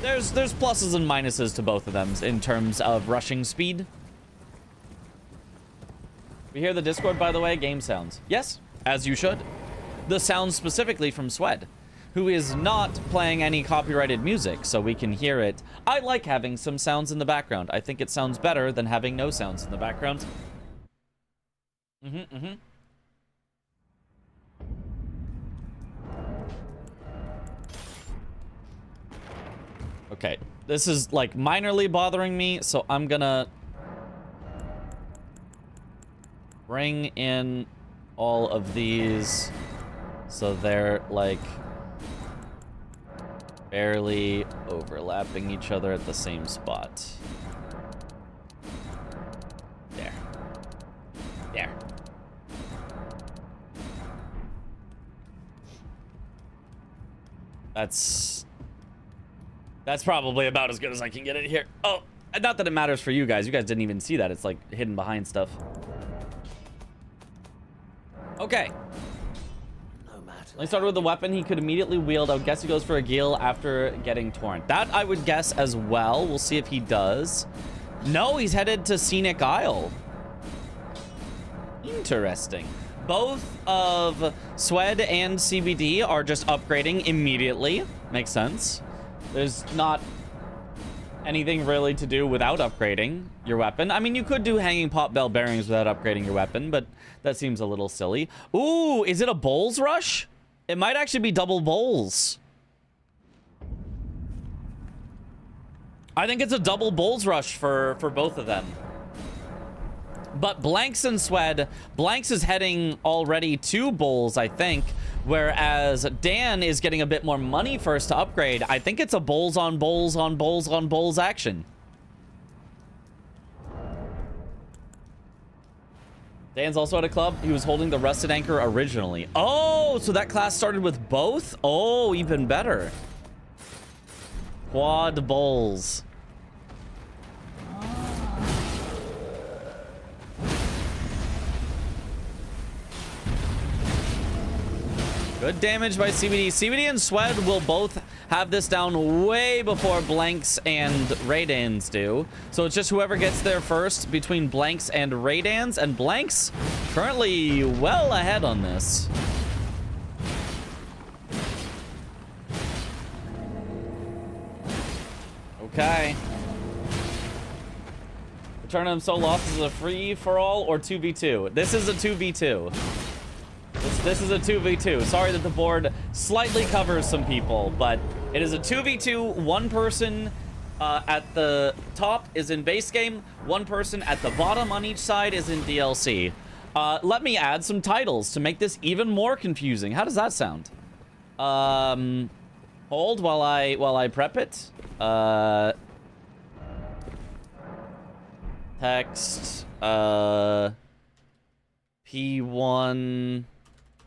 There's pluses and minuses to both of them in terms of rushing speed. We hear the Discord, by the way, game sounds. Yes, as you should. The sounds specifically from Swed, who is not playing any copyrighted music, so we can hear it. I like having some sounds in the background. I think it sounds better than having no sounds in the background. Okay, this is, like, minorly bothering me, so I'm gonna bring in all of these so they're, like, barely overlapping each other at the same spot. There. There. That's probably about as good as I can get it here. Oh, not that it matters for you guys. You guys didn't even see that. It's, like, hidden behind stuff. Okay. He started with the weapon he could immediately wield. I would guess he goes for a Gil after getting Torrent. That I would guess as well. We'll see if he does. No, he's headed to Scenic Isle. Interesting. Both of Swed and CBD are just upgrading immediately. Makes sense. There's not anything really to do without upgrading your weapon. I mean, you could do Hanging Pot Bell Bearings without upgrading your weapon, but that seems a little silly. Ooh, is it a Bowls rush? It might actually be double Bowls. I think it's a double Bowls rush for both of them. But Blanks and Swed, Blanks is heading already to Bowls, I think, whereas Dan is getting a bit more money first to upgrade. I think it's a Bowls on Bowls on Bowls on Bowls action. Dan's also at a club. He was holding the Rusted Anchor originally. Oh, so that class started with both? Oh, even better. Quad bowls. Good damage by CBD. CBD and Swed will both have this down way before Blanks and Raydans do. So it's just whoever gets there first between Blanks and Raydans. And Blanks currently well ahead on this. Okay. Return of So Lost is a free-for-all or 2v2? This is a 2v2. This is a 2v2. Sorry that the board slightly covers some people, but it is a 2v2. One person at the top is in base game. One person at the bottom on each side is in DLC. Let me add some titles to make this even more confusing. How does that sound? Hold while I prep it. Text. P1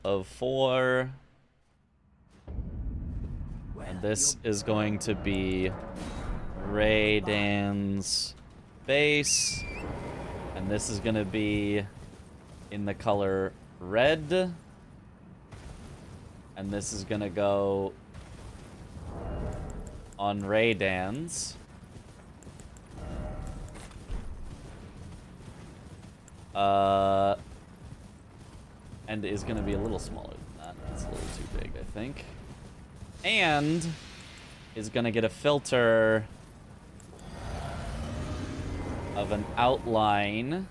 of 4. And this is going to be Raydan's base. And this is going to be in the color red. And this is going to go on Raydan's. And is going to be a little smaller than that. It's a little too big, I think. And is going to get a filter of an outline,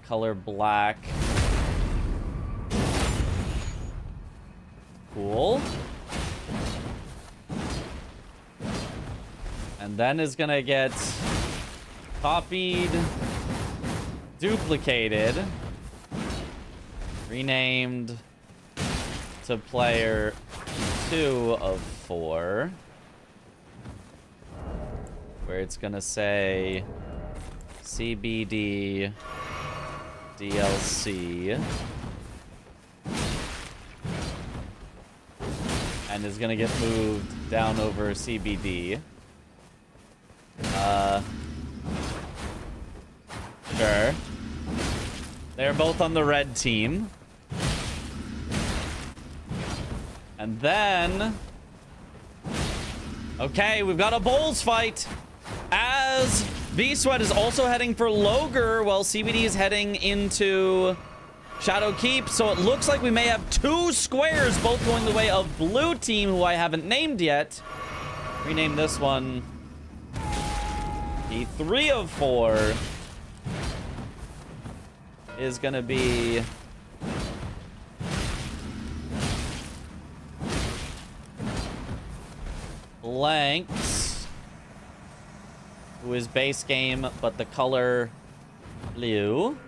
color black. Cool. And then is going to get copied, duplicated, renamed to player 2 of 4, where it's gonna say CBD DLC, and is gonna get moved down over CBD. Sure. They're both on the red team. And then... Okay, we've got a bowls fight. As V-Sweat is also heading for Loger, while CBD is heading into Shadow Keep. So it looks like we may have 2 squares, both going the way of blue team, who I haven't named yet. Rename this one P3 of 4. Is gonna be Blanks, who is base game, but the color blue.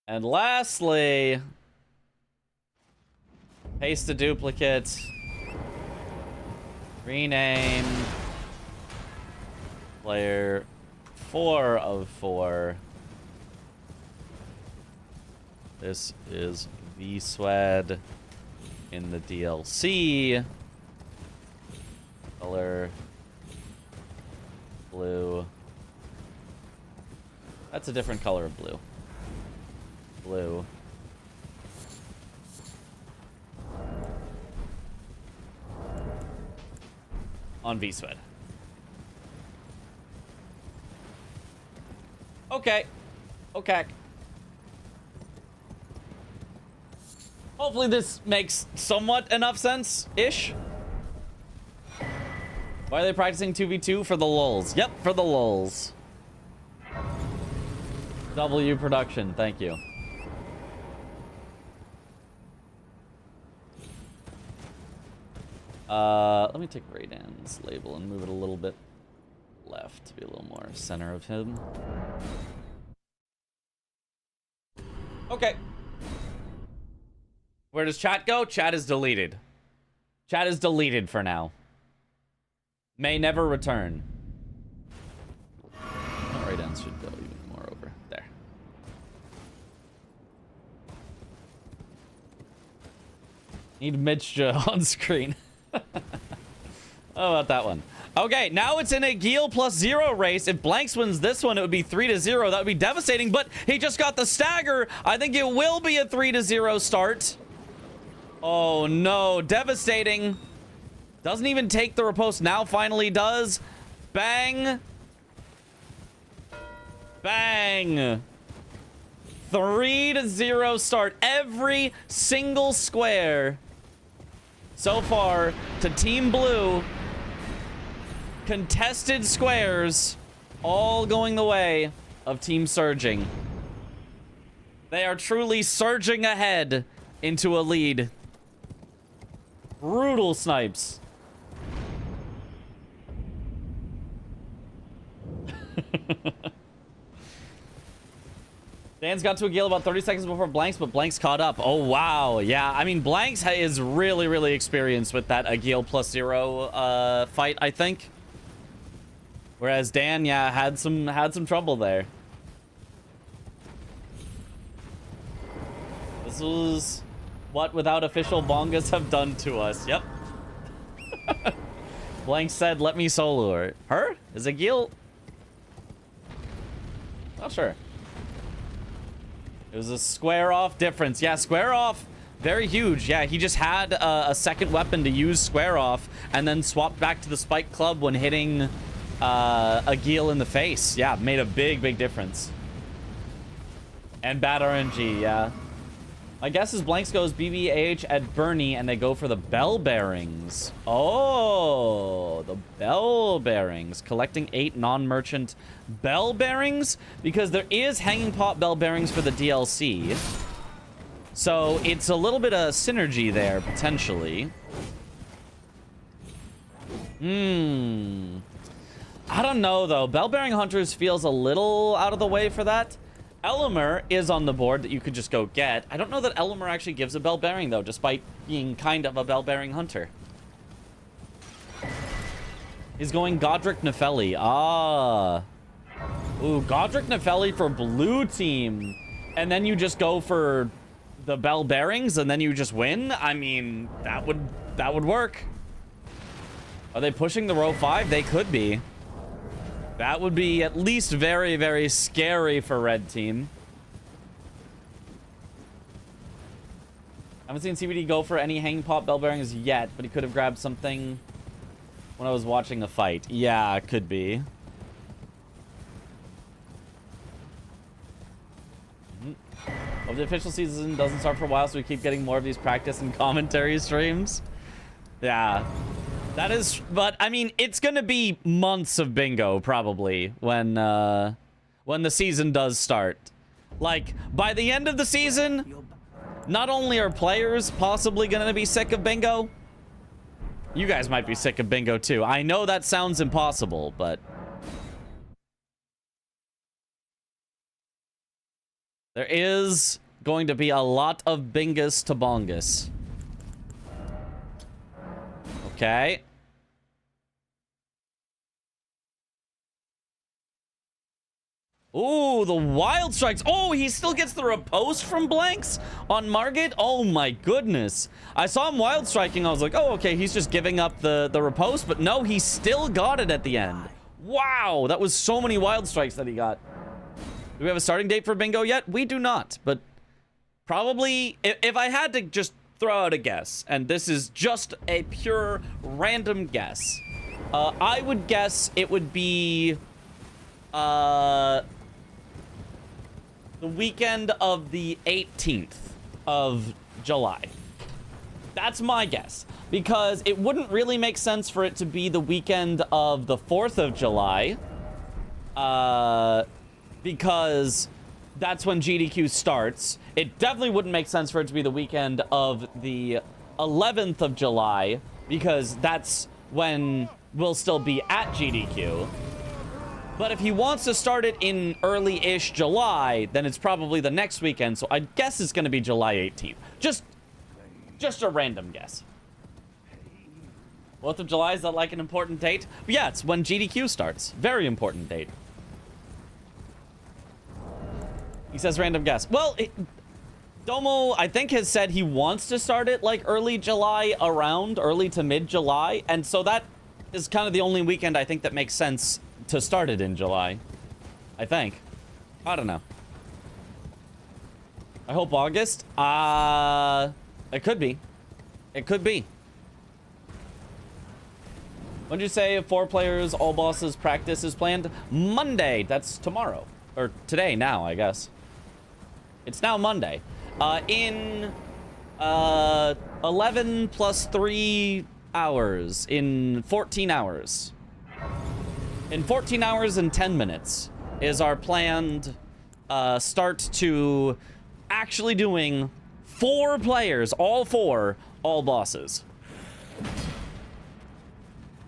And lastly, paste a duplicate, rename player 4 of 4. This is V-Swed in the DLC. Color blue. That's a different color of blue. Blue. On V-Swed. Okay. Okay. Hopefully this makes somewhat enough sense-ish. Why are they practicing 2v2? For the lulz. Yep, for the lulz. W production, thank you. Let me take Raydan's label and move it a little bit left to be a little more center of him. Okay. Where does chat go? Chat is deleted. Chat is deleted for now. May never return. Not right ends should go even more over. There. Need Mitch on screen. How about that one? Okay, now it's an Agil +0 race. If Blanks wins this one, it would be 3-0. That would be devastating, but he just got the stagger. I think it will be a 3-0 start. Oh, no. Devastating. Doesn't even take the riposte. Now finally does. Bang. Bang. 3-0 start. Every single square so far to Team Blue. Contested squares, all going the way of Team Surging. They are truly surging ahead into a lead. Brutal snipes. Dan's got to Agil about 30 seconds before Blanks, but Blanks caught up. Oh, wow. Yeah, I mean, Blanks is really, really experienced with that Agil +0 fight, I think. Whereas Dan, yeah, had some trouble there. This was what without official bongas have done to us. Yep. Blank said, "Let me solo her." Her? Is it Gil? Not sure. It was a square off difference. Yeah, square off. Very huge. Yeah, he just had a second weapon to use square off and then swapped back to the spike club when hitting Agil in the face. Yeah, made a big difference. And bad RNG, yeah. My guess is Blanks goes BBH at Bernie and they go for the bell bearings. Oh, the bell bearings. Collecting 8 non-merchant bell bearings because there is hanging pot bell bearings for the DLC. So it's a little bit of synergy there, potentially. I don't know, though. Bell Bearing Hunters feels a little out of the way for that. Elimer is on the board that you could just go get. I don't know that Elimer actually gives a Bell Bearing, though, despite being kind of a Bell Bearing Hunter. He's going Godric Nefelli. Ah. Ooh, Godric Nefelli for blue team. And then you just go for the Bell Bearings and then you just win? I mean, that would work. Are they pushing the row 5? They could be. That would be at least very scary for red team. I haven't seen CBD go for any hang pop bell bearings yet, but he could have grabbed something when I was watching the fight. Yeah, it could be. Well, the official season doesn't start for a while, so we keep getting more of these practice and commentary streams. Yeah. That is, but I mean, it's gonna be months of bingo probably when the season does start. Like, by the end of the season, not only are players possibly gonna be sick of bingo, you guys might be sick of bingo too. I know that sounds impossible, but there is going to be a lot of bingus to bongus. Okay. Ooh, the wild strikes. Oh, he still gets the riposte from Blanks on Margit. Oh my goodness. I saw him wild striking. I was like, oh, okay, he's just giving up the riposte. But no, he still got it at the end. Wow, that was so many wild strikes that he got. Do we have a starting date for bingo yet? We do not, but probably if I had to just throw out a guess, and this is just a pure random guess, I would guess it would be the weekend of the 18th of July. That's my guess, because it wouldn't really make sense for it to be the weekend of the 4th of July, because that's when GDQ starts. It definitely wouldn't make sense for it to be the weekend of the 11th of July, because that's when we'll still be at GDQ. But if he wants to start it in early-ish July, then it's probably the next weekend, so I guess it's going to be July 18th. Just a random guess. 4th of July, is that like an important date? Yeah, it's when GDQ starts. Very important date. He says random guess. Well, Domo, I think, has said he wants to start it like early July, around early to mid-July. And so that is kind of the only weekend I think that makes sense to start it in July. I think. I don't know. I hope August. It could be. It could be. When did you say 4 players, all bosses practice is planned? Monday. That's tomorrow. Or today now, I guess. It's now Monday. In 11 plus 3 hours. In 14 hours. In 14 hours and 10 minutes is our planned start to actually doing 4 players, all 4, all bosses.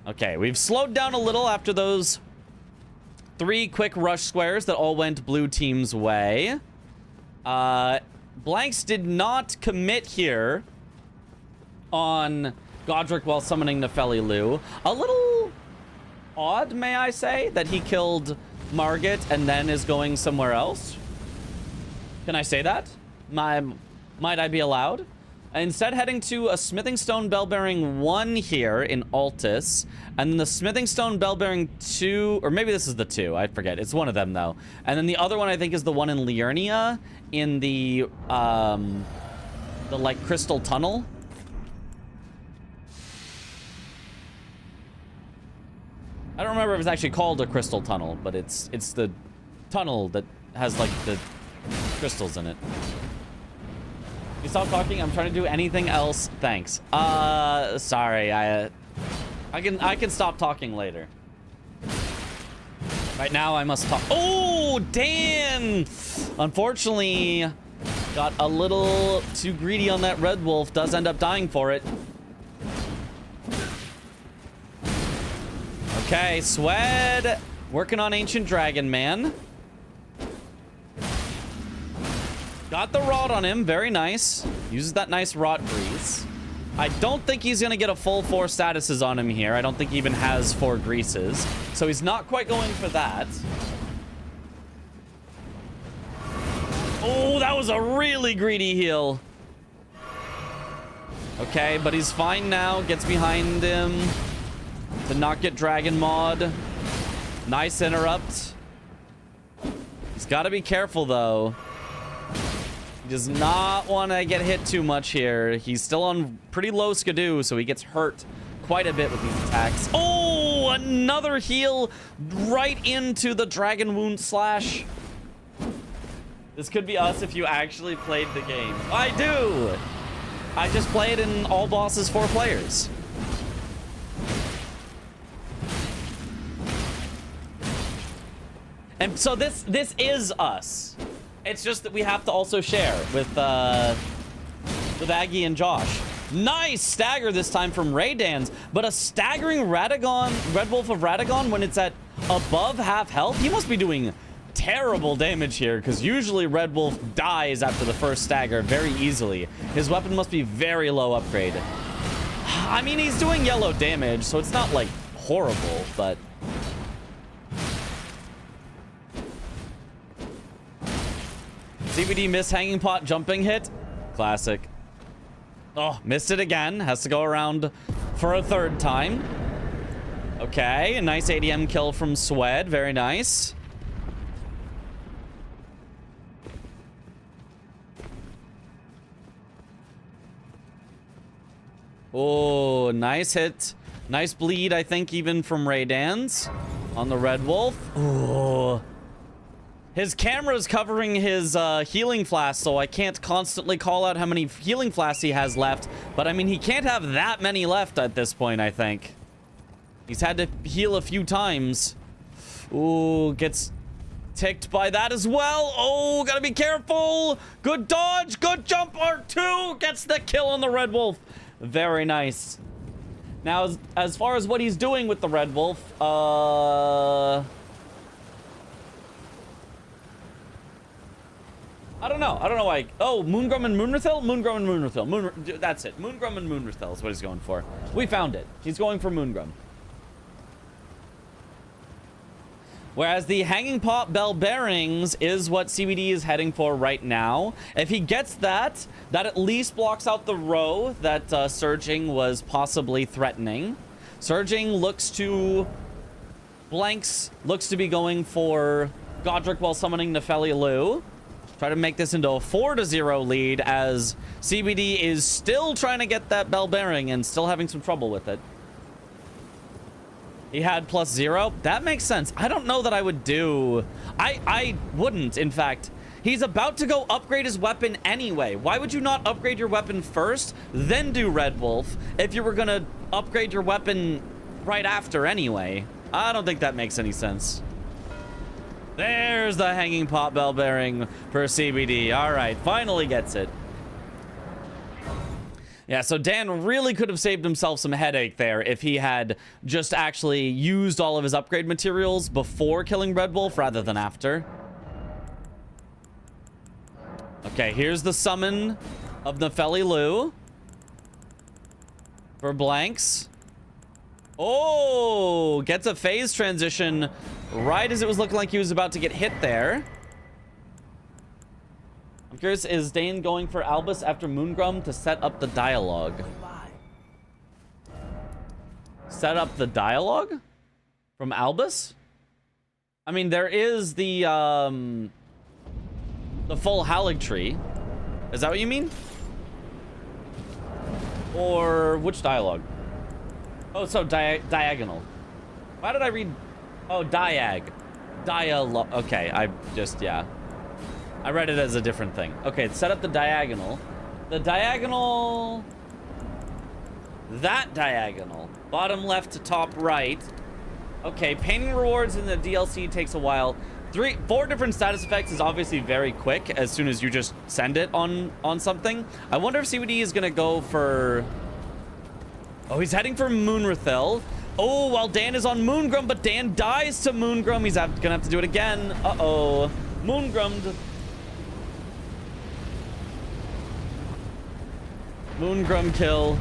Okay, we've slowed down a little after those 3 quick rush squares that all went blue team's way. Blanks did not commit here on Godric while summoning Nefeli Lu. A little odd, may I say, that he killed Margit and then is going somewhere else. Can I say that? Might I be allowed? Instead, heading to a Smithing Stone Bell-Bearing 1 here in Altus, and then the Smithing Stone Bell-Bearing 2, or maybe this is the 2, I forget. It's one of them, though. And then the other one, I think, is the one in Liurnia, in the like, Crystal Tunnel. I don't remember if it's actually called a Crystal Tunnel, but it's the tunnel that has, like, the crystals in it. You stop talking? I'm trying to do anything else. Thanks. Sorry. I can stop talking later. Right now, I must talk. Oh, Dan! Unfortunately, got a little too greedy on that Red Wolf. Does end up dying for it. Okay, Swed working on Ancient Dragon Man. Got the rot on him. Very nice. Uses that nice rot grease. I don't think he's going to get a full 4 statuses on him here. I don't think he even has 4 greases. So he's not quite going for that. Oh, that was a really greedy heal. Okay, but he's fine now. Gets behind him to not get Dragon Mod. Nice interrupt. He's got to be careful, though. He does not want to get hit too much here. He's still on pretty low skidoo, so he gets hurt quite a bit with these attacks. Oh, another heal right into the Dragon Wound Slash. This could be us if you actually played the game. I do! I just play it in all bosses 4 players. And so this is us. It's just that we have to also share with Aggie and Josh. Nice stagger this time from Raydans, but a staggering Radagon, Red Wolf of Radagon when it's at above half health. He must be doing terrible damage here because usually Red Wolf dies after the first stagger very easily. His weapon must be very low upgrade. I mean, he's doing yellow damage, so it's not like horrible, but... CBD missed hanging pot jumping hit. Classic. Oh, missed it again. Has to go around for a 3rd time. Okay, a nice ADM kill from Swed. Very nice. Oh, nice hit. Nice bleed, I think, even from Raydans on the Red Wolf. Oh. His camera's covering his healing flask, so I can't constantly call out how many healing flasks he has left. But, I mean, he can't have that many left at this point, I think. He's had to heal a few times. Ooh, gets ticked by that as well. Oh, gotta be careful. Good dodge, good jump. R2 gets the kill on the Red Wolf. Very nice. Now, as far as what he's doing with the Red Wolf, I don't know. I don't know why. Oh, Moongrum and Moonrathil? Moongrum and Moonrathil. That's it. Moongrum and Moonrathil is what he's going for. We found it. He's going for Moongrum. Whereas the Hanging Pot Bell Bearings is what CBD is heading for right now. If he gets that, that at least blocks out the row that Surging was possibly threatening. Surging looks to... Blanks looks to be going for Godric while summoning Nepheli. Try to make this into a 4-0 lead as CBD is still trying to get that Bell Bearing and still having some trouble with it. He had +0. That makes sense. I don't know that I would do... I wouldn't, in fact. He's about to go upgrade his weapon anyway. Why would you not upgrade your weapon first, then do Red Wolf, if you were going to upgrade your weapon right after anyway? I don't think that makes any sense. There's the Hanging Pot Bell Bearing for CBD. All right, finally gets it. Yeah, so Dan really could have saved himself some headache there if he had just actually used all of his upgrade materials before killing Red Wolf rather than after. Okay, here's the summon of Nepheli for Blanks. Oh, gets a phase transition right as it was looking like he was about to get hit there. I'm curious, is Dane going for Albus after Moongrum to set up the dialogue? Set up the dialogue? From Albus? I mean, there is the full Halig tree. Is that what you mean? Or which dialogue? Oh, so diagonal. Why did I read... Oh, dialogue. Okay, I just, yeah. I read it as a different thing. Okay, set up the diagonal. The diagonal... That diagonal. Bottom left to top right. Okay, painting rewards in the DLC takes a while. 4 different status effects is obviously very quick as soon as you just send it on something. I wonder if CBD is gonna go for... Oh, he's heading for Moonrathil. Oh, while Dan is on Moongrum, but Dan dies to Moongrum. He's gonna have to do it again. Uh-oh. Moongrummed. Moongrum kill.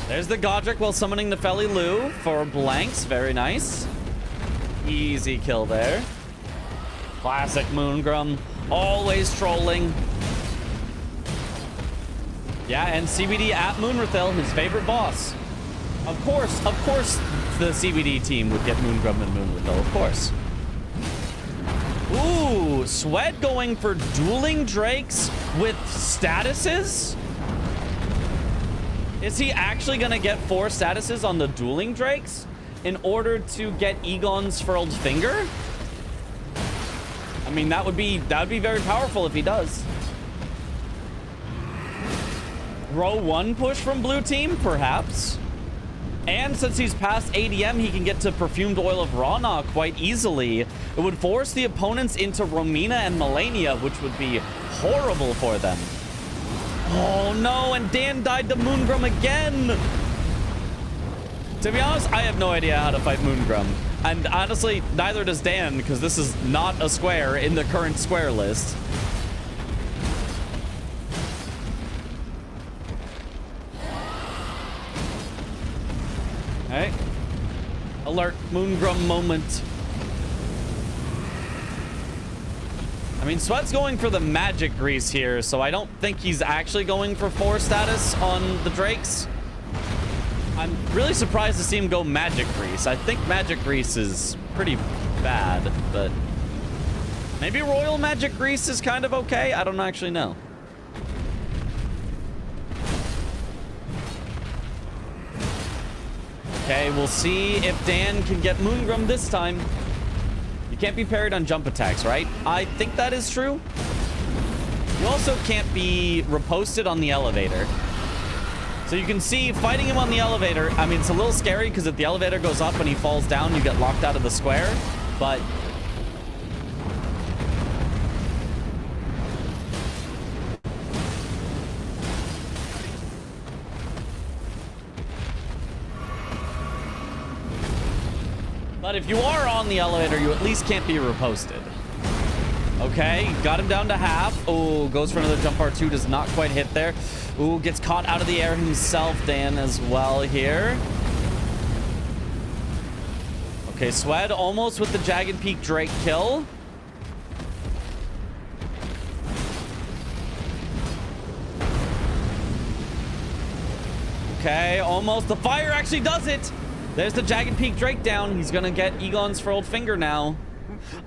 There's the Godric while summoning Nepheli for Blanks. Very nice. Easy kill there. Classic Moongrum. Always trolling. Yeah, and CBD at Moonrathil, his favorite boss. Of course, the CBD team would get Moongrum and Moonrathil, of course. Ooh, Sweat going for dueling Drakes with statuses? Is he actually gonna get 4 statuses on the dueling Drakes in order to get Egon's Furled Finger? I mean, that would be very powerful if he does. Row 1 push from blue team, perhaps. And since he's past ADM, he can get to Perfumed Oil of Rana quite easily. It would force the opponents into Romina and Melania, which would be horrible for them. Oh no, and Dan died to Moongrum again. To be honest, I have no idea how to fight Moongrum. And honestly, neither does Dan, because this is not a square in the current square list. Hey, alert Moongrum moment. I mean, Sweat's going for the magic grease here, so I don't think he's actually going for 4 status on the Drakes. I'm really surprised to see him go magic grease. I think magic grease is pretty bad, but maybe royal magic grease is kind of okay. I don't actually know. Okay, we'll see if Dan can get Moongrum this time. You can't be parried on jump attacks, right? I think that is true. You also can't be riposted on the elevator. So you can see fighting him on the elevator. I mean, it's a little scary because if the elevator goes up and he falls down, you get locked out of the square. But if you are on the elevator, you at least can't be riposted. Okay, got him down to half. Oh, goes for another jump R2, does not quite hit there. Ooh, gets caught out of the air himself, Dan, as well here. Okay, Swed almost with the Jagged Peak Drake kill. Okay, almost. The fire actually does it. There's the Jagged Peak Drake down. He's gonna get Egon's Furled Finger now.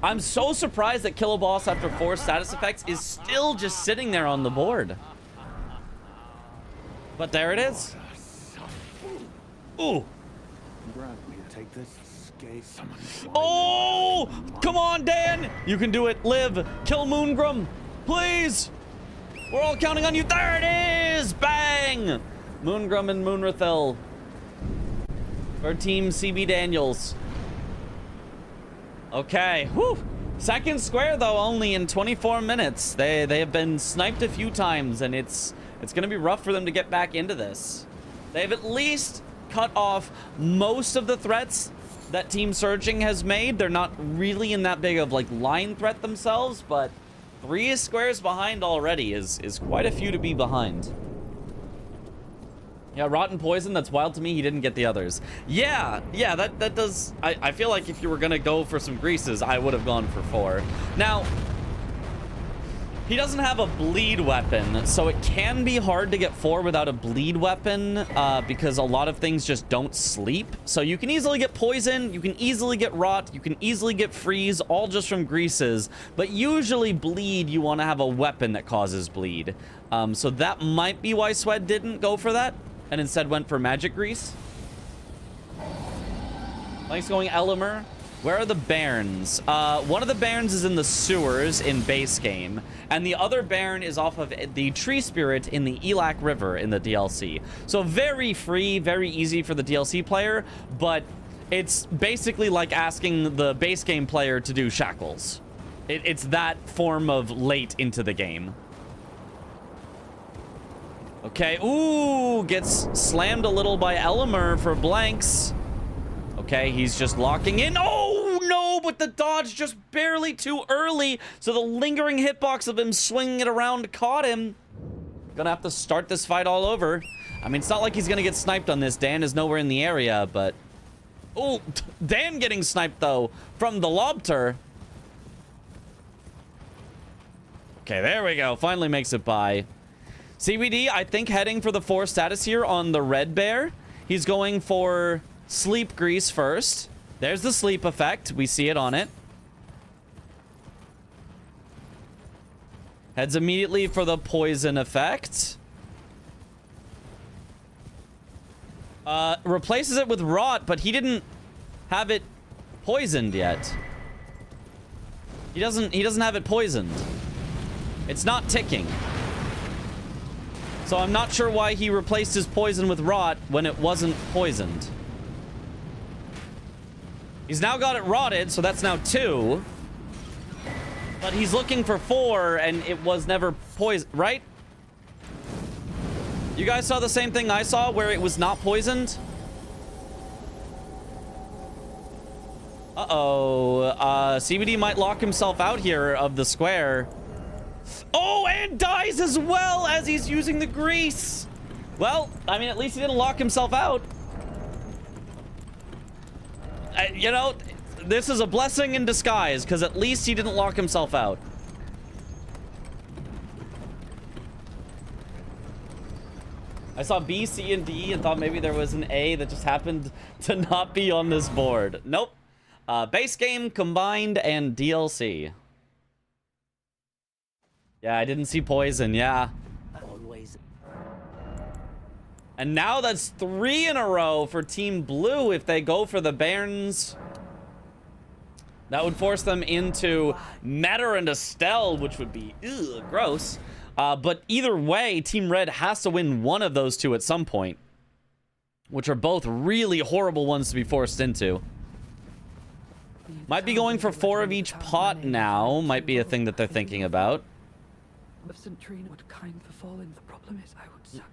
I'm so surprised that Kill a Boss after 4 status effects is still just sitting there on the board. But there it is. Ooh. Oh! Come on, Dan! You can do it. Live. Kill Moongrum. Please! We're all counting on you. There it is! Bang! Moongrum and Moonrathil. For Team CB Daniels. Okay, whew. Second square though, only in 24 minutes. They have been sniped a few times, and it's gonna be rough for them to get back into this. They've at least cut off most of the threats that Team Surging has made. They're not really in that big of like line threat themselves, but 3 squares behind already is quite a few to be behind. Yeah, Rotten Poison, that's wild to me. He didn't get the others. Yeah, that does... I feel like if you were going to go for some greases, I would have gone for 4. Now, he doesn't have a bleed weapon, so it can be hard to get 4 without a bleed weapon, because a lot of things just don't sleep. So you can easily get poison, you can easily get rot, you can easily get freeze, all just from greases. But usually bleed, you want to have a weapon that causes bleed. So that might be why Swed didn't go for that, and instead went for magic grease. Thanks going Elimer. Where are the Bairns? One of the Bairns is in the sewers in base game, and the other Bairn is off of the Tree Spirit in the Elac River in the DLC. So very free, very easy for the DLC player, but it's basically like asking the base game player to do Shackles. It's that form of late into the game. Okay, ooh, gets slammed a little by Elimer for blanks. Okay, he's just locking in. Oh, no, but the dodge just barely too early. So the lingering hitbox of him swinging it around caught him. Gonna have to start this fight all over. I mean, it's not like he's gonna get sniped on this. Dan is nowhere in the area, but... Oh, Dan getting sniped, though, from the Lobter. Okay, there we go. Finally makes it by. CBD, I think, heading for the 4 status here on the Red Bear. He's going for Sleep Grease first. There's the sleep effect. We see it on it. Heads immediately for the poison effect. Replaces it with Rot, but he didn't have it poisoned yet. He doesn't have it poisoned. It's not ticking. So I'm not sure why he replaced his poison with Rot when it wasn't poisoned. He's now got it rotted, so that's now 2. But he's looking for 4, and it was never poisoned, right? You guys saw the same thing I saw, where it was not poisoned? Uh-oh. CBD might lock himself out here of the square. Oh, and dies as well as he's using the grease. Well, I mean, at least he didn't lock himself out. You know, this is a blessing in disguise, because at least he didn't lock himself out. I saw B, C, and D and thought maybe there was an A that just happened to not be on this board. Nope. Base game, combined, and DLC. Yeah, I didn't see poison, yeah. Always. And now that's 3 in a row for Team Blue if they go for the Bairns. That would force them into Matter and Estelle, which would be gross. But either way, Team Red has to win one of those 2 at some point, which are both really horrible ones to be forced into. Might be going for 4 of each pot now. Might be a thing that they're thinking about. Of St. Trina would kind for falling. The problem is I would suck.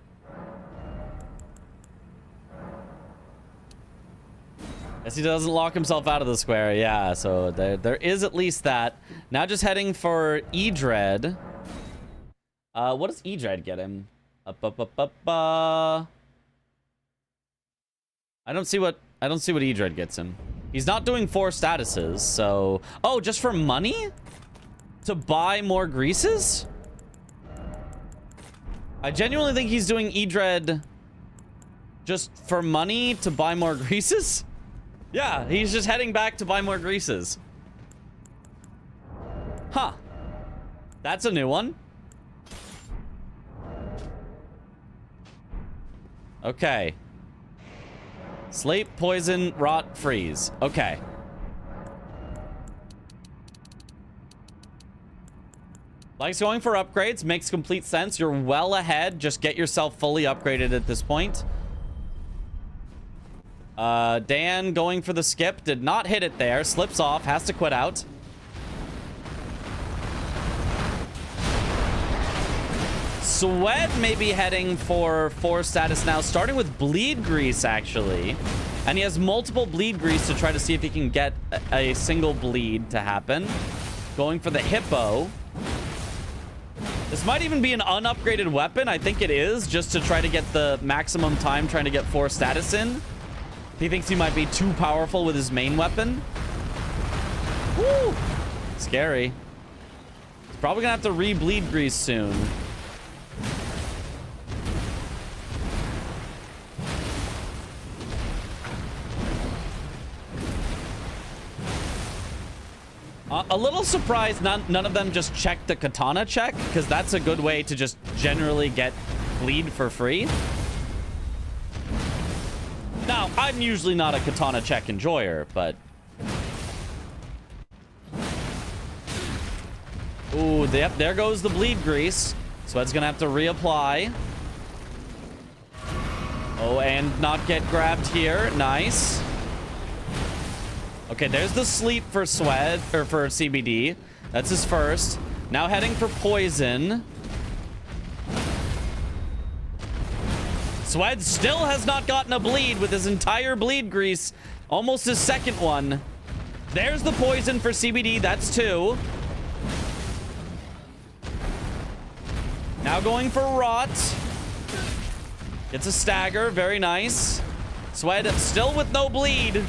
Guess he doesn't lock himself out of the square. Yeah, so there is at least that. Now just heading for E-Dread. What does E-Dread get him? I don't see what E-Dread gets him. He's not doing 4 statuses, so... Oh, just for money? To buy more greases? I genuinely think he's doing E-Dread just for money to buy more greases? Yeah, he's just heading back to buy more greases. Huh. That's a new one. Okay. Sleep, poison, rot, freeze. Okay. Blank's going for upgrades. Makes complete sense. You're well ahead. Just get yourself fully upgraded at this point. Dan going for the skip. Did not hit it there. Slips off. Has to quit out. Sweat may be heading for 4 status now, starting with bleed grease, actually. And he has multiple bleed grease to try to see if he can get a single bleed to happen. Going for the hippo. This might even be an unupgraded weapon. I think it is, just to try to get the maximum time trying to get 4 status in. He thinks he might be too powerful with his main weapon. Woo! Scary. He's probably gonna have to re-bleed grease soon. A little surprised none of them just checked the katana check, because that's a good way to just generally get bleed for free. Now, I'm usually not a katana check enjoyer, but... Ooh, yep, there goes the bleed grease. Sweat's gonna have to reapply. Oh, and not get grabbed here. Nice. Okay, there's the sleep for Sweat, or for CBD. That's his first. Now heading for poison. Sweat still has not gotten a bleed with his entire bleed grease. Almost his second one. There's the poison for CBD. That's 2. Now going for rot. Gets a stagger. Very nice. Sweat still with no bleed.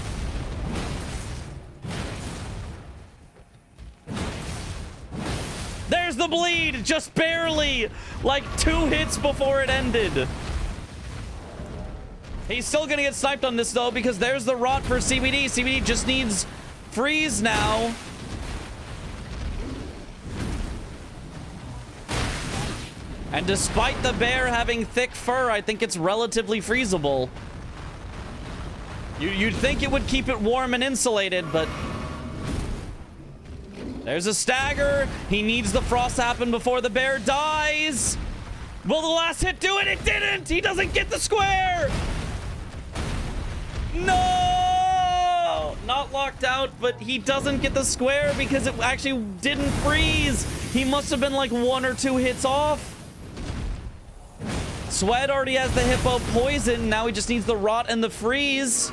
There's the bleed, just barely, like 2 hits before it ended. He's still gonna get sniped on this though, because there's the rot for CBD. CBD just needs freeze now. And despite the bear having thick fur, I think it's relatively freezable. You'd think it would keep it warm and insulated, but... There's a stagger. He needs the frost to happen before the bear dies. Will the last hit do it? It didn't. He doesn't get the square. No! Not locked out, but he doesn't get the square because it actually didn't freeze. He must have been like 1 or 2 hits off. Sweat already has the hippo poison. Now he just needs the rot and the freeze.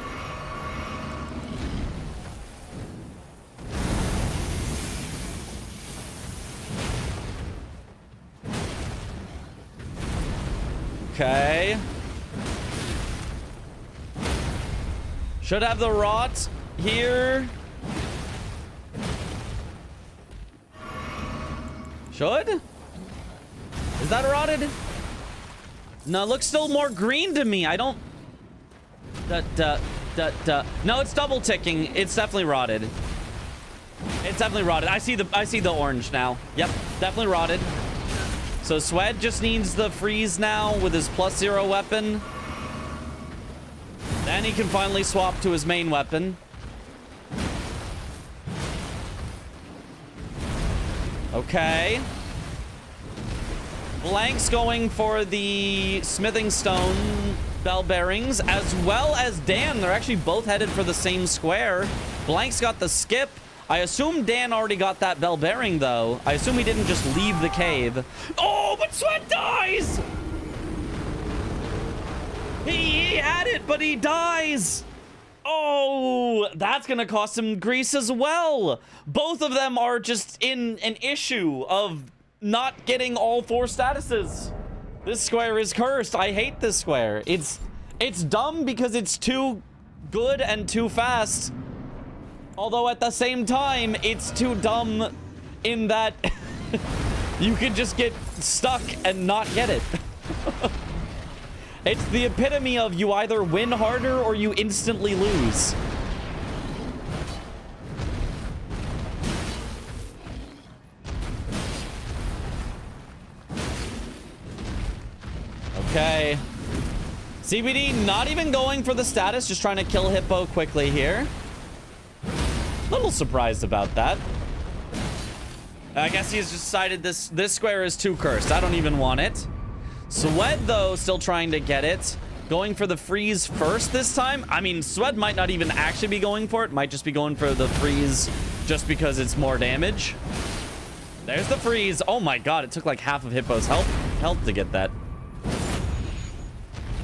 Okay. Should have the rot here. Should? Is that rotted? No, it looks still more green to me. I don't... No, it's double ticking. It's definitely rotted. It's definitely rotted. I see the orange now. Yep, definitely rotted. So Sweat just needs the freeze now with his +0 weapon. Then he can finally swap to his main weapon. Okay. Blank's going for the smithing stone bell bearings, as well as Dan. They're actually both headed for the same square. Blank's got the skip. I assume Dan already got that bell bearing, though. I assume he didn't just leave the cave. Oh, but Sweat dies! He had it, but he dies! Oh, that's going to cost him grease as well. Both of them are just in an issue of not getting all 4 statuses. This square is cursed. I hate this square. It's dumb because it's too good and too fast. Although at the same time, it's too dumb in that you can just get stuck and not get it. It's the epitome of you either win harder or you instantly lose. Okay. CBD not even going for the status, just trying to kill Hippo quickly here. Little surprised about that. I guess he's decided this square is too cursed. I don't even want it. Swed, though, still trying to get it. Going for the freeze first this time. I mean, Swed might not even actually be going for it. Might just be going for the freeze just because it's more damage. There's the freeze. Oh my god, it took like half of Hippo's health to get that.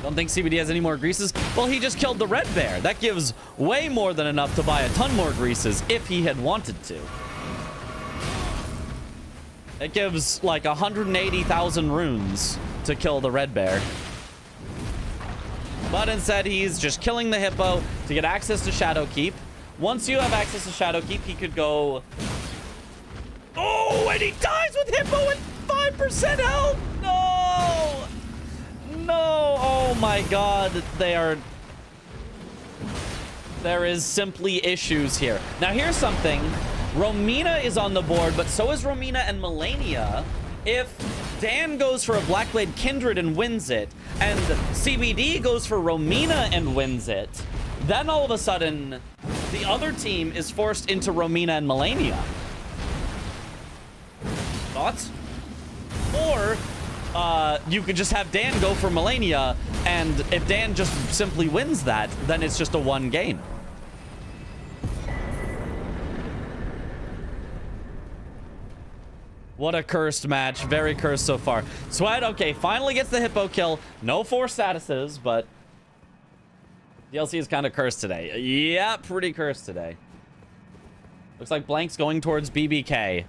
Don't think CBD has any more greases. Well, he just killed the red bear. That gives way more than enough to buy a ton more greases if he had wanted to. It gives like 180,000 runes to kill the red bear. But instead, he's just killing the Hippo to get access to Shadowkeep. Once you have access to Shadowkeep, he could go... Oh, and he dies with Hippo at 5% health! No! No! Oh my god, there is simply issues here. Now here's something. Romina is on the board, but so is Romina and Melania. If Dan goes for a Blackblade Kindred and wins it, and CBD goes for Romina and wins it, then all of a sudden, the other team is forced into Romina and Melania. Thoughts? Or you could just have Dan go for Melania, and if Dan just simply wins that, then it's just a 1 game. What a cursed match. Very cursed so far. Swed, okay, finally gets the Hippo kill. No 4 statuses, but DLC is kind of cursed today. Yeah, pretty cursed today. Looks like Blank's going towards BBK.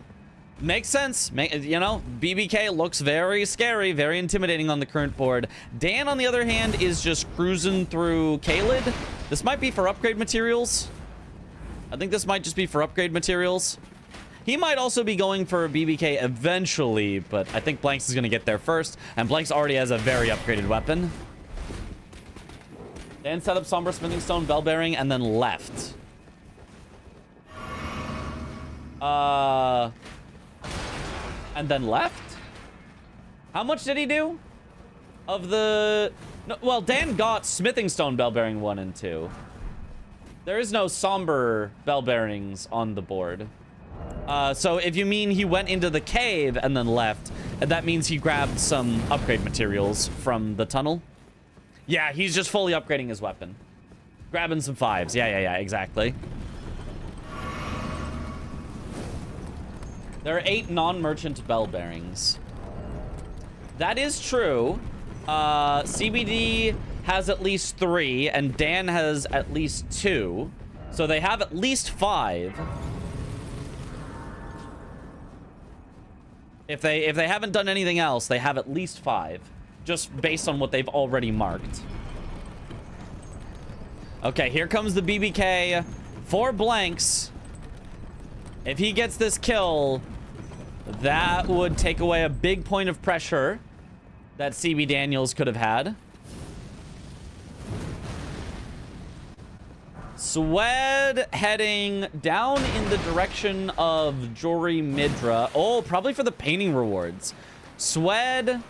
Makes sense. You know, BBK looks very scary, very intimidating on the current board. Dan, on the other hand, is just cruising through Kaled. This might be for upgrade materials. I think this might just be for upgrade materials. He might also be going for BBK eventually, but I think Blanks is going to get there first, and Blanks already has a very upgraded weapon. Dan set up Somber Smithing Stone, Bell Bearing, and then left. And then left? How much did he do? Of the... No, well, Dan got Smithing Stone Bell Bearing 1 and 2. There is no Somber Bell Bearings on the board. So if you mean he went into the cave and then left, that means he grabbed some upgrade materials from the tunnel. Yeah, he's just fully upgrading his weapon. Grabbing some 5s. Yeah, exactly. There are 8 non-merchant bell bearings. That is true. CBD has at least 3, and Dan has at least 2. So they have at least 5. If they haven't done anything else, they have at least 5. Just based on what they've already marked. Okay, here comes the BBK. 4 blanks. If he gets this kill, that would take away a big point of pressure that CB Daniels could have had. Swed heading down in the direction of Jory Midra. Oh, probably for the painting rewards. Swed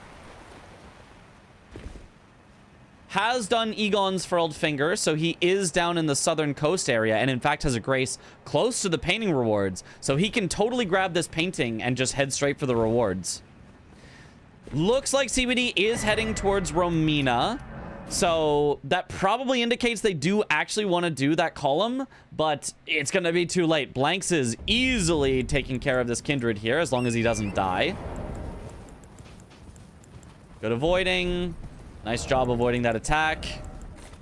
has done Egon's Furled Finger, so he is down in the southern coast area, and in fact has a grace close to the painting rewards, so he can totally grab this painting and just head straight for the rewards. Looks like CBD is heading towards Romina, so that probably indicates they do actually want to do that column, but it's going to be too late. Blanks is easily taking care of this Kindred here, as long as he doesn't die. Good avoiding. Nice job avoiding that attack.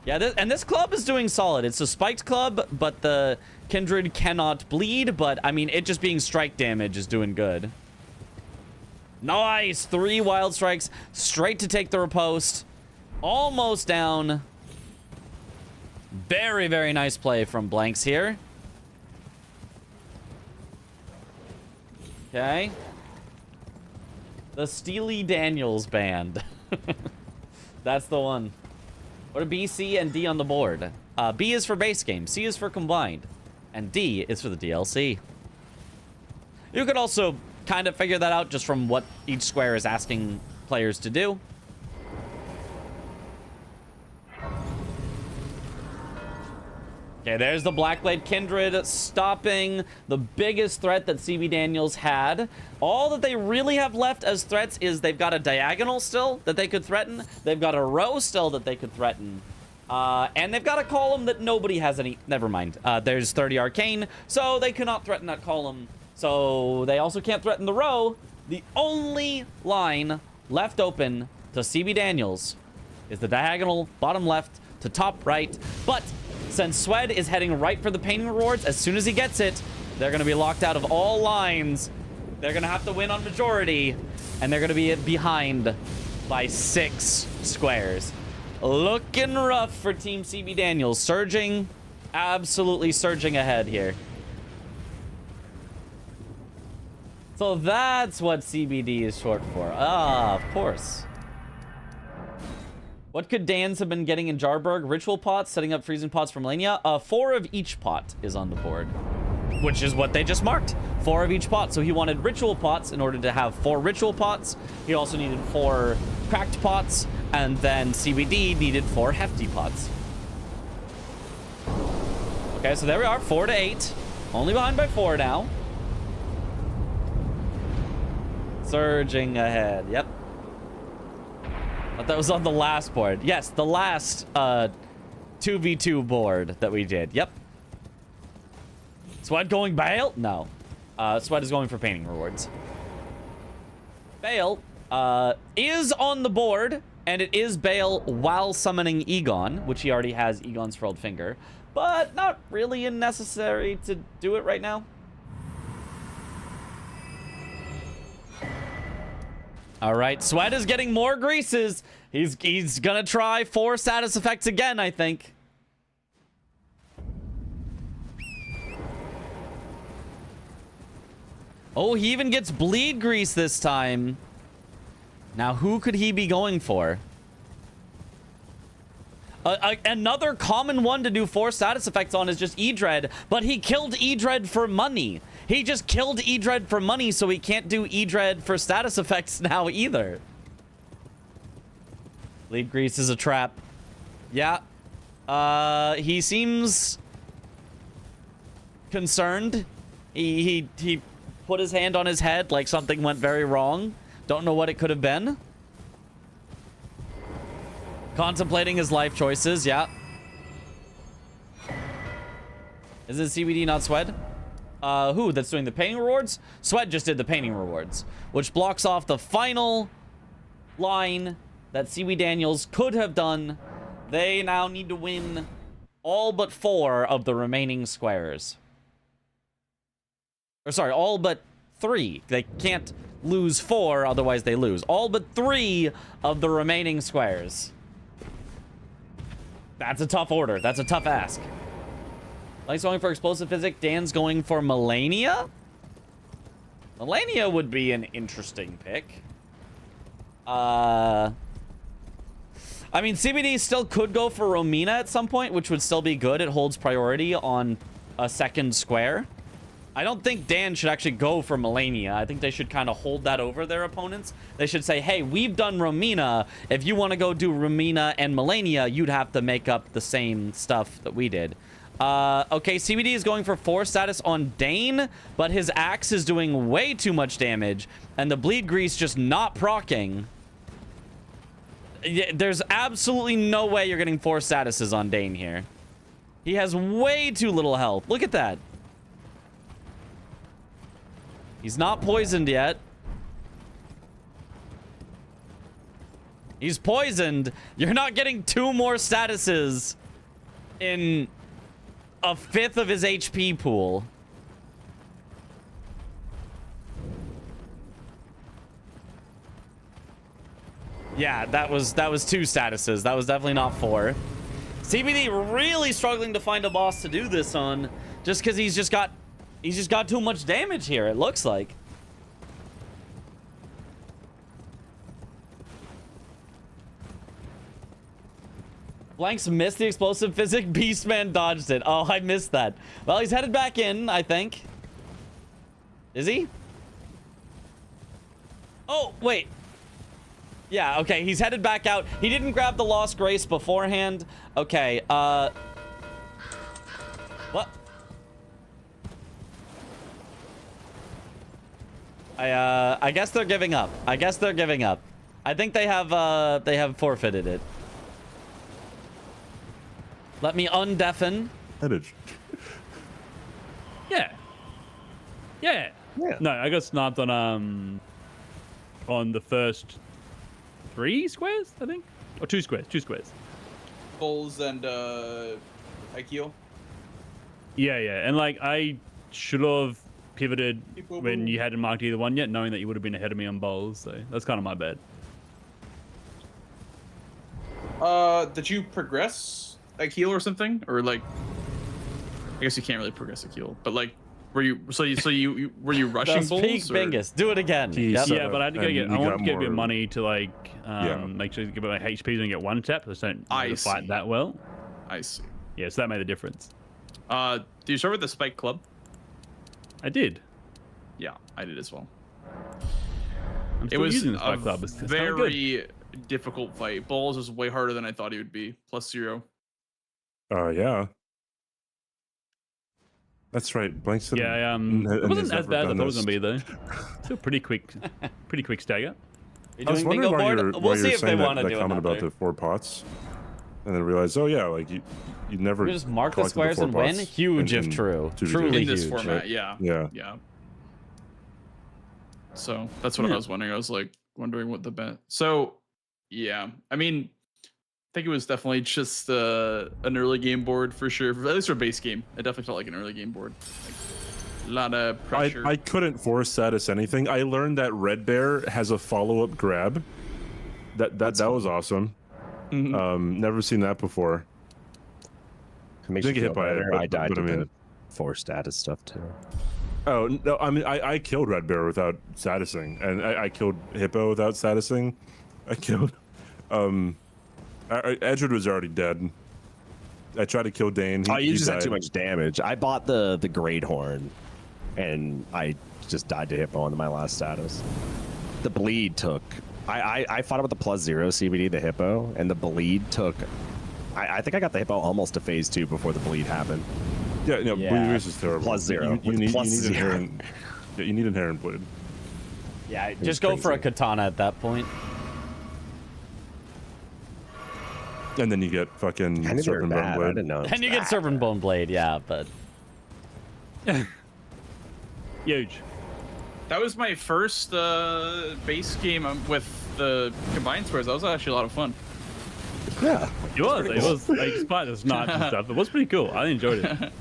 Yeah, and this club is doing solid. It's a spiked club, but the Kindred cannot bleed. But, I mean, it just being strike damage is doing good. Nice! 3 wild strikes straight to take the riposte. Almost down. Very, very nice play from Blanks here. Okay. The Steely Daniels band. That's the one. What are B, C, and D on the board? B is for base game, C is for combined, and D is for the DLC. You could also kind of figure that out just from what each square is asking players to do. Okay, there's the Blackblade Kindred stopping the biggest threat that CB Daniels had. All that they really have left as threats is they've got a diagonal still that they could threaten. They've got a row still that they could threaten. And they've got a column that nobody has any... Never mind. There's 30 Arcane, so they cannot threaten that column. So they also can't threaten the row. The only line left open to CB Daniels is the diagonal bottom left to top right. But... since Swed is heading right for the painting rewards, as soon as he gets it, they're going to be locked out of all lines. They're going to have to win on majority, and they're going to be behind by 6 squares. Looking rough for Team CB Daniels. Surging, absolutely surging ahead here. So that's what CBD is short for. Ah, of course. What could Dan's have been getting in Jarburg? Ritual pots, setting up freezing pots from Melania. 4 of each pot is on the board, which is what they just marked. 4 of each pot. So he wanted ritual pots in order to have 4 ritual pots. He also needed 4 cracked pots, and then CBD needed 4 hefty pots. Okay, so there we are, 4 to 8. Only behind by 4 now. Surging ahead, yep. That was on the last board. Yes, the last 2v2 board that we did. Yep. Swed going Bale? No. Swed is going for painting rewards. Bale is on the board, and it is Bale while summoning Egon, which he already has Egon's Furled Finger, but not really necessary to do it right now. All right, Swed is getting more greases. He's gonna try 4 status effects again, I think. Oh, he even gets bleed grease this time. Now, who could he be going for? Another common one to do 4 status effects on is just Edred, but he killed Edred for money. He just killed Edred for money, so he can't do Edred for status effects now either. Bleed grease is a trap. Yeah. He seems concerned. He put his hand on his head like something went very wrong. Don't know what it could have been. Contemplating his life choices, yeah. Is it CBD, not Swed? Who that's doing the painting rewards? Swed just did the painting rewards, which blocks off the final line that CB Daniels could have done. They now need to win all but 4 of the remaining squares. Or sorry, all but 3. They can't lose 4, otherwise they lose. All but 3 of the remaining squares. That's a tough order. That's a tough ask. Blank's going for Explosive Physic. Dan's going for Melania. Melania would be an interesting pick. I mean, CBD still could go for Romina at some point, which would still be good. It holds priority on a second square. I don't think Dan should actually go for Melania. I think they should kind of hold that over their opponents. They should say, hey, we've done Romina. If you want to go do Romina and Melania, you'd have to make up the same stuff that we did. Okay, CBD is going for 4 status on Dane, but his axe is doing way too much damage, and the bleed grease just not proccing. There's absolutely no way you're getting 4 statuses on Dane here. He has way too little health. Look at that. He's not poisoned yet. He's poisoned. You're not getting 2 more statuses in a fifth of his HP pool. Yeah, that was 2 statuses. That was definitely not 4. CBD really struggling to find a boss to do this on, just because he's just got too much damage here, it looks like. Blanks missed the explosive physic. Beastman dodged it. Oh, I missed that. Well, he's headed back in, I think. Is he? Oh, wait. Yeah, okay, he's headed back out. He didn't grab the Lost Grace beforehand. Okay, what? I guess they're giving up. I guess they're giving up. I think they have forfeited it. Let me undeafen. Yeah. Yeah. Yeah. No, I got sniped on the first 3 squares, I think, or 2 squares. 2 squares. Bulls and Aikio. Yeah, yeah, and like I should have pivoted when you hadn't marked either one yet, knowing that you would have been ahead of me on bowls. So that's kind of my bad. Did you progress Aikio or something, or like? I guess you can't really progress Aikio, but like, were you were you rushing That's bulls? peak Bingus. Do it again. Yeah, Yep. but I had to go get. I wanted to get a bit of more- money to like make sure to get my HP and get 1 tap. I just don't know I the fight see. that well. I see. Yeah, so that made a difference. Do you start with the Spike Club? I did. Yeah, I did as well. I'm It still was using the a Spike Club. It's kinda good. very difficult fight. Balls was way harder than I thought he would be. +0. Yeah. That's right. Blanks. Yeah, it wasn't as bad as I thought it was gonna be though. Still pretty quick stagger. You I was doing wondering bingo why board? you're, We'll why see you're if they saying want that, to that do comment about another. the 4 pots, and then realize, oh yeah, like you never. We just mark the collected squares 4 and win. pots Huge in- if in true. 2v2. Truly In this huge. format, right? yeah. Yeah. Yeah. So that's what I was wondering. I was like wondering what the bet. So yeah, I mean, I think it was definitely just an early game board for sure. At least for a base game, it definitely felt like an early game board. Like, a lot of pressure. I couldn't force status anything. I learned that Red Bear has a follow-up grab. That was awesome. Mhm. Never seen that before. It makes Didn't you get feel hit by it, better. but- I died but to I mean- the 4 status stuff too. Oh no! I mean, I killed Red Bear without statusing, and I killed Hippo without statusing. I killed. Edgewood was already dead. I tried to kill Dane. You he just had died. too much damage. I bought the Great Horn, and I just died to Hippo on my last status. The bleed took. I fought it with the +0 CBD, the Hippo, and the bleed took. I think I got the Hippo almost to phase 2 before the bleed happened. Yeah, no, Yeah. bleed race is terrible. +0. You With need +0. inherent. Yeah, you need inherent bleed. Yeah, just go for a katana at that point. And then you get fucking I knew they were serpent bone bad. I blade. didn't know. it was And you get bad. serpent bone blade, yeah, but Huge. That was my first base game with the combined squares. That was actually a lot of fun. Yeah. It was like despite the snipes and stuff, it was pretty cool. I enjoyed it.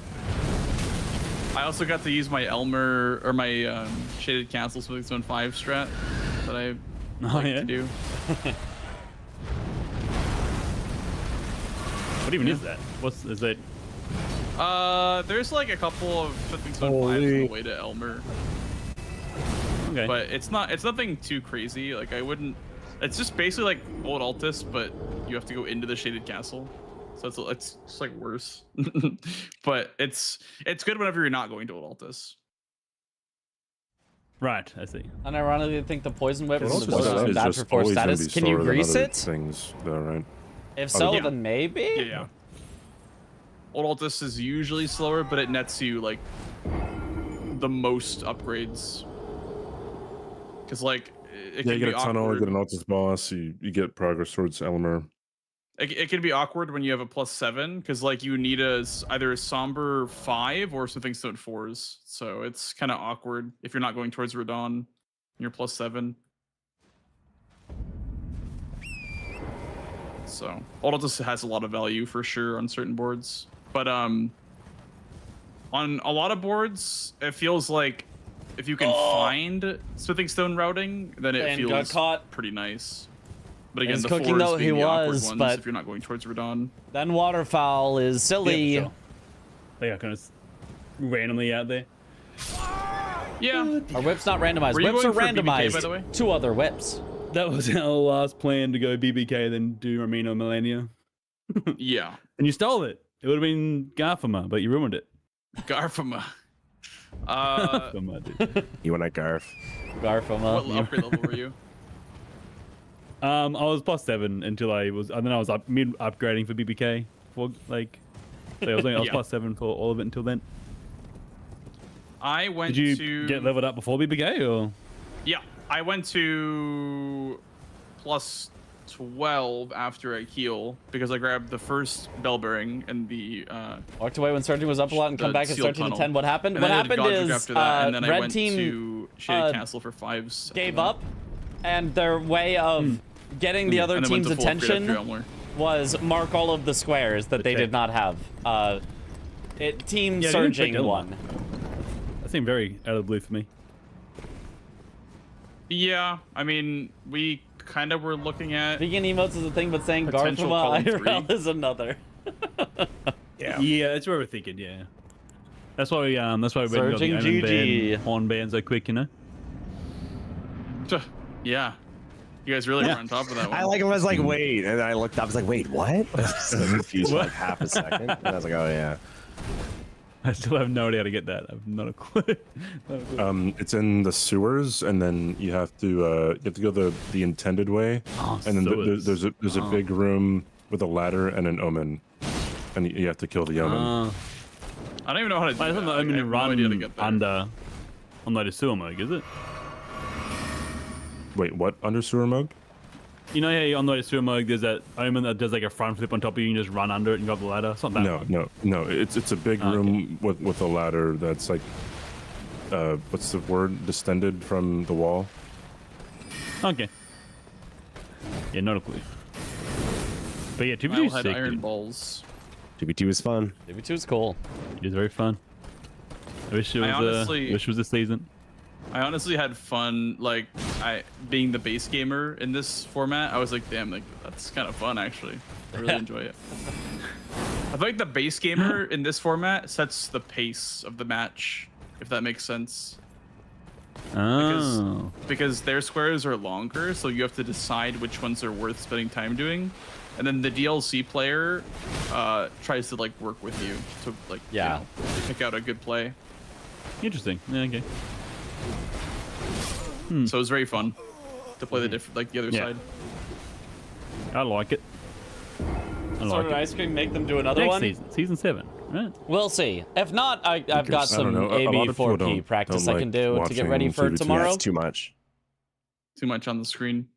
I also got to use my Elmer or my shaded cancel Smooth Zone 5 strat that I like to do. What even is that? Is that? There's like a couple of Smooth Zone 5s on the way to Elmer, Okay. but it's nothing too crazy. Like I wouldn't. It's just basically like old Altus, but you have to go into the shaded castle. So it's just like worse. But it's good whenever you're not going to old Altus. Right, I see. unironically, I think the poison whip Well, is also status is bad just for 4 always gonna status. be Can you slower than grease other it? Things, though, right? If so, yeah. then maybe. Yeah. Old Altus is usually slower, but it nets you like the most upgrades. Because like it Yeah, can you be get a tunnel, you awkward. get an Altus boss, you get progress towards Elmer. It can be awkward when you have a +7 because like you need either a somber 5 or something stone 4s. So it's kind of awkward if you're not going towards Radon. And you're +7. So Auto has a lot of value for sure on certain boards, but on a lot of boards, it feels like if you can find Smithing Stone routing, then it And got feels caught. pretty nice. But again, He's the cooking fours though, being he the awkward was, ones but- if you're not going towards Radon. Then waterfowl is silly. Yeah, for sure. They are kind of randomly out there. Yeah. Our whip's not randomized. Were you Whips are going for BBK, by randomized. the way? 2 other whips. That was our last plan, to go BBK, then do Ramino Millennia. Yeah. And you stole it. It would have been Garfama, but you ruined it. Garfama. Garfama, dude. You and I, Garf. Garfama. What upgrade level were you? I was +7 until I was, and then I was mid upgrading for BBK. For like, so I was Yeah. +7 for all of it until then. I went Did you to get leveled up before BBK or? Yeah, I went to +12 after I heal because I grabbed the first bell bearing and the Walked away when Surging was up a lot and come the back at sealed 13 to tunnel. 10. What happened? And What then I did happened Godric is after that, and then I red went team to Shaded Castle for 5s. gave up, and their way of getting the other And then went team's to full upgrade after attention Elmler. was mark all of the squares that they did not have. Team Yeah, you didn't pick Surging Elmler. won. That seemed very out of the blue for me. Yeah, I mean, we kind of were looking at Vegan emotes is a thing, but saying Potential Garfama column IRL is another. Yeah, that's what we're thinking. Yeah, that's why we got the Surging Omen GG. ban, Horn ban so quick, you know. Yeah. You guys really were on top of that one. I was like, wait, and I looked up. I was like, wait, what? I was so confused for like half a second, and I was like, oh yeah. I still have no idea how to get that. I've not a clue. It's in the sewers, and then you have to go the intended way, Oh, and then sewers. there's a big room with a ladder and an omen, and you have to kill the omen. I don't even know how to do I that. thought the Like, I Omen have no run idea to get there. under on like a sewer mug, is it? Wait, what? Under sewer mug? You know how on the sewer mug there's that Omen that does like a front flip on top of you and you just run under it and go up the ladder? It's not that one. No. It's a big room with a ladder that's like, what's the word? Distended from the wall. Okay. Yeah, not a clue. But yeah, I 2v2 is had sick, iron dude. balls. 2v2 was fun. 2v2 is cool. It is very fun. I wish it was. honestly- wish it was this season. I honestly had fun, like, being the base gamer in this format. I was like, damn, like, that's kind of fun, actually. I really enjoy it. I feel like the base gamer in this format sets the pace of the match, if that makes sense. Oh. Because their squares are longer, so you have to decide which ones are worth spending time doing. And then the DLC player tries to, like, work with you to, like, Yeah. pick out a good play. Interesting. Yeah, okay. So it was very fun to play the other Yeah. side. I like it. I So like did it. Ice Cream make them do another Next one? season 7, right? We'll see. If not, I've got I don't some know. A lot of people AB4P practice don't I can like do to get ready watching for CBT. tomorrow. That's too much. Too much on the screen.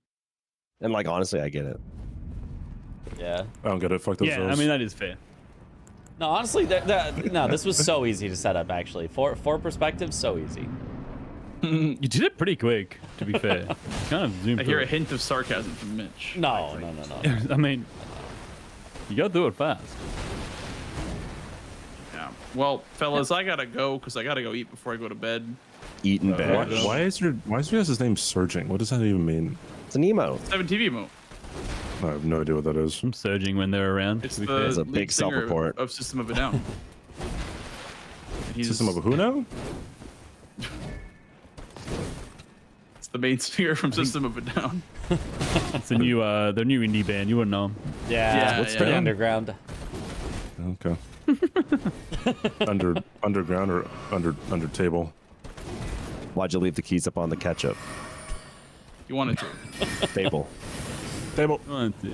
And like honestly, I get it. Yeah. I don't get it. Fuck those Yeah, I rules. mean that is fair. No, honestly, no, this was so easy to set up, actually. For perspective, so easy. You did it pretty quick, to be fair. Kind of zoomed I hear through a hint of sarcasm from Mitch. No. it. I mean, you gotta do it fast. Yeah. Well, fellas, I gotta go because I gotta go eat before I go to bed. Eat in Why, bed. why is your guys' name Surging? What does that even mean? It's an emo. 7TV mode. I have no idea what that is. I'm surging when they're around. It's to be the fair. It's a lead big singer self-report. of System of a Down. He's, System of a who now? It's the main singer from System of a Down. It's a new, the new indie band. You wouldn't know 'em. Yeah, What's pretty that? underground. Okay. Underground or under table? Why'd you leave the keys up on the ketchup You wanted to. table? Table. One, two.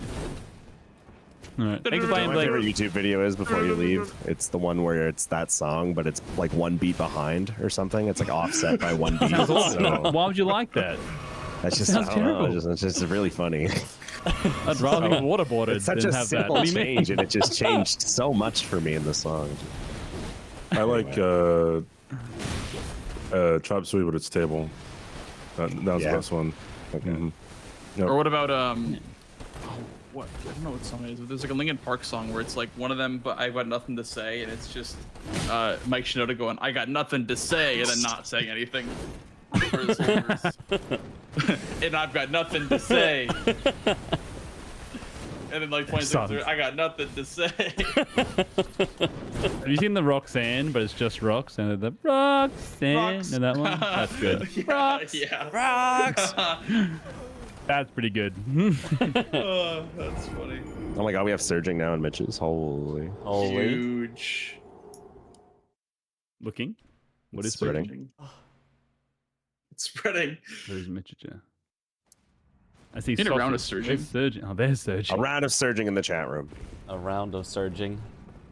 All right. Thanks for playing, My Blake. favorite YouTube video is before you leave. It's the one where it's that song, but it's like one beat behind or something. It's like offset by one beat. Sounds awesome. So Why would you like that? that's just, Sounds I don't know, terrible. it's just really funny. I'd rather be waterboarded It's such than a have that. simple What do you mean? change, and it just changed so much for me in the song. I like chop suey, but it's table. That was Yeah. the best one. Okay. Mhm. Or what about what I don't know what song it is, but there's like a Linkin Park song where it's like one of them, but I got nothing to say, and it's just Mike Shinoda going, "I got nothing to say," and then not saying anything for his verse. And I've got nothing to say. And then like 26, I got nothing to say. Have you seen the Roxanne? But it's just Rox and the Roxanne. Know that one? That's good. Rocks. Yeah. Rocks. That's pretty good. Oh, that's funny. Oh my god, we have surging now in Mitch's. Holy. Huge. Looking. What is Spreading. surging? It's spreading. There's Mitch. I see. In a round of sausage. surging. Where's surging? Oh, there's surging. A round of surging in the chat room. A round of surging.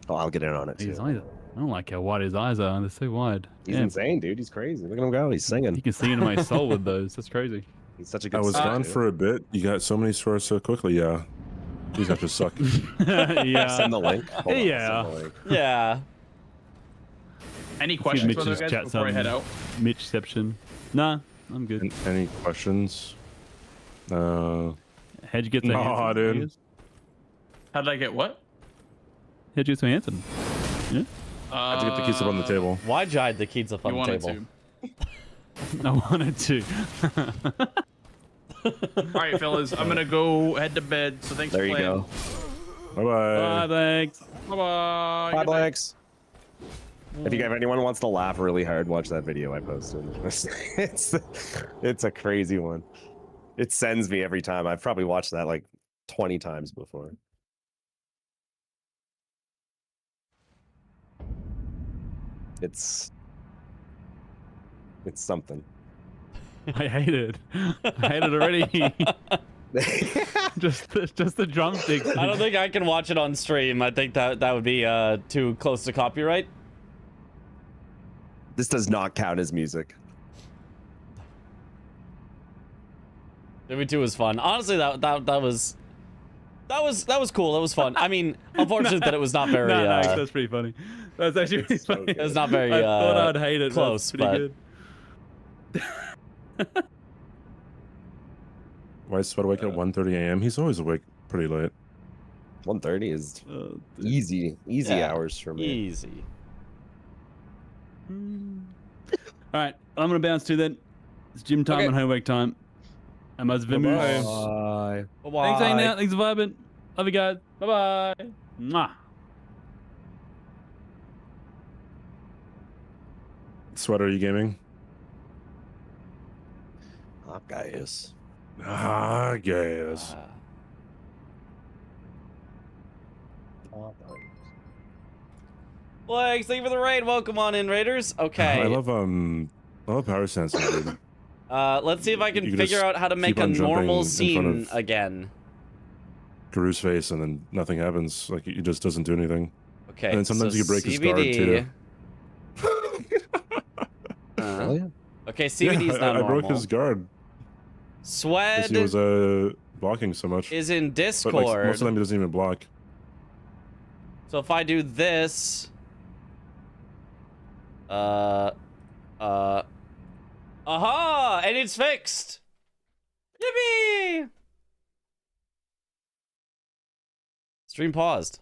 Oh, I'll get in on it His too. eyes. I don't like how wide his eyes are. They're so wide. He's Yeah. insane, dude. He's crazy. Look at him go. He's singing. You can see into my soul with those. That's crazy. He's such a good I was singer, gone dude. for a bit. You got so many scores so quickly. Yeah, these guys just suck. Yeah. Send the link. Hold on, Yeah. send the link. Yeah. Any questions for those Mitch's guys chat before I head out? Mitchception. Nah, I'm good. Any questions? How'd you get so Nah, handsome? dude. Piers? How did I get what? How'd you get so handsome? Yeah. I had to get the keys up on the table. Why jied the keys up on You the wanted table? to. I wanted to. All right, fellas, I'm gonna go head to bed. So thanks There for you playing. go. Bye Bye, bye. thanks. Bye bye. Bye, Blacks. If anyone wants to laugh really hard, watch that video I posted. It's a crazy one. It sends me every time. I've probably watched that like 20 times before. It's something. I hate it. I hate it already. just the drumsticks. I don't think I can watch it on stream. I think that would be too close to copyright. This does not count as music. Maybe 2 was fun. Honestly, that was cool. That was fun. I mean, unfortunate that it was not very. No, that's pretty funny. That's actually pretty so funny. good. It was not very. I thought I'd hate it. Close, That's pretty but good. Why is Sweat awake at 1:30 a.m.? He's always awake pretty late. 1:30 is Uh, easy Yeah. hours for me. Easy. All right, I'm gonna bounce to then. It's gym time Okay. and homework time. I must vamoosh. Bye. Bye. Thanks for hanging out. Thanks for vibing. Love you guys. Bye bye. Mwah. Sweat, are you gaming? Hot guys. Ah, yes. Flags, thank you for the raid. Welcome on in, Raiders. Okay. I love power sensing, dude. Let's see if I can You can figure just out how to make keep a on jumping normal in front scene of- again. Garu's face, and then nothing happens. Like it just doesn't do anything. Okay. And then sometimes so you break his guard, too. Really? Okay, CBD's yeah, not I normal. broke his guard. 'Cause Swed he was blocking so much. is in But Discord. like, most of the time he doesn't even block. So if I do this, aha, and it's fixed. Yippee! Stream paused.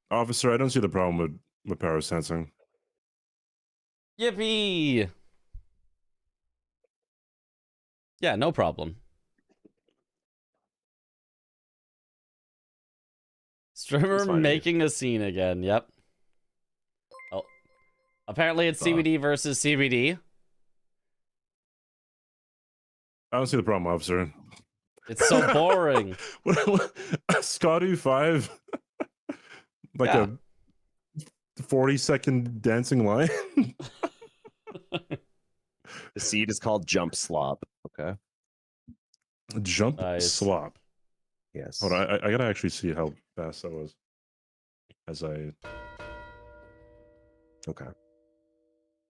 Officer, I don't see the problem with power sensing. Yippee! Yeah, no problem. Streamer It's fine, making a scene again. Yep. Oh, apparently it's CBD versus CBD. I don't see the problem, officer. It's so boring. what Scotty 5? Like Yeah. a 40-second dancing line? The seed is called jump slop. Okay. Jump Nice. slop. Yes. Hold on, I gotta actually see how fast that was. As I Okay.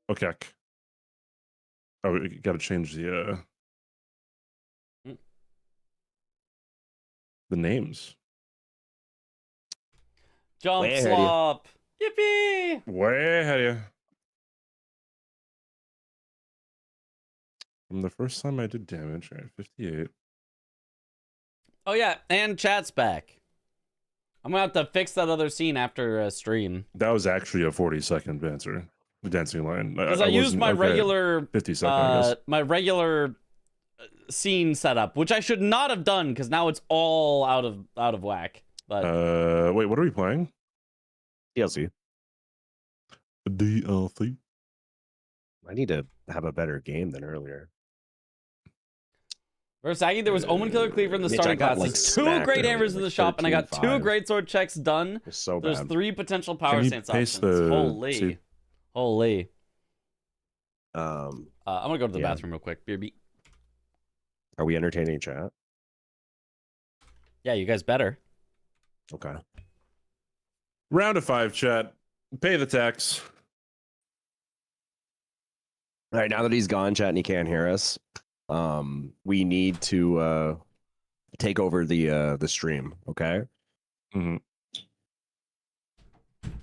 okay. Oh, we gotta change the Mm. the names. Jump Way ahead of you. slop. Yippee! Way ahead of you. From the first time I did damage, I had 58. Oh yeah, and chat's back. I'm gonna have to fix that other scene after stream. That was actually a 40-second answer. The dancing line. Because I used my regular 50-second, I guess. my regular scene setup, which I should not have done because now it's all out of whack. But wait, what are we playing? DLC. DLC. I need to have a better game than earlier. Versagi, there was Omen Killer Cleaver in the Mitch, I starting got, classes. like, 2 smacked great earlier, hammers in the like shop, and I got 2 13-5. great sword checks done. It's so There's bad. 3 potential power Can you stance paste options. the- Holy. see- Holy. Um, I'm gonna go to the Yeah. bathroom real quick. BRB. are we entertaining chat? Yeah, you guys better. Okay. Round of 5, chat. Pay the tax. All right, now that he's gone, chat, and he can't hear us, we need to take over the stream. Okay. Mhm.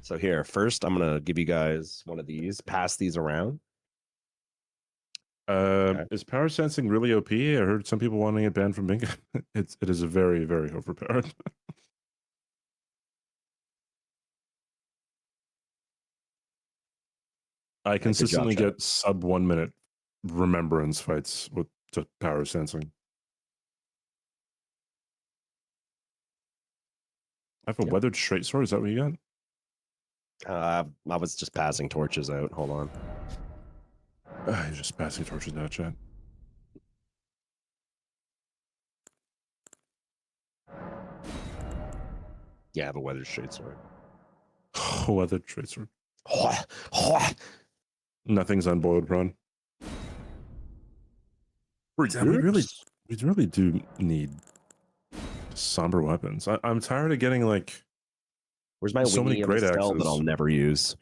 So here, first, I'm gonna give you guys one of these. Pass these around. Is power sensing really OP? I heard some people wanting it banned from bingo. It is a very, very overpowered. I consistently chat. get sub 1 minute remembrance fights with just power sensing. I have a weathered straight sword. Is that what you got? I was just passing torches out. Hold on. You're just passing torches now, chat. Yeah, I have a weathered straight sword. Weathered straight sword. Nothing's unboiled, Ron. Yeah, we really do need somber weapons. I'm tired of getting like Where's my so many Wingy great of Estelle that axes. I'll never use?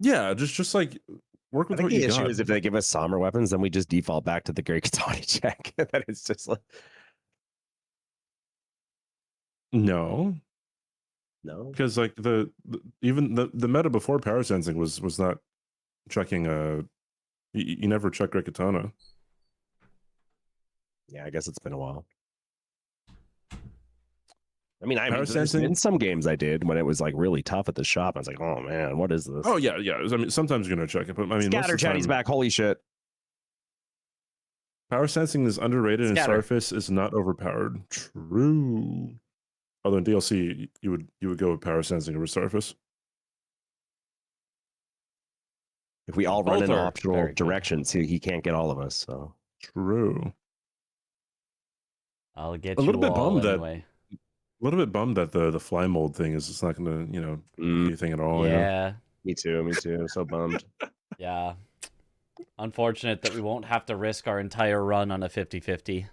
Yeah, just like work I with think what the you issue got. is if they give us somber weapons, then we just default back to the Great Katana check. That is just like No, no. because like even the meta before power sensing was not checking you never check Great Katana. Yeah, I guess it's been a while. I mean, Power there's sensing? been some games I did when it was like really tough at the shop. I was like, oh man, what is this? Oh yeah. I mean, sometimes you're gonna check it, but I mean, most Scatter of the Chatty's time, back. Holy shit. power sensing is underrated and Scatter. Starface is not overpowered. True. Although in DLC, you would go with power sensing over Starface. If we all run Both in are optional very good. directions, he can't get all of us. So True. I'll get A little you bit all bummed that- anyway. A little bit bummed that the fly mold thing is just not gonna be a thing at all. you know? Yeah. me too. Me too. I'm so bummed. Yeah. Unfortunate that we won't have to risk our entire run on a 50-50.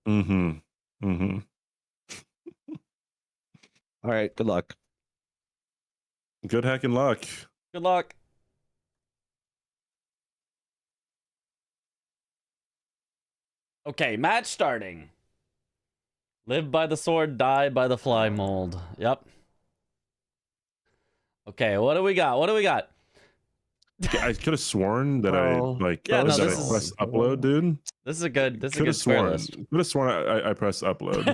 Mm-hmm. Mm-hmm. All right. Good luck. Good hacking luck. Good luck. Okay, match starting. Live by the sword, die by the fly mold. Yep. Okay, what do we got? What do we got? I could have sworn that Oh. Yeah, no, that this I is- pressed upload, dude. This is a good. This is a Could good have square sworn. list. Could have sworn I pressed upload.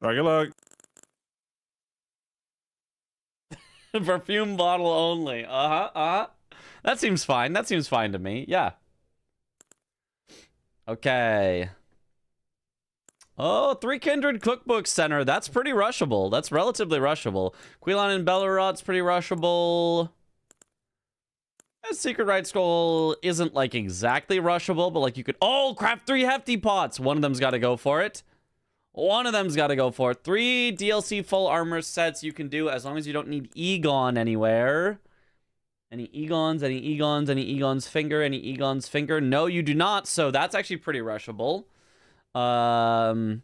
All right, good luck. Perfume bottle only. That seems fine. That seems fine to me. Yeah. Okay. Oh, 3 Kindred Cookbook Center. That's pretty rushable. That's relatively rushable. Quilon and Bellerot's pretty rushable. Secret Right Skull isn't like exactly rushable, but like you could. Oh, craft 3 hefty pots. One of them's got to go for it. One of them's got to go for it. 3 DLC full armor sets you can do as long as you don't need Egon anywhere. Any Egons, any Egons, any Egon's finger, any Egon's finger? No, you do not. So that's actually pretty rushable. Boop,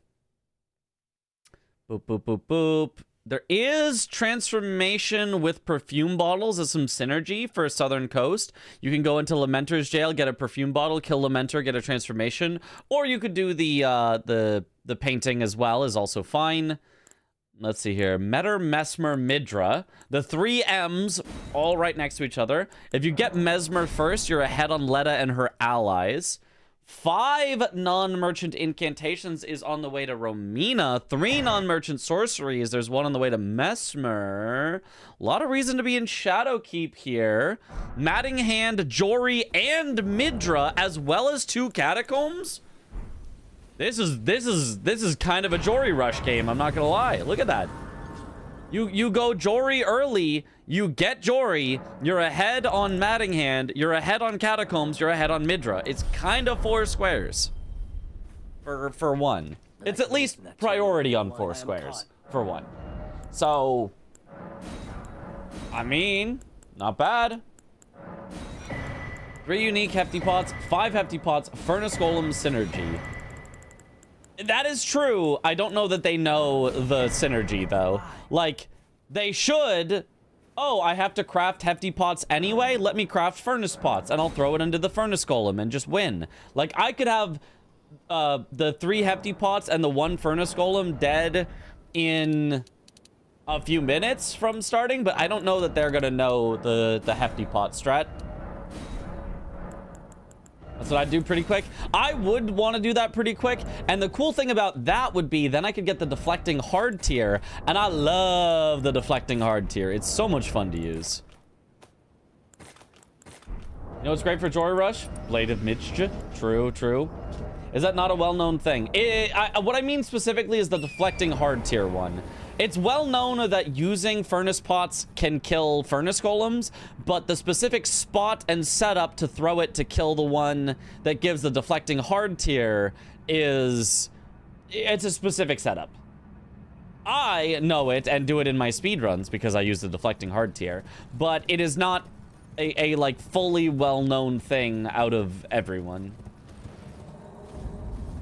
boop, boop, boop. There is transformation with perfume bottles as some synergy for Southern Coast. You can go into Lamenter's jail, get a perfume bottle, kill Lamenter, get a transformation, or you could do the painting as well, is also fine. Let's see here. Metter, Mesmer, Midra. The 3 M's all right next to each other. If you get Mesmer first, you're ahead on Letta and her allies. 5 non-merchant incantations is on the way to Romina. 3 non-merchant sorceries. There's 1 on the way to Mesmer. A lot of reason to be in Shadowkeep here. Matting Hand, Jory, and Midra, as well as 2 catacombs. This is kind of a Jory rush game, I'm not gonna lie. Look at that. You go Jory early, you get Jory, you're ahead on Matting Hand, you're ahead on Catacombs, you're ahead on Midra. It's kind of 4 squares for 1. It's at least priority on 4 squares for 1. So, I mean, not bad. 3 unique Hefty Pots, 5 Hefty Pots, Furnace Golem synergy. That is true. I don't know that they know the synergy, though. Like, they should. Oh, I have to craft Hefty Pots anyway? Let me craft Furnace Pots, and I'll throw it into the Furnace Golem and just win. Like, I could have the 3 Hefty Pots and the 1 Furnace Golem dead in a few minutes from starting, but I don't know that they're going to know the Hefty Pot strat. That's what I'd do pretty quick. I would want to do that pretty quick. And the cool thing about that would be then I could get the deflecting hard tier. And I love the deflecting hard tier. It's so much fun to use. You know what's great for Jory Rush? Blade of Midge. True, true. Is that not a well-known thing? What I mean specifically is the deflecting hard tier one. It's well known that using furnace pots can kill furnace golems, but the specific spot and setup to throw it to kill the one that gives the deflecting hard tier it's a specific setup. I know it and do it in my speedruns because I use the deflecting hard tier, but it is not a like fully well-known thing out of everyone.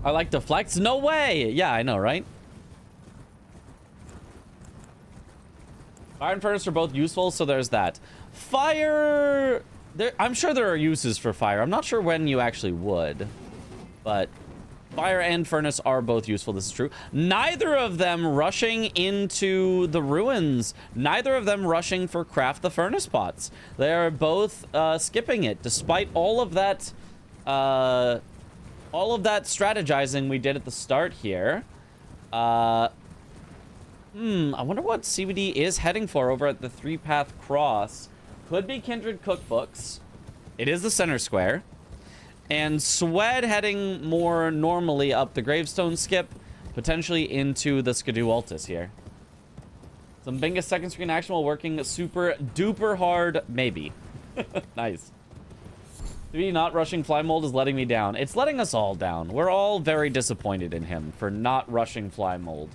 I like deflects? No way! Yeah, I know, right? Fire and furnace are both useful, so there's that. Fire... I'm sure there are uses for fire. I'm not sure when you actually would. But fire and furnace are both useful. This is true. Neither of them rushing into the ruins. Neither of them rushing for craft the furnace pots. They are both skipping it, despite all of that... all of that strategizing we did at the start here. I wonder what CBD is heading for over at the 3-path cross. Could be Kindred Cookbooks. It is the center square. And Swed heading more normally up the Gravestone skip, potentially into the Skidoo Altus here. Some Bingus second screen action while working super duper hard, maybe. Nice. 3 not rushing Fly Mold is letting me down. It's letting us all down. We're all very disappointed in him for not rushing Fly Mold.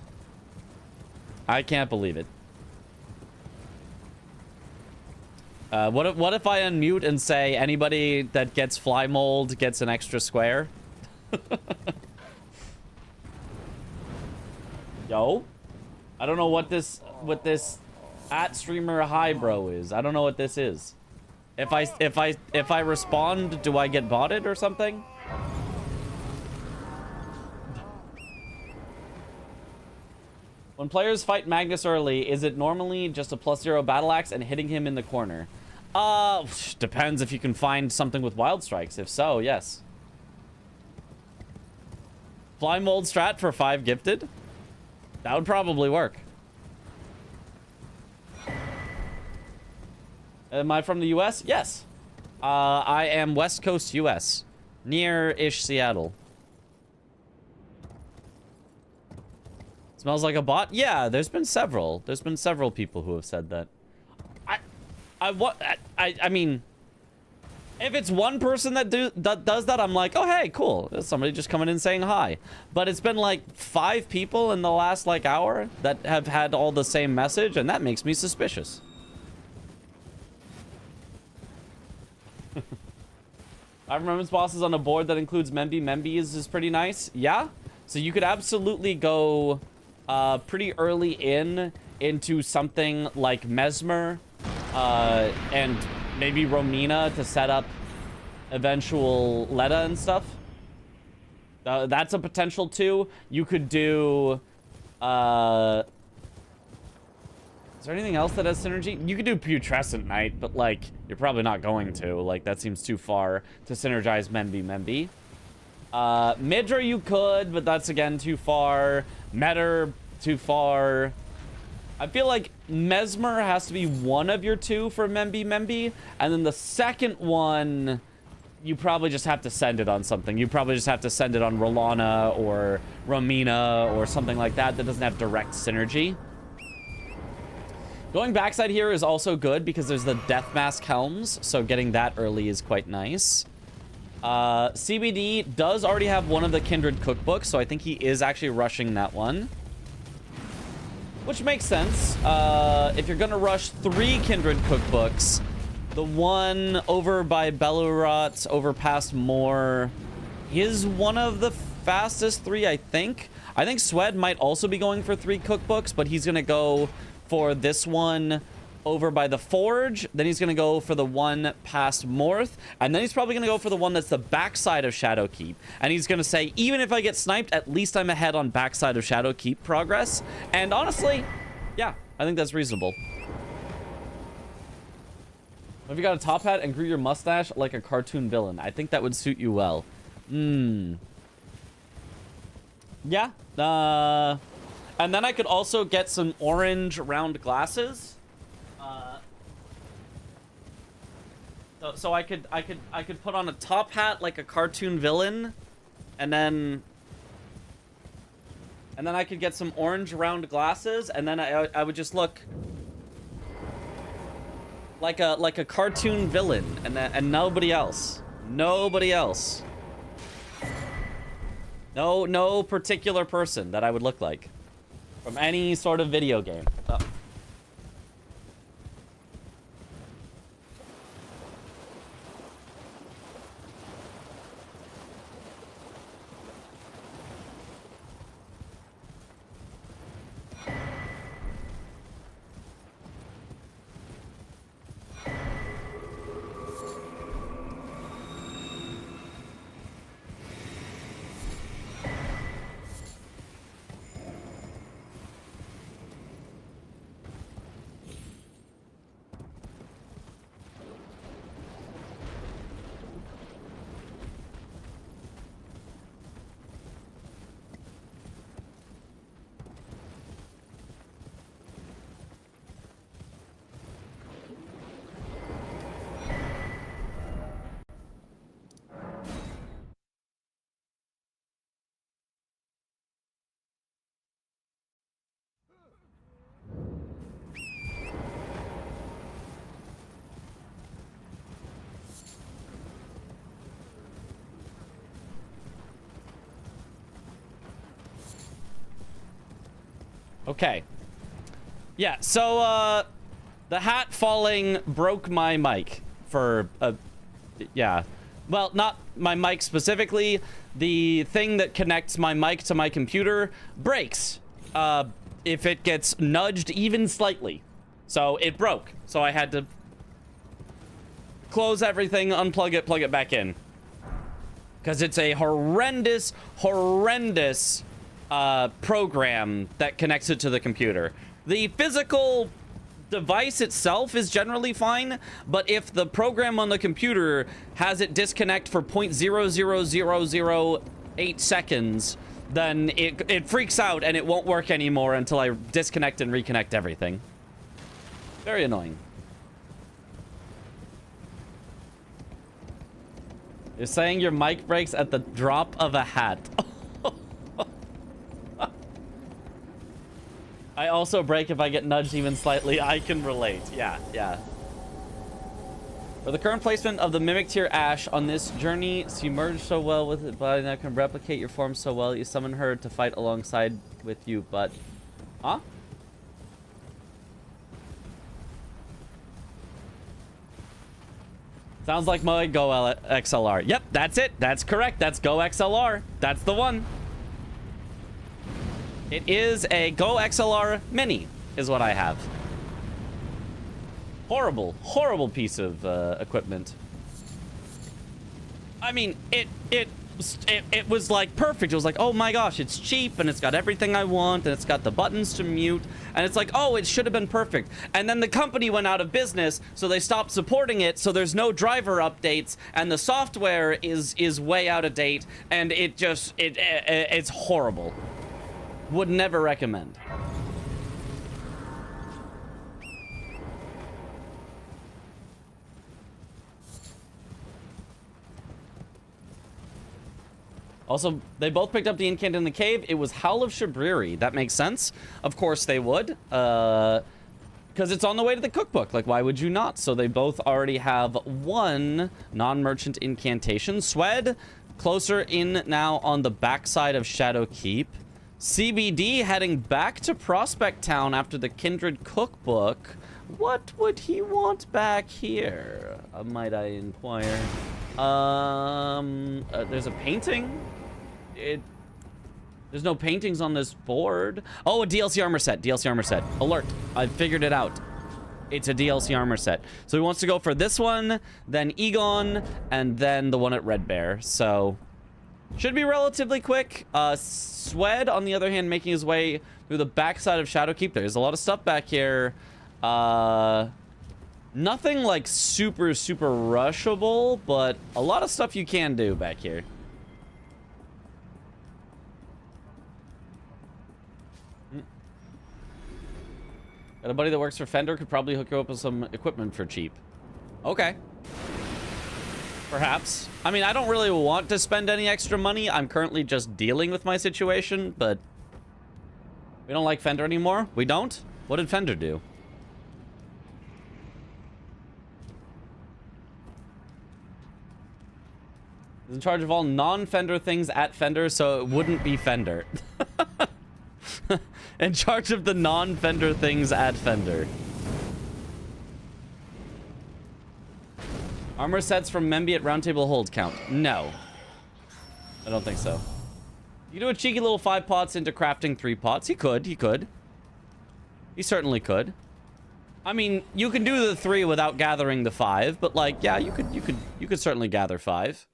I can't believe it. What if I unmute and say anybody that gets Fly Mold gets an extra square? Yo, I don't know what this at streamer hi bro is. I don't know what this is. If I respond, do I get botted or something? When players fight Magnus early, is it normally just a +0 battle axe and hitting him in the corner? Depends if you can find something with wild strikes. If so, yes. Fly mold strat for 5 gifted? That would probably work. Am I from the US? Yes. I am West Coast US. Near-ish Seattle. Smells like a bot? Yeah, there's been several. There's been several people who have said that. I mean, if it's one person that does that, I'm like, oh, hey, cool. There's somebody just coming in saying hi. But it's been like 5 people in the last like hour that have had all the same message, and that makes me suspicious. I've remembered bosses on a board that includes Memby. Memby is pretty nice. Yeah. So you could absolutely go pretty early into something like Mesmer and maybe Romina to set up eventual Letta and stuff. That's a potential too. You could do... Is there anything else that has synergy? You could do Putrescent Knight, but like, you're probably not going to. Like, that seems too far to synergize Memby. Midra you could, but that's again too far. Metter, too far. I feel like Mesmer has to be one of your two for Memby. And then the second one, you probably just have to send it on something. You probably just have to send it on Rolana or Romina or something like that doesn't have direct synergy. Going backside here is also good because there's the Death Mask Helms, so getting that early is quite nice. CBD does already have one of the Kindred cookbooks, so I think he is actually rushing that one. Which makes sense. If you're gonna rush 3 Kindred cookbooks, the one over by Belurot, over past Moor, is one of the fastest 3, I think. I think Swed might also be going for 3 cookbooks, but he's gonna go for this one over by the Forge, then he's gonna go for the one past Morth, and then he's probably gonna go for the one that's the backside of Shadowkeep. And he's gonna say, even if I get sniped, at least I'm ahead on backside of Shadowkeep progress. And honestly, yeah, I think that's reasonable. Have you got a top hat and grew your mustache like a cartoon villain? I think that would suit you well. Yeah. And then I could also get some orange round glasses. So I could put on a top hat like a cartoon villain, and then I could get some orange round glasses, and then I would just look like a cartoon villain, and nobody else. Nobody else. No particular person that I would look like from any sort of video game. Oh. Okay. Yeah, so, the hat falling broke my mic for, yeah. Well, not my mic specifically. The thing that connects my mic to my computer breaks, if it gets nudged even slightly. So it broke. So I had to close everything, unplug it, plug it back in. Because it's a horrendous program that connects it to the computer. The physical device itself is generally fine, but if the program on the computer has it disconnect for 0.00008 seconds, then it freaks out and it won't work anymore until I disconnect and reconnect everything. Very annoying. You're saying your mic breaks at the drop of a hat. I also break if I get nudged even slightly. I can relate. Yeah. For the current placement of the Mimic Tier Ash on this journey, so you merge so well with it, but I can replicate your form so well, you summon her to fight alongside with you, but... Huh? Sounds like my Go XLR. Yep, that's it. That's correct. That's Go XLR. That's the one. It is a Go XLR Mini, is what I have. Horrible piece of equipment. I mean, it it was like perfect. It was like, oh my gosh, it's cheap and it's got everything I want and it's got the buttons to mute and it's like, oh, it should have been perfect. And then the company went out of business, so they stopped supporting it, so there's no driver updates and the software is way out of date and it's horrible. Would never recommend. Also, they both picked up the incant in the cave. It was Howl of Shabriri. That makes sense. Of course they would. Because it's on the way to the cookbook. Like, why would you not? So they both already have one non-merchant incantation. Swed, closer in now on the backside of Shadow Keep. CBD heading back to Prospect Town after the Kindred cookbook. What would he want back here? Might I inquire? There's a painting. There's no paintings on this board. Oh, a DLC armor set. DLC armor set. Alert. I figured it out. It's a DLC armor set. So he wants to go for this one, then Egon, and then the one at Red Bear. So should be relatively quick. Swed, on the other hand, making his way through the backside of Shadowkeep. There's a lot of stuff back here. Nothing like super rushable, but a lot of stuff you can do back here. Got a buddy that works for Fender, could probably hook you up with some equipment for cheap. Okay. Perhaps. I mean, I don't really want to spend any extra money. I'm currently just dealing with my situation, but we don't like Fender anymore. We don't? What did Fender do? He's in charge of all non-Fender things at Fender, so it wouldn't be Fender. In charge of the non-Fender things at Fender. Armor sets from Memby at Roundtable Hold count. No. I don't think so. You do a cheeky little 5 pots into crafting 3 pots. He could. He certainly could. I mean, you can do the 3 without gathering the 5, but like, yeah, you could certainly gather 5.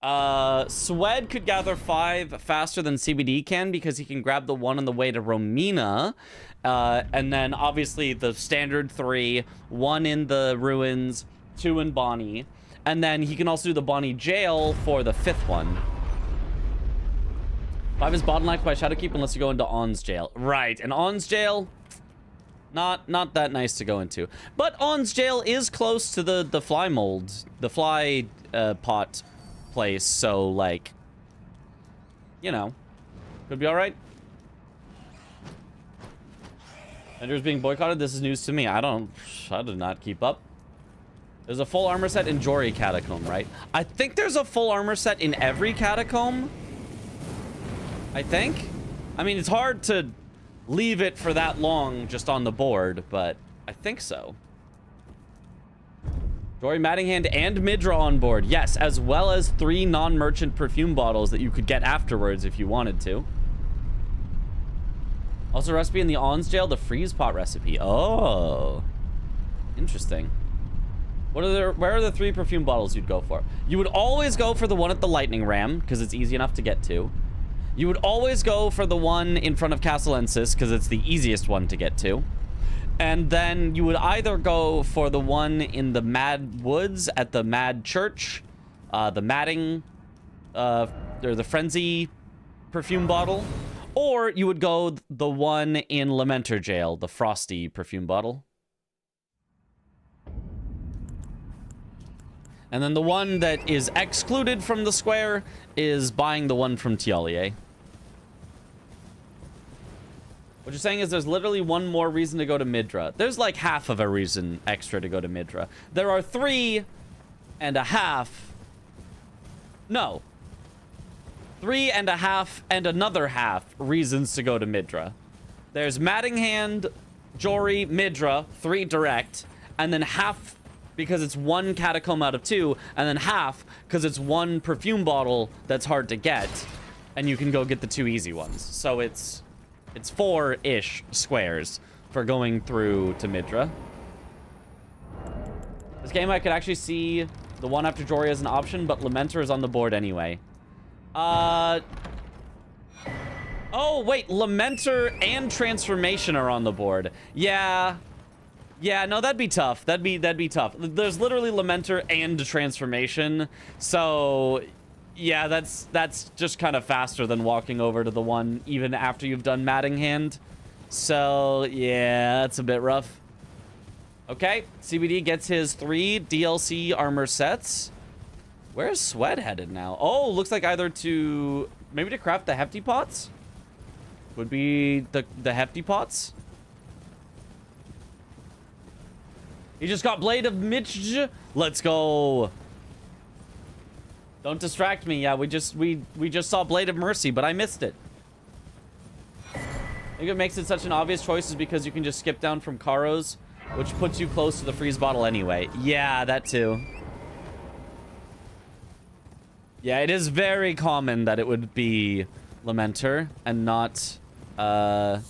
Swed could gather 5 faster than CBD can because he can grab the 1 on the way to Romina. And then obviously the standard 3, 1 in the ruins, 2 in Bonnie. And then he can also do the Bonnie jail for the 5th one. 5 is bottlenecked by Shadowkeep unless you go into On's jail. Right, and On's jail, not that nice to go into. But On's jail is close to the fly mold, the fly pot place, so like, you know, could be all right. Ender's being boycotted. This is news to me. I did not keep up. There's a full armor set in Jory Catacomb, right? I think there's a full armor set in every catacomb. I think. I mean, it's hard to leave it for that long just on the board, but I think so. Jory Mattinghand and Midra on board. Yes, as well as 3 non-merchant perfume bottles that you could get afterwards if you wanted to. Also, recipe in the On's jail, the freeze pot recipe. Oh, interesting. Where are the 3 perfume bottles you'd go for? You would always go for the one at the lightning ram because it's easy enough to get to. You would always go for the one in front of Castle Ensis because it's the easiest one to get to. And then you would either go for the one in the Mad Woods at the Mad Church, the Matting, or the Frenzy perfume bottle, or you would go the one in Lamenter Jail, the Frosty perfume bottle. And then the one that is excluded from the square is buying the one from Tialier. What you're saying is there's literally one more reason to go to Midra. There's like half of a reason extra to go to Midra. There are 3.5. No. 3.5 and another half reasons to go to Midra. There's Mattinghand, Jory, Midra, 3 direct, and then half because it's 1 catacomb out of 2, and then half because it's 1 perfume bottle that's hard to get, and you can go get the 2 easy ones. So it's 4-ish squares for going through to Midra. This game I could actually see the one after Jory as an option, but Lamenter is on the board anyway. Oh, wait. Lamenter and Transformation are on the board. Yeah. Yeah, no, that'd be tough. That'd be tough. There's literally Lamenter and Transformation. So, yeah, that's just kind of faster than walking over to the one even after you've done Matting Hand. So, yeah, that's a bit rough. Okay, CBD gets his 3 DLC armor sets. Where's Sweat headed now? Oh, looks like either to... maybe to craft the Hefty Pots? Would be the Hefty Pots. He just got Blade of Mitch. Let's go. Don't distract me. Yeah, we just saw Blade of Mercy, but I missed it. I think it makes it such an obvious choice is because you can just skip down from Karos, which puts you close to the freeze bottle anyway. Yeah, that too. Yeah, it is very common that it would be Lamenter and not the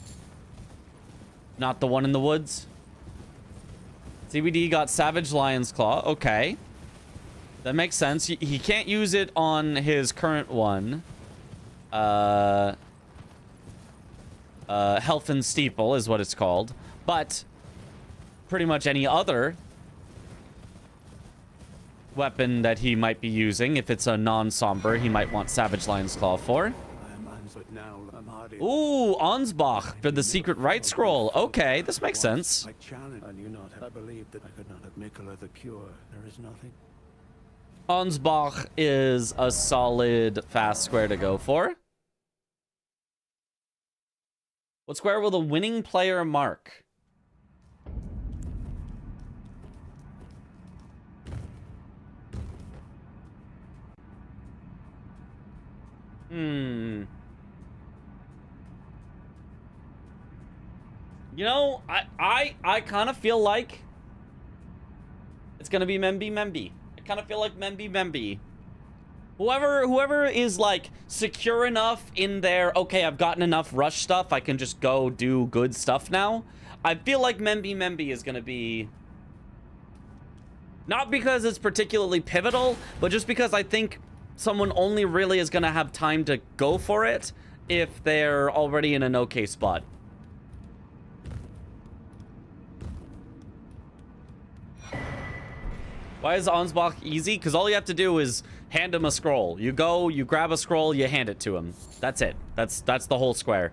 one in the woods. CBD got Savage Lion's Claw. Okay. That makes sense. He can't use it on his current one. Health and Steeple is what it's called. But pretty much any other weapon that he might be using, if it's a non-somber, he might want Savage Lion's Claw for. Ooh, Ansbach for the secret right scroll. Okay, this makes sense. Ansbach is a solid fast square to go for. What square will the winning player mark? You know, I kind of feel like it's gonna be Memby. I kind of feel like Memby. Whoever is like secure enough in their, okay, I've gotten enough rush stuff, I can just go do good stuff now. I feel like Memby is gonna be, not because it's particularly pivotal, but just because I think someone only really is gonna have time to go for it if they're already in an okay spot. Why is Ansbach easy? Because all you have to do is hand him a scroll. You go, you grab a scroll, you hand it to him. That's it. That's the whole square.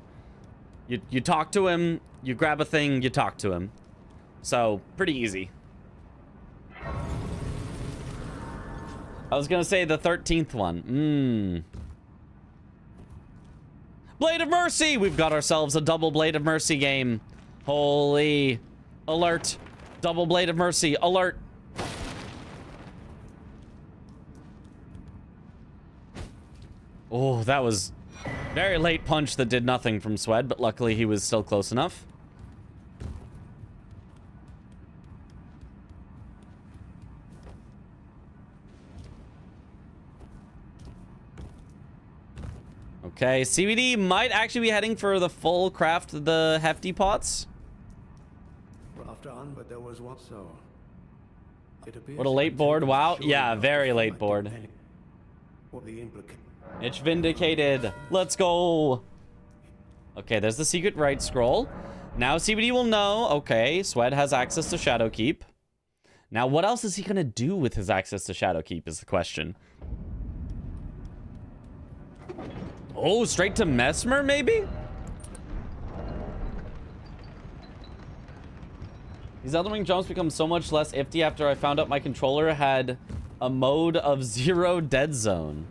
You talk to him, you grab a thing, you talk to him. So, pretty easy. I was gonna say the 13th one. Blade of Mercy! We've got ourselves a double Blade of Mercy game. Holy. Alert. Double Blade of Mercy. Alert. Oh, that was very late punch that did nothing from Swed, but luckily he was still close enough. Okay, CBD might actually be heading for the full craft of the Hefty Pots. What a late board. Wow. Yeah, very late board. It's vindicated. Let's go. Okay, there's the secret right scroll. Now CBD will know. Okay, Swed has access to Shadowkeep. Now, what else is he going to do with his access to Shadowkeep is the question. Oh, straight to Mesmer, maybe? These Elden Ring jumps become so much less ifty after I found out my controller had a mode of 0 dead zone.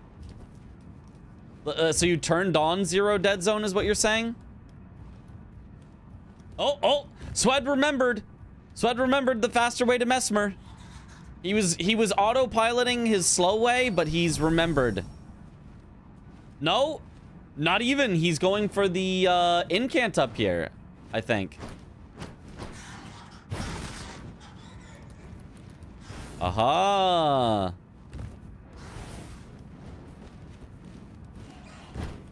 So you turned on 0 dead zone is what you're saying? Oh, Swed remembered. Swed remembered the faster way to Mesmer. He was autopiloting his slow way, but he's remembered. No, not even. He's going for the incant up here, I think. Aha.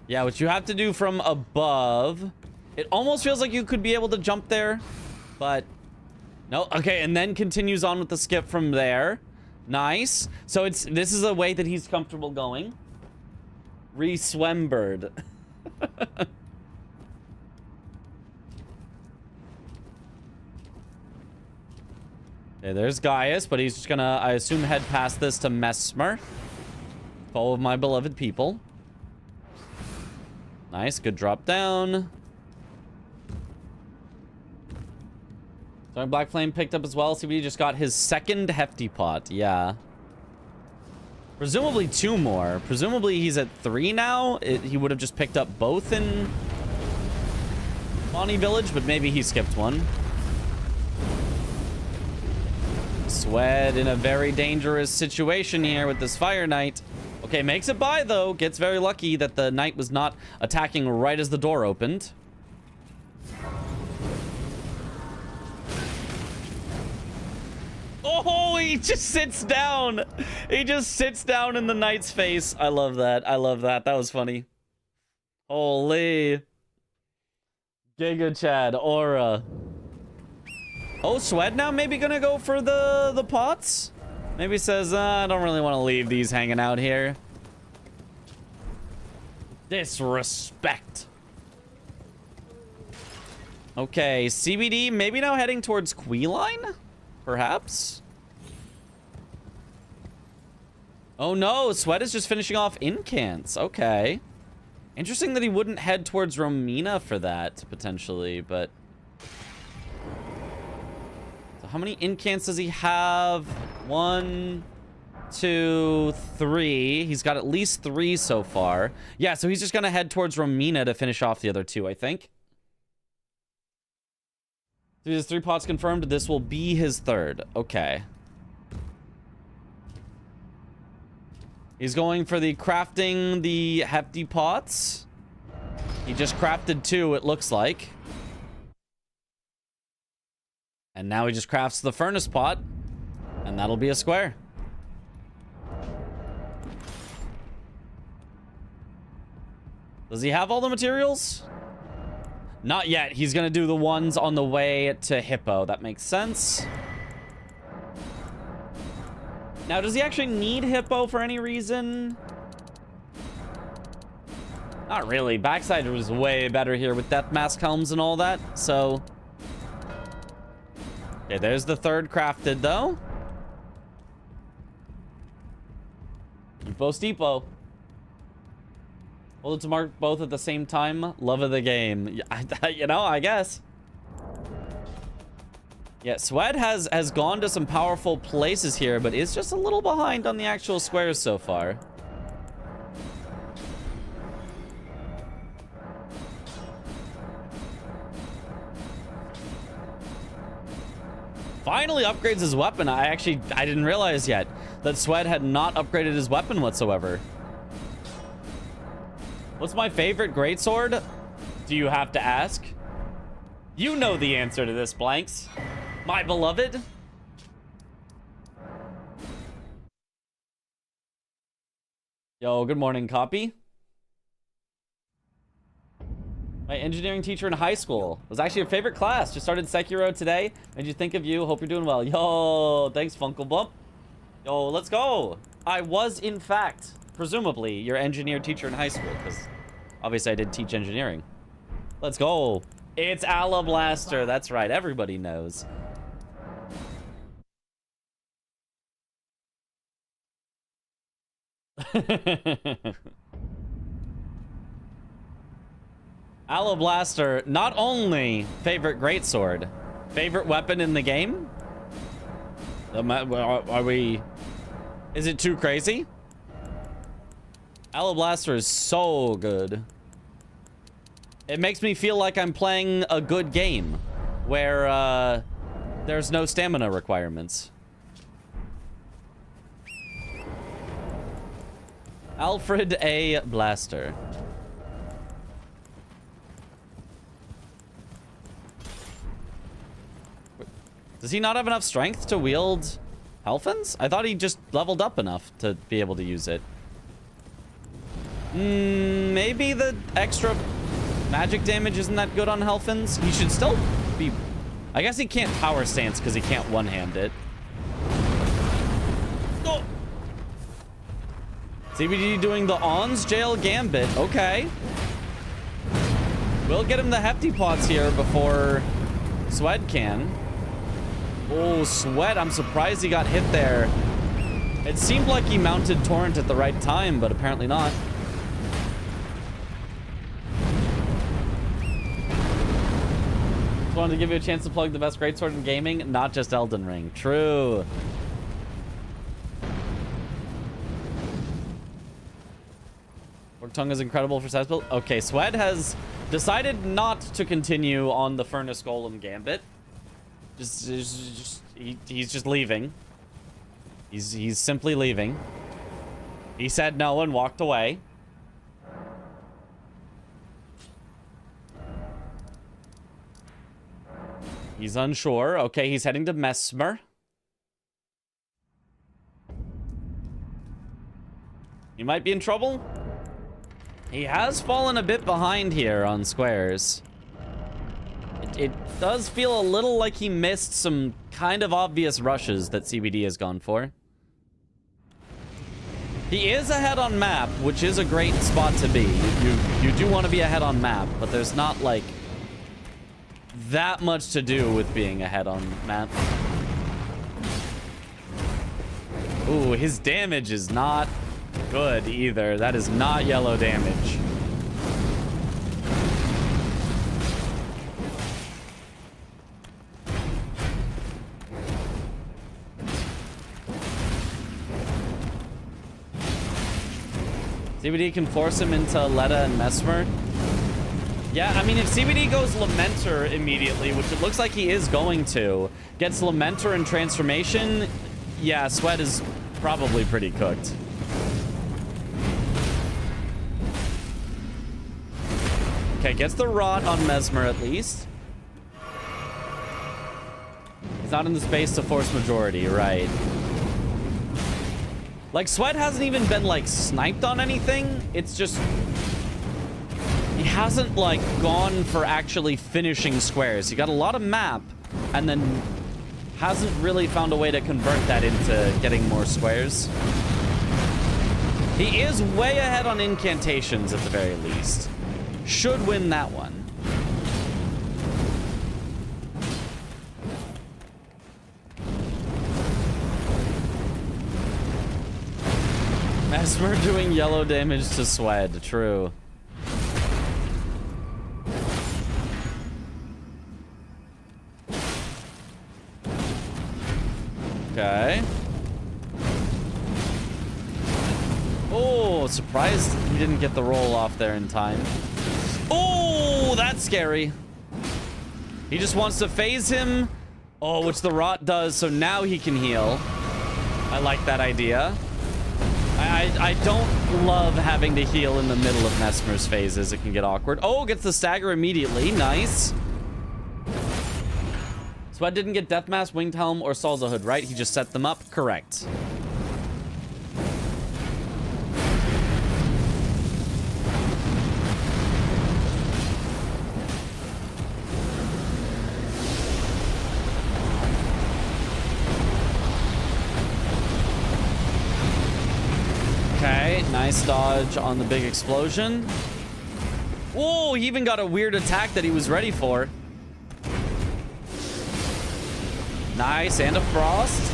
Yeah, what you have to do from above. It almost feels like you could be able to jump there, but no. Okay, and then continues on with the skip from there. Nice. So this is a way that he's comfortable going. Re-Swembird. Okay, there's Gaius, but he's just gonna, I assume, head past this to Mesmer. All of my beloved people. Nice, good drop down. Sorry, Black Flame picked up as well. CBD just got his second hefty pot. Yeah. Presumably 2 more. Presumably he's at 3 now. He would have just picked up both in Bonnie Village, but maybe he skipped one. Swed in a very dangerous situation here with this Fire Knight. Okay, makes it by, though. Gets very lucky that the Knight was not attacking right as the door opened. Oh, he just sits down. He just sits down in the Knight's face. I love that. I love that. That was funny. Holy. Giga Chad, Aura. Oh, Swed now maybe gonna go for the pots? Maybe says, I don't really want to leave these hanging out here. Disrespect. Okay, CBD maybe now heading towards Queeline? Perhaps? Oh no, Swed is just finishing off incants. Okay. Interesting that he wouldn't head towards Romina for that, potentially, but... So how many incants does he have? 1, 2, 3. He's got at least 3 so far. Yeah, so he's just gonna head towards Romina to finish off the other 2, I think. So he has 3 pots confirmed. This will be his 3rd. Okay. He's going for the crafting the hefty pots. He just crafted 2, it looks like. And now he just crafts the furnace pot. And that'll be a square. Does he have all the materials? Not yet. He's gonna do the ones on the way to Hippo. That makes sense. Now, does he actually need Hippo for any reason? Not really. Backside was way better here with Death Mask helms and all that, so... Okay, there's the 3rd crafted, though. Depot Steepo. Hold it to mark both at the same time. Love of the game. You know, I guess. Yeah, Swed has gone to some powerful places here, but is just a little behind on the actual squares so far. Finally upgrades his weapon. I didn't realize yet that Swed had not upgraded his weapon whatsoever. What's my favorite greatsword? Do you have to ask? You know the answer to this, Blanks. My beloved. Yo, good morning, copy. My engineering teacher in high school was actually your favorite class. Just started Sekiro today. Made you think of you. Hope you're doing well. Yo, thanks, Funkle Bump. Yo, let's go. I was, in fact, presumably, your engineer teacher in high school, because obviously I did teach engineering. Let's go. It's Alablaster. That's right. Everybody knows. Alablaster, not only favorite greatsword, favorite weapon in the game? Are we... Is it too crazy? Alablaster is so good. It makes me feel like I'm playing a good game where there's no stamina requirements. Alfred A. Blaster. Does he not have enough strength to wield Helfins? I thought he just leveled up enough to be able to use it. Maybe the extra magic damage isn't that good on Helfins. He should still be... I guess he can't power stance because he can't one-hand it. Oh! CBD doing the Ons Jail Gambit. Okay. We'll get him the hefty pots here before Sweat can. Oh, Sweat. I'm surprised he got hit there. It seemed like he mounted Torrent at the right time, but apparently not. Just wanted to give you a chance to plug the best greatsword in gaming, not just Elden Ring. True. Fork Tongue is incredible for size build. Okay, Sweat has decided not to continue on the Furnace Golem Gambit. He's just leaving. He's simply leaving. He said no and walked away. He's unsure. Okay, he's heading to Mesmer. He might be in trouble. He has fallen a bit behind here on squares. It does feel a little like he missed some kind of obvious rushes that CBD has gone for. He is ahead on map, which is a great spot to be. You do want to be ahead on map, but there's not like that much to do with being ahead on map. Ooh, his damage is not good either. That is not yellow damage. CBD can force him into Letta and Mesmer. Yeah, I mean, if CBD goes Lamenter immediately, which it looks like he is going to, gets Lamenter and Transformation, yeah, Sweat is probably pretty cooked. Okay, gets the Rot on Mesmer at least. He's not in the space to force majority, right? Like, Sweat hasn't even been, like, sniped on anything. It's just... he hasn't, like, gone for actually finishing squares. He got a lot of map, and then hasn't really found a way to convert that into getting more squares. He is way ahead on incantations, at the very least. Should win that one. Mesmer doing yellow damage to Sweat. True. Okay. Oh, surprised he didn't get the roll off there in time. Oh, that's scary. He just wants to phase him. Oh, which the Rot does, so now he can heal. I like that idea. I don't love having to heal in the middle of Mesmer's phases. It can get awkward. Oh, gets the stagger immediately. Nice. Sweat didn't get Deathmask, Winged Helm, or Salza Hood, right? He just set them up? Correct. Okay, nice dodge on the big explosion. Whoa, he even got a weird attack that he was ready for. Nice, and a frost.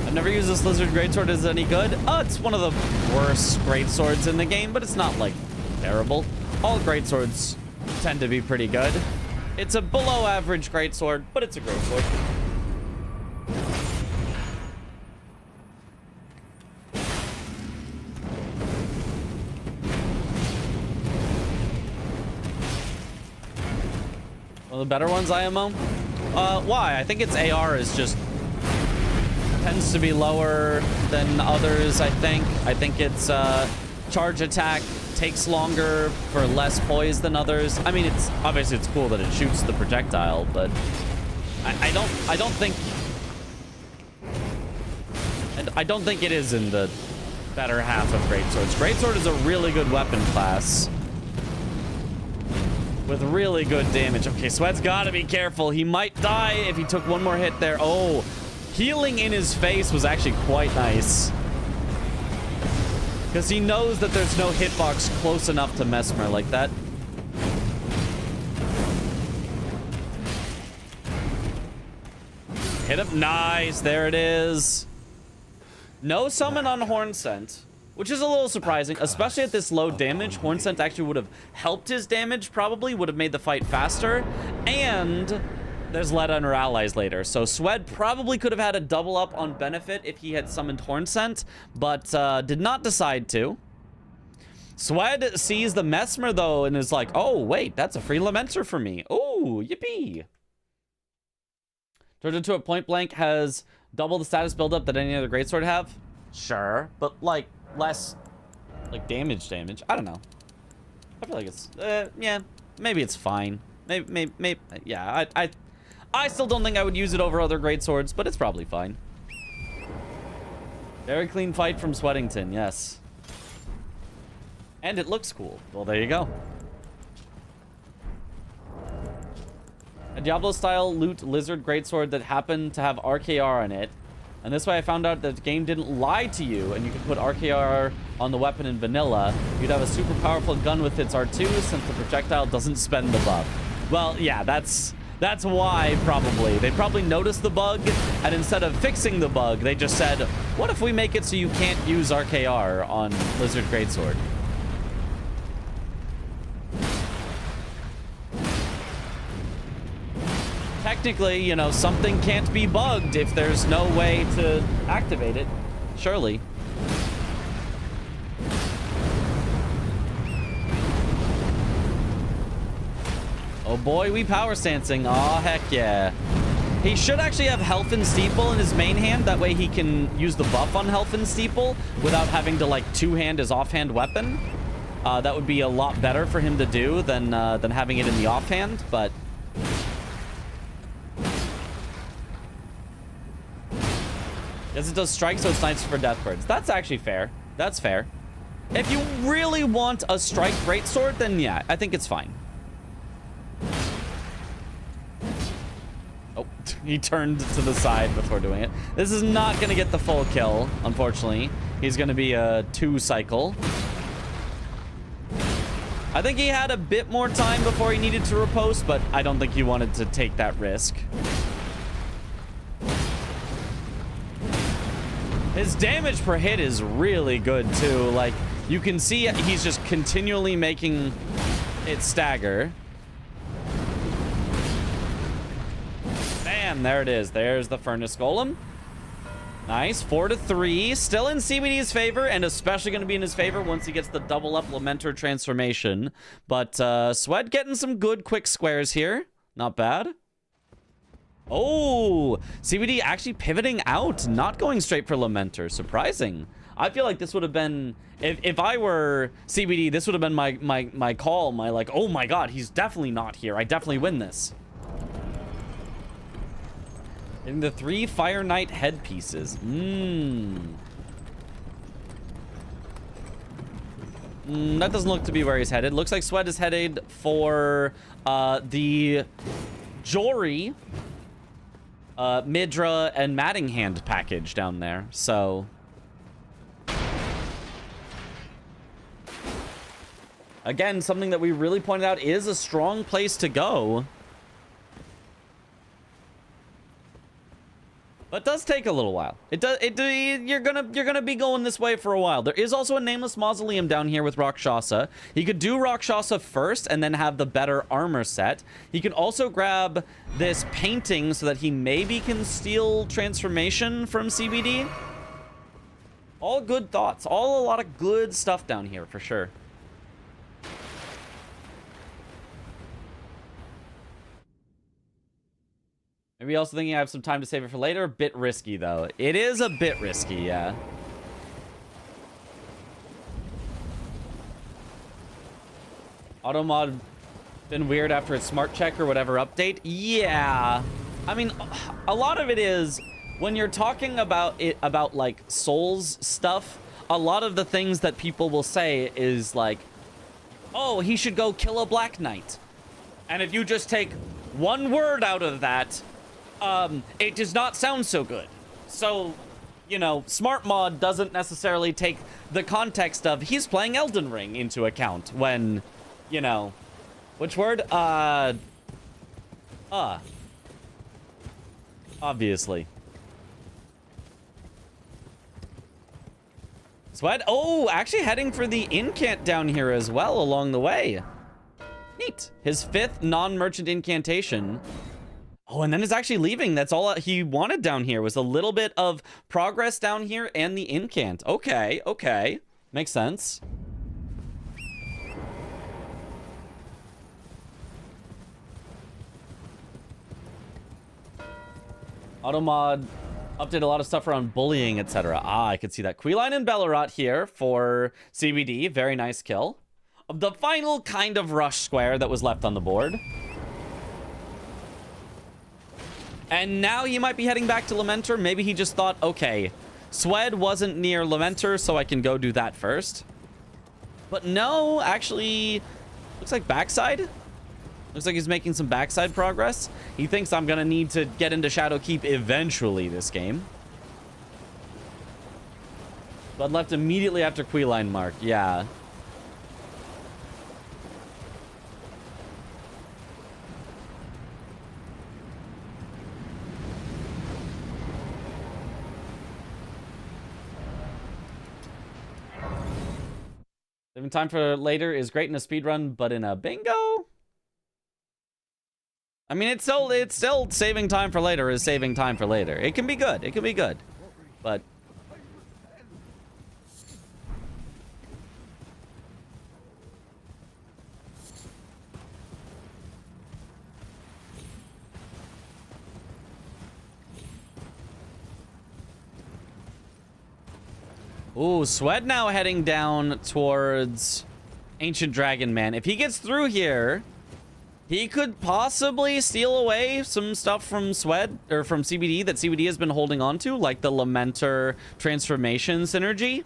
I've never used this lizard greatsword. Is it any good? It's one of the worst greatswords in the game, but it's not, like, terrible. All greatswords tend to be pretty good. It's a below average greatsword, but it's a greatsword. One of the better ones, IMO? Why? I think its AR is just... tends to be lower than others, I think. I think its charge attack takes longer for less poise than others. I mean, it's obviously it's cool that it shoots the projectile, but I don't think... and I don't think it is in the better half of greatswords. Greatsword is a really good weapon class with really good damage. Okay, Sweat's got to be careful. He might die if he took one more hit there. Oh, healing in his face was actually quite nice. Because he knows that there's no hitbox close enough to Mesmer like that. Hit him. Nice. There it is. No summon on Horn Scent, which is a little surprising, especially at this low damage. Horn Scent actually would have helped his damage, probably would have made the fight faster. And there's Letta and her allies later. So Swed probably could have had a double up on benefit if he had summoned Horn Scent, but did not decide to. Swed sees the Mesmer, though, and is like, oh, wait, that's a free Lamenter for me. Oh, yippee. Turned into a point blank has double the status buildup that any other greatsword have? Sure, but, like, less, like, damage. I don't know. I feel like it's, yeah, maybe it's fine. Maybe, yeah, I still don't think I would use it over other greatswords, but it's probably fine. Very clean fight from Sweatington, yes. And it looks cool. Well, there you go. A Diablo-style loot lizard greatsword that happened to have RKR on it. And this way I found out that the game didn't lie to you, and you could put RKR on the weapon in vanilla. You'd have a super powerful gun with its R2, since the projectile doesn't spend the buff. Well, yeah, that's why, probably. They probably noticed the bug, and instead of fixing the bug, they just said, what if we make it so you can't use RKR on Lizard Greatsword? Technically, you know, something can't be bugged if there's no way to activate it. Surely. Oh boy, we power stancing. Aw, heck yeah. He should actually have Health and Steeple in his main hand. That way he can use the buff on Health and Steeple without having to, like, two-hand his offhand weapon. That would be a lot better for him to do than having it in the offhand, but... Yes, it does strike, so it's nice for Deathbirds. That's actually fair. That's fair. If you really want a strike greatsword, then yeah, I think it's fine. Oh, he turned to the side before doing it. This is not going to get the full kill, unfortunately. He's going to be a 2-cycle. I think he had a bit more time before he needed to riposte, but I don't think he wanted to take that risk. His damage per hit is really good, too. Like, you can see he's just continually making it stagger. Bam, there it is. There's the Furnace Golem. Nice, 4-3. Still in CBD's favor, and especially going to be in his favor once he gets the double-up Lamenter transformation. But Swed getting some good quick squares here. Not bad. Oh, CBD actually pivoting out, not going straight for Lamenter. Surprising. I feel like this would have been, if I were CBD, this would have been my call, my like, oh my god, he's definitely not here. I definitely win this. In the 3 Fire Knight headpieces. That doesn't look to be where he's headed. Looks like Swed is headed for the Jory, Midra, and Mattinghand package down there. So again, something that we really pointed out is a strong place to go. But it does take a little while. You're gonna be going this way for a while. There is also a Nameless Mausoleum down here with Rakshasa. He could do Rakshasa first and then have the better armor set. He can also grab this painting so that he maybe can steal transformation from CBD. All good thoughts. All a lot of good stuff down here for sure. Maybe also thinking I have some time to save it for later. A bit risky, though. It is a bit risky, yeah. Automod been weird after its smart check or whatever update. Yeah. I mean, a lot of it is when you're talking about it, about like Souls stuff, a lot of the things that people will say is like, oh, he should go kill a Black Knight. And if you just take one word out of that, it does not sound so good. So, you know, smart mod doesn't necessarily take the context of he's playing Elden Ring into account when, you know, which word? Obviously. Sweat. Oh, actually heading for the incant down here as well along the way. Neat. His 5th non-merchant incantation. Oh, and then is actually leaving. That's all he wanted down here was a little bit of progress down here and the incant. Okay, okay. Makes sense. Automod update a lot of stuff around bullying, etc. Ah, I could see that. Queeline and Bellerot here for CBD. Very nice kill. The final kind of rush square that was left on the board. And now he might be heading back to Lamenter. Maybe he just thought, okay, Swed wasn't near Lamenter, so I can go do that first. But no, actually, looks like backside. Looks like he's making some backside progress. He thinks I'm going to need to get into Shadowkeep eventually this game. But left immediately after Queeline mark. Yeah. Saving time for later is great in a speedrun, but in a bingo? I mean, it's still saving time for later is saving time for later. It can be good. It can be good. But ooh, Swed now heading down towards Ancient Dragon Man. If he gets through here, he could possibly steal away some stuff from Swed, or from CBD that CBD has been holding on to, like the Lamenter transformation synergy.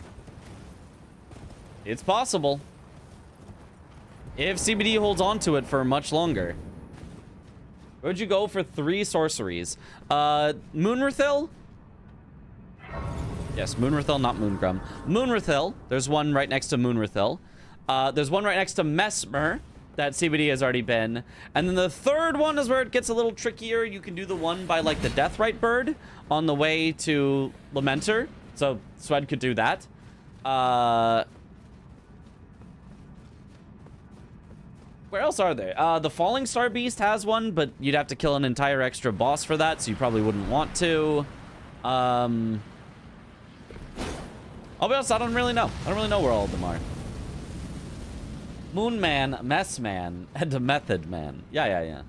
It's possible. If CBD holds on to it for much longer. Where'd you go for 3 sorceries? Moonrathil? Yes, Moonrathil, not Moongrum. Moonrathil. There's one right next to Moonrathil. There's one right next to Mesmer that CBD has already been. And then the third one is where it gets a little trickier. You can do the one by, like, the Deathrite Bird on the way to Lamenter. So Swed could do that. Where else are there? The Falling Star Beast has one, but you'd have to kill an entire extra boss for that, so you probably wouldn't want to. I'll be honest, I don't really know. I don't really know where all of them are. Moon Man, Mess Man, and a Method Man. Yeah.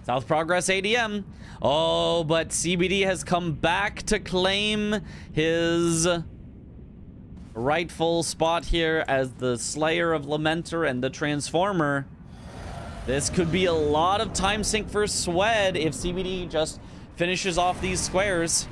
South Progress ADM. Oh, but CBD has come back to claim his rightful spot here as the Slayer of Lamenter and the Transformer. This could be a lot of time sink for Swed if CBD just finishes off these squares.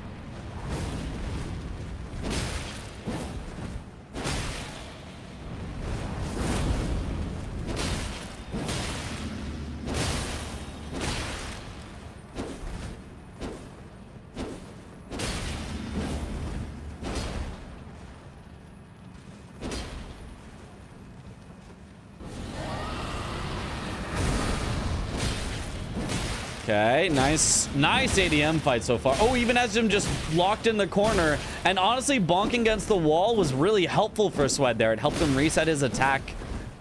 Okay, nice ADM fight so far. Oh, even has him just locked in the corner. And honestly, bonking against the wall was really helpful for Swed there. It helped him reset his attack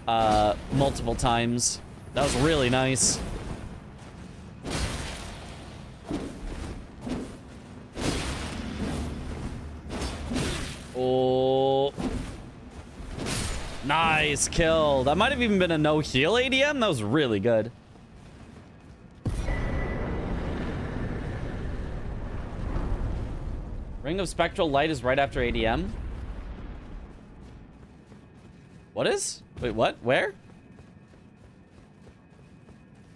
multiple times. That was really nice. Oh. Nice kill. That might have even been a no heal ADM. That was really good. Ring of Spectral Light is right after ADM. What is? Wait, what? Where?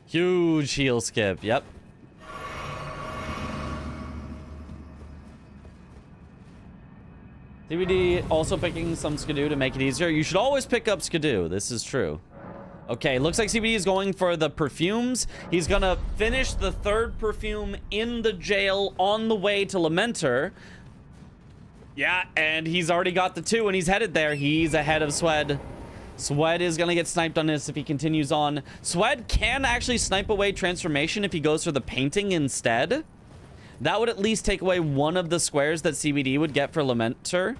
Huge heal skip. Yep. CBD also picking some Skidoo to make it easier. You should always pick up Skidoo. This is true. Okay, looks like CBD is going for the perfumes. He's gonna finish the 3rd perfume in the jail on the way to Lamenter. Yeah, and he's already got the 2, and he's headed there. He's ahead of Swed. Swed is going to get sniped on this if he continues on. Swed can actually snipe away Transformation if he goes for the painting instead. That would at least take away one of the squares that CBD would get for Lamenter.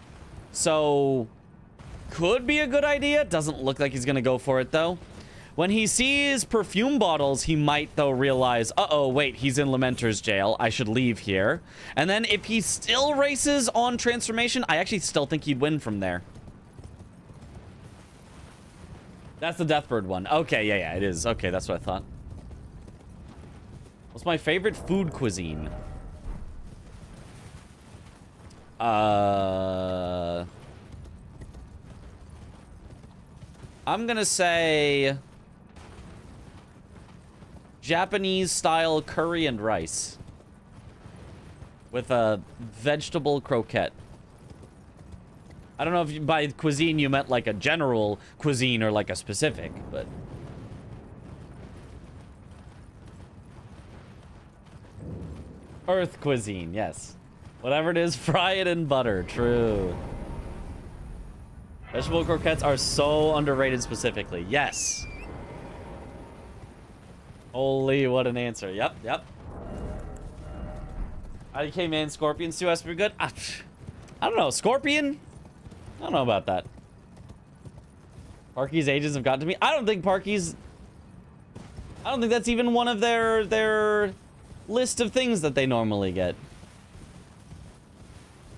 So, could be a good idea. Doesn't look like he's going to go for it, though. When he sees perfume bottles, he might, though, realize, uh-oh, wait, he's in Lamenter's jail. I should leave here. And then if he still races on Transformation, I actually still think he'd win from there. That's the Deathbird one. Okay, yeah, it is. Okay, that's what I thought. What's my favorite food cuisine? I'm gonna say Japanese style curry and rice with a vegetable croquette. I don't know if by cuisine you meant like a general cuisine or like a specific, but Earth cuisine, yes. Whatever it is, fry it in butter. True. Vegetable croquettes are so underrated specifically. Yes. Holy, what an answer. Yep. IDK man, Scorpion stew has to be good. I don't know. Scorpion? I don't know about that. Parky's agents have gotten to me. I don't think that's even one of their list of things that they normally get.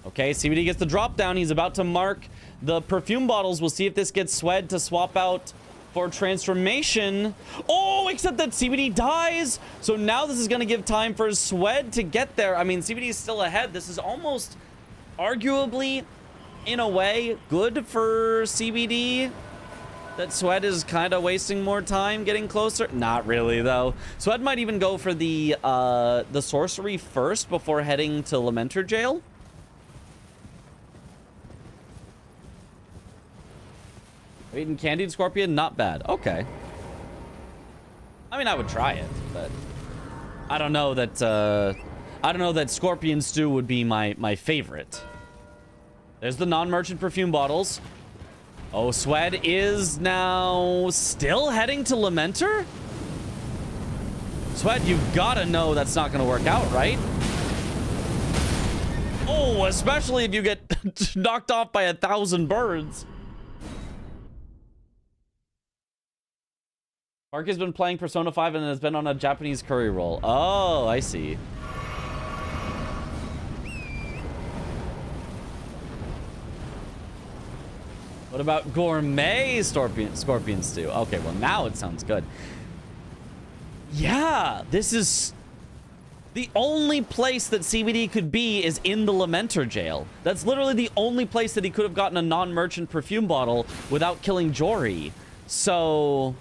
Okay, CBD gets the drop down. He's about to mark the perfume bottles. We'll see if this gets Swed to swap out for Transformation. Oh, except that CBD dies. So now this is going to give time for Swed to get there. I mean, CBD is still ahead. This is almost arguably, in a way, good for CBD. That Swed is kind of wasting more time getting closer. Not really, though. Swed might even go for the sorcery first before heading to Lamenter jail. Eating candied scorpion, not bad. Okay. I mean, I would try it, but I don't know that scorpion stew would be my favorite. There's the non-merchant perfume bottles. Oh, Swed is now still heading to Lamenter? Swed, you've got to know that's not going to work out, right? Oh, especially if you get knocked off by 1,000 birds. Mark has been playing Persona 5 and has been on a Japanese curry roll. Oh, I see. What about gourmet scorpion stew? Okay, well, now it sounds good. Yeah, this is... The only place that CBD could be is in the Lamenter jail. That's literally the only place that he could have gotten a non-merchant perfume bottle without killing Jory. So...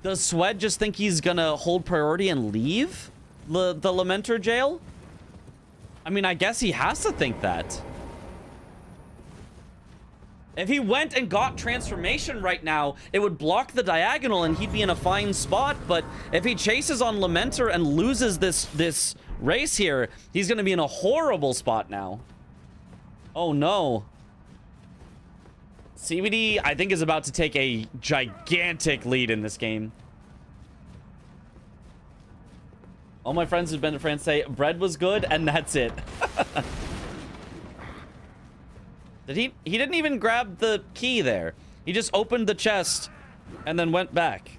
Does Swed just think he's gonna hold priority and leave the Lamenter jail? I mean, I guess he has to think that. If he went and got Transformation right now, it would block the diagonal and he'd be in a fine spot. But if he chases on Lamenter and loses this race here, he's gonna be in a horrible spot now. Oh no. CBD, I think, is about to take a gigantic lead in this game. All my friends who've been to France say bread was good, and that's it. He didn't even grab the key there. He just opened the chest and then went back.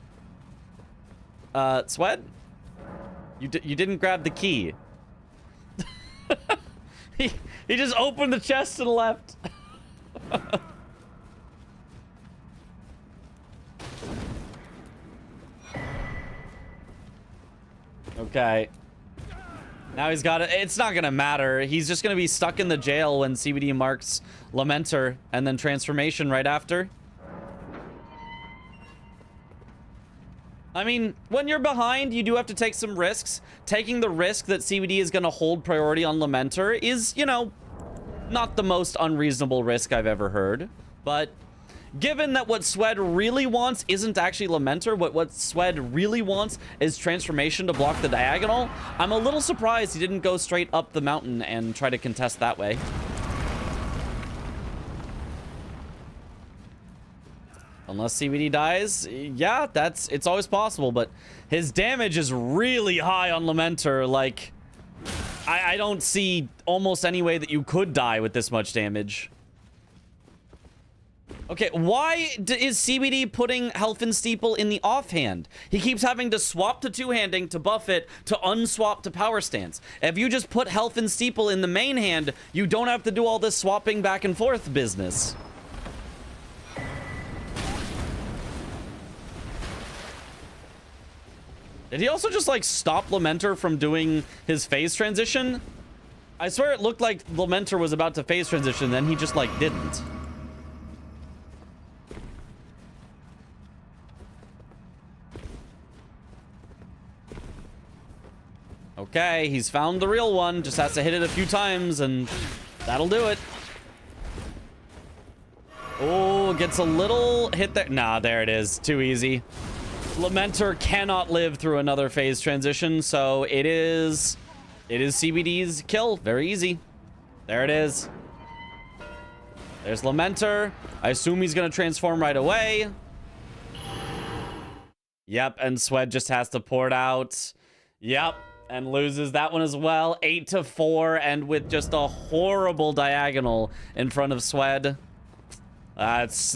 Swed? You didn't grab the key. he just opened the chest and left. Okay. Now he's got it. It's not gonna matter. He's just gonna be stuck in the jail when CBD marks Lamenter and then Transformation right after. I mean, when you're behind, you do have to take some risks. Taking the risk that CBD is gonna hold priority on Lamenter is, you know, not the most unreasonable risk I've ever heard. But given that what Swed really wants isn't actually Lamenter, what Swed really wants is Transformation to block the diagonal, I'm a little surprised he didn't go straight up the mountain and try to contest that way. Unless CBD dies, yeah, it's always possible, but his damage is really high on Lamenter. Like, I don't see almost any way that you could die with this much damage. Okay, why is CBD putting Helfensteeple in the offhand? He keeps having to swap to two-handing to buff it, to unswap to power stance. If you just put Helfensteeple in the main hand, you don't have to do all this swapping back and forth business. Did he also just, like, stop Lamenter from doing his phase transition? I swear it looked like Lamenter was about to phase transition, then he just, like, didn't. Okay, he's found the real one. Just has to hit it a few times, and that'll do it. Oh, gets a little hit there. Nah, there it is. Too easy. Lamenter cannot live through another phase transition, so it is CBD's kill. Very easy. There it is. There's Lamenter. I assume he's going to transform right away. Yep, and Swed just has to pour it out. Yep, and loses that one as well. 8-4, and with just a horrible diagonal in front of Swed. That's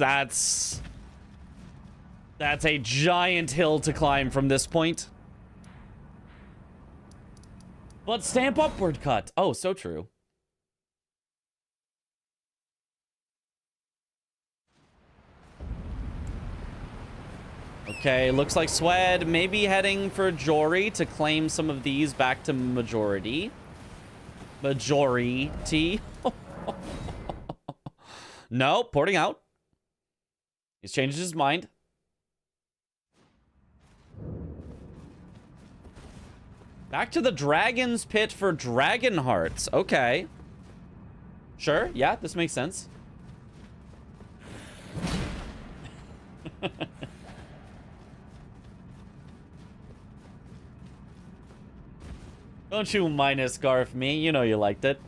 a giant hill to climb from this point. But stamp upward cut. Oh, so true. Okay, looks like Swed may be heading for Jory to claim some of these back to majority. Majority. No, porting out. He's changed his mind. Back to the Dragon's Pit for Dragon Hearts. Okay. Sure, yeah, this makes sense. Don't you minus Garf me. You know you liked it.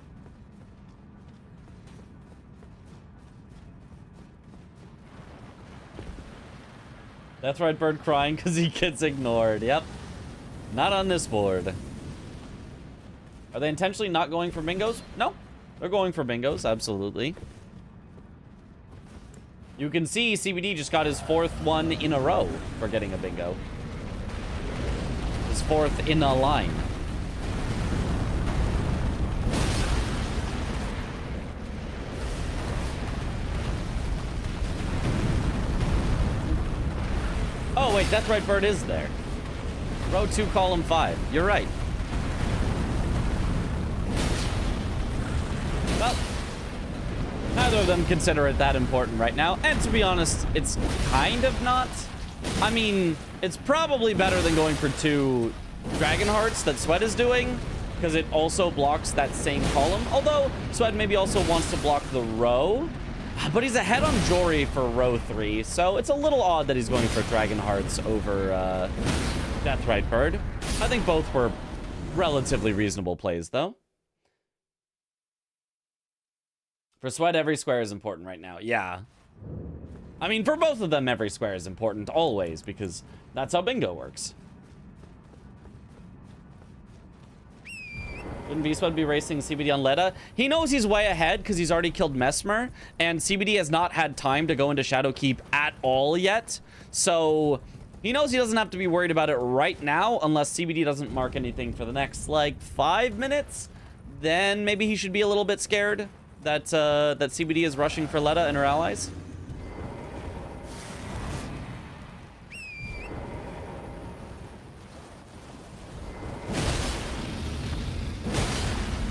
Death Right Bird crying because he gets ignored. Yep. Not on this board. Are they intentionally not going for bingos? No. They're going for bingos, absolutely. You can see CBD just got his 4th one in a row for getting a bingo. His 4th in a line. Oh, wait, Death Right Bird is there. Row 2, column 5. You're right. Well, neither of them consider it that important right now. And to be honest, it's kind of not. I mean, it's probably better than going for 2 Dragon Hearts that Sweat is doing, because it also blocks that same column. Although, Sweat maybe also wants to block the row. But he's ahead on Jory for row 3, so it's a little odd that he's going for Dragon Hearts over Death Right Bird. I think both were relatively reasonable plays, though. For Sweat, every square is important right now. Yeah. I mean, for both of them, every square is important, always, because that's how bingo works. Wouldn't V-Spud be racing CBD on Leda? He knows he's way ahead because he's already killed Mesmer, and CBD has not had time to go into Shadowkeep at all yet. So he knows he doesn't have to be worried about it right now unless CBD doesn't mark anything for the next, like, 5 minutes. Then maybe he should be a little bit scared that, that CBD is rushing for Leda and her allies.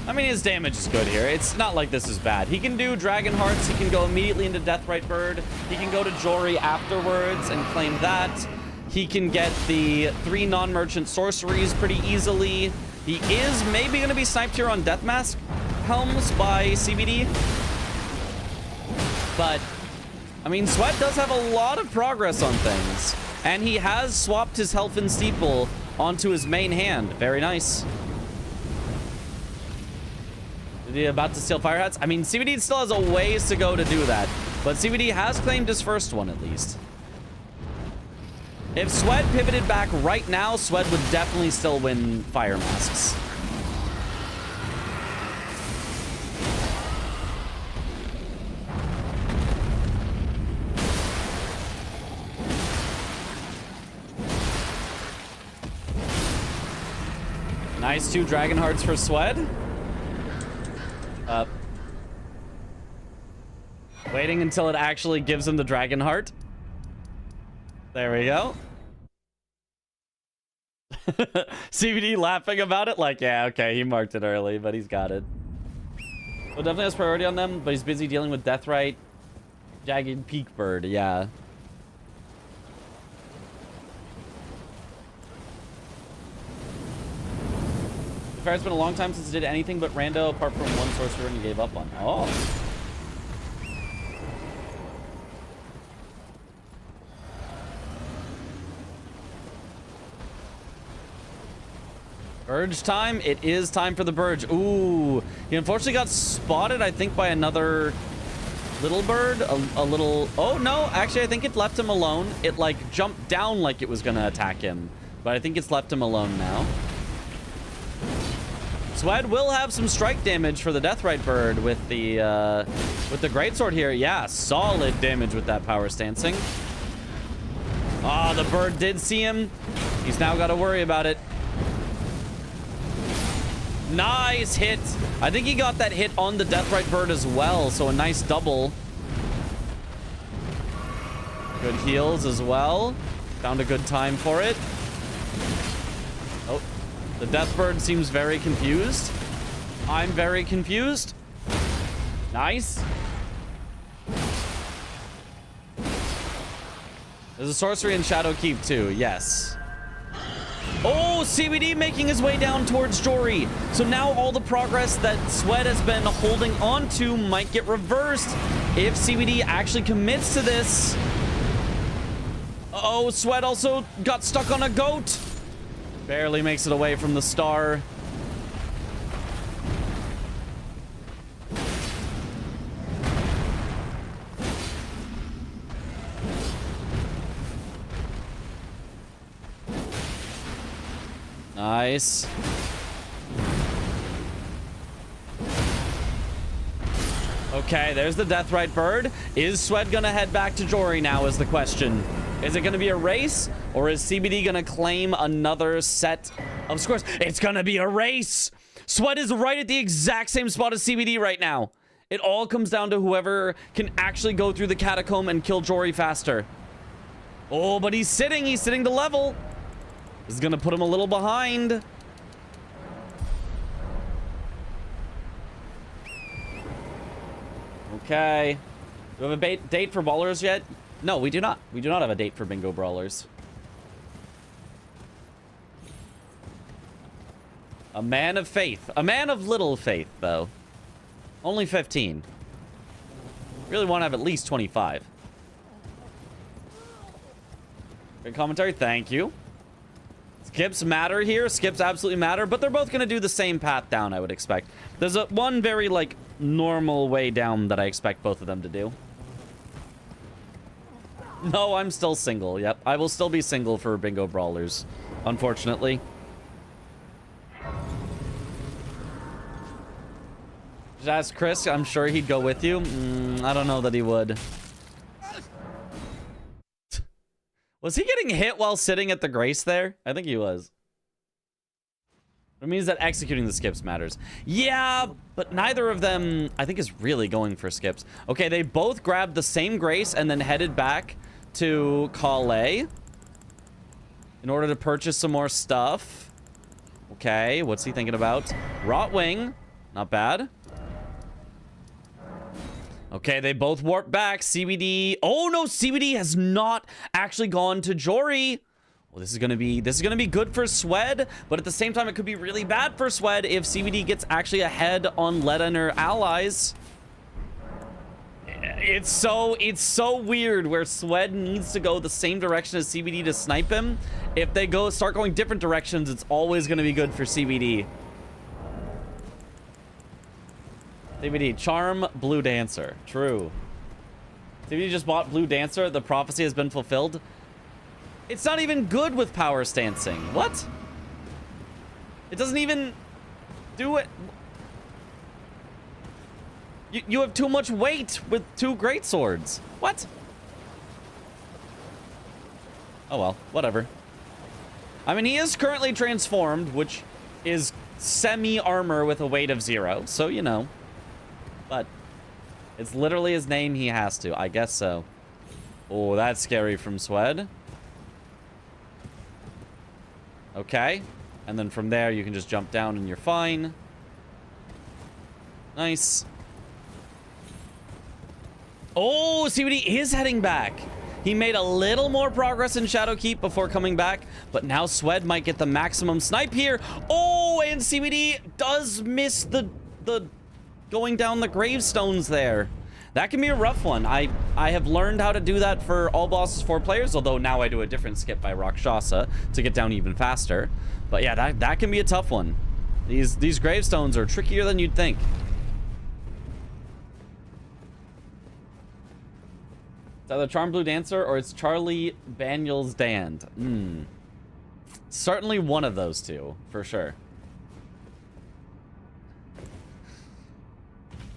I mean, his damage is good here. It's not like this is bad. He can do Dragon Hearts. He can go immediately into Death Right Bird. He can go to Jory afterwards and claim that. He can get the 3 non-merchant sorceries pretty easily. He is maybe going to be sniped here on Death Mask Helms by CBD. But, I mean, Sweat does have a lot of progress on things. And he has swapped his Helfensteeple onto his main hand. Very nice. About to steal Fire Hats? I mean, CBD still has a ways to go to do that, but CBD has claimed his first one at least. If Swed pivoted back right now, Swed would definitely still win Fire Masks. Nice 2 Dragon Hearts for Swed. Waiting until it actually gives him the Dragon Heart. There we go. CBD laughing about it like, yeah, okay, he marked it early, but he's got it. Well, definitely has priority on them, but he's busy dealing with Deathrite, Jagged Peak Bird, yeah. It's been a long time since he did anything but rando apart from one sorcerer and he gave up on. Oh. Burge time. It is time for the Burge. Ooh. He unfortunately got spotted, I think, by another little bird. A little... Oh, no. Actually, I think it left him alone. It, like, jumped down like it was going to attack him. But I think it's left him alone now. Swed will have some strike damage for the Deathrite Bird with the Greatsword here. Yeah, solid damage with that power stancing. Ah, the bird did see him. He's now got to worry about it. Nice hit. I think he got that hit on the Deathrite Bird as well, so a nice double. Good heals as well. Found a good time for it. Oh. The Deathbird seems very confused. I'm very confused. Nice. There's a sorcery in Shadow Keep too, yes. Oh, CBD making his way down towards Jory. So now all the progress that Swed has been holding on to might get reversed if CBD actually commits to this. Oh, Swed also got stuck on a goat. Barely makes it away from the star. Nice. Okay, there's the Deathrite Bird. Is Swed gonna head back to Jory now is the question. Is it gonna be a race, or is CBD gonna claim another set of scores? It's gonna be a race! Swed is right at the exact same spot as CBD right now. It all comes down to whoever can actually go through the catacomb and kill Jory faster. Oh, but he's sitting to level. This is gonna put him a little behind. Okay. Do we have a date for Brawlers yet? No, we do not. We do not have a date for Bingo Brawlers. A man of faith. A man of little faith, though. Only 15. Really want to have at least 25. Good commentary. Thank you. Skips matter here. Skips absolutely matter, but they're both going to do the same path down, I would expect. There's one very, like, normal way down that I expect both of them to do. No, I'm still single. Yep, I will still be single for Bingo Brawlers, unfortunately. Just ask Chris. I'm sure he'd go with you. I don't know that he would. Was he getting hit while sitting at the Grace there? I think he was. It means that executing the skips matters. Yeah, but neither of them, I think, is really going for skips. Okay, they both grabbed the same Grace and then headed back to Calais in order to purchase some more stuff. Okay, what's he thinking about? Rotwing, not bad. Okay, they both warped back. CBD. Oh no, CBD has not actually gone to Jory. Well, this is gonna be good for Swed, but at the same time, it could be really bad for Swed if CBD gets actually ahead on Leda and her allies. It's so weird where Swed needs to go the same direction as CBD to snipe him. If they start going different directions, it's always gonna be good for CBD. CBD, Charm, Blue Dancer. True. CBD just bought Blue Dancer. The prophecy has been fulfilled. It's not even good with power stancing. What? It doesn't even do it. You have too much weight with 2 great swords. What? Oh well, whatever. I mean, he is currently transformed, which is semi-armor with a weight of 0, so you know. But it's literally his name, he has to. I guess so. Oh, that's scary from Swed. Okay. And then from there, you can just jump down and you're fine. Nice. Oh, CBD is heading back. He made a little more progress in Shadowkeep before coming back, but now Swed might get the maximum snipe here. Oh, and CBD does miss the going down the gravestones there. That can be a rough one. I have learned how to do that for all bosses 4 players, although now I do a different skip by Rakshasa to get down even faster. But yeah, that can be a tough one. These gravestones are trickier than you'd think. It's either Charm Blue Dancer or it's Charlie Baniel's Dand. Certainly one of those two, for sure.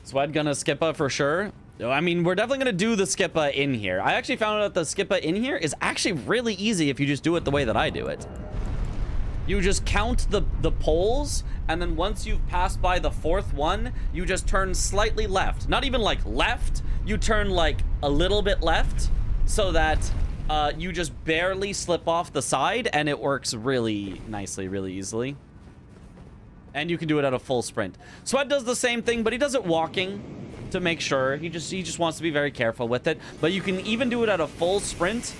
Swed gonna skippa for sure. I mean, we're definitely gonna do the skippa in here. I actually found out the skippa in here is actually really easy if you just do it the way that I do it. You just count the poles, and then once you've passed by the 4th one, you just turn slightly left. Not even like left, you turn like a little bit left, so that you just barely slip off the side, and it works really nicely, really easily. And you can do it at a full sprint. Swed does the same thing, but he does it walking to make sure. He just wants to be very careful with it. But you can even do it at a full sprint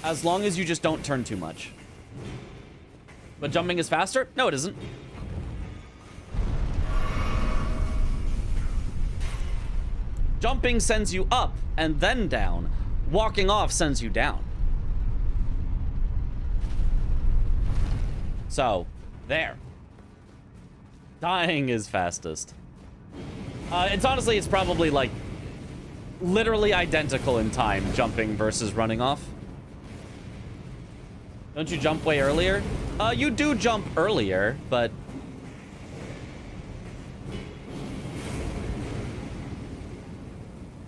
as long as you just don't turn too much. But jumping is faster? No, it isn't. Jumping sends you up and then down. Walking off sends you down. So, there. Dying is fastest. It's probably like literally identical in time, jumping versus running off. Don't you jump way earlier? You do jump earlier, but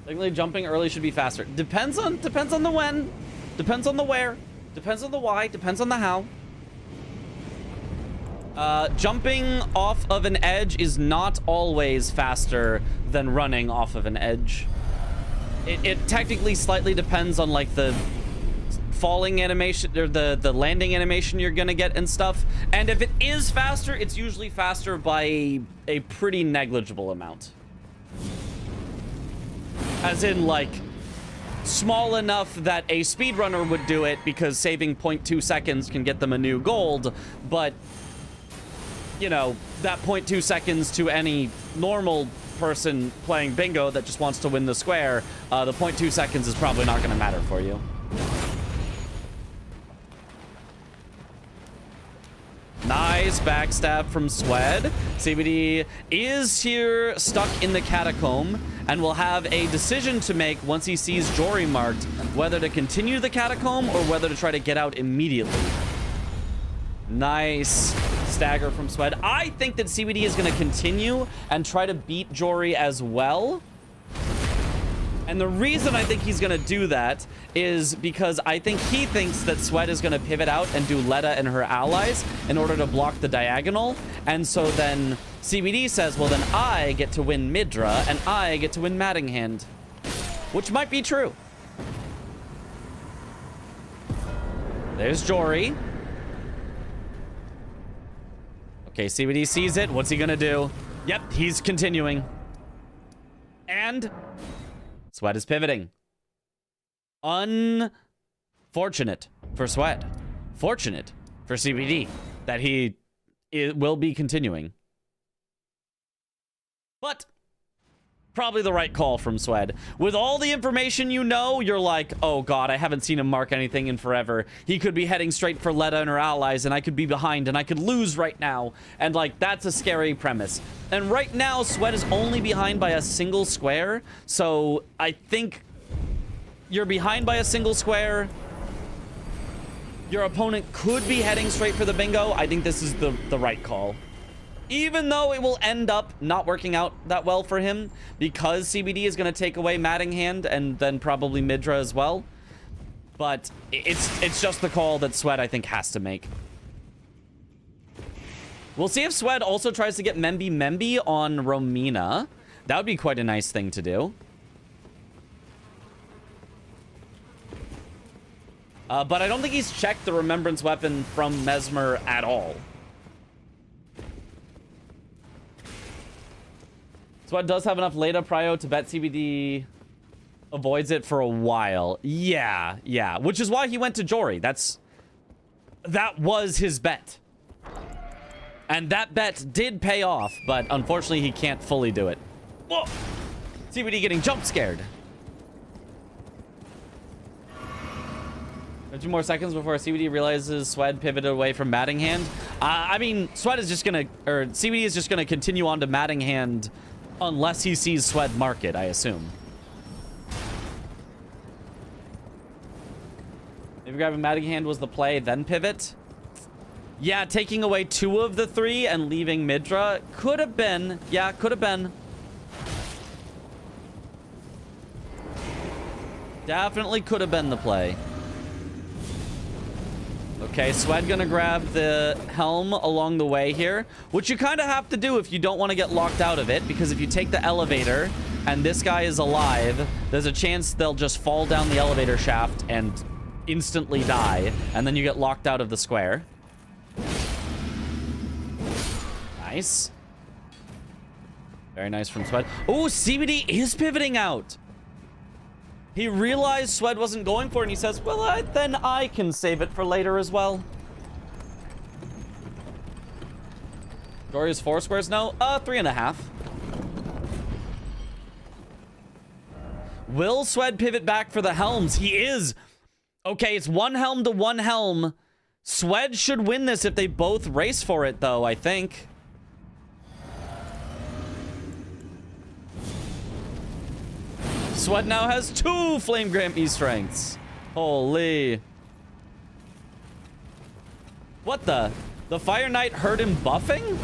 technically jumping early should be faster. Depends on the when, depends on the where, depends on the why, depends on the how. Jumping off of an edge is not always faster than running off of an edge. It technically slightly depends on like the falling animation or the landing animation you're gonna get and stuff. And if it is faster, it's usually faster by a pretty negligible amount. As in like small enough that a speedrunner would do it because saving 0.2 seconds can get them a new gold, but you know, that 0.2 seconds to any normal person playing bingo that just wants to win the square, the 0.2 seconds is probably not going to matter for you. Nice backstab from Swed. CBD is here stuck in the catacomb and will have a decision to make once he sees Jory marked, whether to continue the catacomb or whether to try to get out immediately. Nice stagger from Swed. I think that CBD is going to continue and try to beat Jory as well. And the reason I think he's going to do that is because I think he thinks that Swed is going to pivot out and do Letta and her allies in order to block the diagonal. And so then CBD says, well, then I get to win Midra and I get to win Mattinghand, which might be true. There's Jory. Okay, CBD sees it. What's he gonna do? Yep, he's continuing. And Swed is pivoting. Unfortunate for Swed. Fortunate for CBD that he will be continuing. But probably the right call from Swed. With all the information you know, you're like, oh god, I haven't seen him mark anything in forever. He could be heading straight for Letta and her allies, and I could be behind, and I could lose right now. And, like, that's a scary premise. And right now, Swed is only behind by a single square, so I think you're behind by a single square. your opponent could be heading straight for the bingo, I think this is the right call. Even though it will end up not working out that well for him, because CBD is going to take away Matting Hand and then probably Midra as well. But it's just the call that Sweat, I think, has to make. We'll see if Sweat also tries to get Memby on Romina. That would be quite a nice thing to do. But I don't think he's checked the Remembrance Weapon from Mesmer at all. Sweat does have enough Leda Prio to bet CBD avoids it for a while. Yeah. Which is why he went to Jory. That was his bet. And that bet did pay off, but unfortunately he can't fully do it. Whoa! CBD getting jump scared. 2 more seconds before CBD realizes Swed pivoted away from Matting Hand. I mean, Swed is just gonna, or CBD is just gonna continue on to Matting Hand unless he sees Swed mark it, I assume. Maybe grabbing Matting Hand was the play, then pivot. Yeah, taking away 2 of the 3 and leaving Midra could have been. Yeah, could have been. Definitely could have been the play. Okay, Swed gonna grab the helm along the way here, which you kind of have to do if you don't want to get locked out of it, because if you take the elevator and this guy is alive, there's a chance they'll just fall down the elevator shaft and instantly die, and then you get locked out of the square. Nice. Very nice from Swed. Oh, CBD is pivoting out. He realized Swed wasn't going for it, and he says, well, then I can save it for later as well. Jory is 4 squares now? 3.5. Will Swed pivot back for the helms? He is. Okay, it's 1 helm to 1 helm. Swed should win this if they both race for it, though, I think. Swed now has 2 Flame Grant E strengths. Holy. What the? The Fire Knight heard him buffing?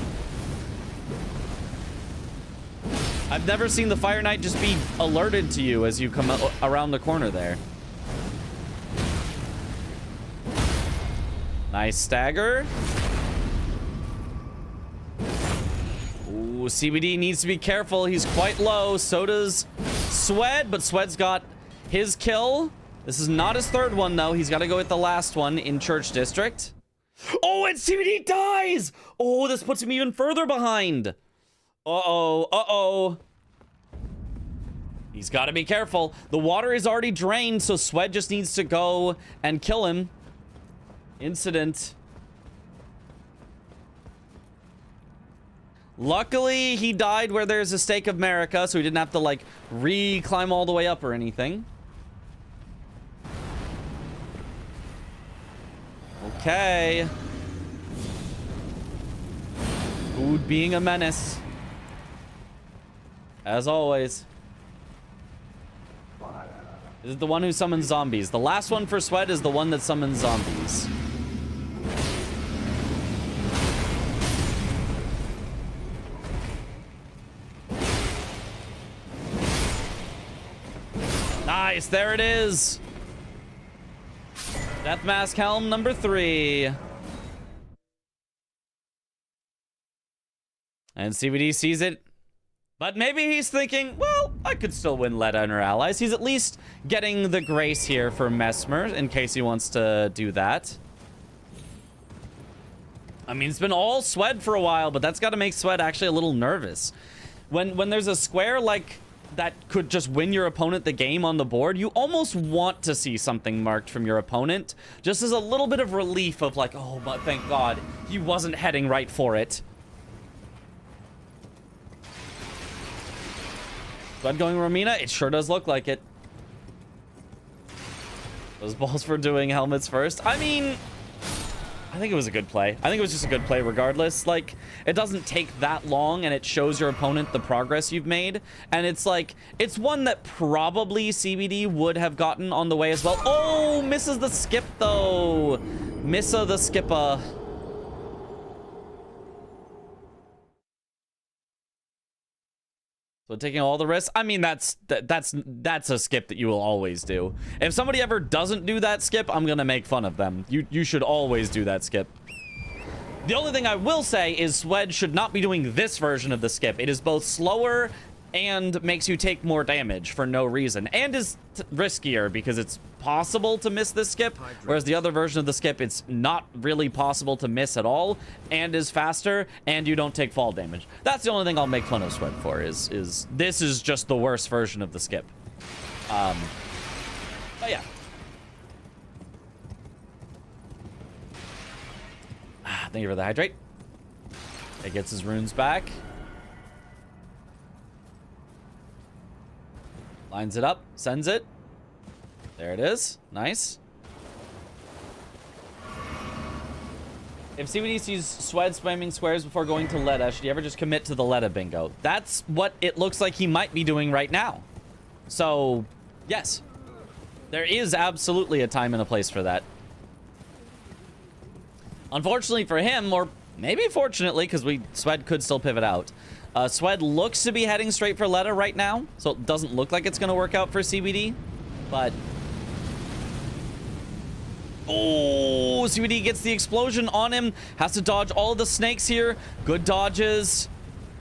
I've never seen the Fire Knight just be alerted to you as you come around the corner there. Nice stagger. Ooh, CBD needs to be careful. He's quite low. So does Swed, but Swed's got his kill. This is not his 3rd one, though. He's got to go with the last one in Church District. Oh, and CBD dies! Oh, this puts him even further behind. Uh-oh. He's got to be careful. The water is already drained, so Swed just needs to go and kill him. Incident. Luckily, he died where there's a Stake of Marika, so he didn't have to, like, re-climb all the way up or anything. Okay. Food being a menace. As always. This is the one who summons zombies. The last one for Swed is the one that summons zombies. Nice, there it is. Death Mask Helm number 3. And CBD sees it. But maybe he's thinking, well, I could still win Leda and her allies. He's at least getting the grace here for Mesmer in case he wants to do that. I mean, it's been all Swed for a while, but that's got to make Swed actually a little nervous. When there's a square like that could just win your opponent the game on the board, you almost want to see something marked from your opponent, just as a little bit of relief of like, oh, but thank God he wasn't heading right for it. Swed going Romina? It sure does look like it. Those balls for doing helmets first. I mean, I think it was a good play. I think it was just a good play regardless. Like, it doesn't take that long, and it shows your opponent the progress you've made. And it's like, it's one that probably CBD would have gotten on the way as well. Oh, misses the skip, though. Missa the skipper. So taking all the risks, I mean, that's a skip that you will always do. If somebody ever doesn't do that skip, I'm gonna make fun of them. You should always do that skip. The only thing I will say is Swed should not be doing this version of the skip. It is both slower and makes you take more damage for no reason, and is riskier because it's possible to miss this skip, whereas the other version of the skip, it's not really possible to miss at all, and is faster, and you don't take fall damage. That's the only thing I'll make fun of Swed for, is this is just the worst version of the skip. But yeah. Thank you for the hydrate. It gets his runes back. Lines it up, sends it. There it is. Nice. If CBD sees Swed spamming squares before going to Letta, should he ever just commit to the Letta bingo? That's what it looks like he might be doing right now. So, yes. There is absolutely a time and a place for that. Unfortunately for him, or maybe fortunately, because Swed could still pivot out. Swed looks to be heading straight for Letta right now, so it doesn't look like it's going to work out for CBD, but... Oh, CBD gets the explosion on him, has to dodge all of the snakes here. Good dodges.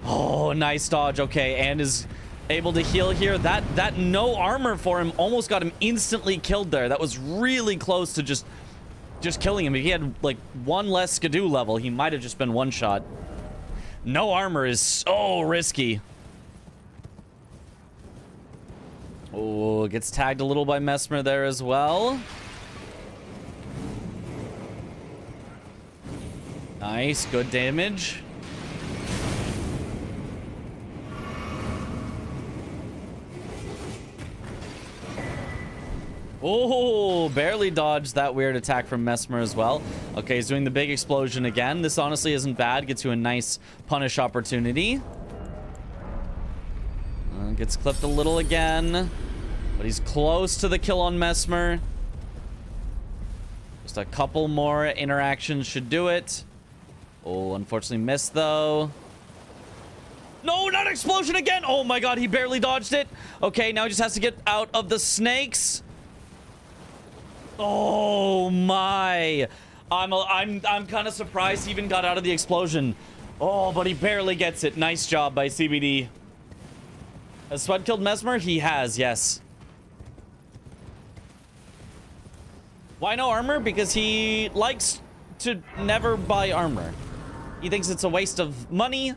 Oh, nice dodge. Okay, and is able to heal here. That no armor for him almost got him instantly killed there. That was really close to just killing him. If he had like one less Skidoo level, he might have just been one shot. No armor is so risky. Oh, gets tagged a little by Mesmer there as well. Nice, good damage. Oh, barely dodged that weird attack from Mesmer as well. Okay, he's doing the big explosion again. This honestly isn't bad. Gets you a nice punish opportunity. Gets clipped a little again. But he's close to the kill on Mesmer. Just a couple more interactions should do it. Oh, unfortunately missed though. No, not explosion again. Oh my god, he barely dodged it. Okay, now he just has to get out of the snakes. Oh my. I'm kind of surprised he even got out of the explosion. Oh, but he barely gets it. Nice job by CBD. Has Swed killed Mesmer? He has, yes. Why no armor? Because he likes to never buy armor. He thinks it's a waste of money.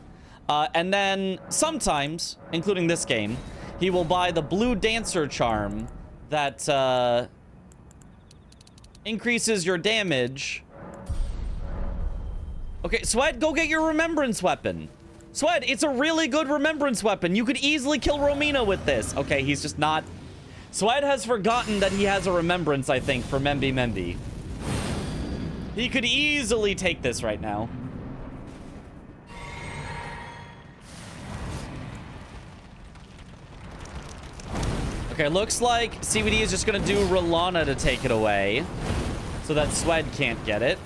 And then sometimes, including this game, he will buy the blue dancer charm that increases your damage. Okay, Swed, go get your remembrance weapon. Swed, it's a really good remembrance weapon. You could easily kill Romina with this. Okay, he's just not... Swed has forgotten that he has a remembrance, I think, for Memby Memby. He could easily take this right now. Okay, looks like CBD is just gonna do Rolana to take it away, so that Swed can't get it.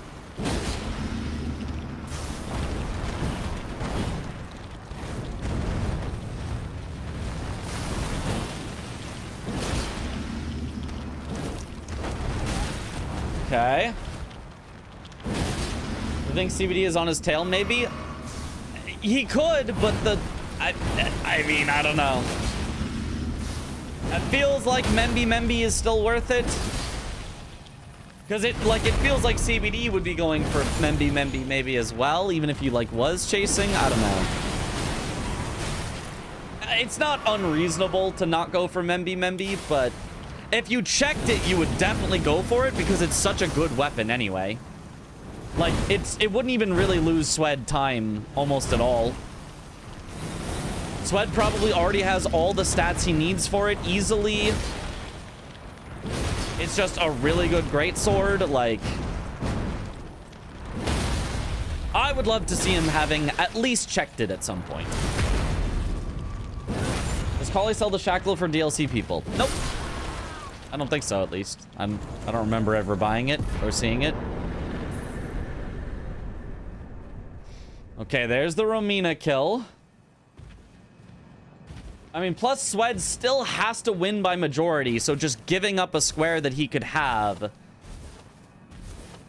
Okay. I think CBD is on his tail, maybe? He could, but I mean, I don't know. It feels like Memby Memby is still worth it. Because it feels like CBD would be going for Memby Memby maybe as well, even if he was chasing. I don't know. It's not unreasonable to not go for Memby Memby, but if you checked it, you would definitely go for it because it's such a good weapon anyway. Like, it wouldn't even really lose Swed time almost at all. Swed probably already has all the stats he needs for it easily. It's just a really good greatsword. Like, I would love to see him having at least checked it at some point. Does Kali sell the shackle for DLC people? Nope. I don't think so, at least. I don't remember ever buying it or seeing it. Okay, there's the Romina kill. I mean, plus Swed still has to win by majority, so just giving up a square that he could have,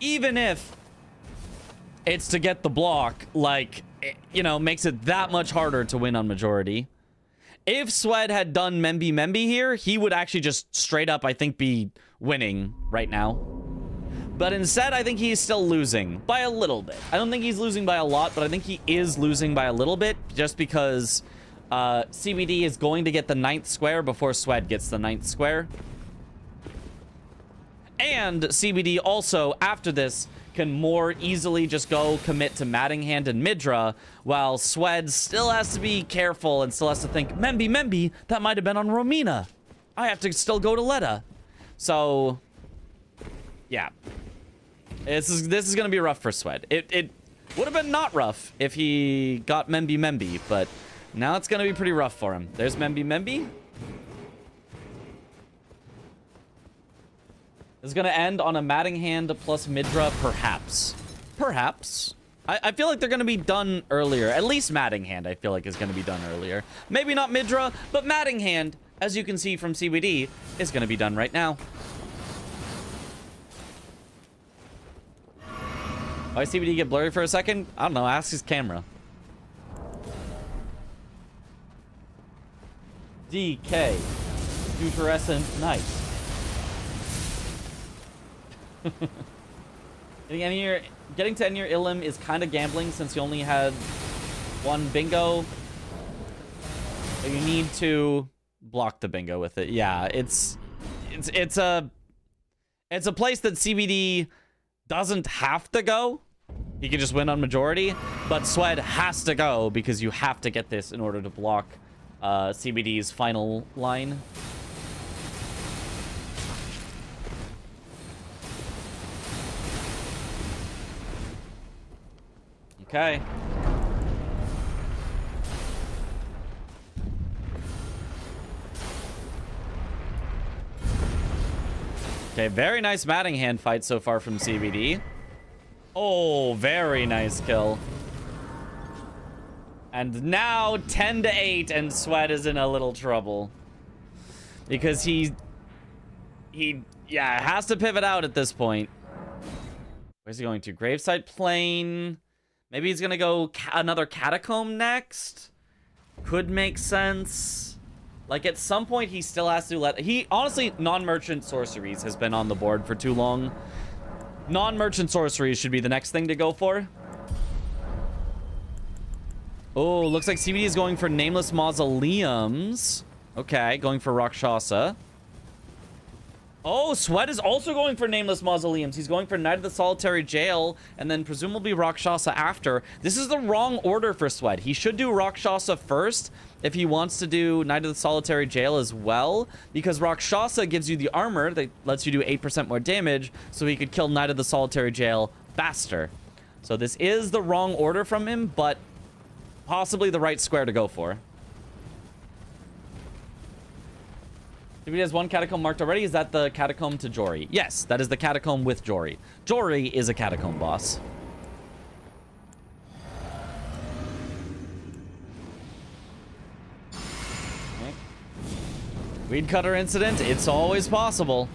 even if it's to get the block, like, you know, makes it that much harder to win on majority. If Swed had done Memby here, he would actually just straight up, I think, be winning right now. But instead, I think he's still losing by a little bit. I don't think he's losing by a lot, but I think he is losing by a little bit just because CBD is going to get the 9th square before Swed gets the 9th square. And CBD also, after this, can more easily just go commit to Mattinghand and Midra, while Swed still has to be careful and still has to think, Memby, that might have been on Romina. I have to still go to Letta. So, yeah. This is going to be rough for Swed. It would have been not rough if he got Memby, but now it's going to be pretty rough for him. There's Memby. This is going to end on a Mattinghand plus Midra, perhaps. Perhaps. I feel like they're going to be done earlier. At least Mattinghand, I feel like, is going to be done earlier. Maybe not Midra, but Mattinghand, as you can see from CBD, is going to be done right now. Why CBD get blurry for a second? I don't know. Ask his camera. DK. Deuterescent. Nice. Getting to Enir Illim is kind of gambling since you only had one bingo. But you need to block the bingo with it. Yeah, it's a place that CBD doesn't have to go. He can just win on majority, but Swed has to go because you have to get this in order to block CBD's final line. Okay. Okay, very nice Mattinghand fight so far from CBD. Oh, very nice kill. And now 10-8, and Swed is in a little trouble. Because he has to pivot out at this point. Where's he going to? Graveside Plain. Maybe he's gonna go another Catacomb next. Could make sense. Like, at some point, he still has to let... honestly, non-merchant sorceries has been on the board for too long. Non-merchant sorceries should be the next thing to go for. Oh, looks like CBD is going for Nameless Mausoleums. Okay, going for Rakshasa. Oh, Swed is also going for Nameless Mausoleums. He's going for Night of the Solitary Jail, and then presumably Rakshasa after. This is the wrong order for Swed. He should do Rakshasa first if he wants to do Night of the Solitary Jail as well, because Rakshasa gives you the armor that lets you do 8% more damage, so he could kill Night of the Solitary Jail faster. So this is the wrong order from him, but possibly the right square to go for. If he has one catacomb marked already, is that the catacomb to Jory? Yes, that is the catacomb with Jory. Jory is a catacomb boss. Okay. Weed cutter incident, it's always possible.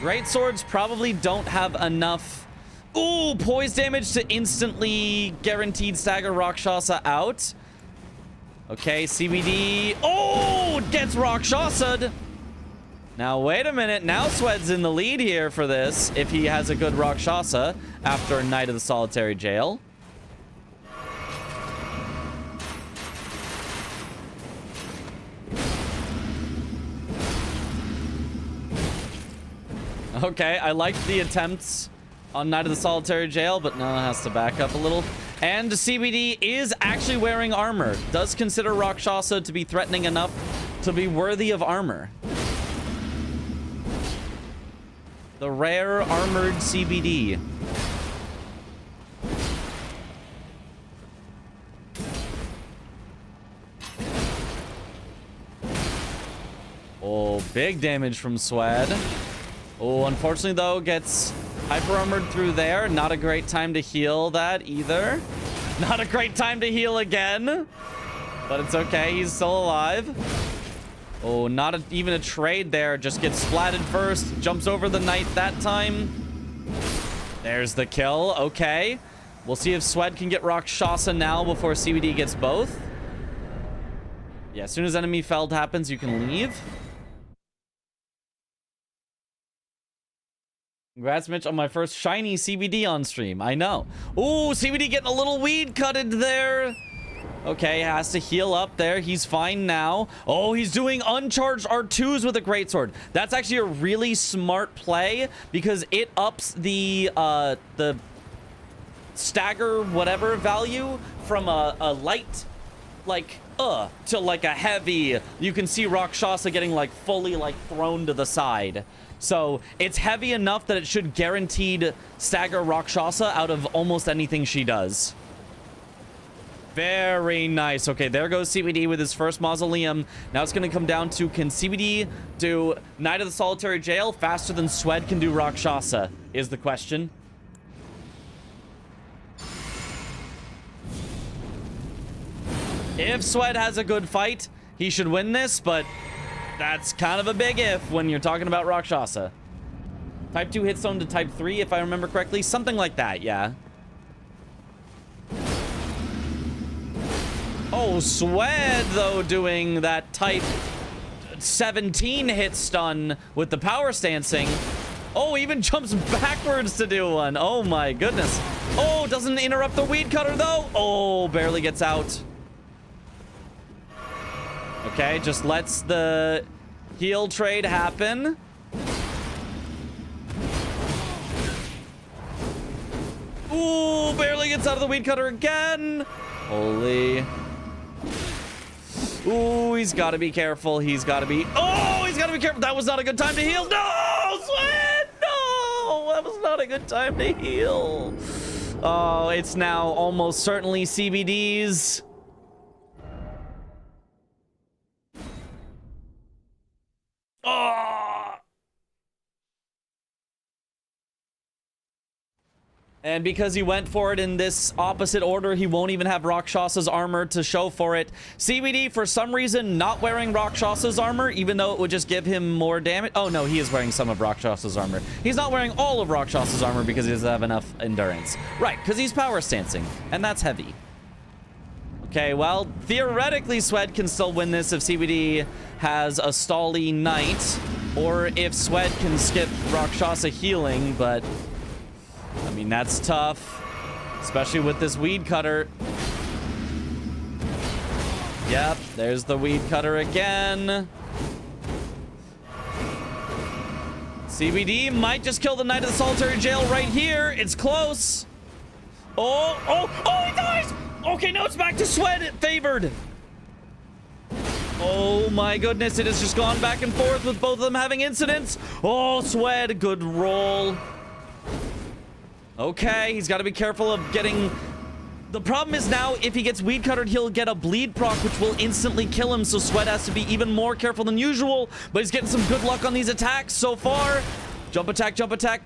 Great swords probably don't have enough... Ooh, poise damage to instantly guaranteed stagger Rakshasa out. Okay, CBD. Oh, gets Rakshasa'd. Now, wait a minute. Now Swed's in the lead here for this, if he has a good Rakshasa after Night of the Solitary Jail. Okay, I liked the attempts on Night of the Solitary Jail, but now it has to back up a little. And CBD is actually wearing armor. Does consider Rakshasa to be threatening enough to be worthy of armor. The rare armored CBD. Oh, big damage from Swed. Oh, unfortunately, though, gets hyper armored through there. Not a great time to heal that either. Not a great time to heal again. But it's okay. He's still alive. Oh, not even a trade there. Just gets splatted first. Jumps over the knight that time. There's the kill. Okay. We'll see if Swed can get Rakshasa now before CBD gets both. Yeah, as soon as enemy felled happens, you can leave. Congrats, Mitch, on my first shiny CBD on stream. I know. Ooh, CBD getting a little weed cutted there. Okay, has to heal up there. He's fine now. Oh, he's doing uncharged R2s with a greatsword. That's actually a really smart play because it ups the stagger whatever value from a light to like a heavy. You can see Rakshasa getting like fully like thrown to the side. So it's heavy enough that it should guaranteed stagger Rakshasa out of almost anything she does. Very nice. Okay, there goes CBD with his first mausoleum. Now it's going to come down to, can CBD do Knight of the Solitary Jail faster than Swed can do Rakshasa, is the question. If Swed has a good fight, he should win this, but that's kind of a big if when you're talking about Rakshasa. Type 2 hitstone to type 3, if I remember correctly. Something like that, yeah. Oh, Swed, though, doing that type 17 hit stun with the power stancing. Oh, even jumps backwards to do one. Oh, my goodness. Oh, doesn't interrupt the weed cutter, though. Oh, barely gets out. Okay, just lets the heal trade happen. Ooh, barely gets out of the weed cutter again. Holy. Ooh, he's got to be careful. He's got to be... Oh, he's got to be careful. That was not a good time to heal. No, Swed! No, that was not a good time to heal. Oh, it's now almost certainly CBD's. Oh! And because he went for it in this opposite order, he won't even have Rakshasa's armor to show for it. CBD, for some reason, not wearing Rakshasa's armor, even though it would just give him more damage. Oh, no, he is wearing some of Rakshasa's armor. He's not wearing all of Rakshasa's armor because he doesn't have enough endurance. Right, because he's power stancing, and that's heavy. Okay, well, theoretically, Swed can still win this if CBD has a stally knight, or if Swed can skip Rakshasa healing, but... I mean, that's tough, especially with this weed cutter. Yep, there's the weed cutter again. CBD might just kill the Knight of the Solitary Jail right here. It's close. Oh, he dies! Okay, now it's back to Swed, favored. Oh my goodness, it has just gone back and forth with both of them having incidents. Oh, Swed, good roll. Okay, he's got to be careful of getting... The problem is now, if he gets weed cuttered, he'll get a bleed proc, which will instantly kill him, so Swed has to be even more careful than usual, but he's getting some good luck on these attacks so far. Jump attack,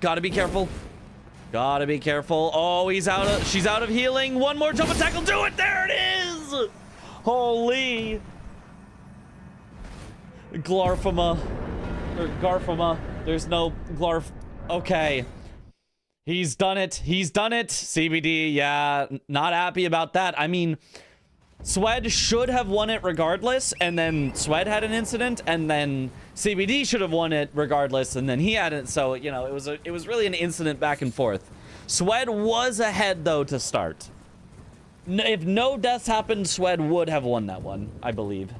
gotta be careful. Gotta be careful. Oh, she's out of healing. One more jump attack will do it. There it is. Holy. Glarfama. Or Garfama. There's no Glarf. Okay. He's done it. He's done it. CBD, yeah, not happy about that. I mean, Swed should have won it regardless, and then Swed had an incident, and then CBD should have won it regardless, and then he had it. So, you know, it was really an incident back and forth. Swed was ahead, though, to start. If no deaths happened, Swed would have won that one, I believe.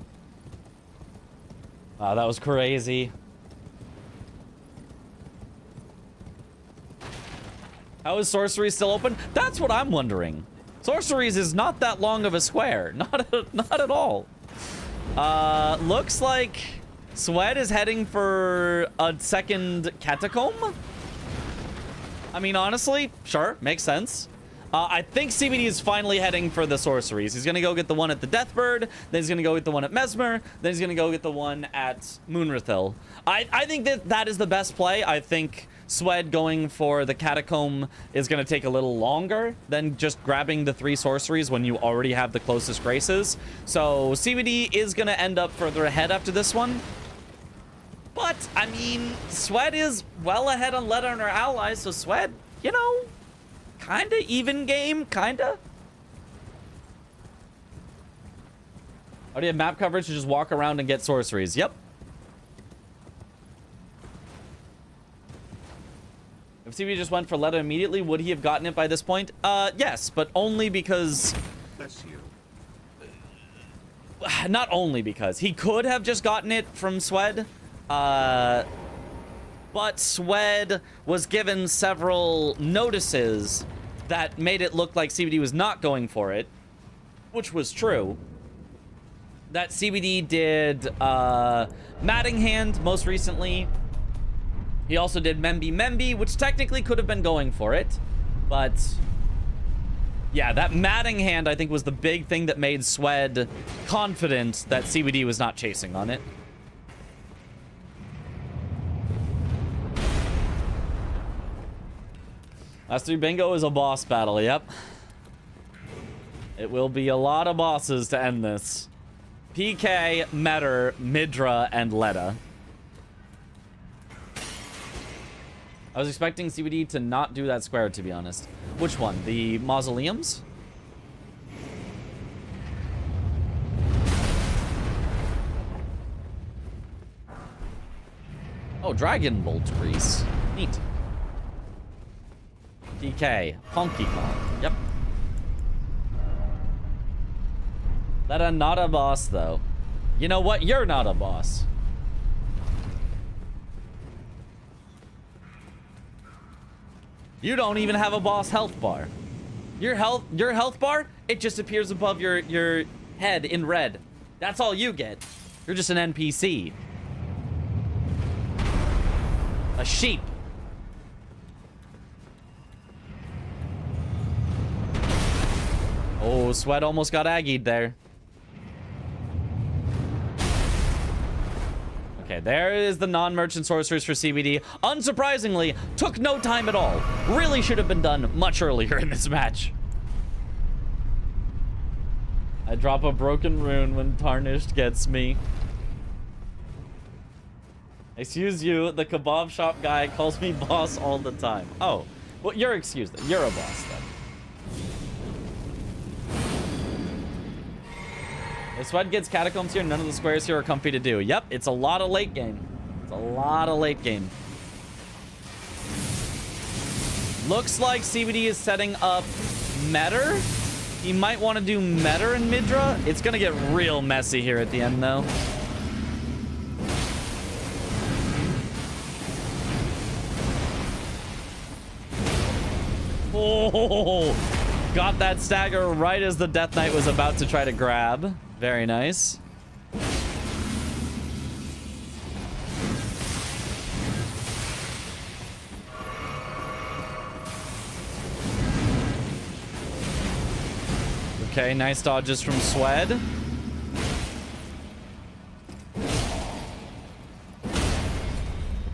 Wow, that was crazy. How is Sorcery still open? That's what I'm wondering. Sorceries is not that long of a square. Not at all. Looks like Swed is heading for a second catacomb. I mean, honestly, sure, makes sense. I think CBD is finally heading for the sorceries. He's going to go get the one at the Deathbird, then he's going to go get the one at Mesmer, then he's going to go get the one at Moonrathil. I think that is the best play. I think Swed going for the Catacomb is going to take a little longer than just grabbing the 3 sorceries when you already have the closest graces. So CBD is going to end up further ahead after this one. But, I mean, Swed is well ahead on Leda and her allies, so Swed, you know, kind of even game, kind of. Oh, do you have map coverage to just walk around and get sorceries? Yep. If CB just went for Leda immediately, would he have gotten it by this point? Yes, but only because... Bless you. Not only because. He could have just gotten it from Swed. But Swed was given several notices that made it look like CBD was not going for it, which was true. That CBD did Matting Hand most recently. He also did Memby, which technically could have been going for it, but yeah, that Matting Hand I think was the big thing that made Swed confident that CBD was not chasing on it. Last 3 bingo is a boss battle, yep. It will be a lot of bosses to end this. PK, Metter, Midra, and Leda. I was expecting CBD to not do that square, to be honest. Which one? The mausoleums? Oh, Dragon Bolt Grease. Neat. DK. Funky Kong. Yep. Leda not a boss, though. You know what? You're not a boss. You don't even have a boss health bar. Your health bar, it just appears above your head in red. That's all you get. You're just an NPC. A sheep. Oh, Sweat almost got aggied there. Okay, there is the non-merchant sorcerers for CBD. Unsurprisingly, took no time at all. Really should have been done much earlier in this match. I drop a broken rune when Tarnished gets me. Excuse you, the kebab shop guy calls me boss all the time. Oh, well, you're excused then. You're a boss then. If Sweat gets catacombs here, none of the squares here are comfy to do. Yep, it's a lot of late game. It's a lot of late game. Looks like CBD is setting up Metter. He might want to do Metter and Midra. It's going to get real messy here at the end, though. Oh, got that stagger right as the Death Knight was about to try to grab. Very nice. Okay, nice dodges from Swed.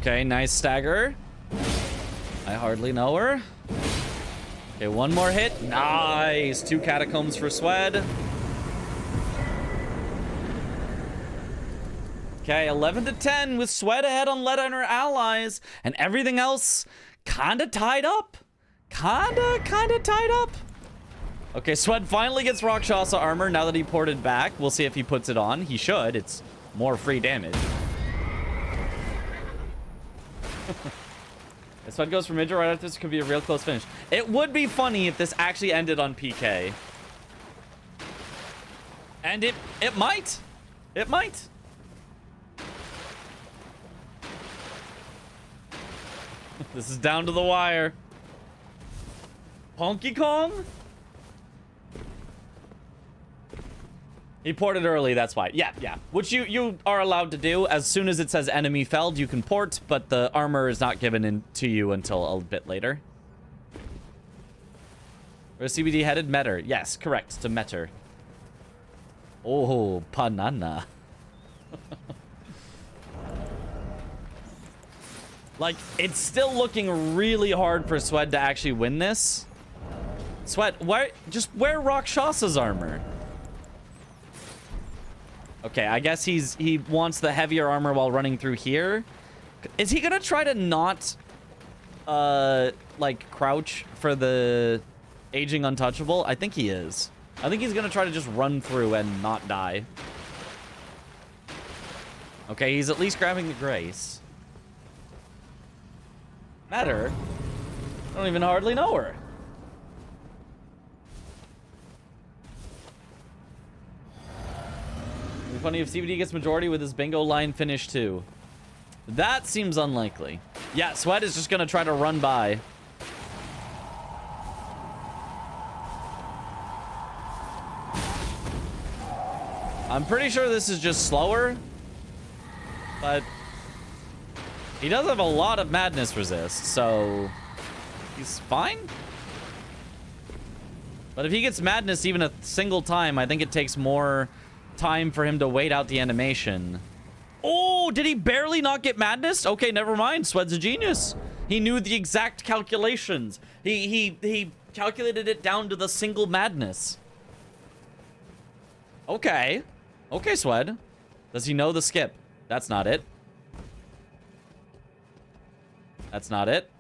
Okay, nice stagger. I hardly know her. Okay, one more hit. Nice. 2 catacombs for Swed. Okay, 11 to 10 with Swed ahead on Leda and her allies, and everything else kind of tied up. Kind of tied up. Okay, Swed finally gets Rakshasa armor now that he ported back. We'll see if he puts it on. He should. It's more free damage. If Swed goes for Midra right after this, could be a real close finish. It would be funny if this actually ended on PK. And it might. It might. This is down to the wire. Honky Kong? He ported early, that's why. Yeah. Which you are allowed to do. As soon as it says enemy felled, you can port, but the armor is not given to you until a bit later. Where is CBD headed? Metter. Yes, correct. To Metter. Oh, banana. Like, it's still looking really hard for Sweat to actually win this. Sweat, just wear Rakshasa's armor. Okay, I guess he wants the heavier armor while running through here. Is he gonna try to not, like, crouch for the aging untouchable? I think he is. I think he's gonna try to just run through and not die. Okay, he's at least grabbing the Grace. Matter? I don't even hardly know her. It'd be funny if CBD gets majority with his bingo line finish too. That seems unlikely. Yeah, Sweat is just gonna try to run by. I'm pretty sure this is just slower, but he does have a lot of madness resist, so he's fine. But if he gets madness even a single time, I think it takes more time for him to wait out the animation. Oh, did he barely not get madness? Okay, never mind. Sweat's a genius. He knew the exact calculations. He calculated it down to the single madness. Okay. Okay, Sweat. Does he know the skip? That's not it. That's not it.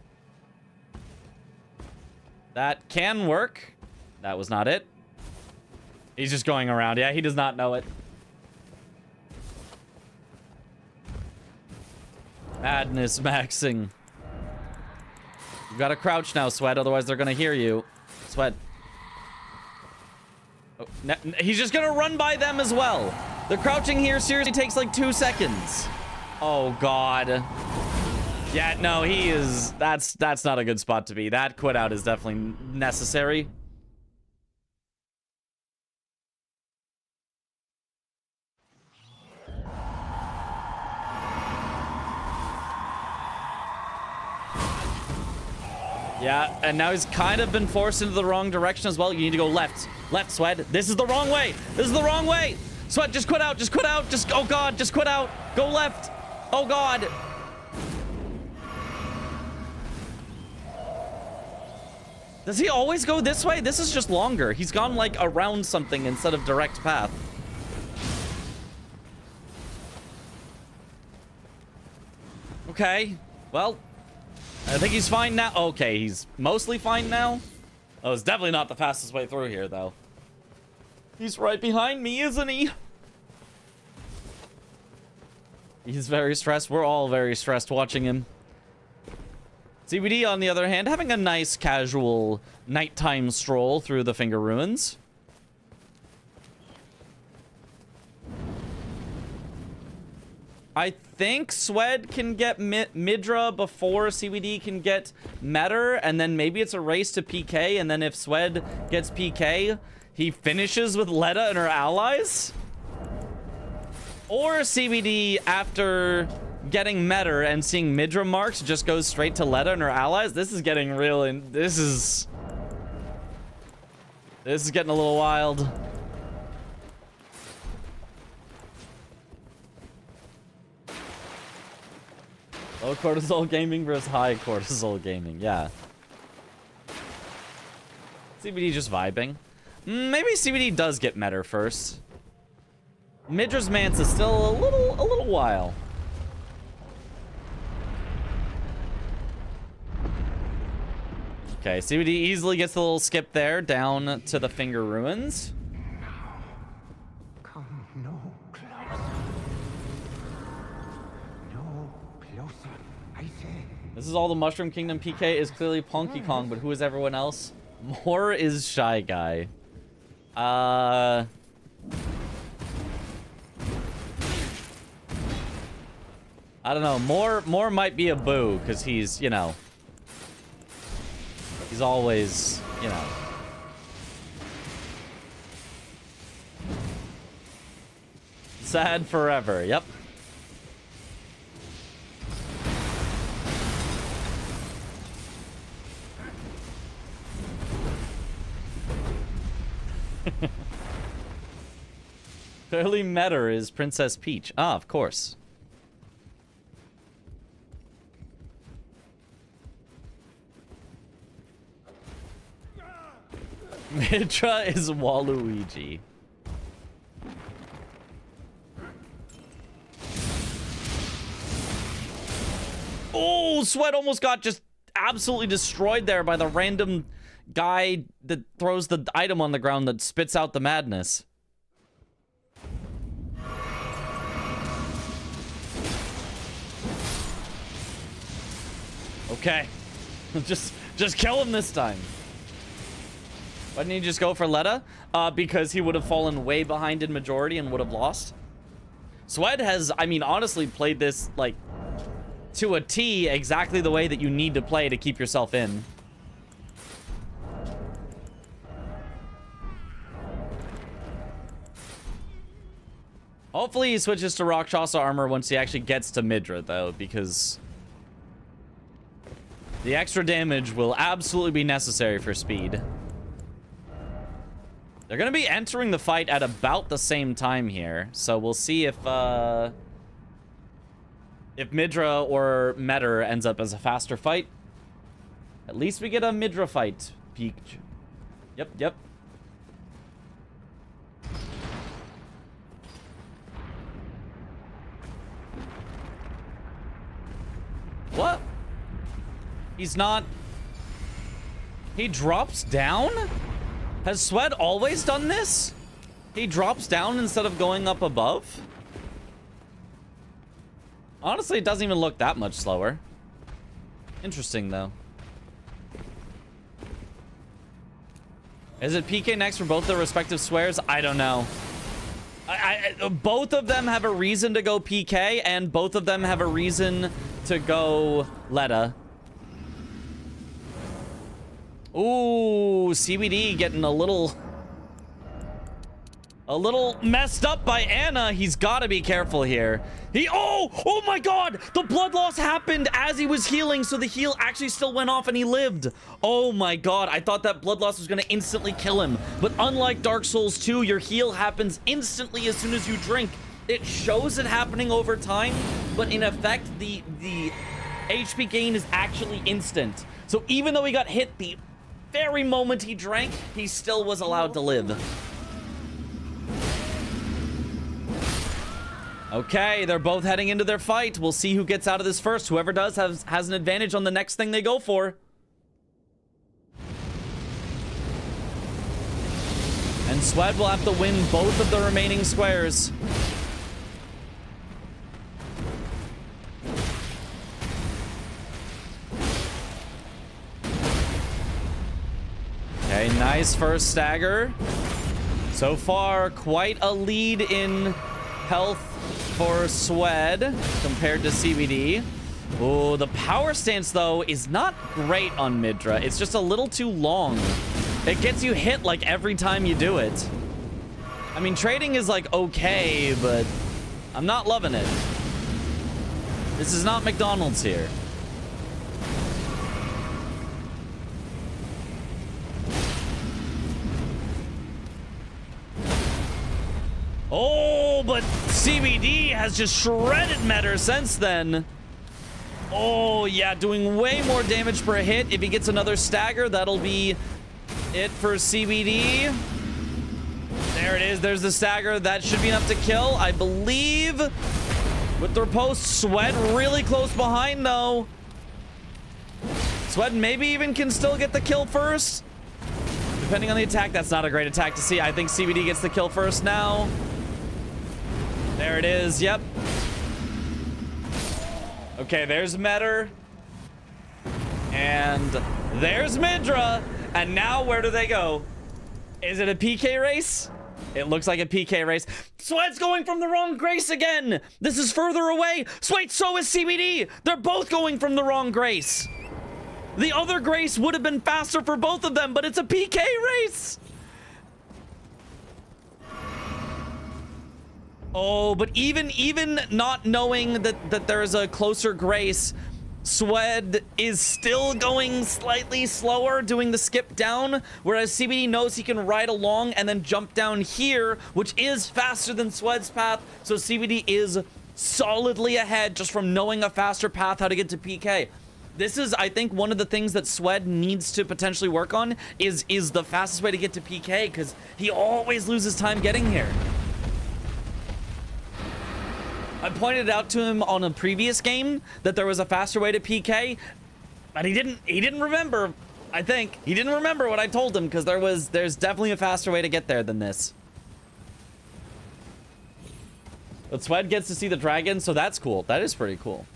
That can work. That was not it. He's just going around. Yeah, he does not know it. Madness maxing. You gotta crouch now, Sweat, otherwise they're gonna hear you. Sweat. Oh, he's just gonna run by them as well. The crouching here seriously takes like 2 seconds. Oh, God. Yeah, no, he is... That's not a good spot to be. That quit out is definitely necessary. Yeah, and now he's kind of been forced into the wrong direction as well. You need to go left. Left, Sweat. This is the wrong way. This is the wrong way. Sweat, just quit out. Just quit out. Just, oh God, just quit out. Go left. Oh God. Does he always go this way? This is just longer. He's gone like around something instead of direct path. Okay, well, I think he's fine now. Okay, he's mostly fine now. Oh, it's definitely not the fastest way through here, though. He's right behind me, isn't he? He's very stressed. We're all very stressed watching him. CBD, on the other hand, having a nice casual nighttime stroll through the Finger Ruins. I think Swed can get Midra before CBD can get Metter, and then maybe it's a race to PK, and then if Swed gets PK, he finishes with Letta and her allies? Or CBD, after getting Metter and seeing Midra marks, just goes straight to Letta and her allies? This is getting real, and this is getting a little wild. Low cortisol gaming versus high cortisol gaming, yeah. CBD just vibing. Maybe CBD does get Metter first. Midra's Mance is still a little while. Okay, CBD easily gets the little skip there down to the Finger Ruins. Come no closer. No closer, I say. This is all the Mushroom Kingdom. PK is clearly Ponky Kong, but who is everyone else? More is Shy Guy. I don't know. More might be a Boo, because he's, you know, he's always, you know. Sad forever. Yep. Clearly Metter is Princess Peach. Ah, of course. Mitra is Waluigi. Oh, Sweat almost got just absolutely destroyed there by the random guy that throws the item on the ground that spits out the madness. Okay. just kill him this time. Why didn't he just go for Letta? Because he would have fallen way behind in majority and would have lost. Sweat has, I mean, honestly played this, like, to a T exactly the way that you need to play to keep yourself in. Hopefully he switches to Rakshasa armor once he actually gets to Midra, though, because the extra damage will absolutely be necessary for speed. They're going to be entering the fight at about the same time here, so we'll see if Midra or Metter ends up as a faster fight. At least we get a Midra fight. Peak. Yep. What? He's not... He drops down? Has Sweat always done this? He drops down instead of going up above? Honestly, it doesn't even look that much slower. Interesting, though. Is it PK next for both their respective swears? I don't know. Both of them have a reason to go PK, and both of them have a reason to go Letta. Ooh, CBD getting a little messed up by Anna. He's got to be careful here. Oh my god, the blood loss happened as he was healing, so the heal actually still went off and he lived. Oh my god, I thought that blood loss was going to instantly kill him, but unlike Dark Souls 2, your heal happens instantly as soon as you drink. It shows it happening over time, but in effect the HP gain is actually instant. So even though he got hit the very moment he drank, he still was allowed to live. Okay, they're both heading into their fight. We'll see who gets out of this first. Whoever does has an advantage on the next thing they go for. And Sweat will have to win both of the remaining squares. Okay, nice first stagger. So far, quite a lead in health for Swed compared to CBD. Oh, the power stance, though, is not great on Midra. It's just a little too long. It gets you hit, like, every time you do it. I mean, trading is, like, okay, but I'm not loving it. This is not McDonald's here. Oh, but CBD has just shredded Metter since then. Oh, yeah, doing way more damage per hit. If he gets another stagger, that'll be it for CBD. There it is. There's the stagger. That should be enough to kill, I believe. With the riposte, Sweat really close behind, though. Sweat maybe even can still get the kill first. Depending on the attack, that's not a great attack to see. I think CBD gets the kill first now. There it is. Yep. Okay, there's Metter. And there's Midra. And now where do they go? Is it a PK race? It looks like a PK race. Sweat's going from the wrong grace again. This is further away. Wait, so is CBD. They're both going from the wrong grace. The other grace would have been faster for both of them, but it's a PK race. Oh, but even not knowing that there's a closer grace, Swed is still going slightly slower, doing the skip down, whereas CBD knows he can ride along and then jump down here, which is faster than Swed's path. So CBD is solidly ahead just from knowing a faster path how to get to PK. This is, I think, one of the things that Swed needs to potentially work on is the fastest way to get to PK, because he always loses time getting here. I pointed out to him on a previous game that there was a faster way to PK, but he didn't remember. I think he didn't remember what I told him, because there's definitely a faster way to get there than this. But Swed gets to see the dragon, so that's cool. That is pretty cool.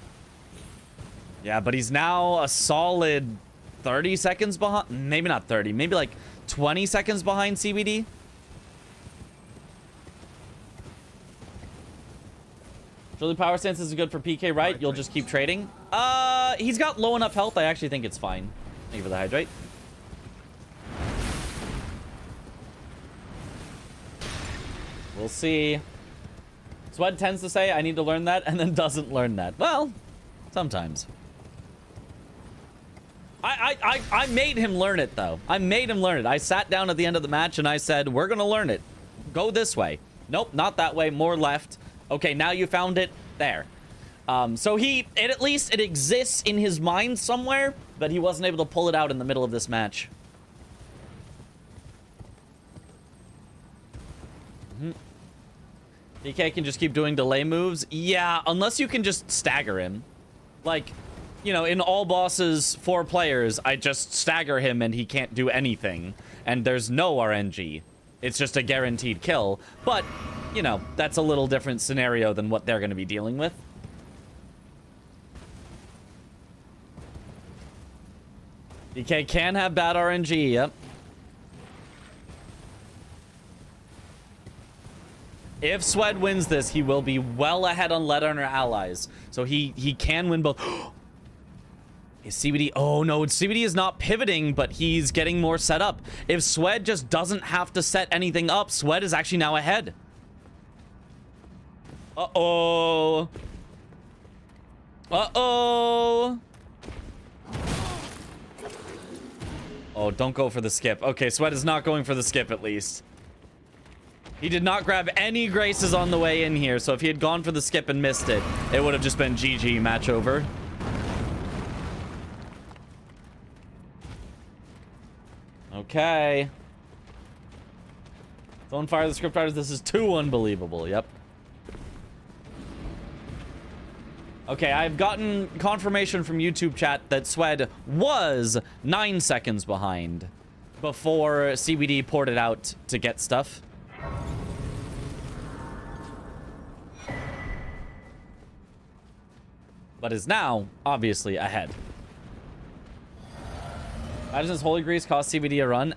Yeah, but he's now a solid 30 seconds behind. Maybe not 30, maybe like 20 seconds behind CBD. Surely power stance is good for PK, right? You'll just keep trading. He's got low enough health. I actually think it's fine. Thank you for the hydrate. We'll see. Swed tends to say, I need to learn that, and then doesn't learn that. Well, sometimes. I made him learn it, though. I made him learn it. I sat down at the end of the match, and I said, we're going to learn it. Go this way. Nope, not that way. More left. Okay, now you found it. There. So at least it exists in his mind somewhere, but he wasn't able to pull it out in the middle of this match. DK can just keep doing delay moves. Yeah, unless you can just stagger him. Like, you know, in all bosses, 4 players, I just stagger him and he can't do anything. And there's no RNG. It's just a guaranteed kill. But, you know, that's a little different scenario than what they're going to be dealing with. DK can have bad RNG, yep. If Swed wins this, he will be well ahead on Lead Runner allies. So he can win both. Is CBD? Oh no, CBD is not pivoting, but he's getting more set up. If Swed just doesn't have to set anything up, Swed is actually now ahead. Uh-oh. Uh-oh. Oh, don't go for the skip. Okay, Swed is not going for the skip at least. He did not grab any graces on the way in here, so if he had gone for the skip and missed it, it would have just been GG, match over. Okay. Don't fire the scriptwriters. This is too unbelievable. Yep. Okay, I've gotten confirmation from YouTube chat that Swed was 9 seconds behind before CBD poured it out to get stuff. But is now obviously ahead. Imagine this Holy Grease cost CBD a run.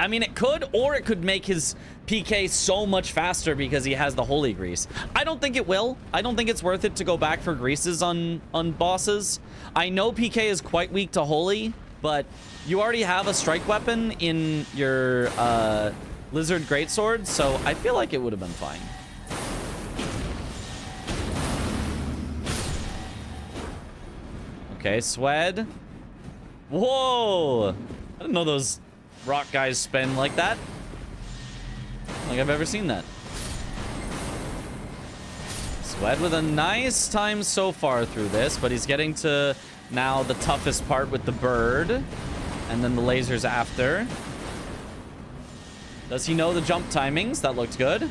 I mean, it could, or it could make his PK so much faster because he has the Holy Grease. I don't think it will. I don't think it's worth it to go back for greases on bosses. I know PK is quite weak to Holy, but you already have a strike weapon in your Lizard Greatsword, so I feel like it would have been fine. Okay, Swed. Whoa! I didn't know those rock guys spin like that. I don't think I've ever seen that. Swed with a nice time so far through this, but he's getting to now the toughest part with the bird. And then the lasers after. Does he know the jump timings? That looked good.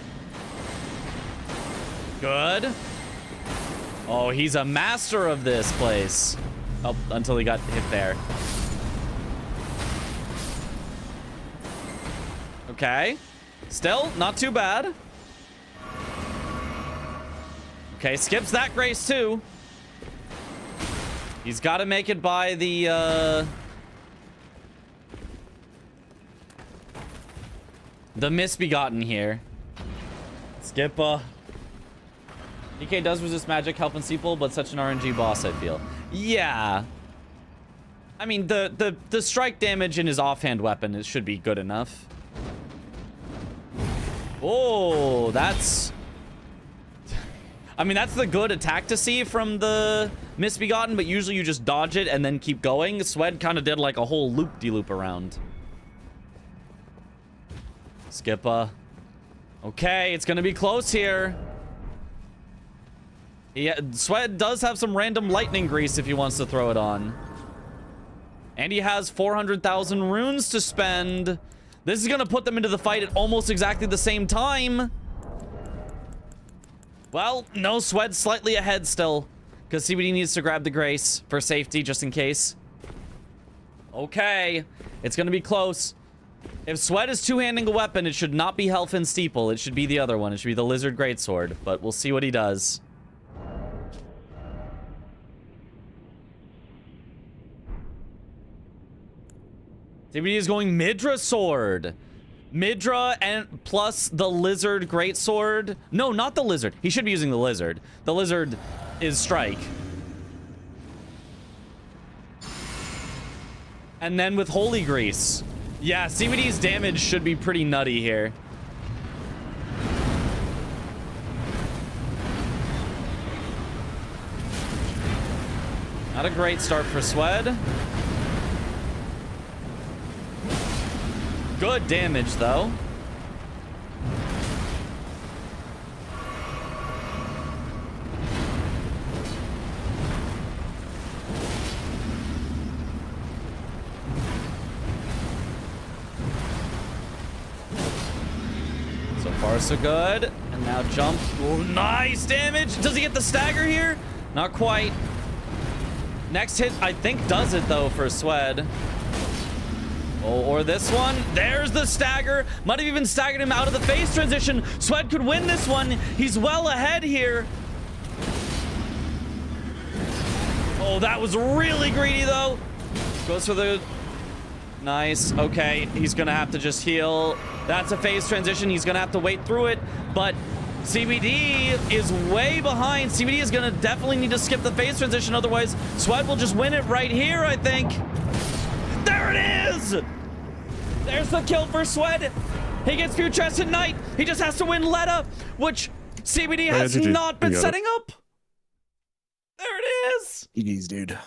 Good. Oh, he's a master of this place. Oh, until he got hit there. Okay. Still, not too bad. Okay, skips that grace too. He's got to make it by the Misbegotten here. Skip, DK does resist magic, help and Seeple, but such an RNG boss, I feel. Yeah. I mean, the strike damage in his offhand weapon, it should be good enough. Oh, that's... I mean, that's the good attack to see from the Misbegotten, but usually you just dodge it and then keep going. Swed kind of did like a whole loop-de-loop around. Skippa. Okay, it's going to be close here. Yeah, Swed does have some random lightning grease if he wants to throw it on. And he has 400,000 runes to spend. This is going to put them into the fight at almost exactly the same time. Well, no, Swed's slightly ahead still. Because CBD needs to grab the Grace for safety, just in case. Okay. It's going to be close. If Swed is two-handing a weapon, it should not be Helfin Steeple. It should be the other one. It should be the Lizard Greatsword. But we'll see what he does. CBD is going Midra Sword. Midra and plus the Lizard Greatsword. No, not the Lizard. He should be using the Lizard. The Lizard is Strike. And then with Holy Grease. Yeah, CBD's damage should be pretty nutty here. Not a great start for Swed. Good damage, though. So far, so good. And now jump. Oh, nice damage. Does he get the stagger here? Not quite. Next hit, I think, does it, though, for Swed. Oh, or this one. There's the stagger. Might have even staggered him out of the phase transition. Swed could win this one. He's well ahead here. Oh, that was really greedy, though. Goes for the... Nice. Okay, he's going to have to just heal. That's a phase transition. He's going to have to wait through it. But CBD is way behind. CBD is going to definitely need to skip the phase transition. Otherwise, Swed will just win it right here, I think. There it is! There's the kill for Swed. He gets Putrescent Knight. He just has to win Letta, which CBD has not been setting up. There it is. GG's, dude.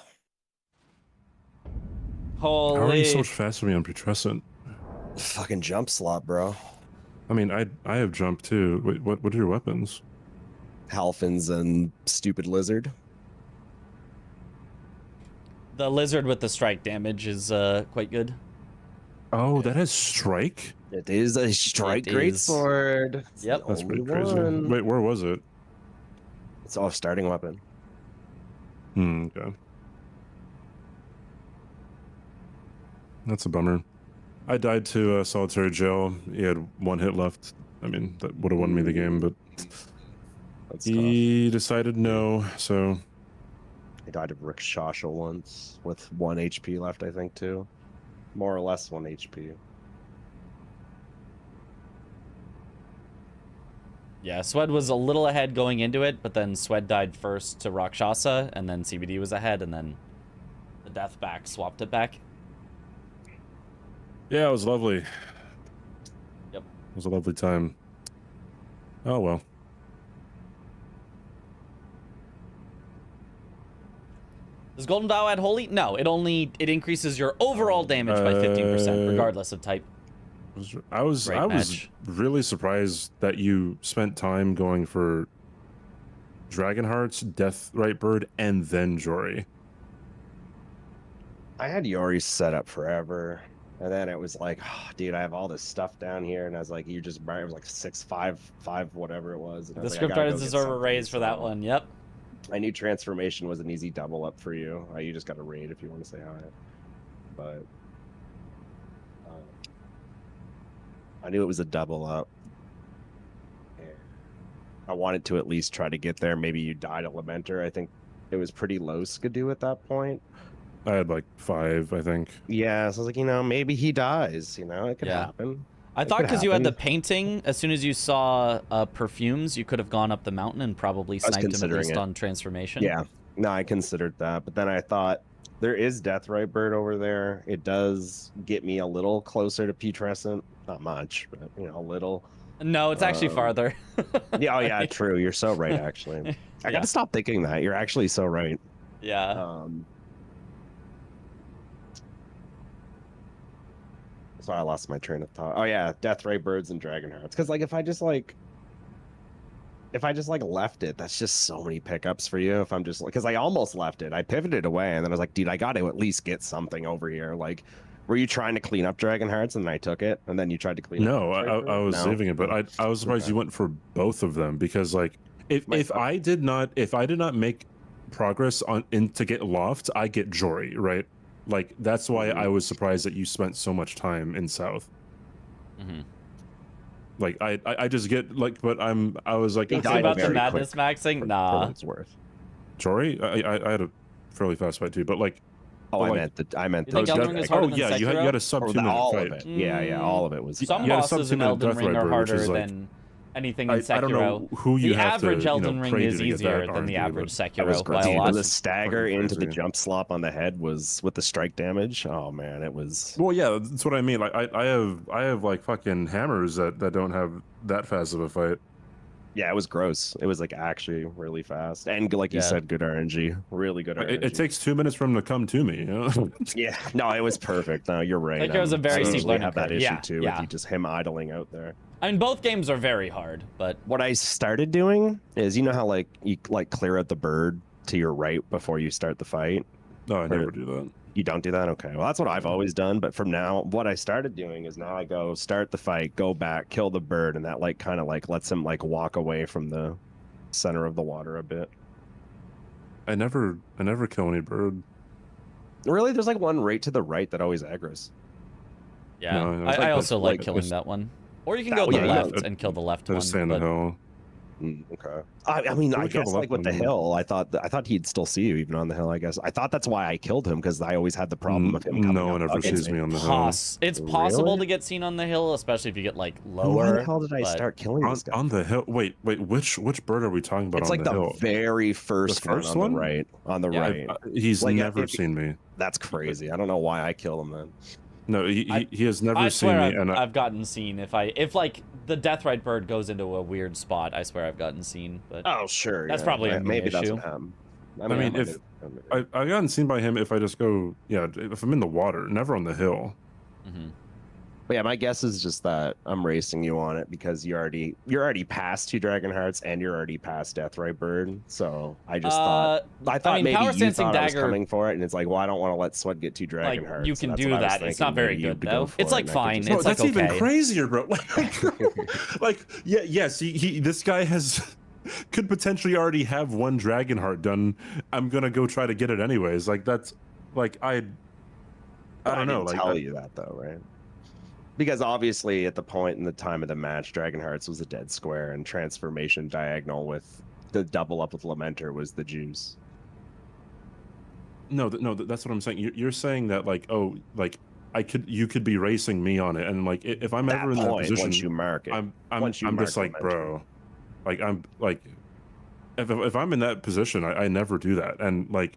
Holy. How are you so much faster than me on Putrescent? Fucking jump slot, bro. I mean, I have jump too. Wait, what are your weapons? Halfins and stupid lizard. The lizard with the strike damage is quite good. Oh, that has strike? It is a strike greatsword. Yep. That's pretty crazy. Wait, where was it? It's off starting weapon. Okay. That's a bummer. I died to solitary jail. He had one hit left. I mean, that would have won me the game, but he decided no, so... I died of Rikshasha once with 1 HP left, I think, too. More or less 1 HP. Yeah, Swed was a little ahead going into it, but then Swed died first to Rakshasa, and then CBD was ahead, and then the death back swapped it back. Yeah, it was lovely. Yep. It was a lovely time. Oh, well. Does Golden Bow add Holy? No, it increases your overall damage by 15%, regardless of type. I was really surprised that you spent time going for Dragon Hearts, Death Right Bird, and then Jory. I had Yori set up forever. And then it was like, oh, dude, I have all this stuff down here. And I was like, you just, it was like 6, 5, 5, whatever it was. And the script writers deserve a raise for that one. Yep. I knew transformation was an easy double up for you. You just got a raid if you want to say hi. But I knew it was a double up. And I wanted to at least try to get there. Maybe you died a Lamenter. I think it was pretty low Skidoo at that point. I had like 5, I think. Yeah, so I was like, maybe he dies. It could happen. I thought because you had the painting, as soon as you saw perfumes, you could have gone up the mountain and probably sniped him at least on transformation. Yeah, no, I considered that. But then I thought, there is Death Right Bird over there. It does get me a little closer to Putrescent. Not much, but, a little. No, it's actually farther. Yeah, oh yeah, true. You're so right, actually. I gotta stop thinking that. You're actually so right. Yeah. So I lost my train of thought. Oh yeah, Deathray Birds and Dragon Hearts. Because like if I just like left it, that's just so many pickups for you. If I'm just like, because I almost left it, I pivoted away, and then I was like, dude, I got to at least get something over here. Like, were you trying to clean up Dragon Hearts and then I took it, and then you tried to clean up? No, I was saving it, but I was surprised you went for both of them because like if I did not make progress to get Loft, I get Jory, right? Like that's why I was surprised that you spent so much time in South. Like I just get like, but I was like, thinking about the madness maxing. Nah, it's worth. Jory, I had a fairly fast fight too, but like. Oh, I meant think Elden Ring is harder than yeah, you had a sub 2 minute all fight. of it. Yeah, all of it was. Some bosses in Elden Ring are harder than anything in Sekiro. I don't know who you the have average to, Elden Ring is easier than the average Sekiro by a lot. The stagger into the jump slop on the head was with the strike damage. Oh man, it was. Well, yeah, that's what I mean. Like I have like fucking hammers that don't have that fast of a fight. Yeah, it was gross. It was like actually really fast, and like you said, good RNG, really good RNG. It takes 2 minutes for him to come to me. You know? Yeah, no, it was perfect. No, you're right. Sekiro's a very steep learning have that curve. issue too. With you just him idling out there. I mean, both games are very hard, but what I started doing is, you know how like you like clear out the bird to your right before you start the fight. No, I never do that. You don't do that? Okay. Well, that's what I've always done. But from now, what I started doing is now I go start the fight, go back, kill the bird, and that like kind of like lets him like walk away from the center of the water a bit. I never kill any bird. Really? There's like one right to the right that always aggroes. Yeah, No, I also like killing that one. Or you can go to the left and kill the left one. Stay on the hill. Okay. I mean, I guess like with the hill, I thought he'd still see you even on the hill. I guess I thought that's why I killed him, because I always had the problem of him. No one ever sees me on the hill. It's possible to get seen on the hill, especially if you get like lower. Why the hell did I start killing this guy? On the hill? Wait, which bird are we talking about? It's on like the the hill? very first one on the right. On the right. He's Like, never seen me. That's crazy. I don't know why I kill him then. No, he has never seen me. And I've gotten seen if like the Deathrite bird goes into a weird spot. I swear I've gotten seen. But oh sure, that's probably a maybe issue. That's what happened. I mean if I've gotten seen by him if I just go, if I'm in the water, never on the hill. But yeah, my guess is just that I'm racing you on it because you're already past 2 Dragon Hearts and you're already past Deathray Bird. So I just thought maybe Power you Sensing thought I was Dagger, coming for it, and it's like, well, I don't want to let Sweat get 2 Dragon Hearts. You can do that. It's not very good though. It's like fine. No, it's that's like even okay. crazier, bro. Yes, this guy could potentially already have 1 Dragon Heart done. I'm gonna go try to get it anyways. Like that's like I don't know. Like tell you that though, right? Because obviously, at the point in the time of the match, Dragon Hearts was a dead square, and Transformation Diagonal with the double up with Lamenter was the juice. No, that's what I'm saying. You're saying that you could be racing me on it, and like if I'm ever in that position, once you mark it, I'm just like, bro, like I'm like, if I'm in that position, I never do that, and like,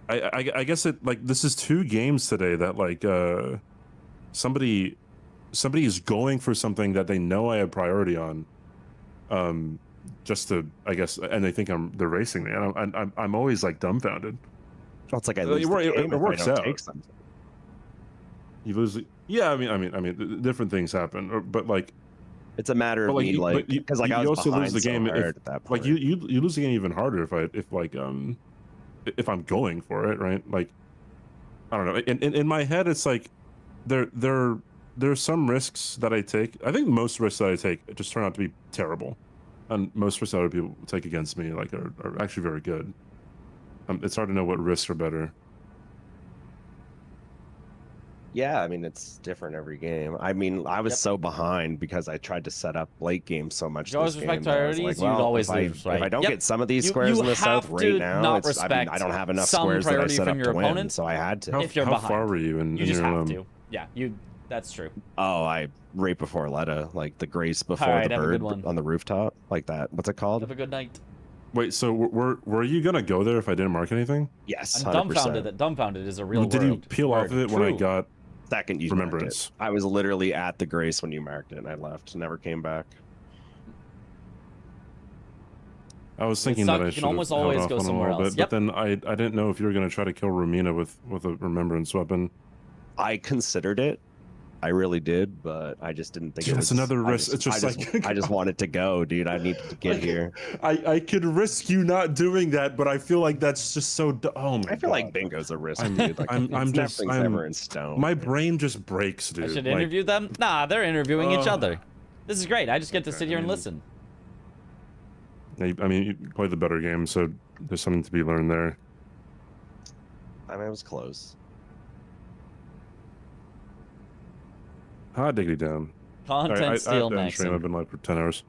I guess it like this is 2 games today that like somebody is going for something that they know I have priority on, just to, I guess, and they think they're racing me, and I'm always like dumbfounded. Well, it's like I lose the game it works out. Take something. You lose. Yeah, I mean, different things happen, but like, it's a matter of me, like, because like I was also lose the game at that point. Like you lose the game even harder if I'm going for it, right? Like, I don't know. In my head, it's like there's some risks that I take. I think most risks that I take just turn out to be terrible, and most risks that other people take against me like are actually very good. It's hard to know what risks are better. Yeah, I mean, it's different every game. I mean, I was so behind because I tried to set up late game so much. You always respect priorities. You'd always lose, right? If I don't get some of these squares in the south right now, I don't have enough squares that I set up to win, so I had to. How far were you in you just your have to. Yeah, that's true. Oh, right before Letta, like the grace before the bird on the rooftop, like that. What's it called? Have a good night. Wait, so were you gonna go there if I didn't mark anything? Yes, I'm dumbfounded. That dumbfounded is a real word. Did you peel off of it when I got? second you Remembrance. marked it. I was literally at the Grace when you marked it, and I left. Never came back. I was thinking that I should have almost held always off go on it a somewhere little else. bit, but then I didn't know if you were going to try to kill Romina with a remembrance weapon. I considered it. I really did, but I just didn't think Dude, it was. that's another risk. I just wanted to go, dude. I needed to get here. I could risk you not doing that, but I feel like that's just so. Oh my! I feel God. like bingo's a risk, I'm, dude. Like, I'm never in stone. My brain just breaks, dude. I should Like, interview them? Nah, they're interviewing each other. This is great. I just get to sit here and listen. I mean, you play the better game, so there's something to be learned there. I mean, it was close. Hot diggity down. Content steal I've been next. stream. I've been live for 10 hours.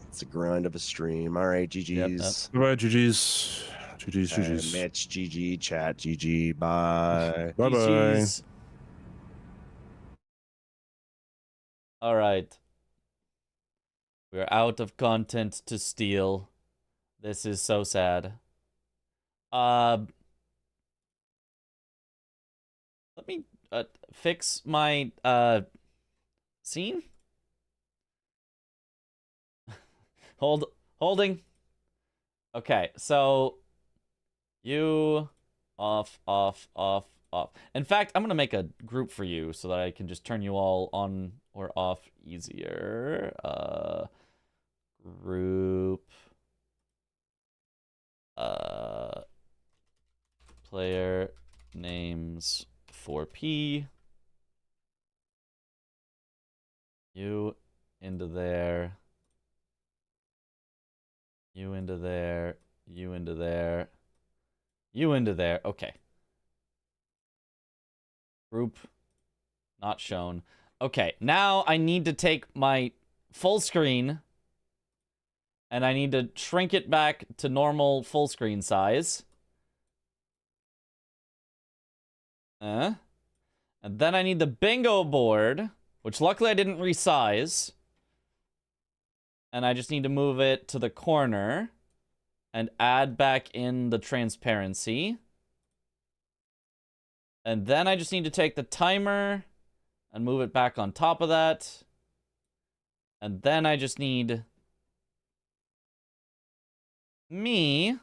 It's a grind of a stream. All right, GG's. Bye, GG's. GG's. Mitch, GG, chat, GG. Bye. Bye bye. GG's. All right. We're out of content to steal. This is so sad. Let me fix my scene. Holding. Okay, so you off. In fact, I'm gonna make a group for you so that I can just turn you all on or off easier. Group. Player names 4P. You into there. You into there. You into there. You into there. Okay. Group not shown. Okay, now I need to take my full screen and I need to shrink it back to normal full screen size. And then I need the bingo board, which luckily I didn't resize. And I just need to move it to the corner and add back in the transparency. And then I just need to take the timer and move it back on top of that. And then I just need me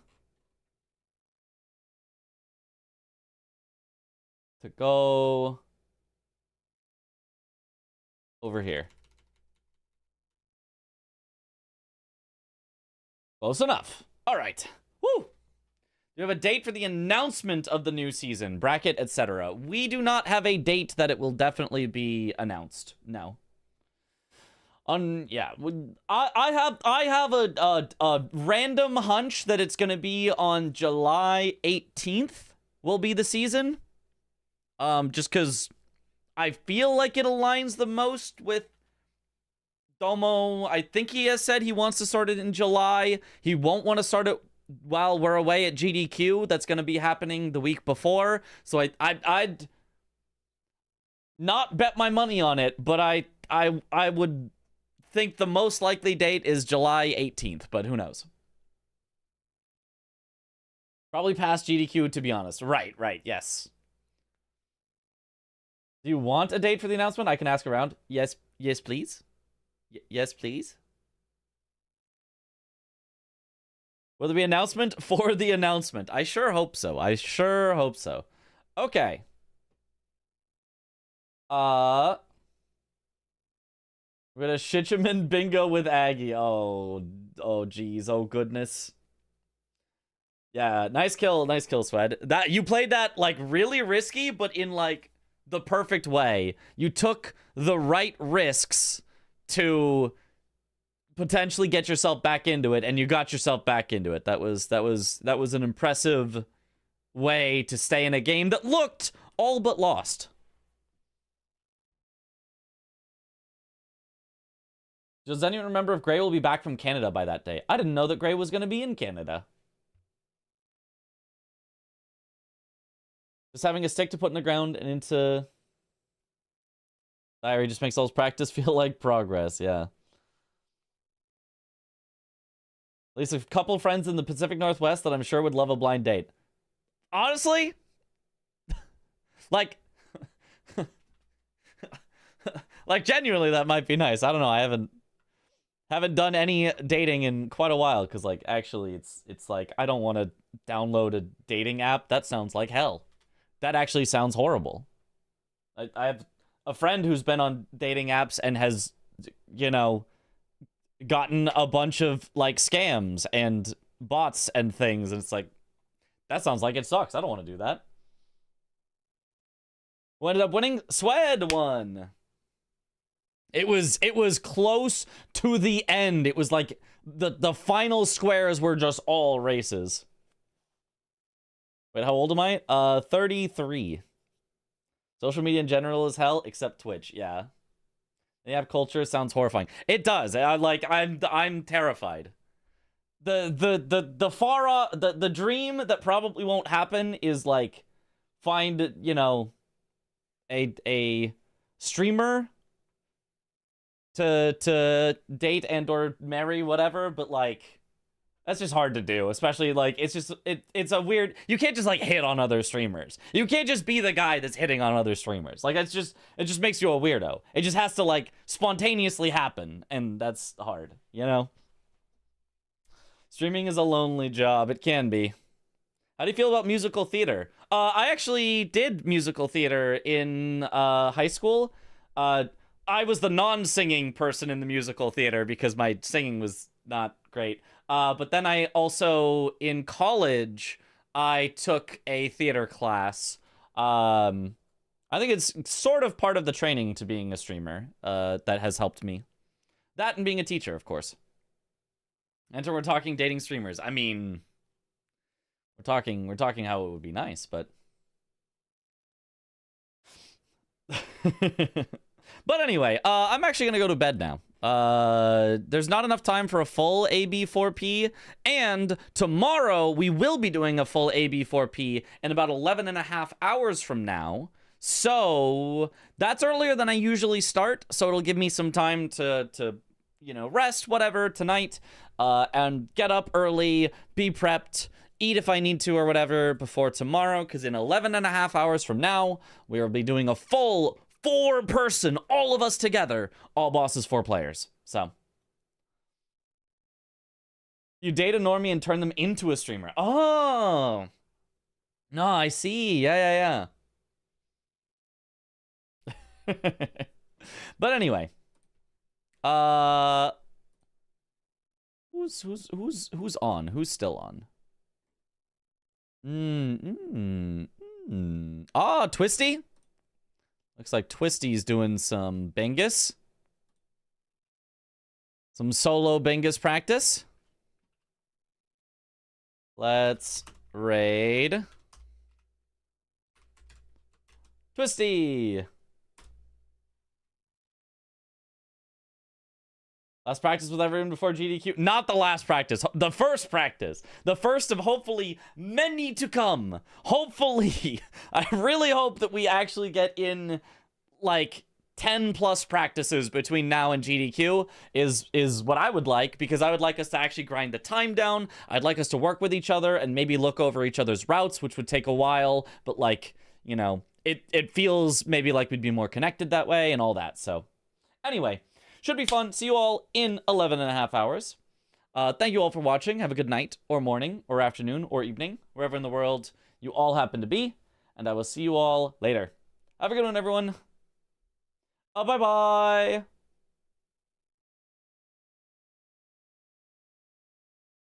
to go over here. Close enough. All right. Woo! We have a date for the announcement of the new season, bracket, etc. We do not have a date that it will definitely be announced. No. Yeah, I have a random hunch that it's gonna be on July 18th. Will be the season. Just because I feel like it aligns the most with Domo. I think he has said he wants to start it in July. He won't want to start it while we're away at GDQ. That's going to be happening the week before. So I'd not bet my money on it, but I would think the most likely date is July 18th, but who knows? Probably past GDQ, to be honest. Right, yes. Do you want a date for the announcement? I can ask around. Yes, please. Yes, please. Will there be an announcement for the announcement? I sure hope so. Okay. We're gonna Shichiman bingo with Aggie. Oh geez. Oh goodness. Yeah, nice kill, Swed. That you played that like really risky, but in like the perfect way. You took the right risks to potentially get yourself back into it, and you got yourself back into it. That was an impressive way to stay in a game that looked all but lost. Does anyone remember if Gray will be back from Canada by that day? I didn't know that Gray was going to be in Canada. Just having a stick to put in the ground and into diary just makes all his practice feel like progress, yeah. At least a couple friends in the Pacific Northwest that I'm sure would love a blind date. Honestly, like, Like, genuinely, that might be nice. I don't know. I haven't done any dating in quite a while because, like, actually, it's like I don't want to download a dating app. That sounds like hell. That actually sounds horrible. I have a friend who's been on dating apps and has, you know, gotten a bunch of, like, scams and bots and things, and it's like, that sounds like it sucks. I don't want to do that. Who ended up winning? Swed won. It was close to the end. It was like the final squares were just all races. Wait, how old am I? 33. Social media in general is hell, except Twitch. Yeah. The app culture sounds horrifying. It does. I'm terrified. The dream that probably won't happen is like find, you know, a streamer to date and or marry, whatever, but like that's just hard to do, especially like it's a weird, you can't just like hit on other streamers. You can't just be the guy that's hitting on other streamers. Like it just makes you a weirdo. It just has to like spontaneously happen, and that's hard, you know? Streaming is a lonely job. It can be. How do you feel about musical theater? I actually did musical theater in high school. I was the non-singing person in the musical theater because my singing was not great. But then I also, in college, I took a theater class. I think it's sort of part of the training to being a streamer that has helped me. That and being a teacher, of course. Enter, we're talking dating streamers. I mean, we're talking how it would be nice, but but anyway, I'm actually gonna go to bed now. There's not enough time for a full AB4P, and tomorrow we will be doing a full AB4P in about 11.5 hours from now. So that's earlier than I usually start, so it'll give me some time to you know, rest, whatever, tonight, and get up early, be prepped, eat if I need to or whatever before tomorrow, because in 11.5 hours from now, we will be doing a full 4-person, all of us together, all bosses, 4 players. So you date a normie and turn them into a streamer. Oh, no, I see. Yeah. But anyway, who's on? Who's still on? Ah, Twisty. Looks like Twisty's doing some Bengus. Some solo Bengus practice. Let's raid Twisty. Last practice with everyone before GDQ. Not the last practice. The first practice. The first of hopefully many to come. Hopefully. I really hope that we actually get in like 10 plus practices between now and GDQ is what I would like, because I would like us to actually grind the time down. I'd like us to work with each other and maybe look over each other's routes, which would take a while, but like, you know, it feels maybe like we'd be more connected that way and all that. So anyway, should be fun. See you all in 11.5 hours. Thank you all for watching. Have a good night or morning or afternoon or evening, wherever in the world you all happen to be. And I will see you all later. Have a good one, everyone. Bye-bye.